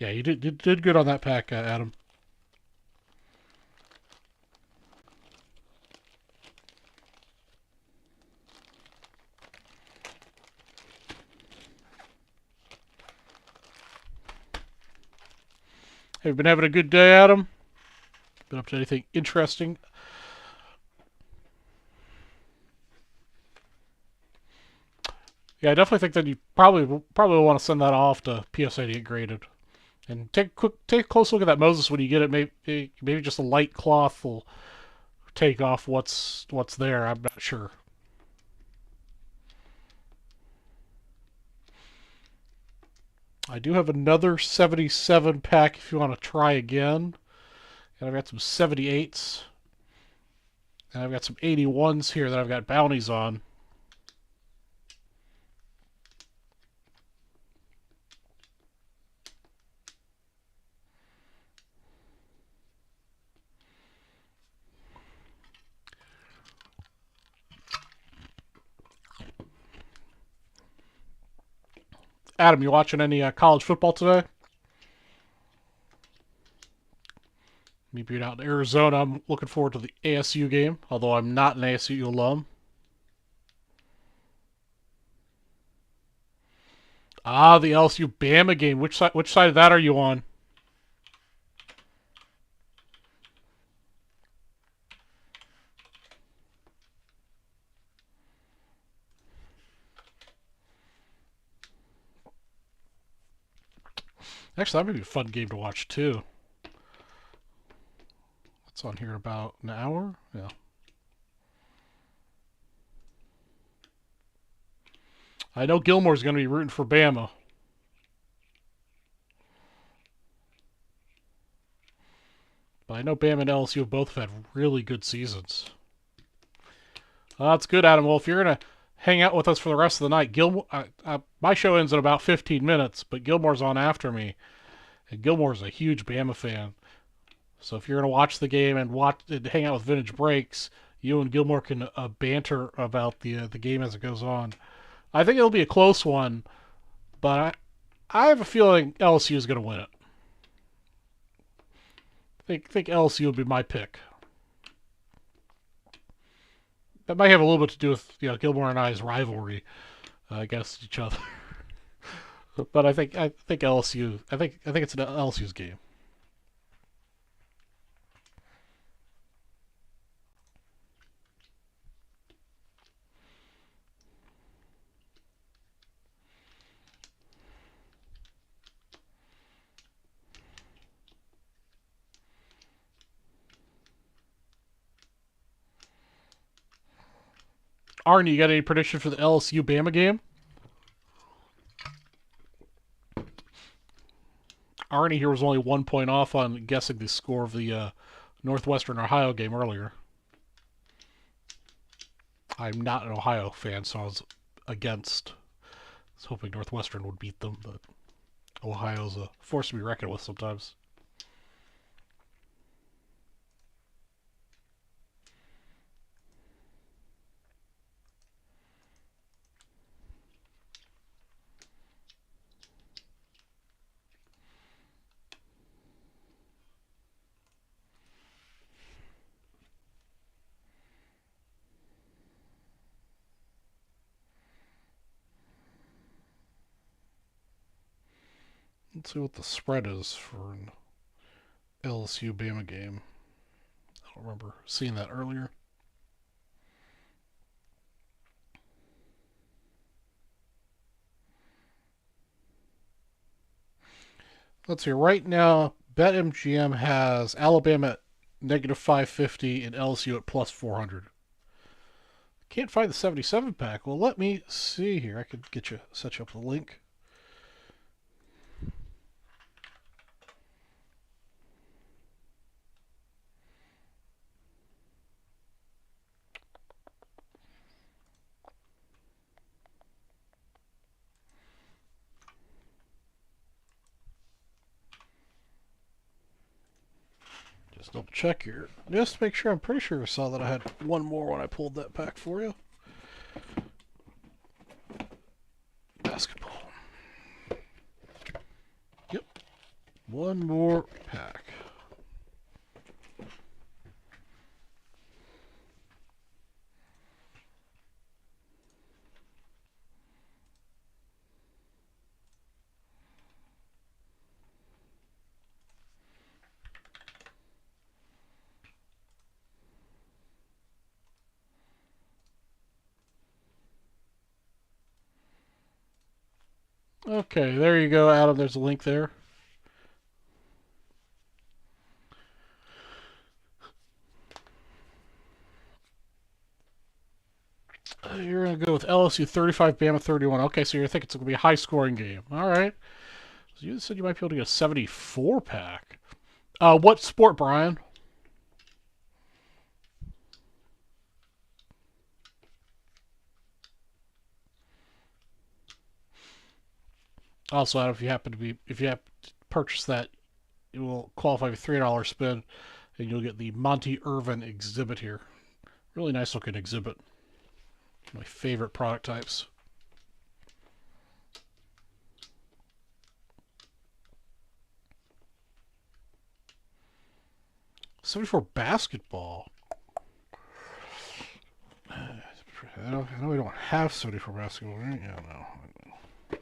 Yeah, you did good on that pack, Adam. Have you been having a good day, Adam? Been up to anything interesting? Yeah, I definitely think that you probably will want to send that off to PSA to get graded. And take a close look at that Moses when you get it. Maybe just a light cloth will take off what's there. I'm not sure. I do have another 77 pack if you want to try again. And I've got some 78s. And I've got some 81s here that I've got bounties on. Adam, you watching any college football today? Me being out in Arizona, I'm looking forward to the ASU game, although I'm not an ASU alum. Ah, the LSU Bama game. Which side of that are you on? Actually, that would be a fun game to watch too. It's on here in about an hour. Yeah. I know Gilmore's going to be rooting for Bama. But I know Bama and LSU have both had really good seasons. That's good, Adam. Well, if you're going to hang out with us for the rest of the night, Gilmore, my show ends in about 15 minutes, but Gilmore's on after me. And Gilmore's a huge Bama fan. So if you're going to watch the game and hang out with Vintage Breaks, you and Gilmore can banter about the game as it goes on. I think it'll be a close one, but I have a feeling LSU is going to win it. I think LSU will be my pick. That might have a little bit to do with Gilmore and I's rivalry against each other. But I think LSU. I think it's an LSU's game. Arnie, you got any prediction for the LSU Bama game? Arnie here was only 1 point off on guessing the score of the Northwestern Ohio game earlier. I'm not an Ohio fan, so I was against. I was hoping Northwestern would beat them, but Ohio's a force to be reckoned with sometimes. Let's see what the spread is for an LSU Bama game. I don't remember seeing that earlier. Let's see. Right now, BetMGM has Alabama at negative 550 and LSU at plus 400. Can't find the 77 pack. Well, let me see here. I could set you up the link. Just double check here. Just to make sure. I'm pretty sure I saw that I had one more when I pulled that pack for you. Basketball. Yep. One more pack. Okay, there you go, Adam. There's a link there. You're going to go with LSU 35, Bama 31. Okay, so you're thinking it's going to be a high-scoring game. All right. So you said you might be able to get a 74 pack. What sport, Brian? Also, Adam, if you happen to purchase that, it will qualify for $3 spin, and you'll get the Monty Irvin exhibit here. Really nice looking exhibit. My favorite product types. 74 basketball. I know we don't have 74 basketball, right? Yeah, no.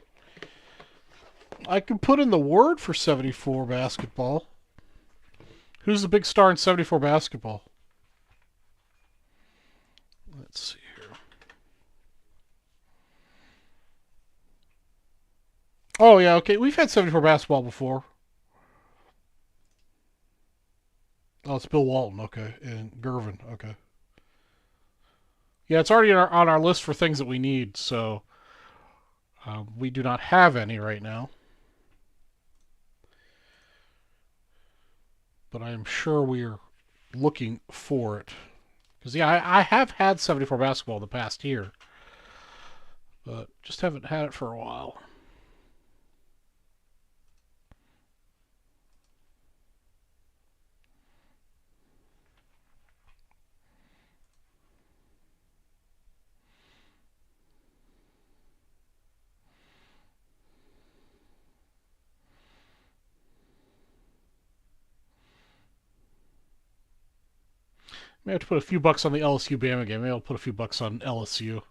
I can put in the word for 74 basketball. Who's the big star in 74 basketball? Let's see here. Oh, yeah, okay. We've had 74 basketball before. Oh, it's Bill Walton, okay. And Gervin, okay. Yeah, it's already on our list for things that we need, so we do not have any right now. But I am sure we are looking for it. Because, yeah, I have had 74 basketball the past year, but just haven't had it for a while. May have to put a few bucks on the LSU Bama game. Maybe I'll put a few bucks on LSU.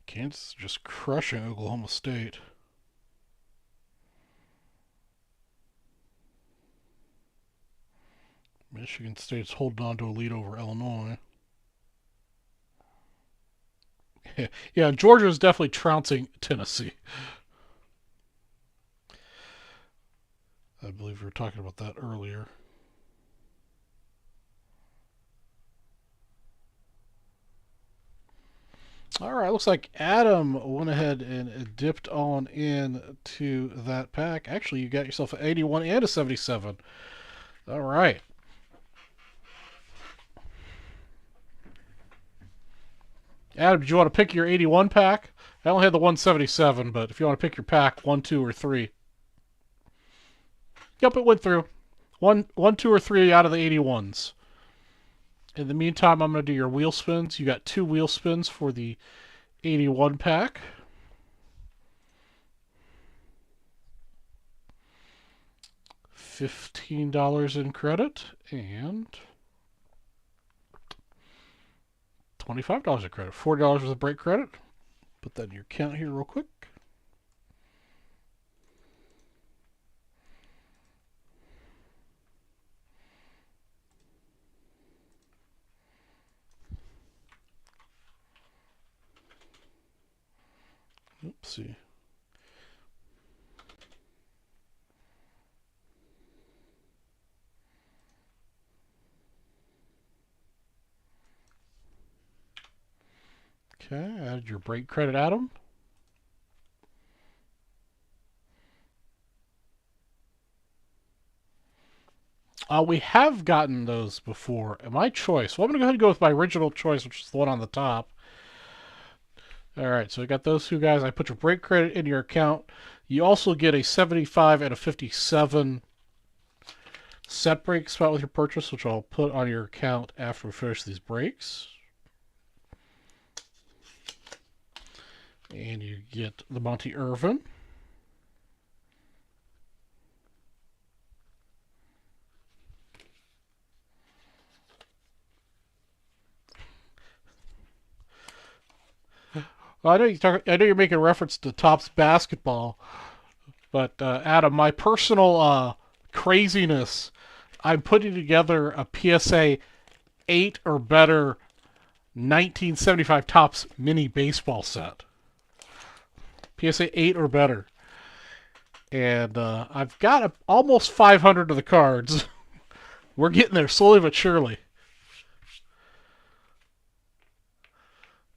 Kansas is just crushing Oklahoma State. Michigan State's holding on to a lead over Illinois. Yeah, Georgia is definitely trouncing Tennessee. I believe we were talking about that earlier. All right, looks like Adam went ahead and dipped on in to that pack. Actually, you got yourself an 81 and a 77. All right. Adam, did you want to pick your 81 pack? I only had the 177, but if you want to pick your pack, 1, 2, or 3. Yep, it went through. 1, 2, or 3 out of the 81s. In the meantime, I'm going to do your wheel spins. You got 2 wheel spins for the 81 pack. $15 in credit and $25 in credit. $40 worth of break credit. Put that in your account here real quick. Oopsie. Okay, added your break credit, Adam. We have gotten those before. My choice. Well, I'm going to go ahead and go with my original choice, which is the one on the top. All right, so I got those 2 guys. I put your break credit in your account. You also get a 75 and a 57 set break spot with your purchase, which I'll put on your account after we finish these breaks. And you get the Monty Irvin. Well, I know you're making reference to Topps basketball, but Adam, my personal craziness, I'm putting together a PSA 8 or better 1975 Topps mini baseball set. PSA 8 or better. And I've got almost 500 of the cards. We're getting there slowly but surely.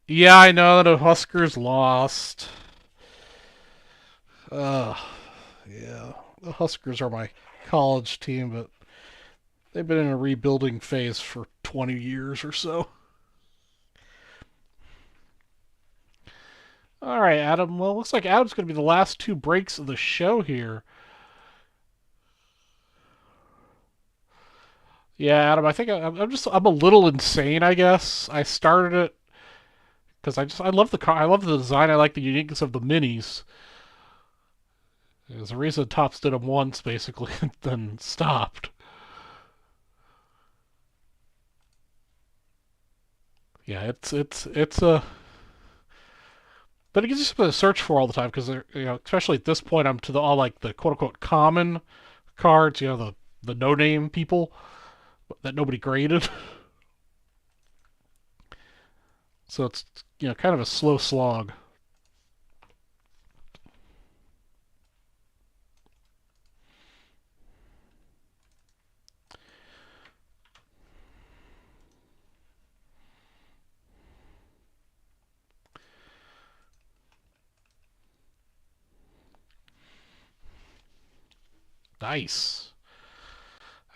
Yeah, I know the Huskers lost. Yeah. The Huskers are my college team, but they've been in a rebuilding phase for 20 years or so. All right, Adam. Well, looks like Adam's going to be the last two breaks of the show here. Yeah, Adam. I think I'm a little insane. I guess I started it because I love the car. I love the design. I like the uniqueness of the minis. There's a reason Topps did them once, basically, and then stopped. Yeah, it's a. But it gives you something to search for all the time because especially at this point, I'm to the all like the quote unquote common cards. The no name people that nobody graded. So it's kind of a slow slog. Nice.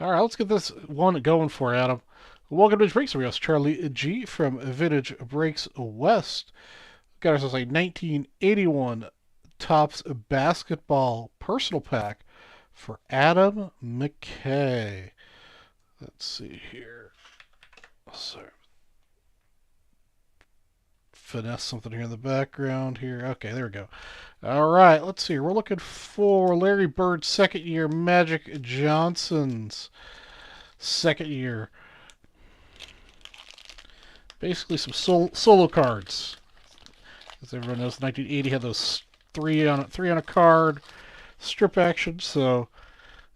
All right, let's get this one going for Adam. Welcome to Vintage Breaks. It's Charlie G from Vintage Breaks West. Got ourselves a 1981 Topps Basketball Personal Pack for Adam McKay. Let's see here. Sorry. Finesse something here in the background here. Okay, there we go. All right, let's see. We're looking for Larry Bird's second year, Magic Johnson's second year. Basically some solo cards. As everyone knows, 1980 had those three on a card strip action, so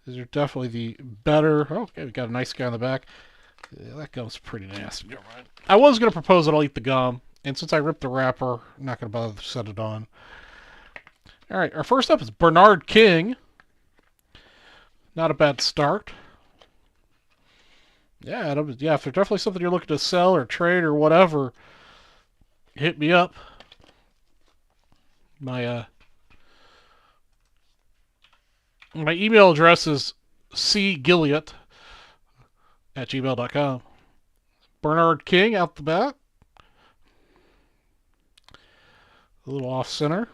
these are definitely the better. Oh, okay, we got a nice guy on the back. Yeah, that gum's pretty nasty. Never mind. I was going to propose that I'll eat the gum, and since I ripped the wrapper, I'm not going to bother to set it on. All right, our first up is Bernard King. Not a bad start. Yeah, if there's definitely something you're looking to sell or trade or whatever, hit me up. My email address is cgilliot@gmail.com. Bernard King out the back. A little off center.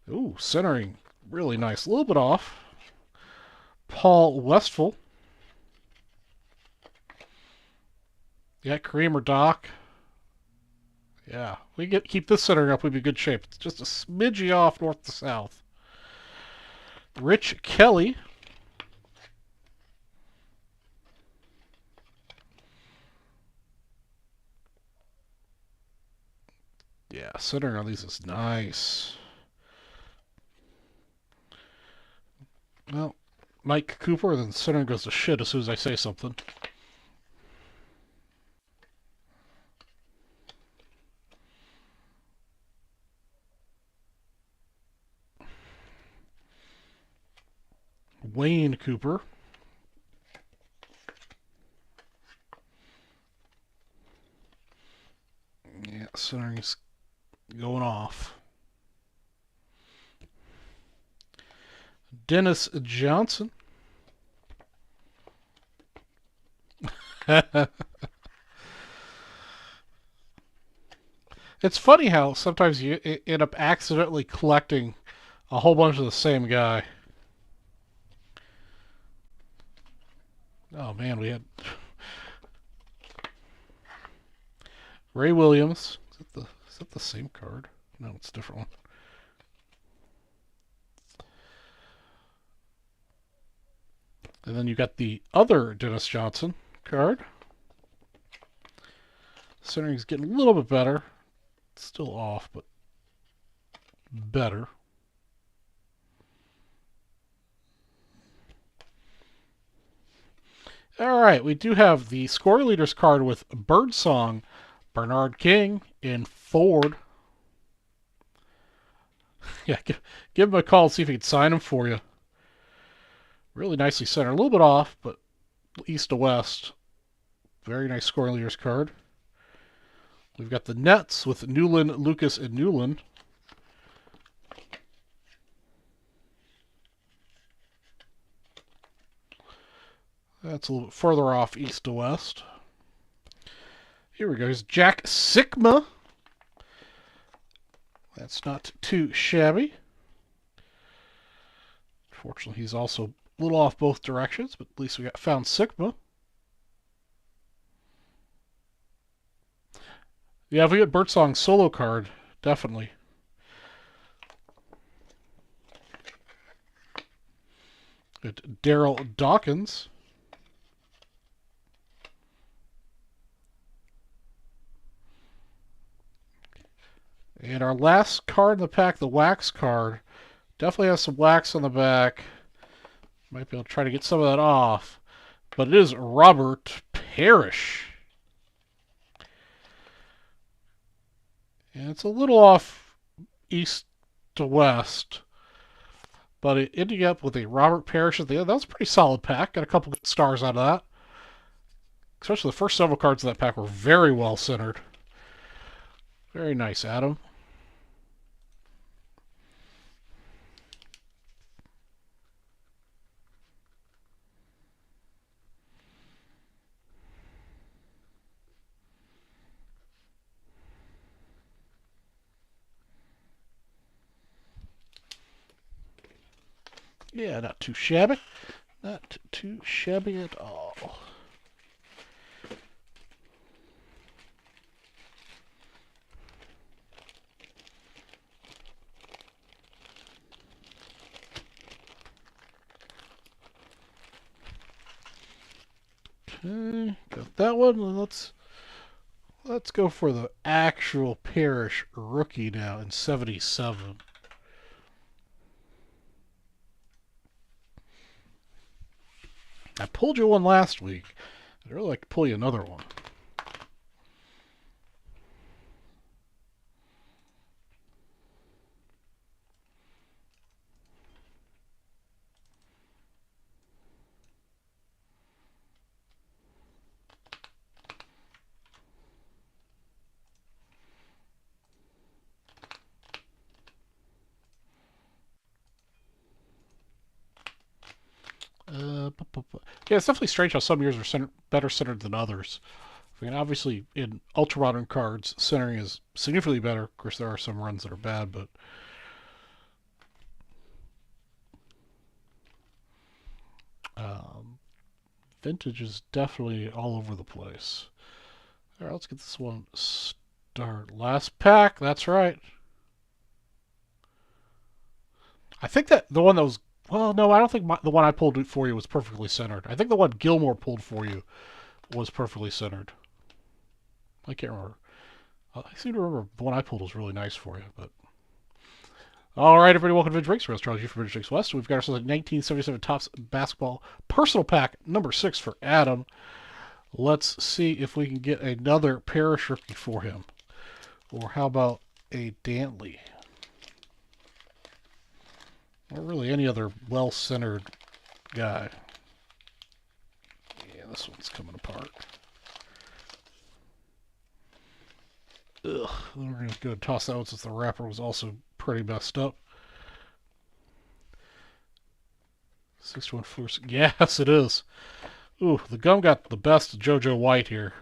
Ooh, centering really nice. A little bit off. Paul Westphal. Yeah, Kareem or Doc. Yeah, keep this centering up, we'd be in good shape. It's just a smidgy off north to south. Rich Kelly. Yeah, centering on these is nice. Well, Mike Cooper, then centering goes to shit as soon as I say something. Wayne Cooper. Yeah, centering's going off. Dennis Johnson. It's funny how sometimes you end up accidentally collecting a whole bunch of the same guy. Oh man, we had Ray Williams. Is that the same card? No, it's a different one. And then you got the other Dennis Johnson card. Centering's getting a little bit better. It's still off, but better. All right, we do have the score leaders card with Birdsong, Bernard King in Ford. Yeah, give him a call and see if he can sign him for you. Really nicely centered. A little bit off, but east to west. Very nice score leaders card. We've got the Nets with Newland, Lucas, and Newland. That's a little bit further off east to west. Here we go. Here's Jack Sigma. That's not too shabby. Fortunately, he's also a little off both directions, but at least we got found Sigma. Yeah, if we get Birdsong's solo card, definitely. Daryl Dawkins. And our last card in the pack, the wax card, definitely has some wax on the back. Might be able to try to get some of that off. But it is Robert Parrish. And it's a little off east to west. But it ended up with a Robert Parrish at the end. That was a pretty solid pack. Got a couple good stars out of that. Especially the first several cards of that pack were very well centered. Very nice, Adam. Yeah, not too shabby. Not too shabby at all. Okay, got that one. Let's go for the actual Parrish rookie now in 77. I pulled you one last week. I'd really like to pull you another one. Yeah, it's definitely strange how some years are better centered than others. I mean, obviously, in ultra modern cards, centering is significantly better. Of course, there are some runs that are bad, but vintage is definitely all over the place. All right, let's get this one started. Last pack. That's right. I think that the one that was well, no, I don't think the one I pulled for you was perfectly centered. I think the one Gilmore pulled for you was perfectly centered. I can't remember. I seem to remember the one I pulled was really nice for you, but. All right, everybody, welcome to Vintage Breaks. We're Charles G from Vintage Breaks West. We've got ourselves a 1977 Topps Basketball Personal Pack number 6 for Adam. Let's see if we can get another Parrish rookie for him. Or how about a Dantley? Or really any other well-centered guy. Yeah, this one's coming apart. Ugh, we're going to go toss that one since the wrapper was also pretty messed up. 61 Force. Yes, it is. Ooh, the gum got the best of JoJo White here.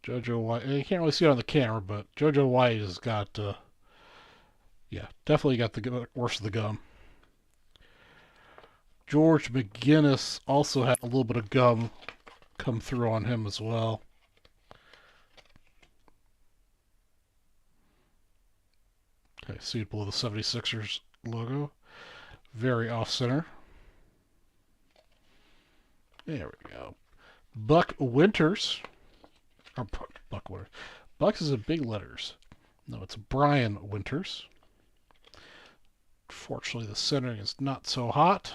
JoJo White. You can't really see it on the camera, but JoJo White has got, yeah, definitely got the worst of the gum. George McGinnis also had a little bit of gum come through on him as well. Okay, see it below the 76ers logo. Very off-center. There we go. Buck Winters. Or Buck Winters. Bucks is in big letters. No, it's Brian Winters. Fortunately, the centering is not so hot.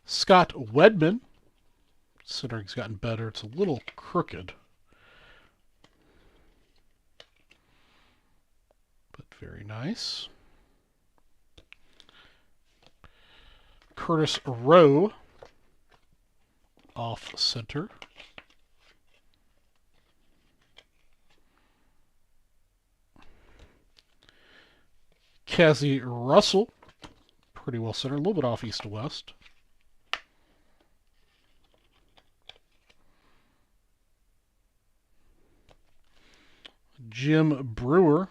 Scott Wedman. Centering's gotten better. It's a little crooked. But very nice. Curtis Rowe. Off center. Cassie Russell. Pretty well centered. A little bit off east to west. Jim Brewer.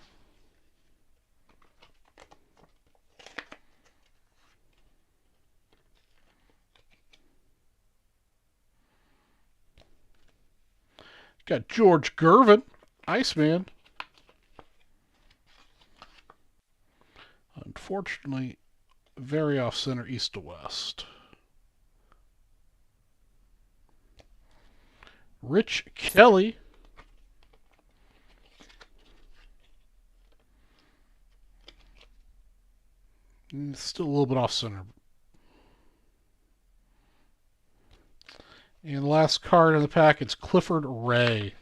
Got George Gervin, Iceman. Unfortunately, very off center, east to west. Rich Kelly. Still a little bit off center. And the last card in the pack, it's Clifford Ray.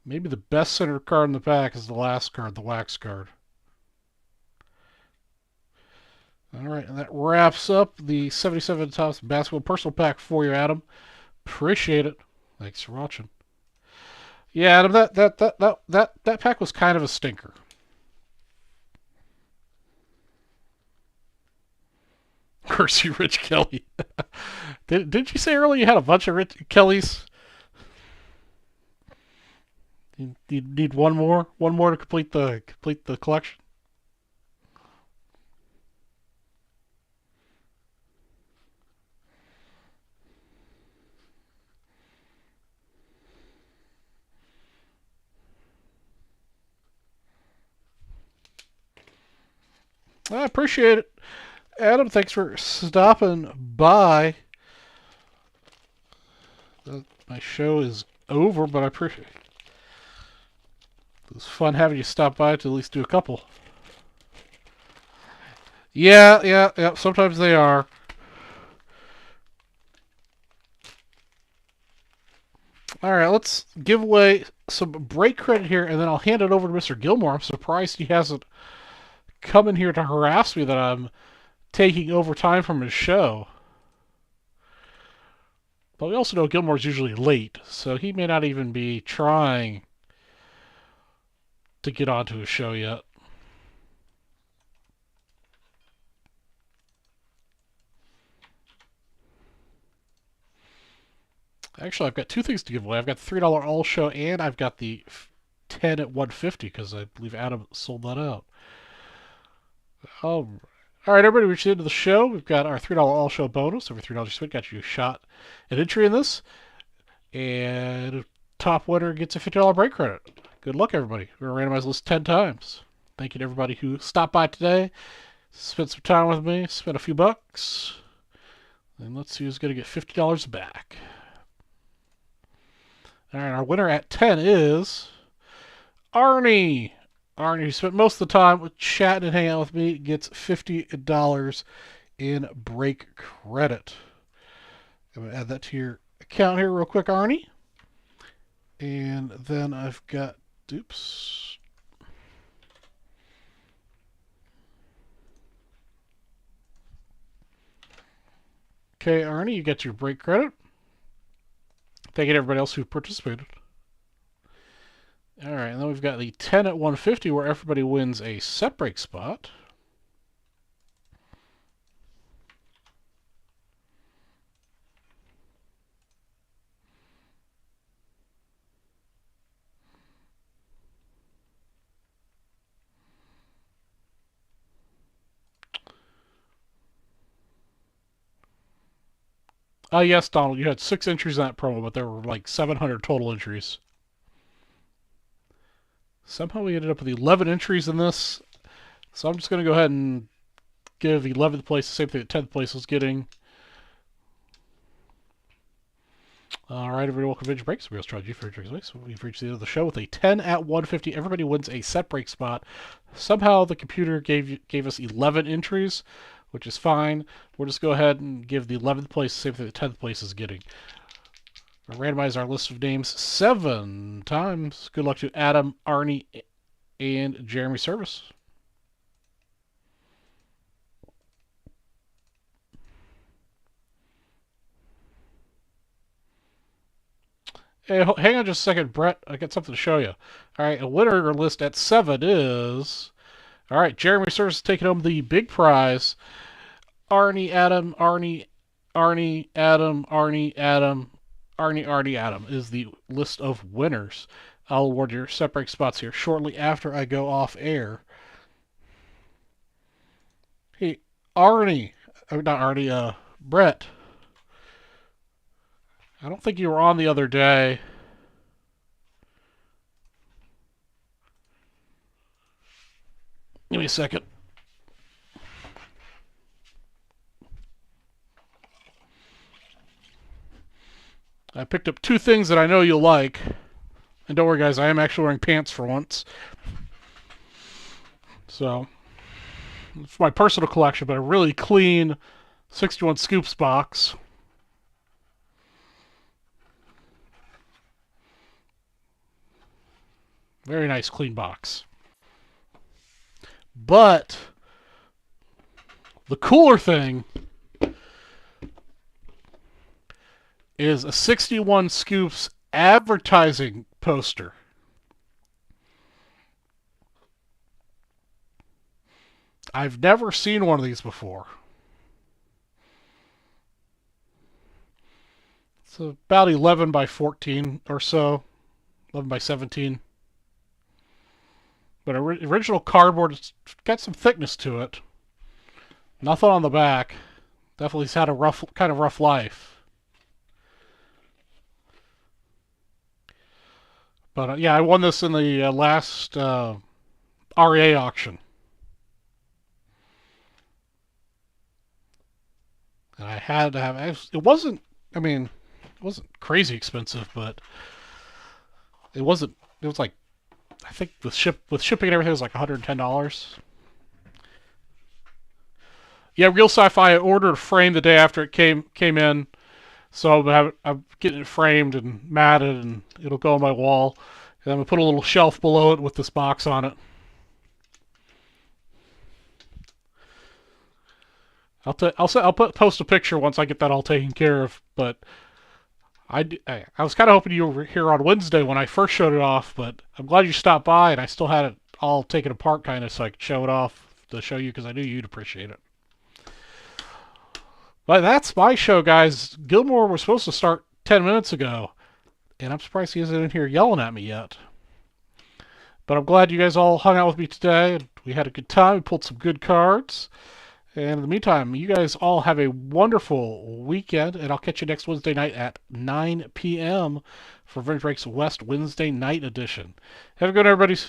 Maybe the best center card in the pack is the last card, the wax card. All right, and that wraps up the 77 Topps Basketball Personal Pack for you, Adam. Appreciate it. Thanks for watching. Yeah, Adam, that pack was kind of a stinker. Curse you, Rich Kelly. Didn't you say earlier you had a bunch of Rich Kellys? You need one more to complete the collection. I appreciate it. Adam, thanks for stopping by. My show is over, but I appreciate it. It was fun having you stop by to at least do a couple. Yeah. Sometimes they are. All right, let's give away some break credit here, and then I'll hand it over to Mr. Gilmore. I'm surprised he hasn't come in here to harass me that I'm taking over time from his show. But we also know Gilmore's usually late, so he may not even be trying to get onto his show yet. Actually, I've got two things to give away. I've got the $3 all show, and I've got the 10 at 150 because I believe Adam sold that out. All right, everybody, reached the end of the show. We've got our $3 all show bonus. Every $3 you spent got you a shot at entry in this. And top winner gets a $50 break credit. Good luck, everybody. We're going to randomize this 10 times. Thank you to everybody who stopped by today, spent some time with me, spent a few bucks. And let's see who's going to get $50 back. All right, our winner at 10 is Arnie. Arnie, who spent most of the time chatting and hanging out with me, gets $50 in break credit. I'm going to add that to your account here real quick, Arnie. And then I've got, oops. Okay, Arnie, you get your break credit. Thank you to everybody else who participated. All right, and then we've got the 10 at 150 where everybody wins a set break spot. Yes, Donald, you had 6 entries in that promo, but there were like 700 total entries. Somehow we ended up with 11 entries in this, so I'm just going to go ahead and give 11th place the same thing that 10th place was getting. All right, everybody, welcome to Vintage Breaks. We'll try G for Drinks. We've reached the end of the show with a 10 at 150. Everybody wins a set break spot. Somehow the computer gave us 11 entries, which is fine. We'll just go ahead and give the 11th place the same thing the 10th place is getting. We'll randomize our list of names 7 times. Good luck to Adam, Arnie, and Jeremy Service. Hey, hang on just a second, Brett. I got something to show you. All right, a winner list at 7 is... All right, Jeremy Service is taking home the big prize. Arnie, Adam, Arnie, Arnie, Adam, Arnie, Adam, Arnie, Arnie, Adam is the list of winners. I'll award your separate spots here shortly after I go off air. Hey, Arnie, not Arnie, Brett. I don't think you were on the other day. Give me a second. I picked up 2 things that I know you'll like. And don't worry, guys, I am actually wearing pants for once. So, it's my personal collection, but a really clean 61 Scoops box. Very nice, clean box. But the cooler thing is a 61 Scoops advertising poster. I've never seen one of these before. It's about 11 by 14 or so, 11 by 17. But original cardboard, it's got some thickness to it. Nothing on the back. Definitely has had a kind of rough life. But yeah, I won this in the last REA auction. And I had to have it. Wasn't, I mean, it wasn't crazy expensive, but it wasn't. It was like, I think with shipping and everything, it was like $110. Yeah, Real Sci-Fi. I ordered a frame the day after it came in, so I'm getting it framed and matted, and it'll go on my wall. And I'm gonna put a little shelf below it with this box on it. I'll post a picture once I get that all taken care of. But I was kind of hoping you were here on Wednesday when I first showed it off, but I'm glad you stopped by, and I still had it all taken apart kind of so I could show it off to show you because I knew you'd appreciate it. But that's my show, guys. Gilmore was supposed to start 10 minutes ago, and I'm surprised he isn't in here yelling at me yet. But I'm glad you guys all hung out with me today. We had a good time. We pulled some good cards. And in the meantime, you guys all have a wonderful weekend, and I'll catch you next Wednesday night at 9 p.m. for Vintage Breaks West Wednesday Night Edition. Have a good one, everybody.